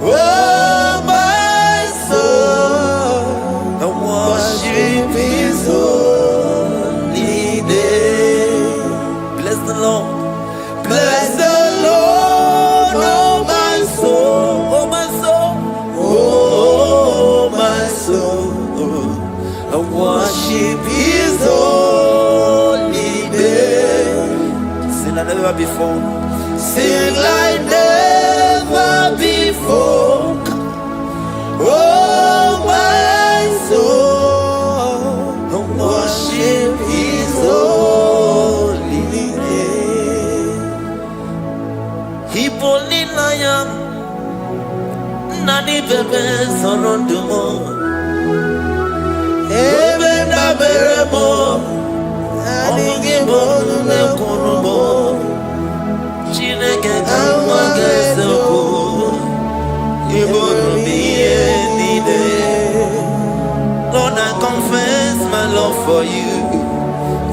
Speaker 4: Oh my soul, and worship His holy name. Bless the Lord. Bless the Lord, oh my soul, oh my soul, oh my soul, and worship His holy name. Sing like never before. Sing like never before. Oh my soul, and worship His holy name. Hipoli layam nani bebe sorondumo ebe na beremo omugi bonu ne kunumo chineke kama geseko ibonu biye nide. Lord, I confess my my love for you.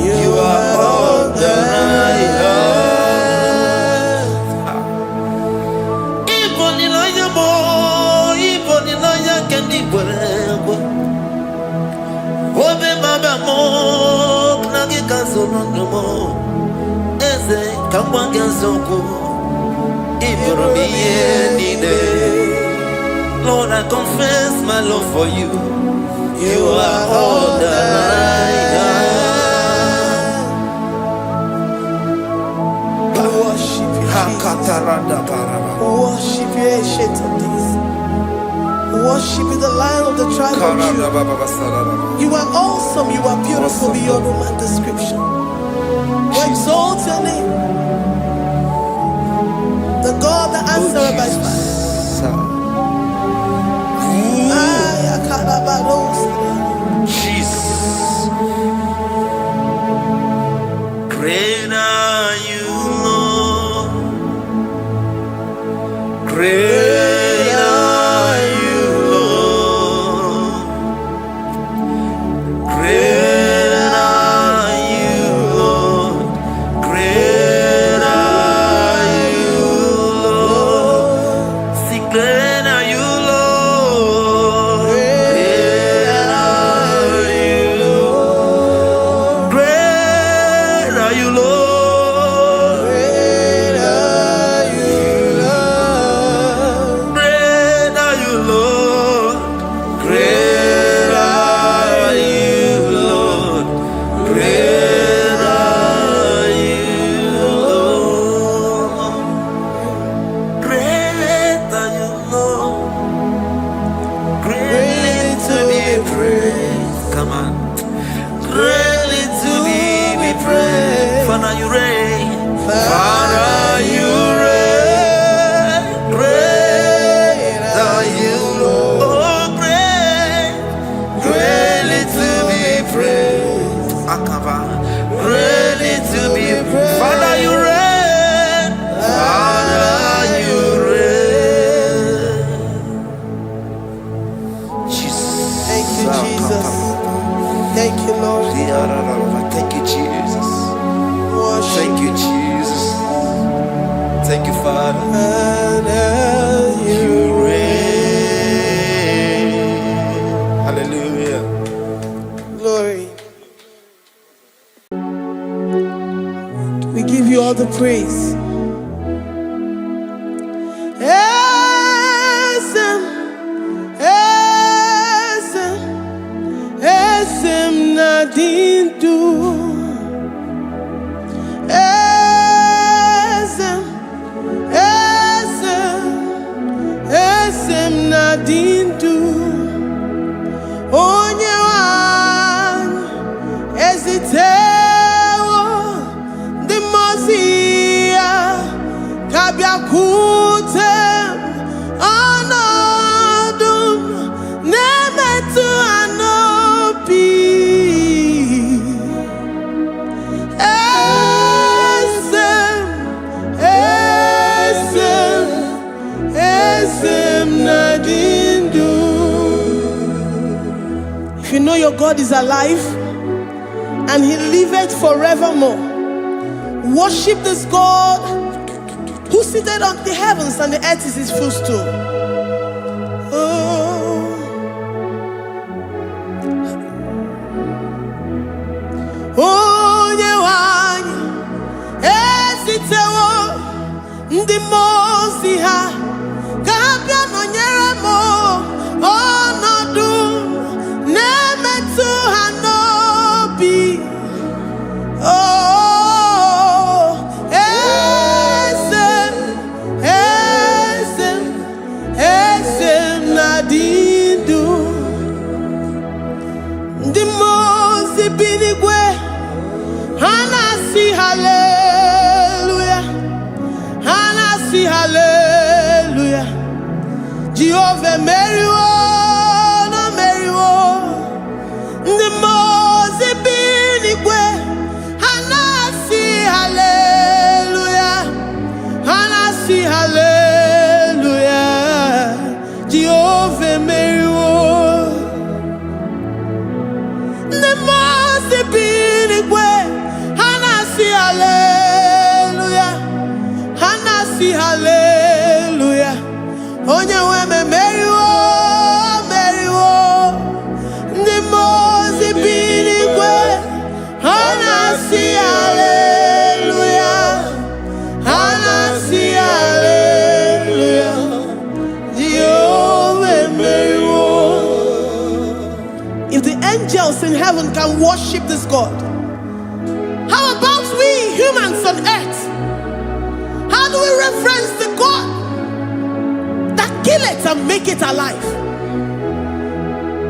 Speaker 4: You are all that I have. Even in your boy, even in your candy, whatever. Obe baba mo, knagi kazono mo. Eze kamwange zoko, ibromi yenide. Lord, I confess my love for you. You are all that I have.
Speaker 1: Worship you, worship you, ancient of days. Worship you, the Lion of the tribe of Judah. You are awesome, you are beautiful beyond human description. We exalt your name, the God that answered by fire.
Speaker 4: Jesus, great are you, Lord. Great are you, Lord. Great are you, Lord. Great are you, Lord. See, great are you, Lord.
Speaker 1: Thank you, Lord.
Speaker 4: Thank you, Jesus. Thank you, Jesus. Thank you, Father. You reign. Hallelujah.
Speaker 1: Glory. We give you all the praise. Nadindu Esem Nadindu Onyewan Eziteo Dimozia Kabiakutem Anadum Nemetu Anopi If you know your God is alive and he liveth forevermore, worship this God who seated on the heavens and the earth is his footstool. Oh, Yewani, Ezitewo, Ndimosi ha, Kabia no nyeremo, Onodu, Nemetu hanobi. Oh, Esem Nadindu, Ndimosi binigwe, Hanasi hallelujah, Hanasi hallelujah, Jehovah Meriwo, no Meriwo, Ndimosi binigwe, Hanasi hallelujah, Hanasi hallelujah, Jehovah Meriwo, Ndimosi angels in heaven can worship this God? How about we humans on earth? How do we reference the God that kill it and make it alive?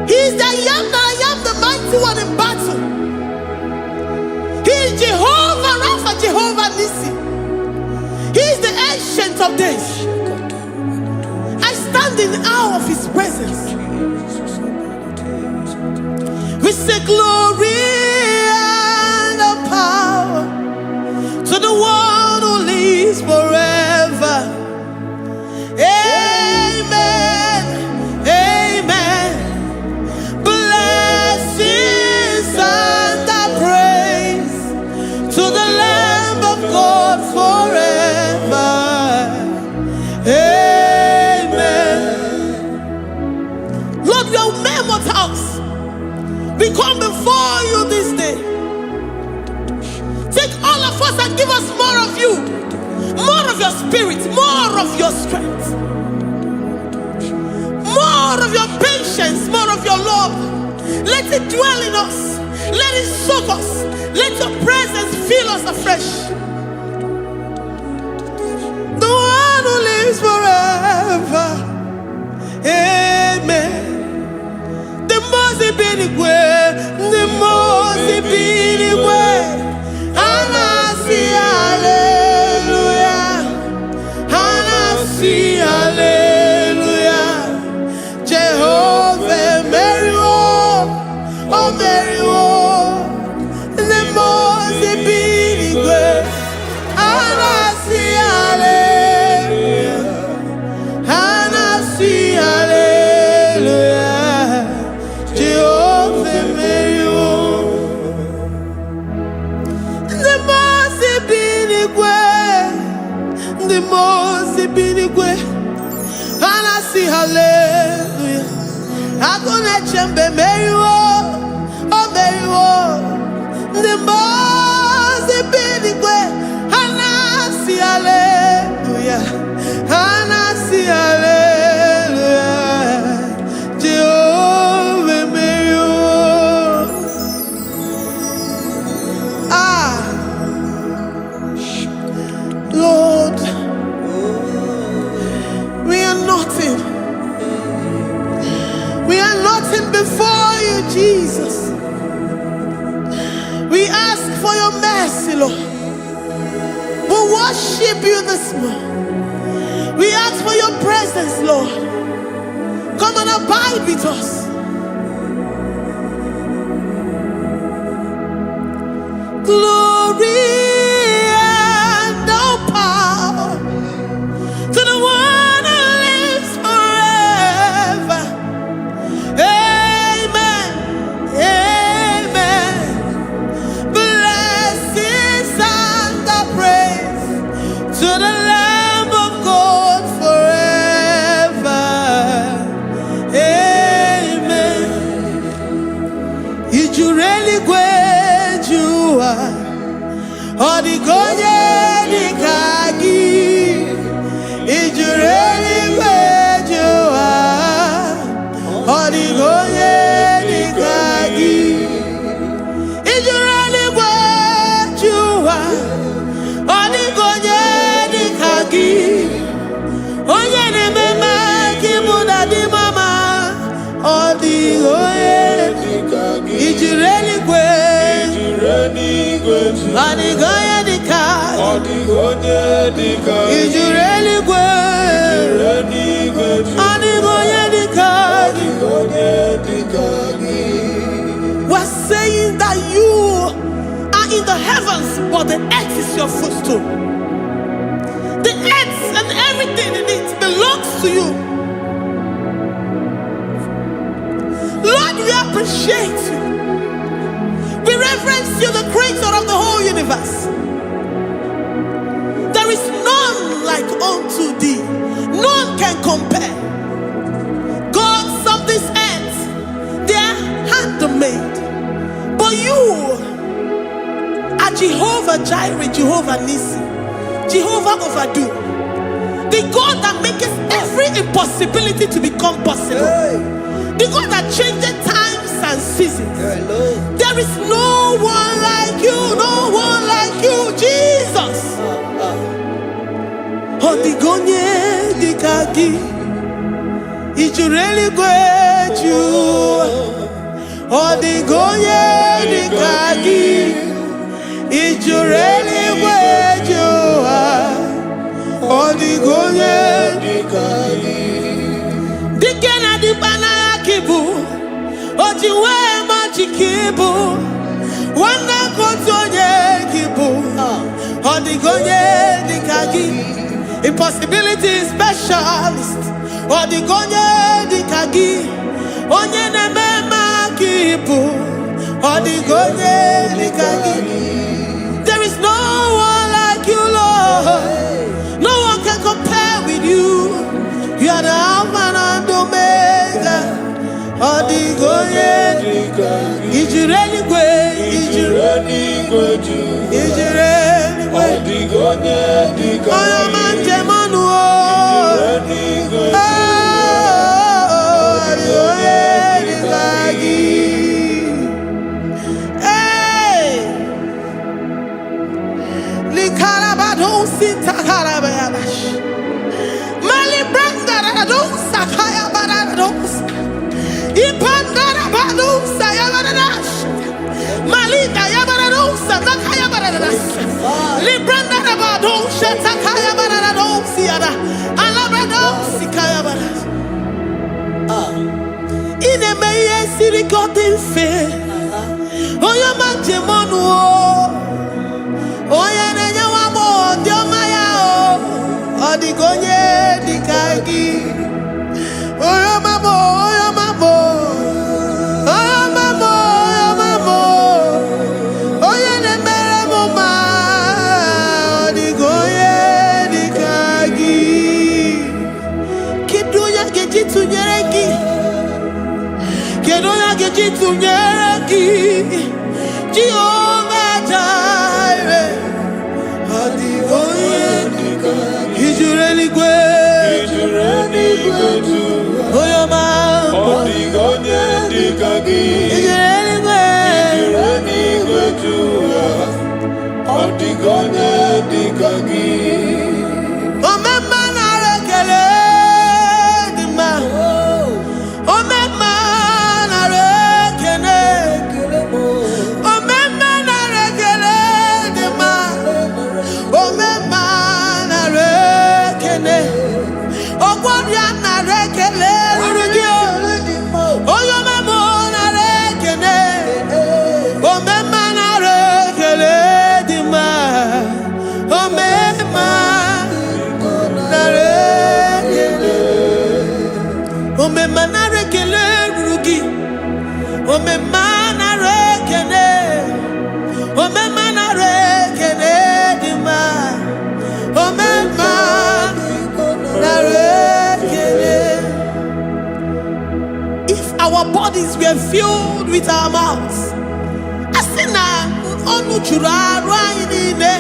Speaker 1: He is the I am, the mighty one in battle. He is Jehovah Rapha, Jehovah Nissi. He is the ancient of days. I stand in awe of his presence. We say glory and the power to the one who lives forever. Amen. Amen. Blessings and the praise to the Lamb of God forever. Amen. Lord, we are immortals. We come before you this day. Take all of us and give us more of you, more of your spirit, more of your strength, more of your patience, more of your love. Let it dwell in us. Let it soak us. Let your presence fill us afresh. The one who lives forever. Amen. The most way, the most way. Anasi, hallelujah. Anasi, hallelujah. Jehovah, Mary, oh Mary, the most way. Anasi, hallelujah. Anasi, hallelujah. Jehovah, Mary, the most binigwe, and I see hallelujah. I gonna chamber Mary, oh Mary, the most binigwe, and I see hallelujah, and I see hallelujah. Jehovah Mary, Lord, we are nothing. We are nothing before you, Jesus. We ask for your mercy, Lord. We worship you this morning. We ask for your presence, Lord. Come and abide with us. Glory. We're saying that you are in the heavens, but the earth is your footstool. The earth and everything in it belongs to you. Lord, we appreciate you. We reverence you, the creator of the whole universe. There is none like unto thee. None can compare. Gods of this earth, they are handmade. But you are Jehovah Jireh, Jehovah Nissi, Jehovah Overdo. The God that makes every impossibility to become possible. The God that changes times and seasons. There is no one like you, no one like you, Jesus. Odigonye dikagi, ijureli gweju. Odigonye dikagi, ijureli gweju. Odigonye dikagi. Dikena dipana kibu, ojiwe majikibu, wana kotonye kibu. Odigonye dikagi. Impossibility specialist. Odigonye dikagi. Onye nemema kipu. Odigonye dikagi. There is no one like you, Lord. No one can compare with you. You are the Alpha and Omega. Odigonye dikagi. Ijureli gwe. Ijureli gwe. Ijureli gwe. Odigonye dikagi. Sirikotin fe, oya manjemonu o, oya nenya wamo diomaya o, odigonye dikagi, oya mamo, oya mamo, oya mamo, oya mamo, oya nemere moma, odigonye dikagi, kiduya kejitu nyereki. Kedoya gejitu nyereki, Jehovah Jireh. Odigonye dikagi, ijureli gwe, oyoma. Odigonye dikagi, ijureli gwe, odigonye dikagi. Omema na rekele dima, omema. Our bodies were filled with our mouths. Asina onu chura rainine.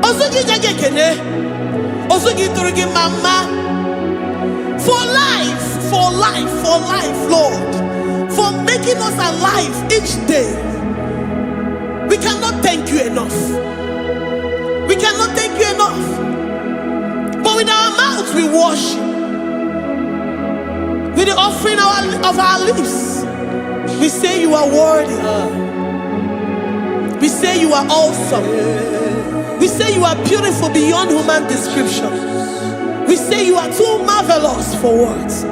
Speaker 1: Osugi jagekene. Osugi turugi mama. For life, Lord. For making us alive each day. We cannot thank you enough. We cannot thank you enough. But with our mouths we worship. With the offering of our lips, we say you are worthy. We say you are awesome. We say you are beautiful beyond human description. We say you are too marvelous for words.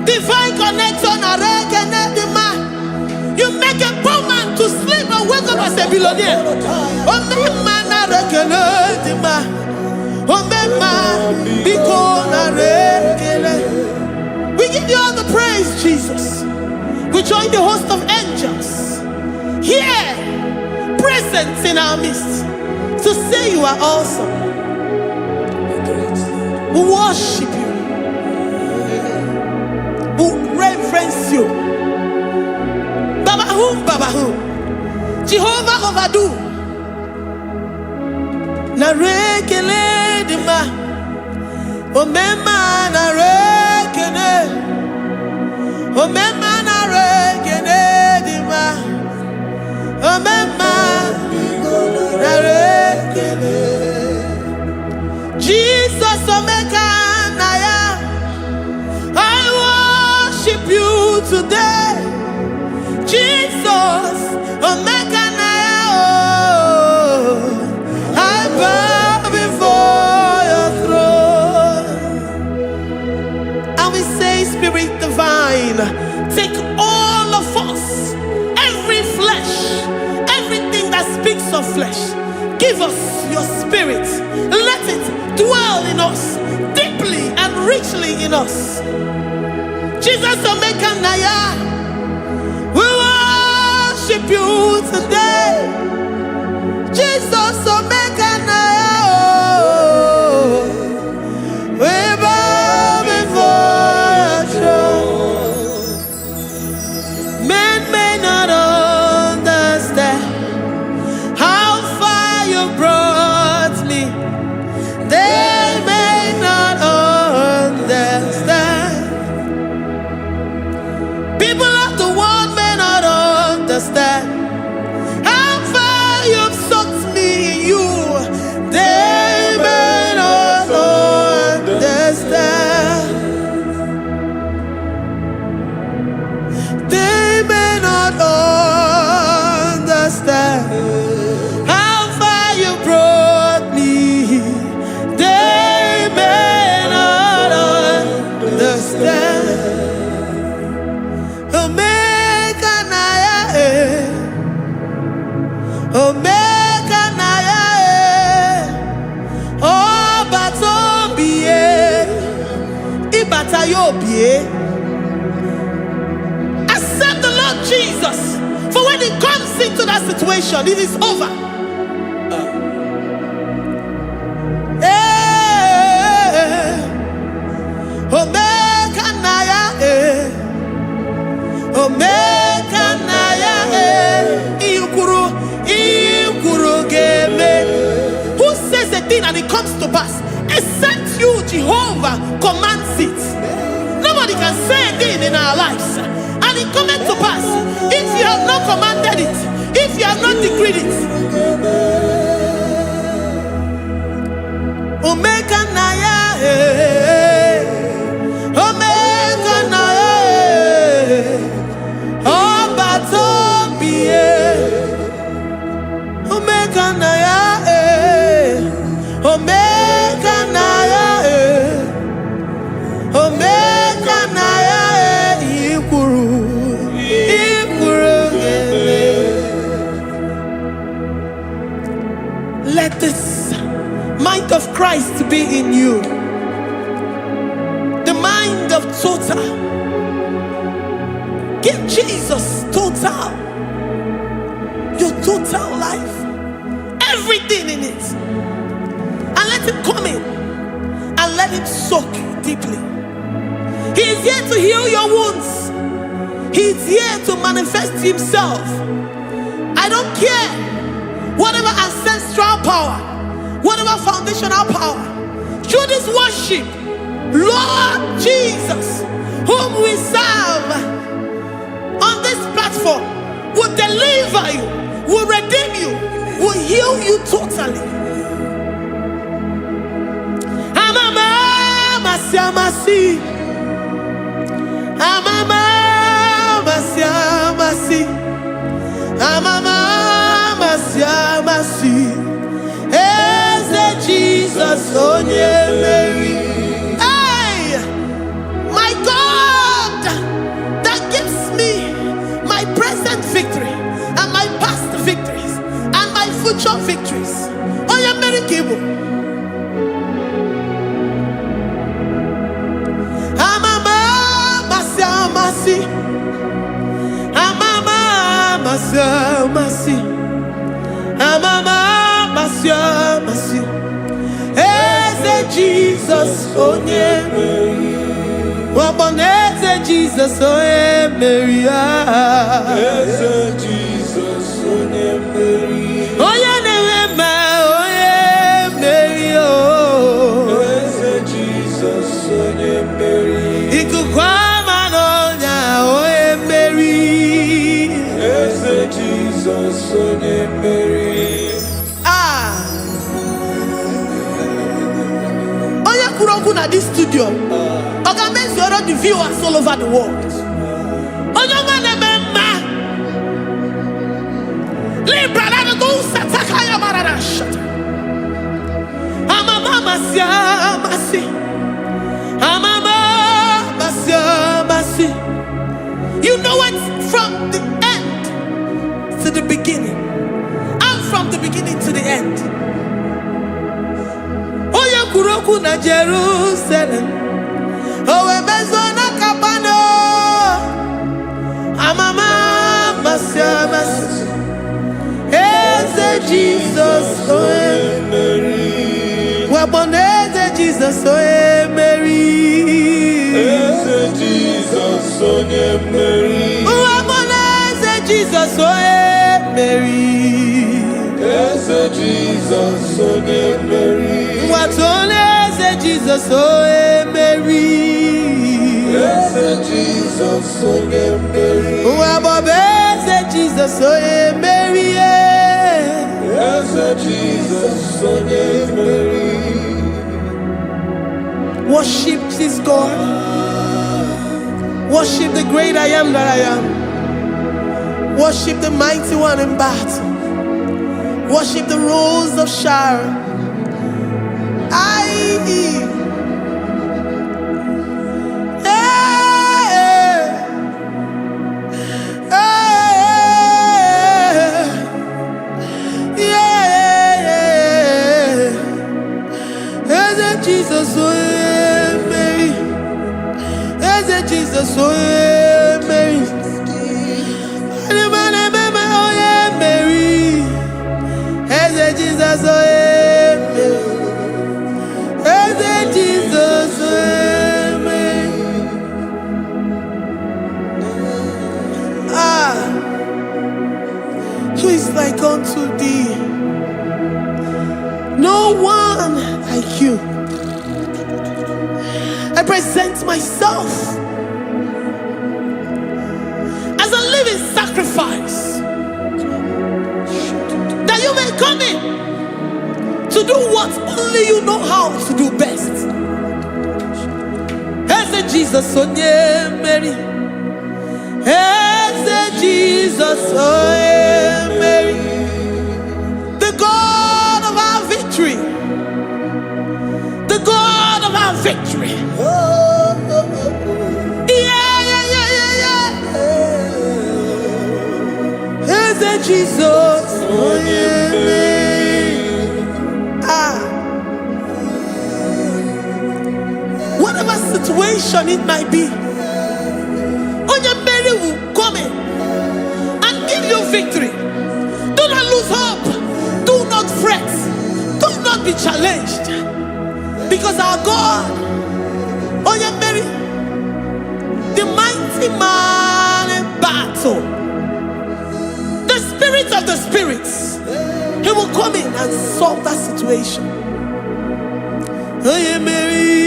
Speaker 1: Divine connection. You make a poor man to sleep and wake up as a billionaire. We give you all the praise, Jesus. Jesus. We join the host of angels here, present in our midst, to say you are awesome. We worship you. We reverence you. Babahum. Jehovah overdo. Na rekele dima. Omema na rekene. Omema na rekene dima. Omema na rekene. Jesus omeka na ya. I worship you today. Jesus omeka na ya. I bow before your throne. And we say, Spirit divine, take all of us, every flesh, everything that speaks of flesh. Give us your spirit. Let it dwell in us, deeply and richly in us. Jesus omeka na ya. We worship you today. Jesus omeka na ya. We bow before your throne. Men may not understand how far you brought me. They may not understand. People of the world may not understand how far you've sucked me in you. They may not understand. They may not understand how far you brought me. They may not understand. Omeka na ya, Omeka na ya, Obatombiye, Ibatayobiye. Accept the Lord Jesus, for when He comes into that situation, it is over. Omeka na ya, Omeka na ya, Ikuru geme. Who says a thing and it comes to pass? Except you, Jehovah, commands it. Nobody can say a thing in our lives and it cometh to pass if you have not commanded it, if you have not decreed it. Omeka na ya, Omeka na ya, Obatombiye, Omeka na ya, Omeka na ya, Omeka na ya, Ikuru geme. Let this mind of Christ be in you, the mind of total. Give Jesus total, your total life, everything in it, and let it come in and let it soak deeply. He is here to heal your wounds. He is here to manifest Himself. I don't care whatever ancestral power, whatever foundational power, through this worship, Lord Jesus, whom we serve on this platform, will deliver you, will redeem you, will heal you totally. Amama masiamasi, amama masiamasi, amama masiamasi. Eze Jesus onye Mary. Hey, my God, that gives me my present victory and my past victories and my future victories. Onye Mary Kibu. Amama masiamasi. masi. Amama masi. Eze Jesus onye Mary. Waboneze Jesus onye Mary.
Speaker 4: Eze Jesus onye Mary.
Speaker 1: Onye na-eme onye Mary.
Speaker 4: Eze Jesus onye Mary.
Speaker 1: Ikuku ama n'ọnya onye Mary.
Speaker 4: Eze Jesus onye Mary.
Speaker 1: Na this studio, organize the viewers all over the world. You know it from the end to the beginning, and from the beginning to the end. Kuroku na Jerusalem, owe bezona kapano, amama masiamas. Eze Jesus oe Mary, waboneze Jesus oe Mary.
Speaker 4: Eze Jesus oe Mary,
Speaker 1: waboneze Jesus oe Mary.
Speaker 4: Eze Jesus oe Mary.
Speaker 1: What only Jesus oe Mary.
Speaker 4: Eze Jesus oe Mary.
Speaker 1: Wabobeze Jesus oe Mary.
Speaker 4: Eze Jesus oe Mary.
Speaker 1: Worship this God. Worship the great I am that I am. Worship the mighty one in battle. Worship the rose of Sharon. Jesus, oh Mary. Jesus, oh Mary. Mary. Jesus, oh Jesus, Mary. Who is like unto thee? No one like you. I present myself as a living sacrifice, that you may come in to do what only you know how to do best. Eze Jesus onye Mary. Eze Jesus onye Mary. The God of our victory. The God of our victory. Eze Jesus onye Mary. Whatever situation it might be, onye Mary will come in and give you victory. Do not lose hope. Do not fret. Do not be challenged. Because our God, onye Mary, the mighty man in battle, the spirit of the spirits, he will come in and solve that situation. Onye Mary.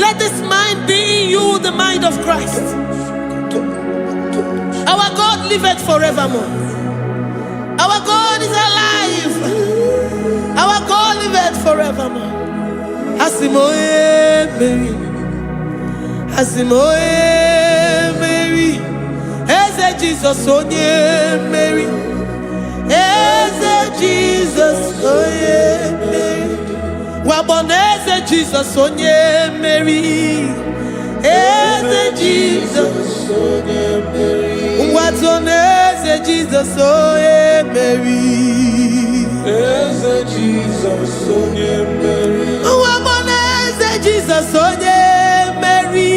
Speaker 1: Let this mind be in you, the mind of Christ. Our God liveth forevermore. Our God is alive. Our God liveth forevermore. Asimoe Mary. Asimoe Mary. Eze Jesus onye Mary. Eze Jesus onye Mary. Waboneze Jesus onye Mary. Eze Jesus onye Mary. Watoneze Jesus onye Mary.
Speaker 4: Eze Jesus onye Mary.
Speaker 1: Waboneze Jesus onye Mary.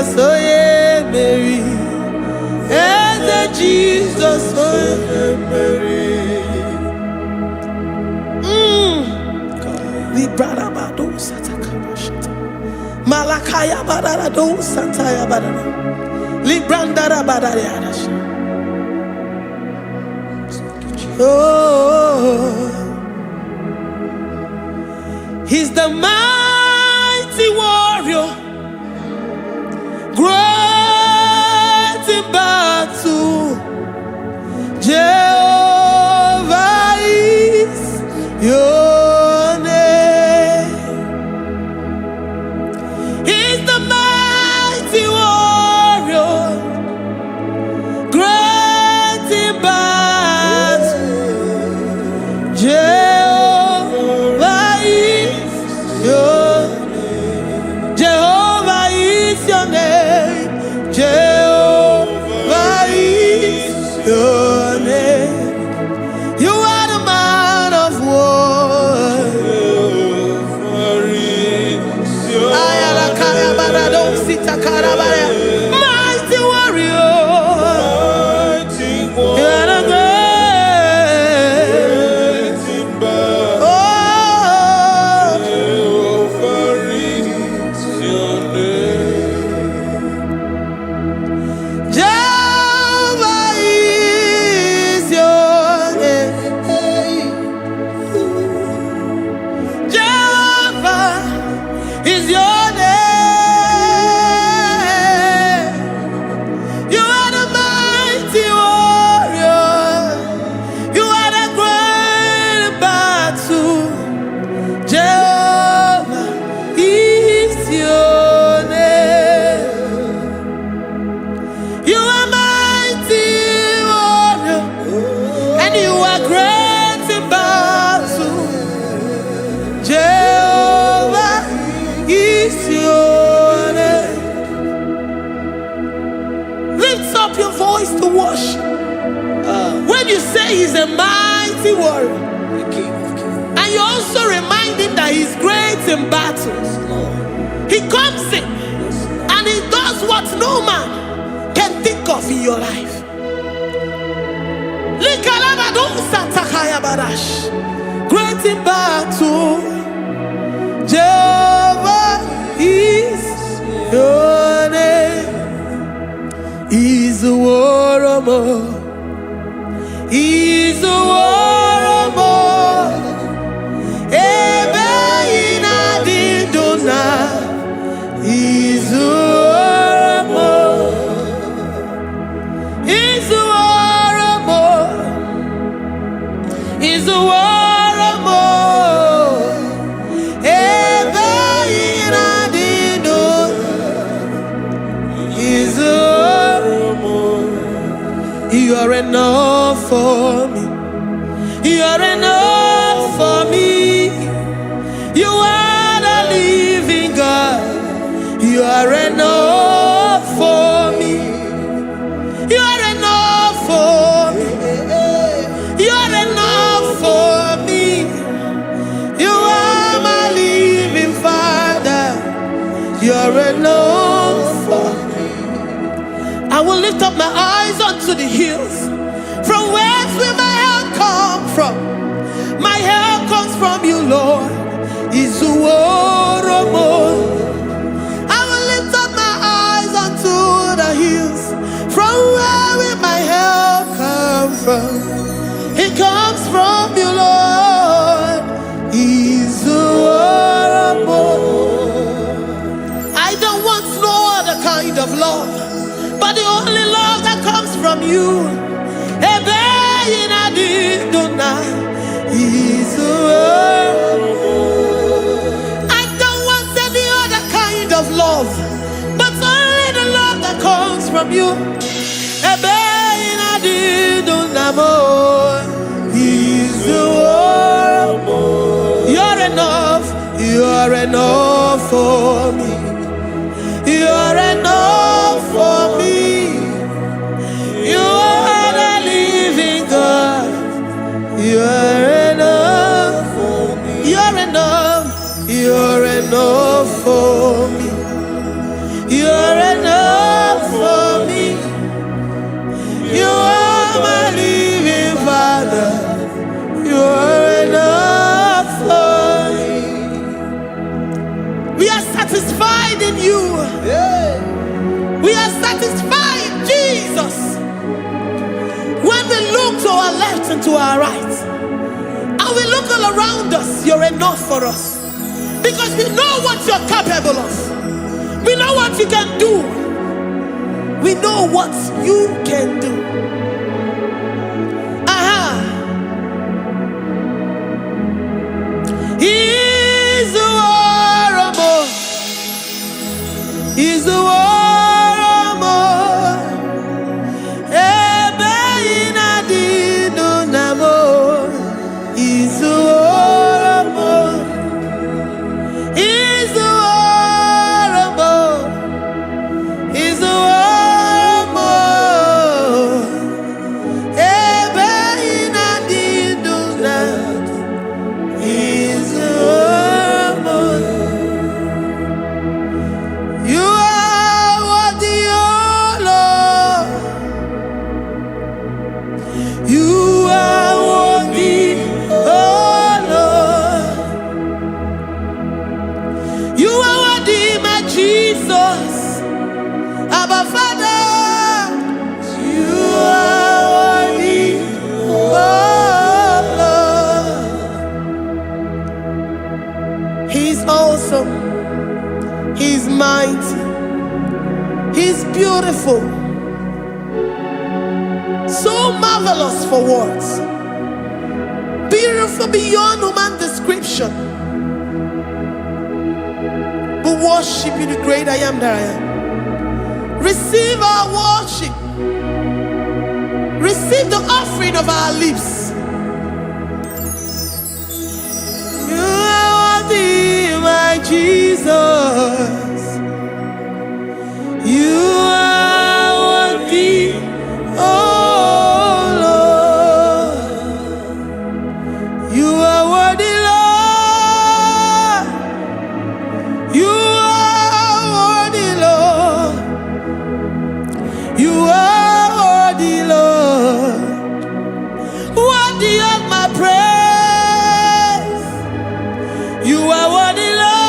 Speaker 1: Jesus, oh yeah, Mary. Jesus, oh yeah, Mary. Librada bado satakabashata. Malakaya badara do sataya badara. Librandara badara yadash. Oh, he's the mighty warrior, great in battle. Jehovah is your name. He's the mighty warrior, great in battle. Jehovah is your name. Jehovah is your name. Jehovah is your name. You are the man of war. Mighty warrior. You are the great. Oh, Jehovah is your name. Jehovah is your name. You are the mighty warrior. You are the great battle. Jehovah is your name. You are mighty warrior, and you are great in battle. Jehovah is your name. Lift up your voice to worship. When you say he's a mighty warrior, and you also remind him that he's great in battles, he comes in and he does what no man can think of in your life. Great in battle, Jehovah is your name. He's a warrior. He's a warrior. Ebeina didona. He's a warrior. He's a warrior. He's a warrior. Ebeina didona. He's a warrior. You are enough for me. You are enough for me. You are the living God. You are enough for me. You are enough for me. You are enough for me. You are my living Father. You are enough for me. I will lift up my eyes unto the hills. From whence will my help come from? My help comes from you, Lord. Is the word of God. I will lift up my eyes unto the hills. From where will my help come from? It comes from you, Lord. Is the word of God. I don't want no other kind of love, but the only love that comes from you. I don't want any other kind of love, but only the love that comes from you. You're enough. You're enough for me. You're enough for me. You are the living God. You're enough for me. You're enough. You're enough for me. You're enough. and to our right. And we look all around us, you're enough for us. Because we know what you're capable of. We know what you can do. We know what you can do. He's the war. He's the war. He's mighty. He's beautiful. So marvelous for words. Beautiful beyond human description. We worship you, the great I am that I am. Receive our worship. Receive the offering of our lips. You are worthy, my Jesus. You are worthy, oh Lord. You are worthy, Lord. You are worthy, Lord. You are worthy, Lord. Worthy of my praise. You are worthy, Lord.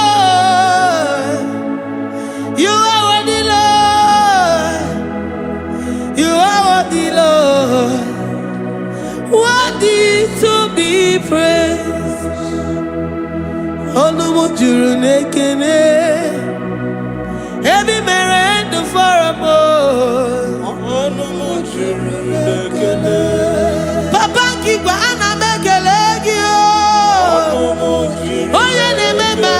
Speaker 1: You are worthy, Lord. You are worthy, Lord. Worthy to be praised. Onumu juru nekene. Every merendo for a more. Onumu juru nekene. Papa kigwa ana mekelegio. Onumu juru. Oye ne mema.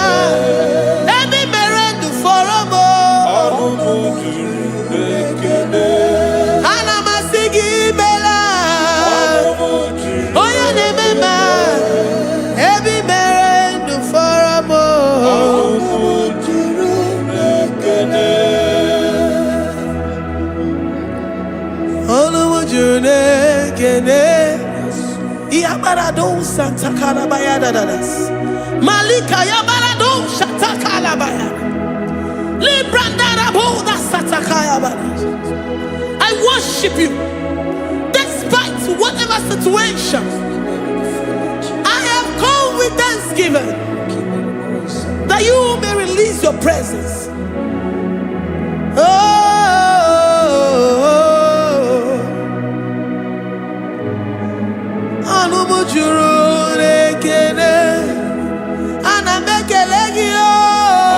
Speaker 1: Every merendo for a more. Onumu juru nekene. Ana masigi bela. Onumu juru. Oye ne mema. Every merendo for a more. Onumu juru nekene. Onumu juru nekene. Iabarado Santa Calabaya dadas. Malika Yabarado Santa Calabaya. Librandara Boda Santa Calabaya. I worship you despite whatever situation. I have come with thanksgiving that you may release your presence. Anumu juru nekene. Ana mekelegio.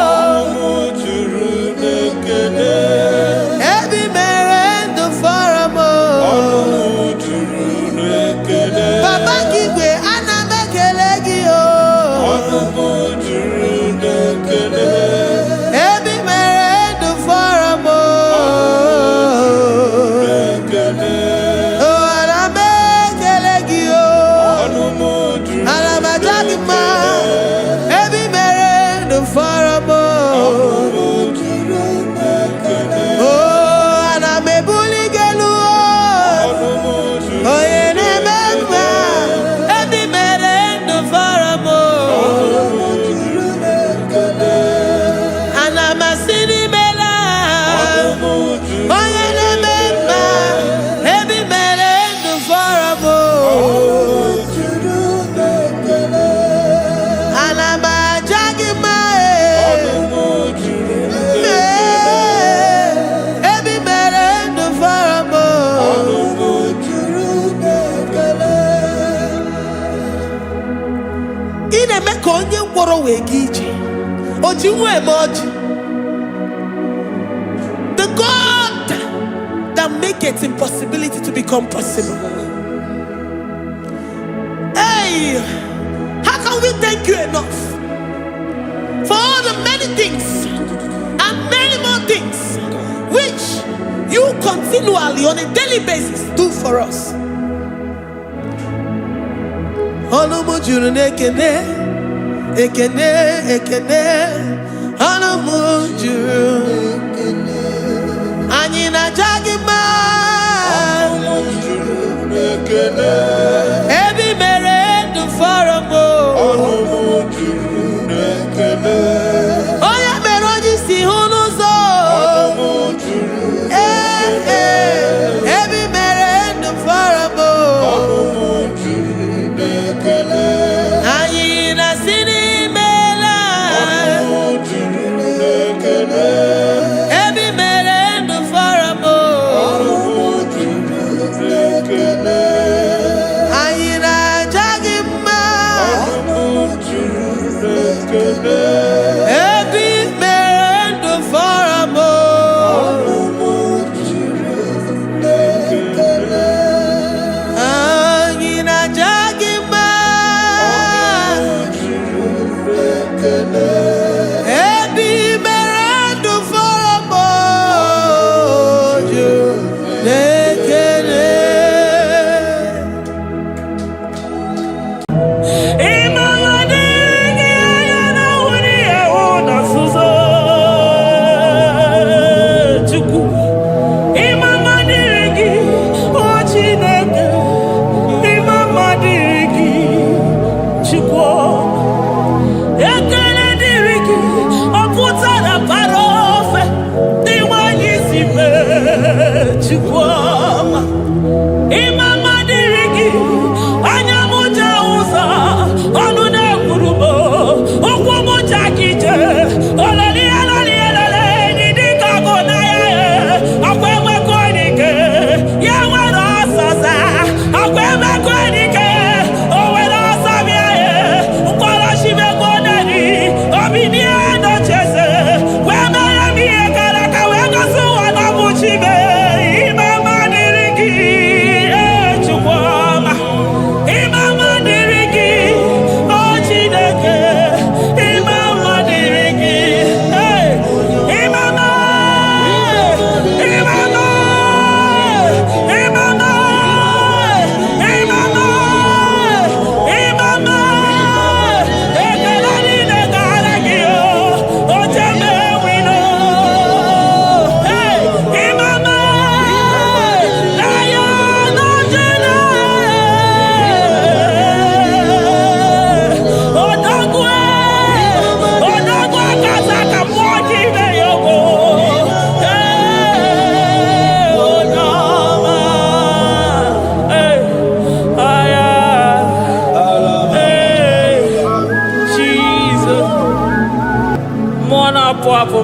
Speaker 1: Anumu juru nekene. Ebi merendo faramo. Anumu juru nekene. Baba kigwe ana mekelegio. Anumu juru nekene. Ebi merendo faramo. Heavy The God that maketh impossibility to become possible. Hey, how can we thank you enough for all the many things and many more things which you continually on a daily basis do for us? Every mere do for a mo. Oh yeah, meroji si hunuzo. Every mere do for a mo. Ayina sini mela. Every mere do for a mo. Every man do for a mo. Angina jagima. Every man do for a mo.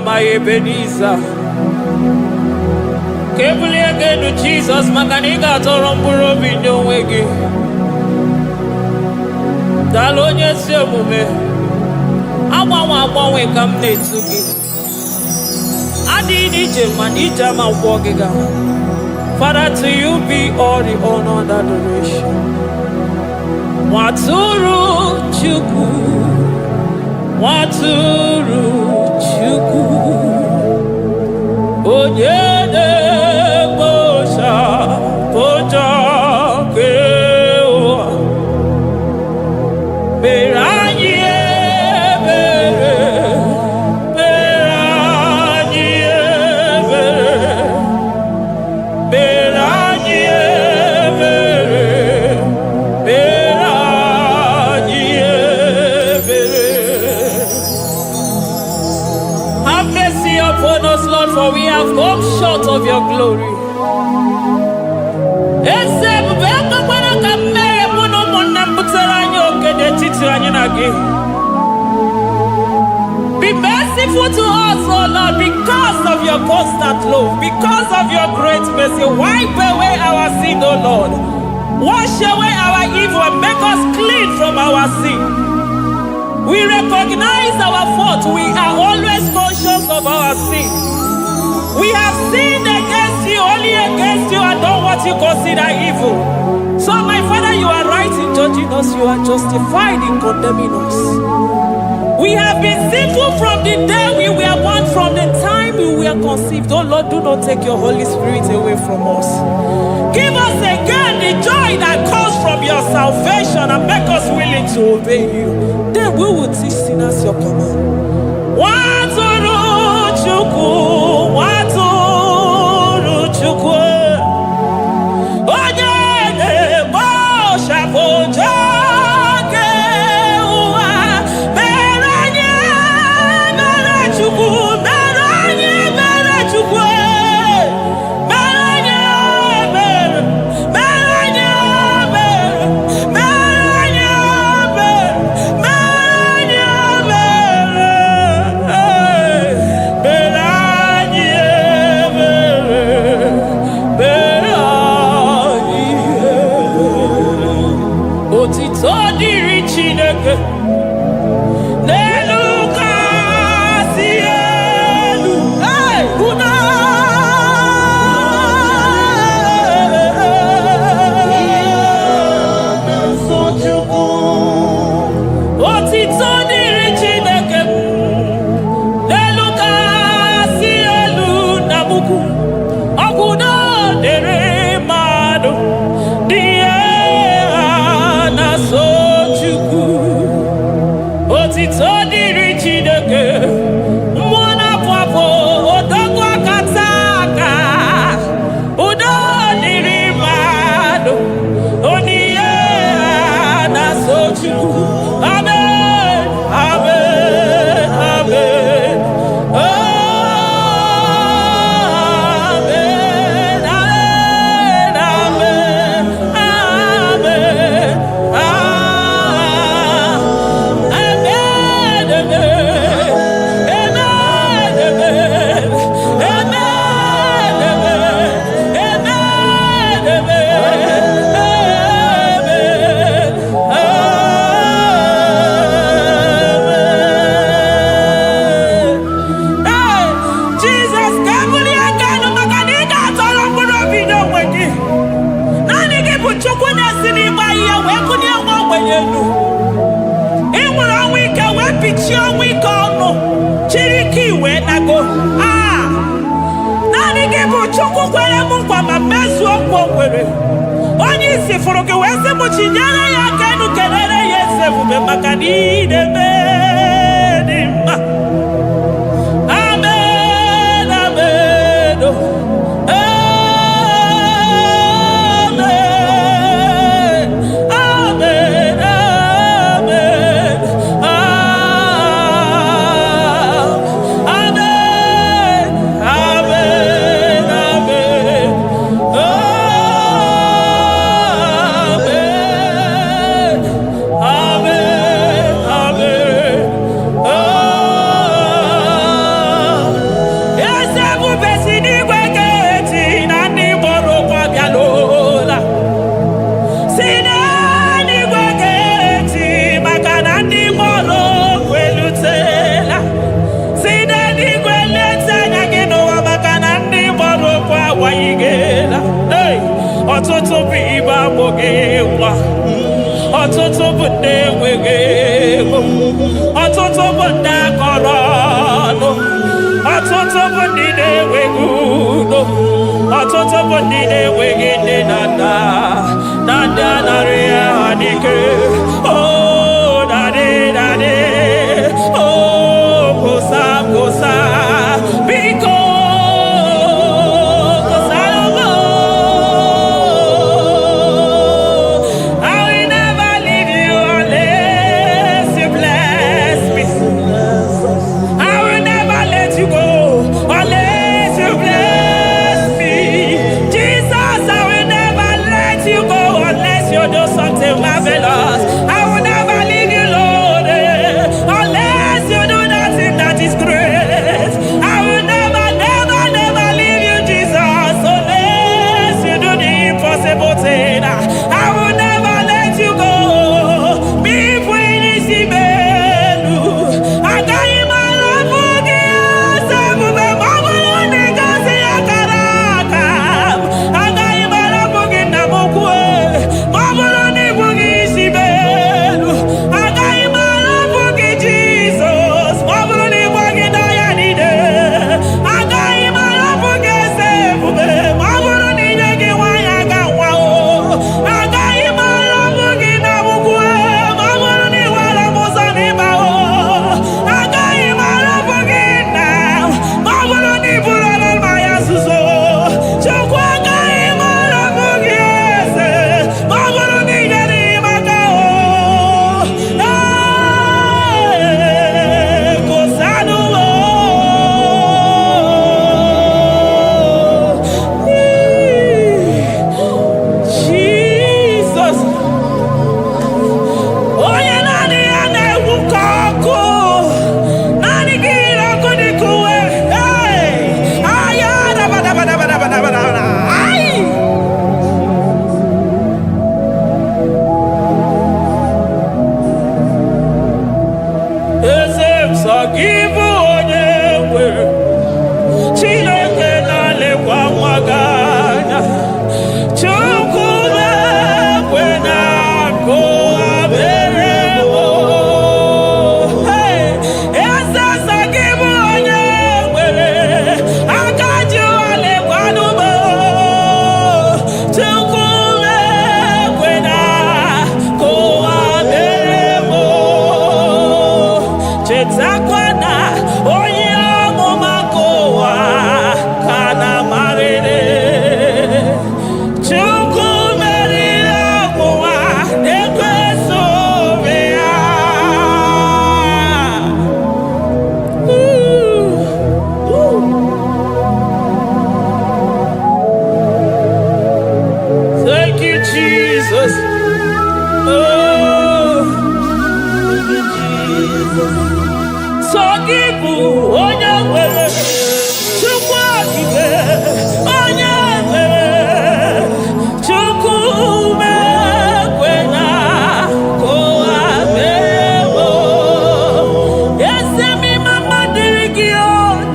Speaker 3: My Ebenezer, Kebuli again to Jesus, Makanika Toromburo Bino Wegi. Dalonya Semume, Awa come Netsuki. Adi DJ Manija Ma Wogiga. Father, to you be all the honor and adoration. Waturu Chuku, Waturu Chuku, Onyede Bosha, Poja Kewa, Beranye Bere, Beranye Bere, Beranye Bere, Beranye Bere. Have mercy upon us, Lord, for we have come short of your glory. Be merciful to us, oh Lord, because of your constant love, because of your great mercy. Wipe away our sin, oh Lord. Wash away our evil and make us clean from our sin. We recognize our fault. We are always conscious of our sin. We have sinned against you, only against you, and done what you consider evil. So, my Father, you are right in judging us. You are justified in condemning us. We have been sinful from the day we were born, from the time we were conceived. Oh Lord, do not take your Holy Spirit away from us. Give us again the joy that comes from your salvation and make us willing to obey you. Then we will teach sinners your command. Jesus, I will never Jesus. Oh, Jesus. So give onye nwere Chukwu okike onye mere Chukwu mekwena kowa mebo Esemi mama dirigi o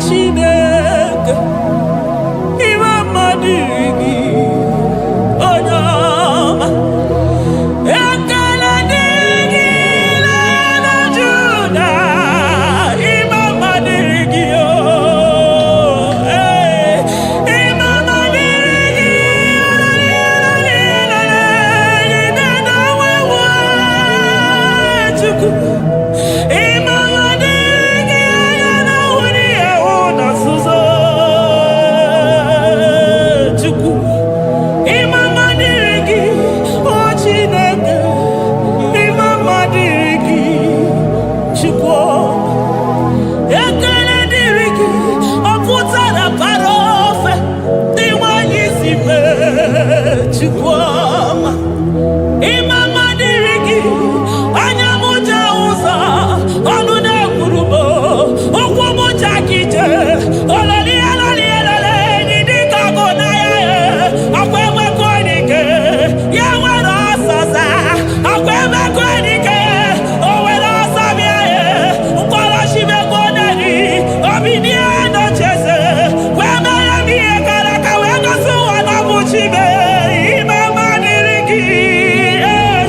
Speaker 3: Chineke Imama dirigi onyama Ekele dirigi na Juda Imama dirigi o Imama dirigi Chukwu Imama dirigi na wuni na suzo Chukwu Imama dirigi o Chineke Imama dirigi Chukwu Ekele dirigi o pụtara para ofe Iwanyi sibe Chukwu Imama dirigi anya mụja ụzọ ọnụ na-ekwurubo ụkwụ mụja kije ololi elele dịka ọgụ na ya akwa emekọ dike ya nwere ọsọza akwa emekọ dike o nwere ọsọ bịa ya mkpọrọchimekọ neri obinie nocheze wee mere m ihe kara ka wee gosi ụwa na bụ chibe Imama dirigi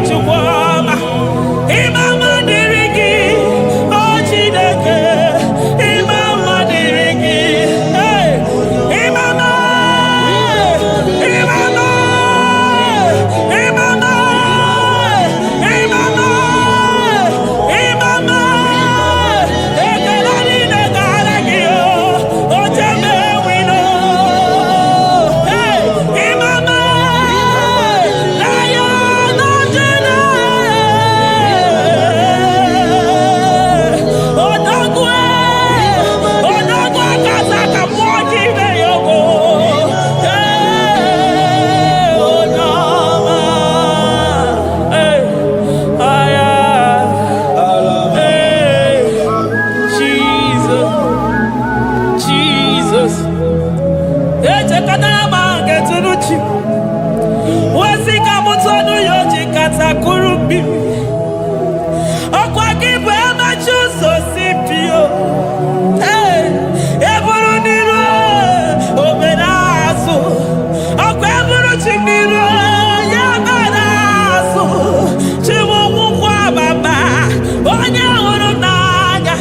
Speaker 3: Chukwuma Imama dirigi o Chineke Imama dirigi Imama Imama Imama Imama Imama ekele niile gara gị o chebe wino Imama Lion of Judah Odogwe Kasaka Moji Beyogo Onyama Aya Jesus Jesus Echekatara ma ngetunuchi Wazika mutonu yoji katakuru bibi Ọkwa gị bụ emachi ụzọ si pio eburu n'iru obere azụ ọkwa eburu chi n'iru ya bara azụ chiwụkwụkwọ ababa onye hụrụ n'anya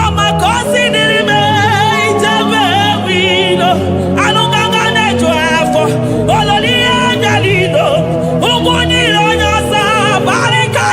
Speaker 3: ọmaka osi dịrị me ijebe wilo anụgaga na-eju afọ ololi ya bịalido ụgwụ niile onye ọsọ barịka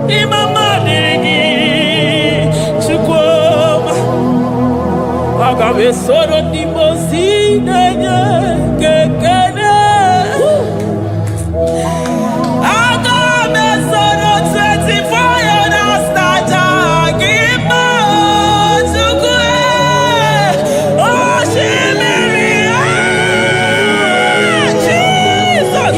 Speaker 3: Imama dirigi chukoma. Agabe soro di mosi nenye kekene. Agabe soro 24 years naja gima chukwe. Oh shimiri Jesus.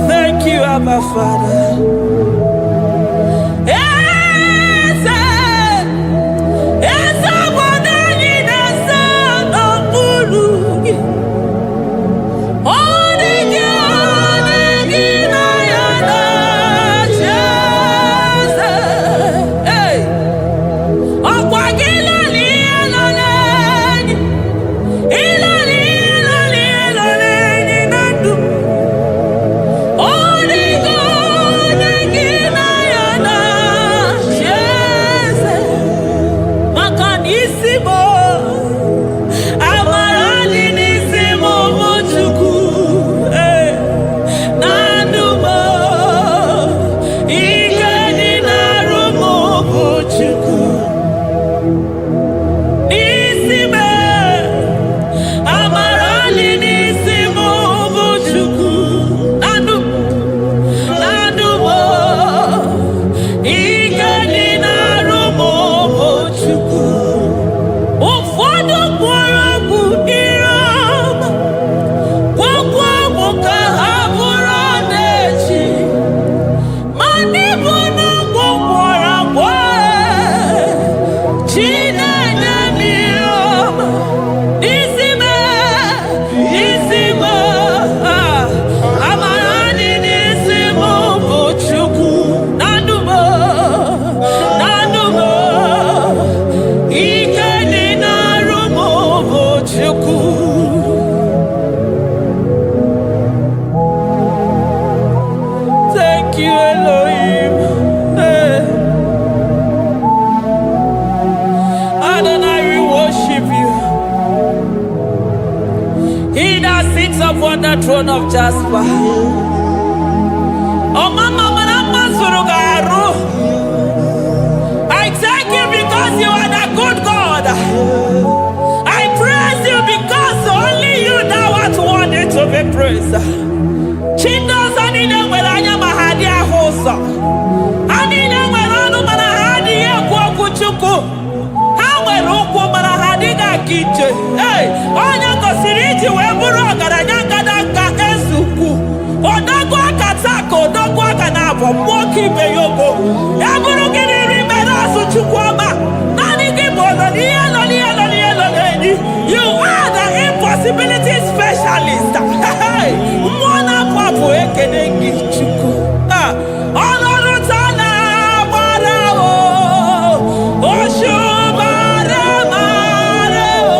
Speaker 3: Thank you, Abba Father. Thank you. Thank you, Elohim. Hey. Adonai, we worship you. He that sits upon the throne of Jasper. Oh, Mama, I thank you because you are the good God. I praise you because only you now are worthy to be praised. Chindos anine welanya mahadi ahosa. Anine welanu manahadi ya kwa kuchuku. Hawe ruku manahadi ga kiche. Hey, onya kosiriti weburu agaranya kadanga esuku. Odagwa katako, odagwa kanabo, mwoki beyogo. Yaburu gini rimera suchukwama. Nani gibono, you are the impossibility specialist. Mwana papu ekenengi chuku. Olorutana barao. Oshubare mareo.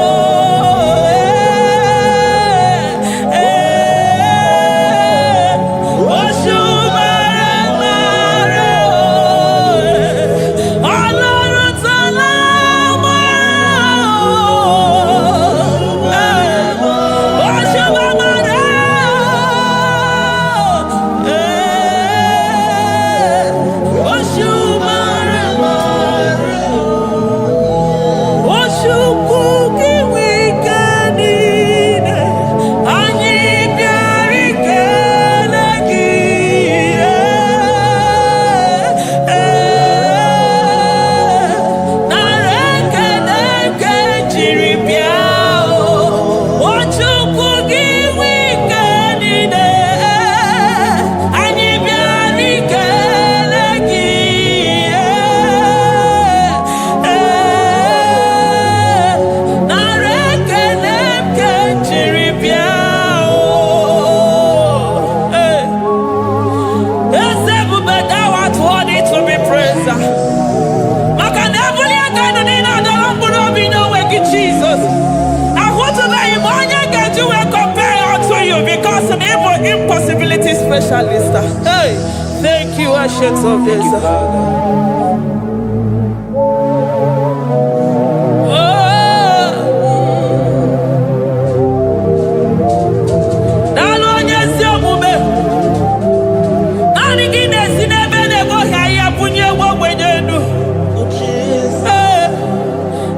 Speaker 3: Impossibility specialist. Hey, thank you, Ancients of this.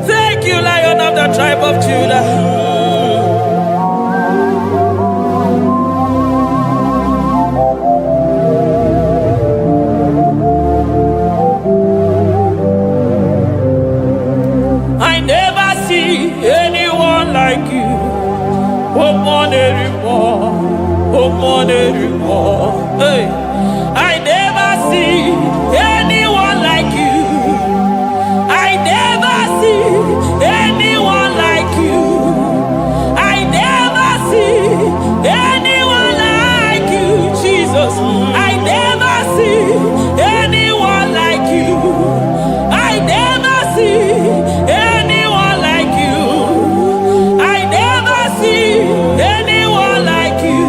Speaker 3: Thank you, Lion of the tribe of Judah. Hey, I never see anyone like you. I never see anyone like you. I never see anyone like you, Jesus. I never see anyone like you. I never see anyone like you. I never see anyone like you.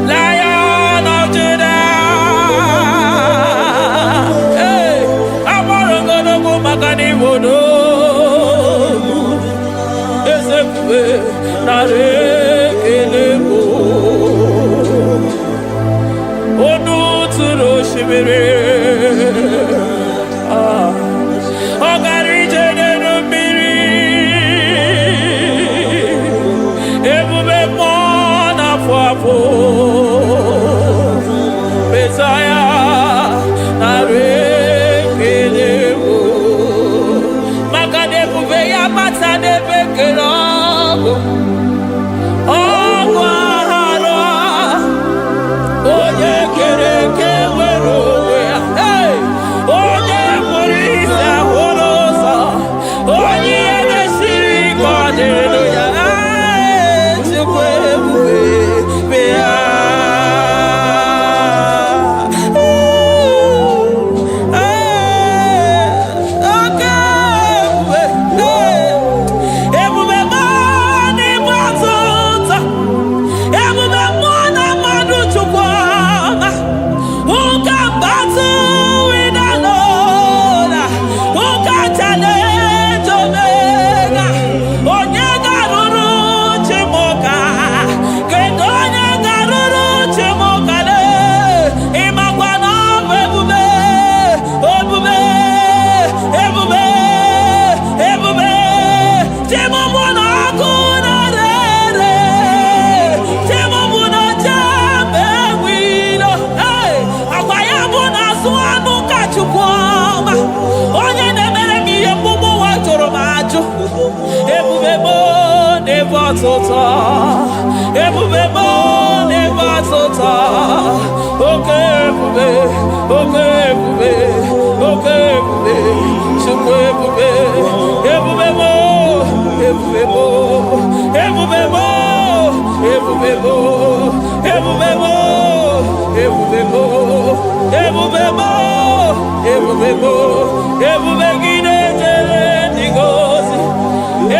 Speaker 3: Lion of Judah, hey, I'm gonna go Makani Wodo, Ezekiel, Narekelebo, Onu Turo Shimere, Ogari Jene Miri, Ebube Mona Fwapo, Messiah, Narekelebo, Makane Buveya Matane Bekelabo, Ogwahara, Oye Kereke Werowe, hey, Oye Morisa Horosa, Oye Neshiri Hallelujah, never total. Ebube mo never total. Okay, ebube, okay, ebube, okay, ebube, chukwu ebube, ebube mo, ebube mo, ebube mo, ebube mo, ebube mo, ebube mo, ebube mo, ebube mo, ebube gine jere ndigozi,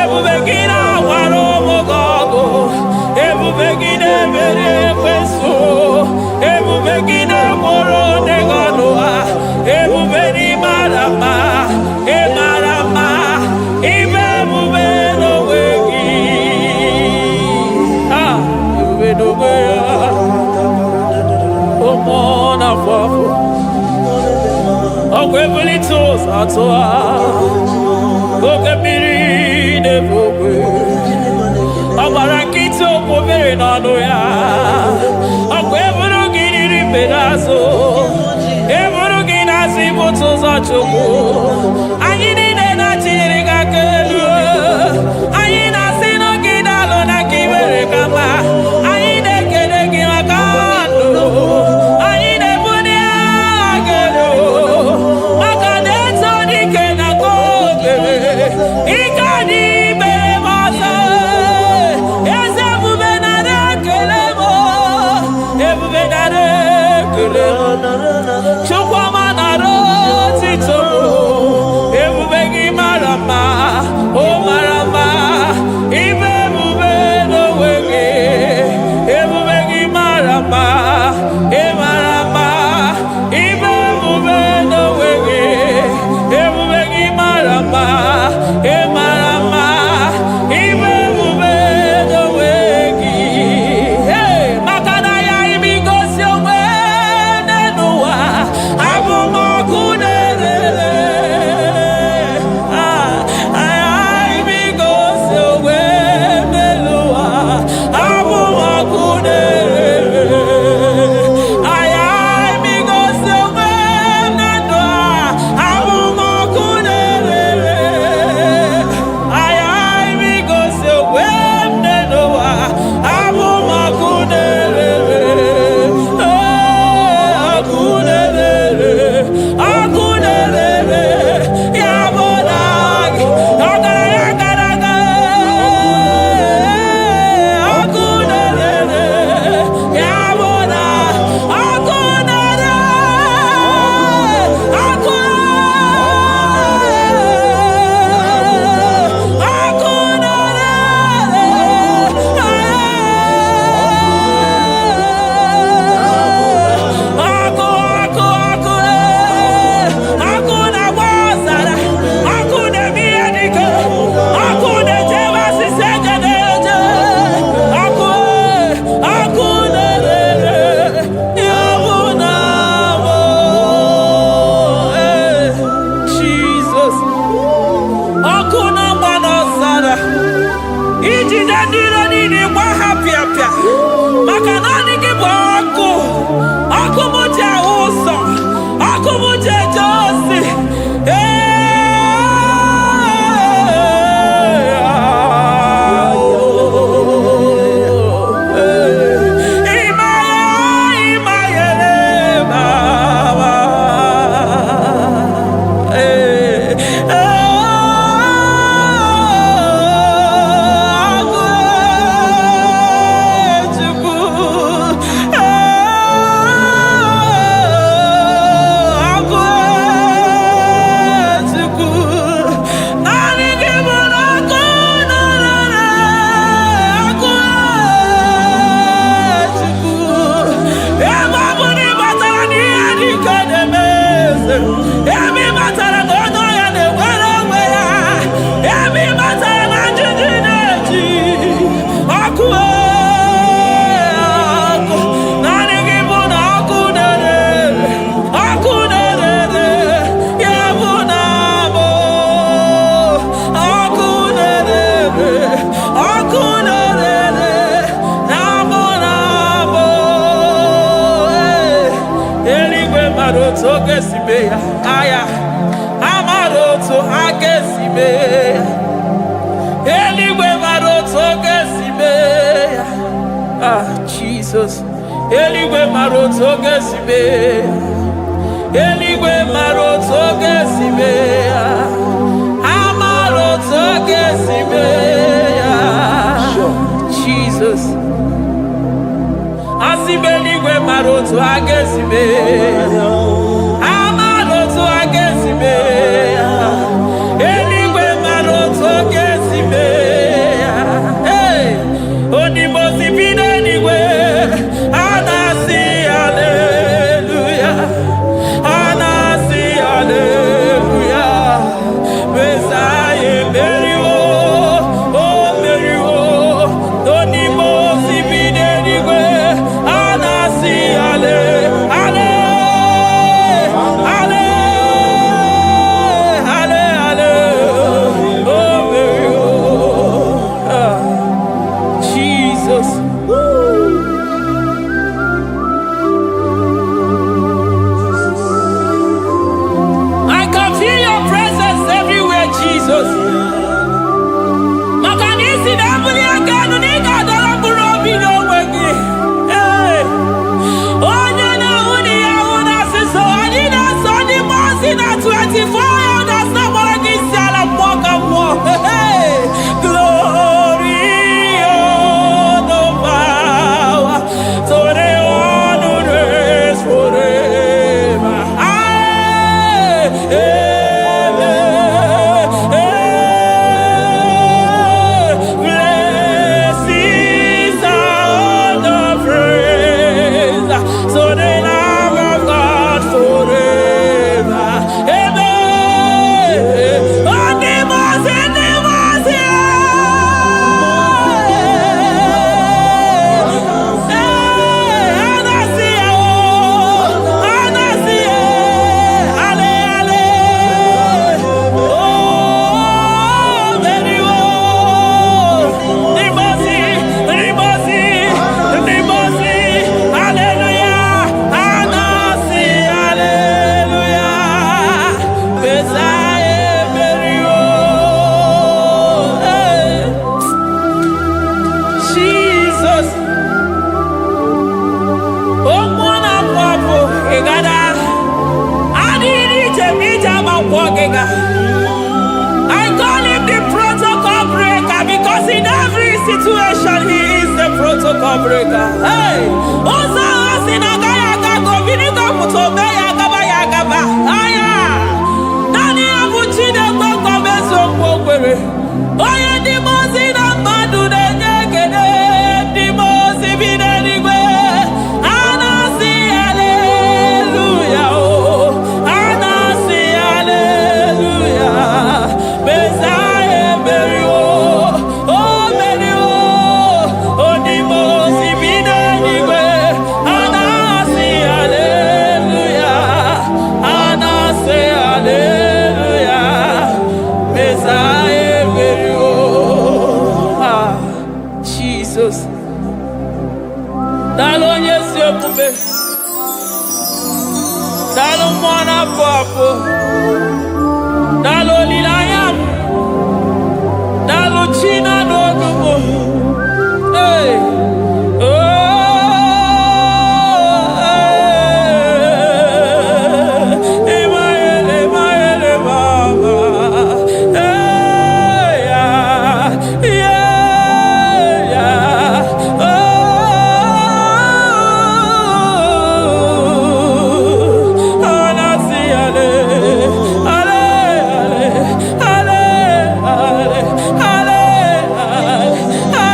Speaker 3: ebube gine waro mogogo, ebube gine mere kwesu, ebube gine moro neganoa, ebube ni marama, e marama, ibe ebube no wegi, ah, ebube no wegi, oh mona fafo. Okwebuli tos atoa, okebiri devogwe. Abarakito povere nano ya, okwebulu giri pedazo, ebulu ginasi botos achoko. Ayini nena chiriga kelu, ayina sino gidalo na kibere kama, ayine kede kimakando, ayine bunia kelu.
Speaker 1: Eligwe maroto
Speaker 3: Jesus. Eligwe maroto gesibe. Eligwe maroto gesibe. Amaroto gesibe. Jesus. Asibeligwe maroto agesibe. Amaroto agesibe. Eligwe maroto gesibe. Hey, onimosi bide anyway. Anasi hallelujah. Anasi hallelujah. Messiah Mary oh Mary oh. Onimosi bide anyway. Anasi hallelujah. I call him the protocol breaker because in every situation he is the protocol breaker. Hey, Osa Asinaga Yaga Vinika Mutobe Yagaba Yagaba. Aya, Nani Abuchina Boko Meso Pokere. Oya Dimosina Madu de Negede, Dimosi Binanigwe. Anasi hallelujah. Anasi hallelujah. Messiah Mary oh Mary oh Dimosi Binanigwe. Anasi hallelujah. Anasi hallelujah. Messiah Mary oh. Jesus. Dalo Yesu okume. Dalo mwana papo. Dalo lilayam. Dalo china nogumo. Hey. Oh. Emaele baba. Hey yeah. Yeah. Oh. Anasi ale. Ale. Ale. Ale. Ale. Ale.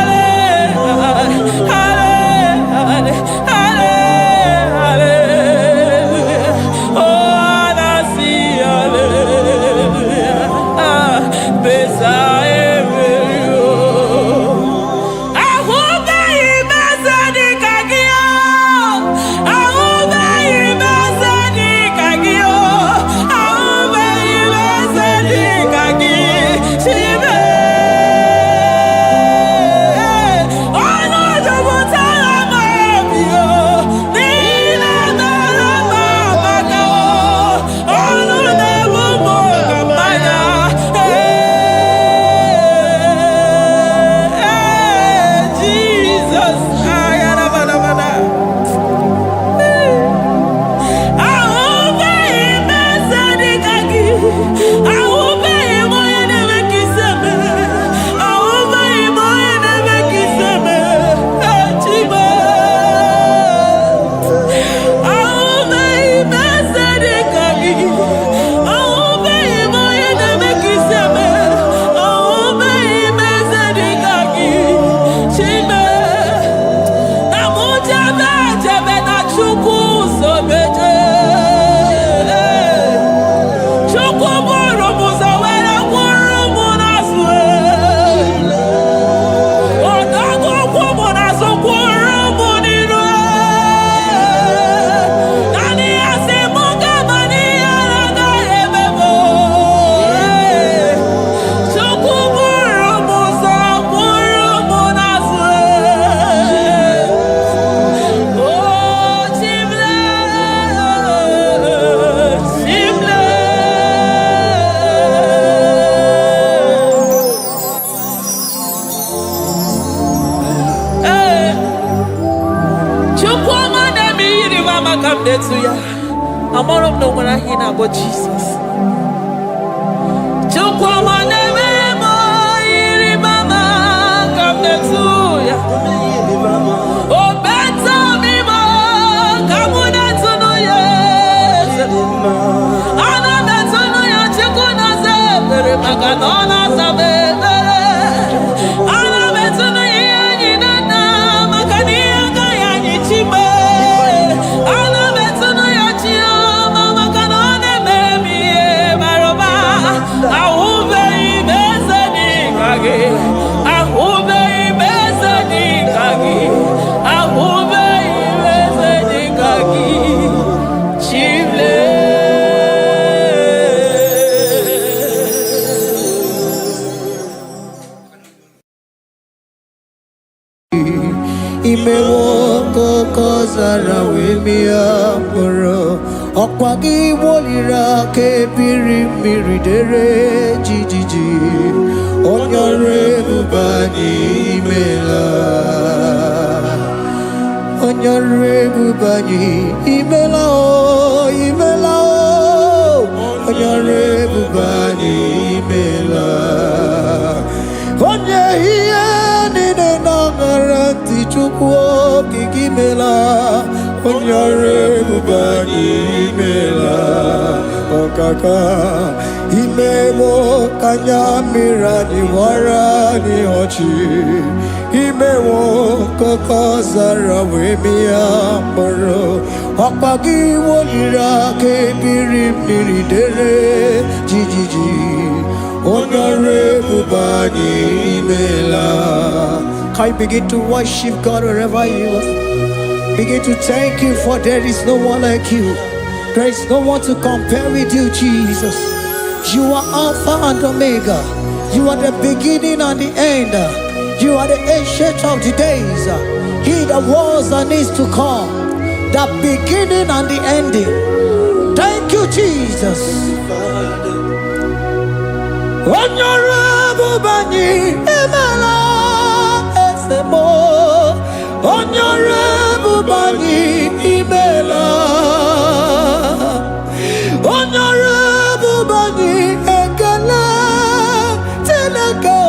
Speaker 3: Hallelujah. I'm all of no one I hear about Jesus. Oh, better me more. Come on, that's no yes. Ana better no ya chikuna se pere maganona sabe. Ana better no ya ni na magani aga ya ni chime. Ana better no ya chia mama kanone baby maroba. Ahube ibeze ni kage. Ahube ibeze ni kage. Ahube ibeze ni kage. Chile.
Speaker 2: Imewoko kozara wemia moro Okwagi wolira ke biri miridere jijiji Onyore bubani imela Onyore bubani imela o imela o Onyore bubani imela Onye hiye nine nangaranti chukwo kikimela Onyore bubani imela Okaka Imemo kanyamira ni wara ni hochi Imemo kokozara wemia moro Okpagi wolira ke biri miridere jijiji Onyore bubani imela. Can you begin to worship God wherever you are? Begin to thank Him, for there is no one like you. There is no one to compare with you, Jesus. You are Alpha and Omega. You are the beginning and the end. You are the ancient of the days. He that was and is to come. The beginning and the ending. Thank you, Jesus. Honorable Bani Emela Esemo. Honorable Bani Emela. Honorable Bani Ekele Teleko.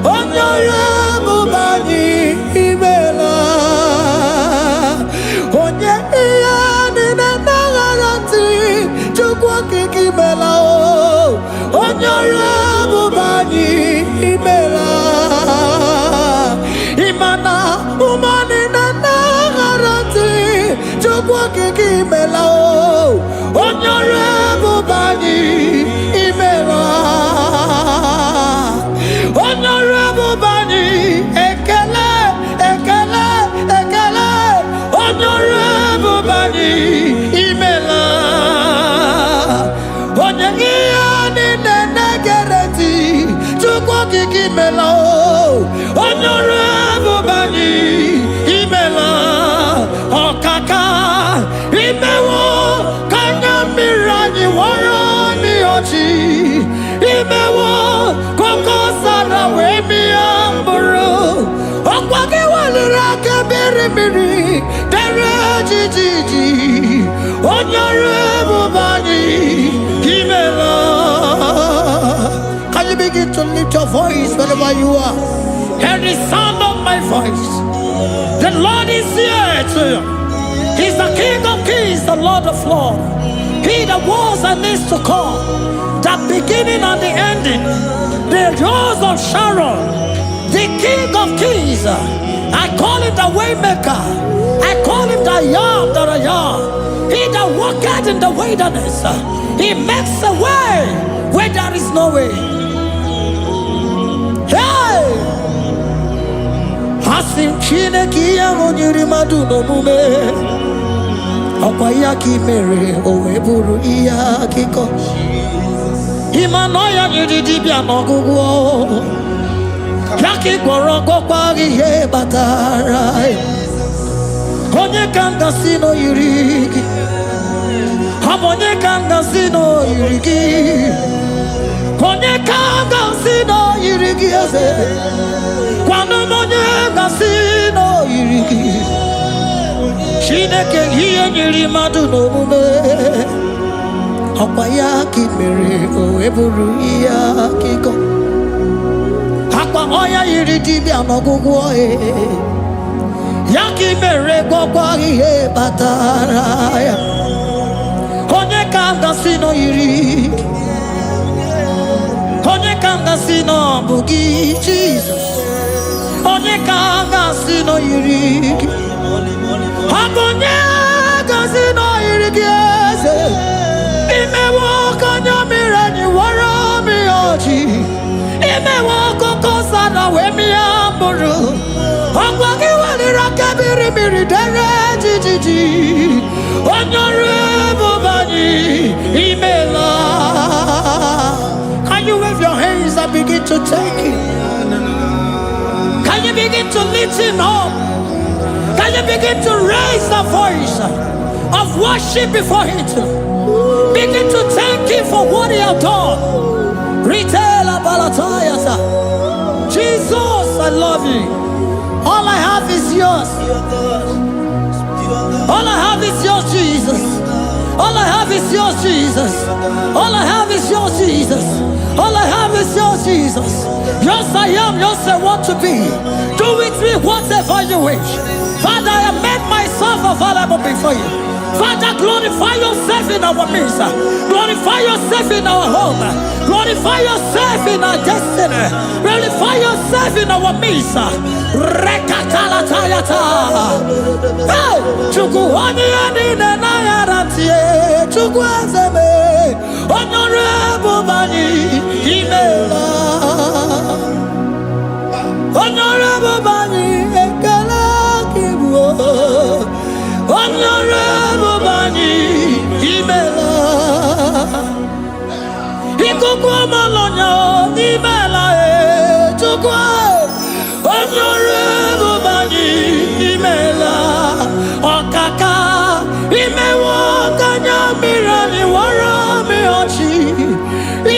Speaker 2: Honorable Bani Emela. Onye iyani na nagarati chukwa kikimela o. Honorable Bani Emela. Imana umani na nagarati chukwa kikimela o. Honorable Bani Emela. Honorable Bani Ekele Ekele Ekele. Honorable Bani Emela. Onyegiyani nenegereti chukwu kikimela o. Honorable Bani Emela. Okaka imewo kanyamira warani ochi. Imewo koko sara wemi amburu. Okwagi walira kebiri miri dere jijiji. Honorable Bani Emela. Can you begin to lift your voice wherever you are? Hear the sound of my voice. The Lord is here to you. He's the King of Kings, the Lord of Lords. He that was and is to come, the beginning and the ending, the rose of Sharon, the King of Kings. I call him the Waymaker. I call him the Yam that I am. He that walketh in the wilderness, he makes a way where there is no way. Hey! Hasim Chineki Yamonyuri Maduno Mume. Okwayaki mere oweburu iya kiko. Imanoya nyudidibia nogugo. Yaki gorogo kwagi he batara. Onye kanga sino yurigi. Onye kanga sino yurigi. Onye kanga sino yurigi eze. Kwano monye kanga sino yurigi. Chineke hiye nyiri madu no mume. Okwaya ki mere o eburu iya kiko. Akwa oya yiri dibia no gugu e. Yaki mere gwagwa ihe batara ya. Onye kanga sino yiri. Onye kanga sino bugi Jesus. Onye kanga sino yiri. Onye kanga sino yiri kiese. Ime woko nyamira ni wara mi oji. Ime woko kosa na we mi amburu. Ogwagi wali rakabiri miri dere jijiji. Onyore bubani imela. Can you wave your hands and begin to take it? Can you begin to lift him up? Can you begin to raise the voice of worship before him? Begin to thank him for what he has done. Retail Balatayasa. Jesus, I love you. All I have is yours. All I have is yours, Jesus. All I have is yours, Jesus. All I have is yours, Jesus. All I have is yours, Jesus. Yours I am, yours I want to be. Do with me whatever you wish. Father, I make myself available before you. Father, glorify yourself in our midst. Glorify yourself in our home. Glorify yourself in our destiny. Glorify yourself in our midst. Rekatala tayata. Hey, chukuani ani na yaratie. Chukwazeme. Honorable bani imela. Honorable bani ekala kibuo. Honorable bani imela. Ikukwa malonya imela e chukwa. Honorable bani imela. Okaka imewoka nyamira ni wara mi ochi.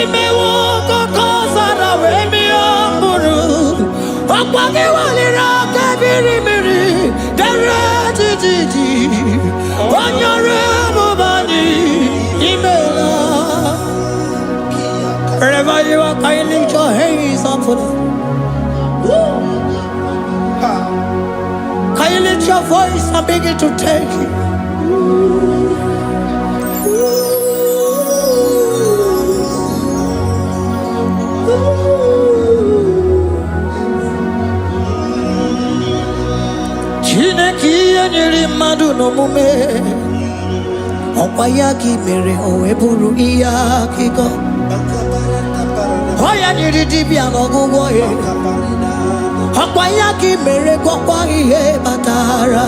Speaker 2: Imewoka kosa na we mi amburu. Okwagi walira kabiri miri dere jijiji. Honorable bani imela. Wherever you are, can you lift your hands up for them? Can you lift your voice and begin to take it? Chineke nyiri madu no mume. Okwaya ki mere o eburu iya kiko. Oya nyiri dibia no gugu e. Okwaya ki mere gwagwa ihe batara.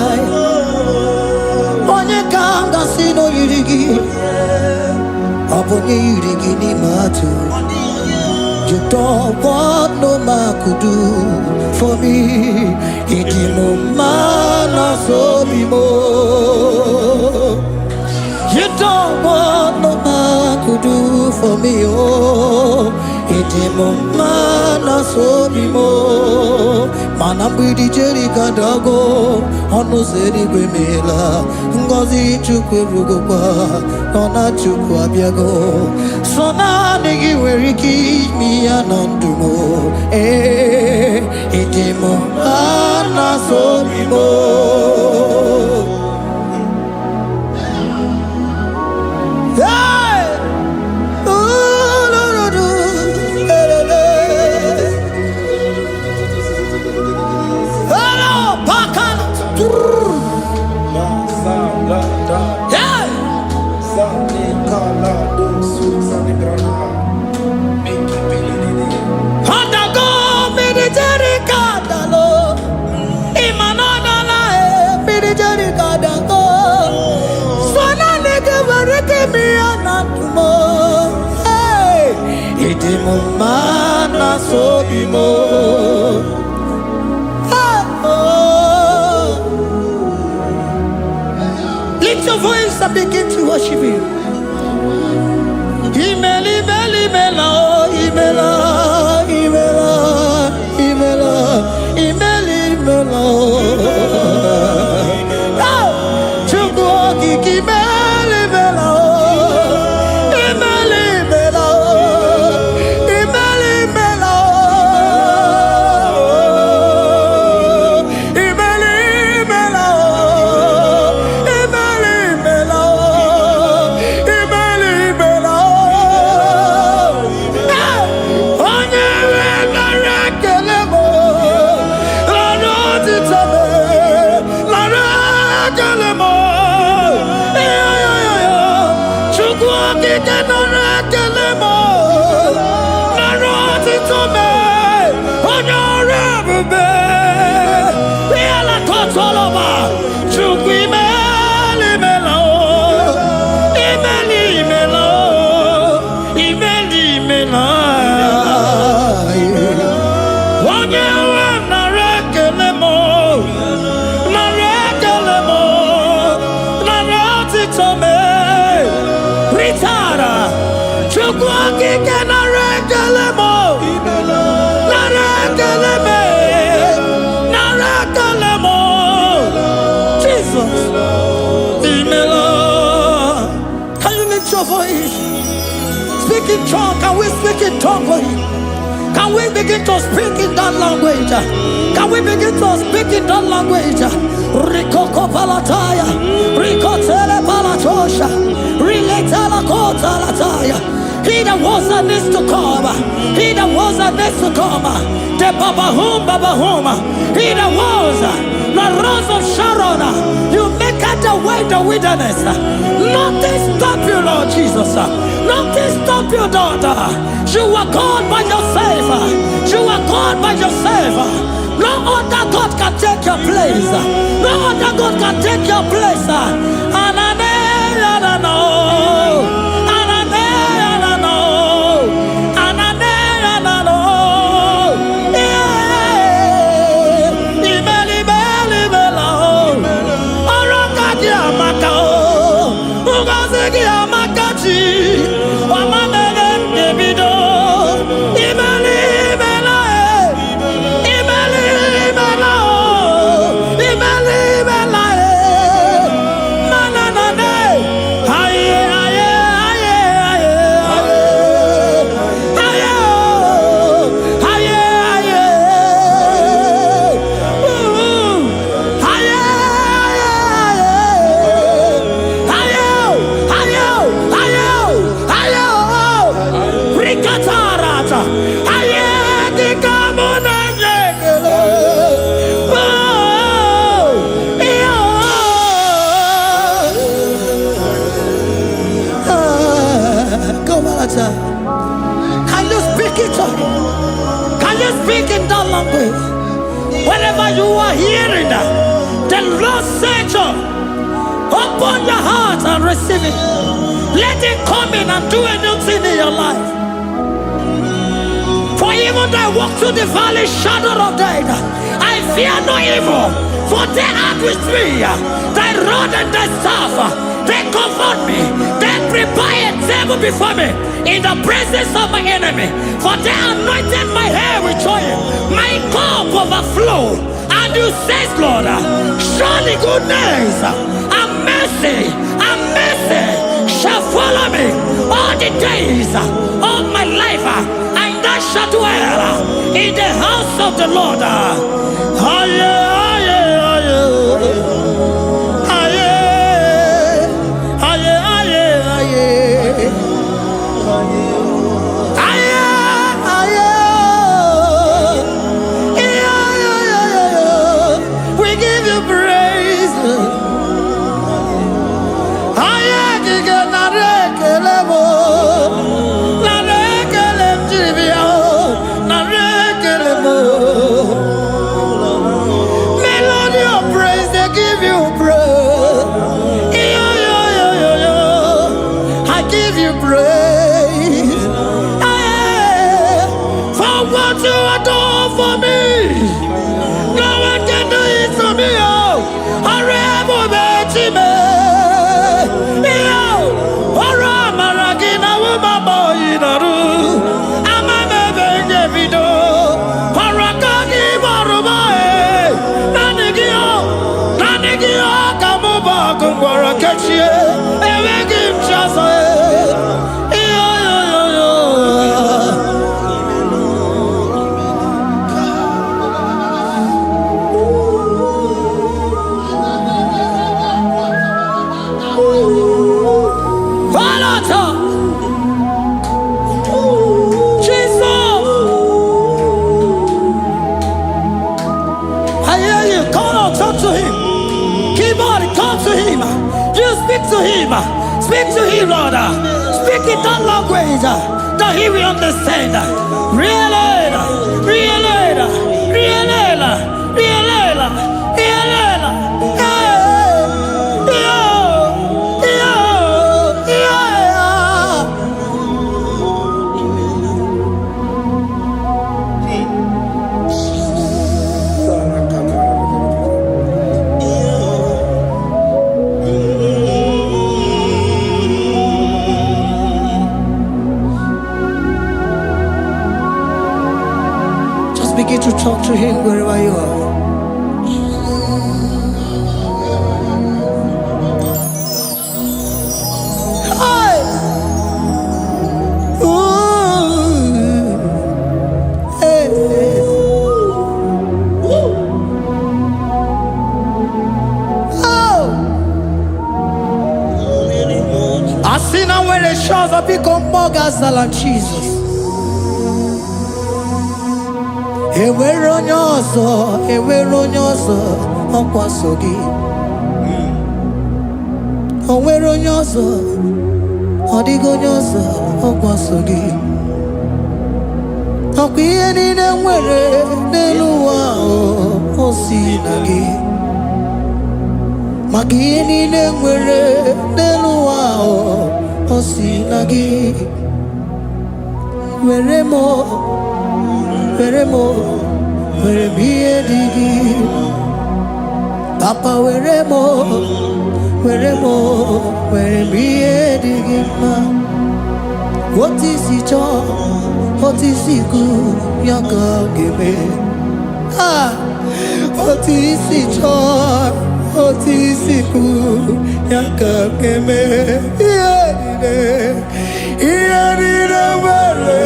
Speaker 2: Onye kanga sino yirigi. Obonye yirigi ni matu. You don't want no man could do for me. It no man so be more. You don't want no man could do for me. Oh, it no man so be more. Manambidi jeri kadago onu zeri gwemela ngozi chukwe rugopa ona chukwa abiago sona negi weriki mi anandumo etemo ana so bimo Mana so bimo. Lift your voice and begin to worship him. Imeli beli mela, imela, imela, imela, imeli mela. Narabube, we are la Kotoloma, Chukwimeli Melo, Imeli Melo, Imeli Melo. Wanyewa narekelemo, narekelemo, naratitome, Ritara, Chukwakike narekelemo, narekeleme, narekelemo, Jesus, Imelo. Can you lift your voice? Speak in tongue, can we speak in tongue for him? Can we begin to speak in that language? Can we begin to speak in that language? Rikoko palataya, rikotele palatosha, riletala kota lataya. He that was and is to come, he that was and is to come, the babahum, he that was, the rose of Sharon, you make out the way the wilderness. Nothing stop you, Lord Jesus. Nothing stop you, daughter. You are God by yourself. You are God by yourself. No other God can take your place. No other God can take your place. Can you speak it? Can you speak in that language? Whenever you are hearing that, the Lord said, open your heart and receive it. Let it come in and do a new thing in your life. For even though I walk through the valley shadow of death, I fear no evil, for they are with me. Thy rod and thy staff, they comfort me. They prepare a table before me in the presence of my enemy. For they anointed my hair with oil, my cup overflow. And you say, Lord, surely goodness and mercy shall follow me all the days of my life. And I shall dwell in the house of the Lord. Speak to him, Lord. Speak in that language. that he will understand. Begin to talk to him wherever you are. Hey! Ooh. Hey. Oh! I see now where the shores have become more than Jesus. Ewere onye ọzọ ọkwaso gị. O nwere onye ọzọ, ọ dịghị onye ọzọ ọkwaso gị. Ọkwa ihe niile nwere n'elu ụwa o si na gị. Maka ihe niile nwere n'elu ụwa o si na gị. Were m ihe dị gị. Papa were m ihe dị gị mma. Otu isi chọọ, otu isi kwu ya ka ọ ga-eme. Otu isi chọọ, otu isi kwu ya ka ọ ga-eme. Ihe niile nwere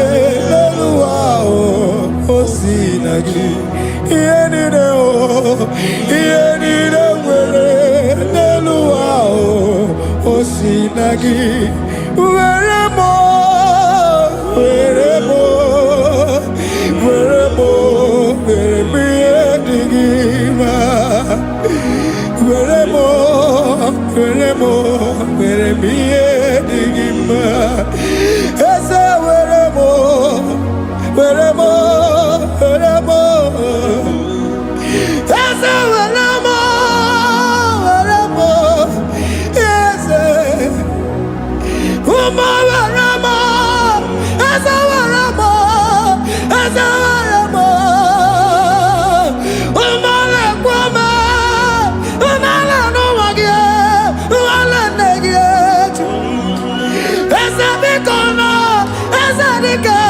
Speaker 2: n'elu ụwa o si na gị. Ihe niile nwere n'elu ụwa o si na gị. Were m ihe dị gị mma. Were m ihe dị gị mma. Eze were m eze were m eze ụmụ were m eze were m ụmụ na-ekwu m ụmụala n'ụwa gị ụmụala nne gị etu eze biko nọ eze dike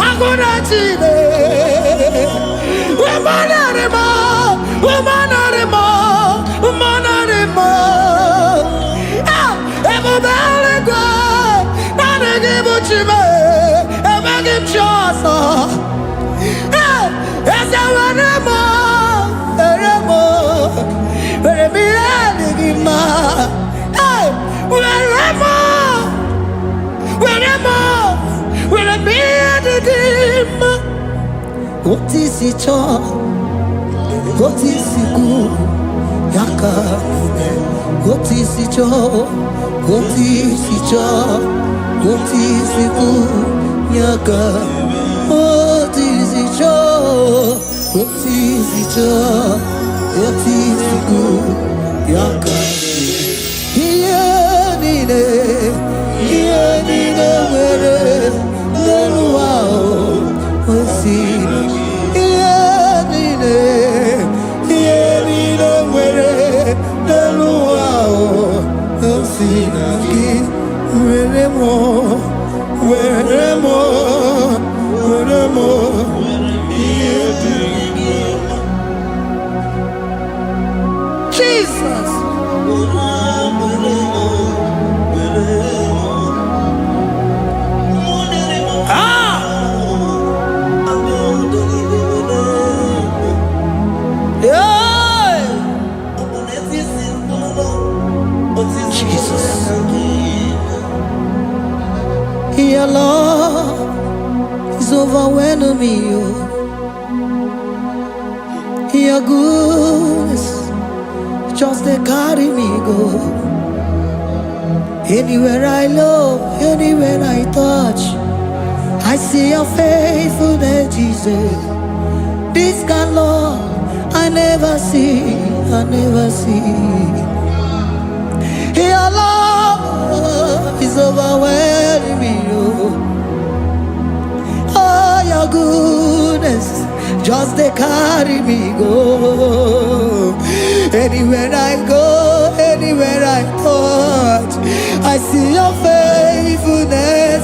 Speaker 2: agụna chine ụmụnarịma ebube eluigwe naanị gị bụ chime emeghị m chi ọzọ. Eze were m ihe dị gị mma. Were m ihe dị gị mma. Otu isi chọọ, otu isi kwu ya ka ome. Otu isi chọọ, otu isi kwu ya ka. Otu isi chọọ, otu isi kwu ya ka. Ihe niile nwere n'elu ụwa o si na gị. Ihe niile nwere n'elu ụwa o si na gị. Were m ihe dị gị mma. Jesus. Your love is overwhelming me. Your goodness just they carry me go. Anywhere I love, anywhere I touch, I see your faithfulness, Jesus. This kind of love I never see, I never see. Your love is overwhelming me, oh, your goodness just they carry me go. Anywhere I go, anywhere I touch, I see your faithfulness.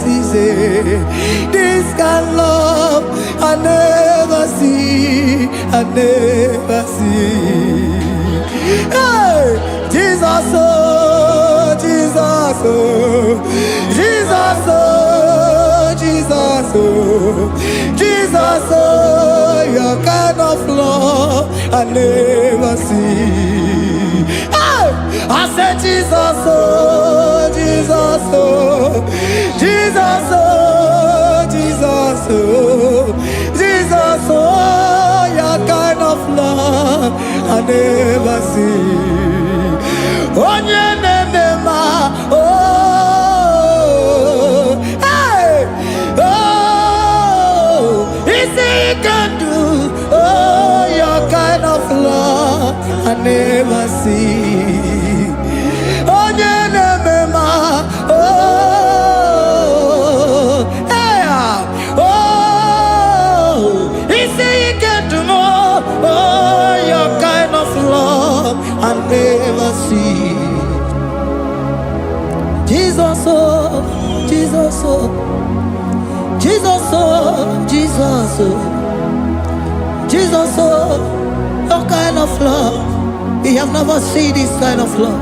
Speaker 2: This kind of love I never see, I never see. Hey, Jesus, oh, Jesus, oh, Jesus, oh, Jesus, oh, Jesus, oh, your kind of love I never see. Hey, I said Jesus, oh, Jesus, oh, Jesus, oh, Jesus, oh, Jesus, oh, your kind of love I never see. Oh, hey, oh, easy can do. Oh, your kind of love I never see. Oh, hey, oh, easy can do more. Oh, your kind of love I never see. Jesus, oh, Jesus, oh, Jesus, oh, Jesus, oh, Jesus, oh, your kind of love. We have never seen this kind of love.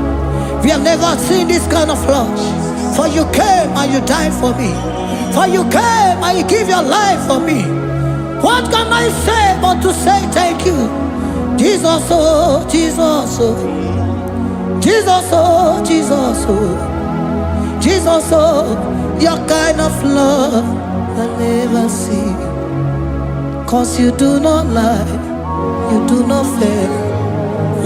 Speaker 2: We have never seen this kind of love. For you came and you died for me. For you came and you give your life for me. What can I say but to say thank you? Jesus, oh, Jesus, oh, Jesus, oh, Jesus, oh, Jesus, oh, your kind of love I never see. 'Cause you do not lie, you do not fail.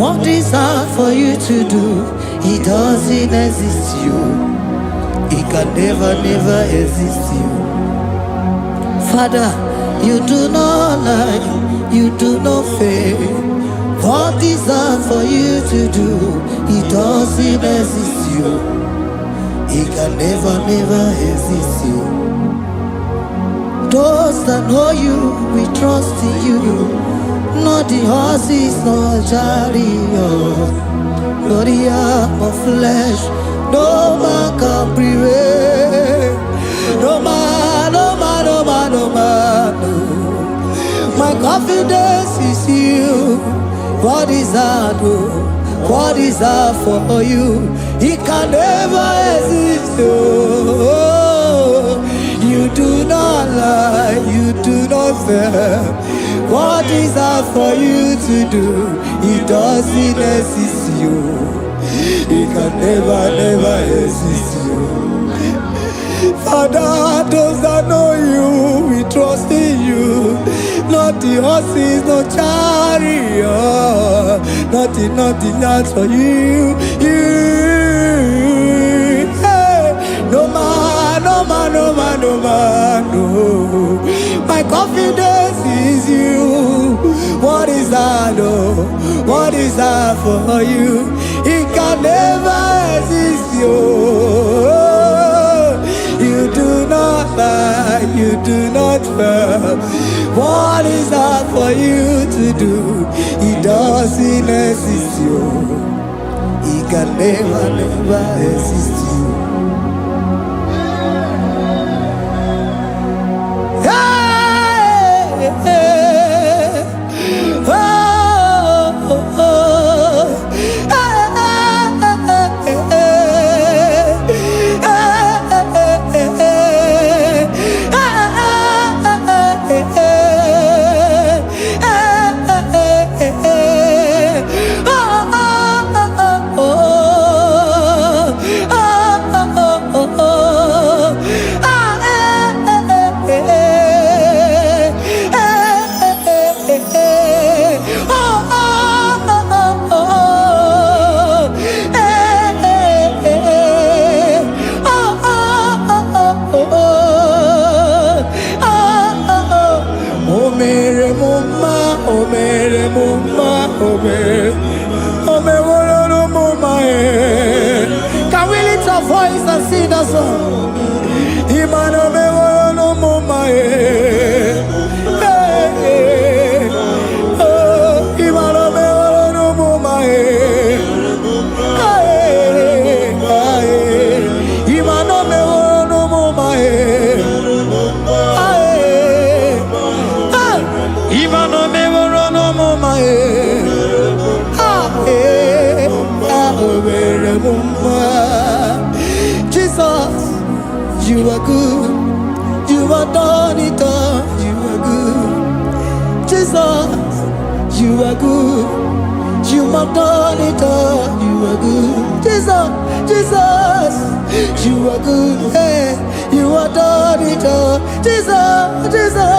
Speaker 2: What is hard for you to do, it doesn't exist you. It can never, never exist you. Father, you do not lie, you do not fail. What is hard for you to do, it doesn't exist you. It can never, never exist you. Those that know you, we trust in you. Not the horses, nor chariot, nor the arm of flesh. No man can prevail. No man, no man, no man, no man, no. My confidence is you. What is hard, oh? What is hard for you? It can never exist, oh. You do not lie, you do not fail. What is hard for you to do, it doesn't exist you. It can never, never exist you. Father, those that know you, we trust in you. Not the horses, no chariot, nothing else for you. Hey, no man, no man, no man, no man, no. My confidence is you. What is that, oh? What is that for you? It can never exist, you. You do not lie, you do not fail. What is that for you to do? It doesn't exist, you. It can never, never exist, you. Hey, hey, oh, oh, oh. Imano me woro no moma Imano me woro no moma Imano me woro no moma Imano me woro no moma Jesus, you are good. You are done it all. You are good. Jesus, you are good. You have done it all. You are good. Jesus, Jesus, you are good. Hey, you are done it all. Jesus, Jesus.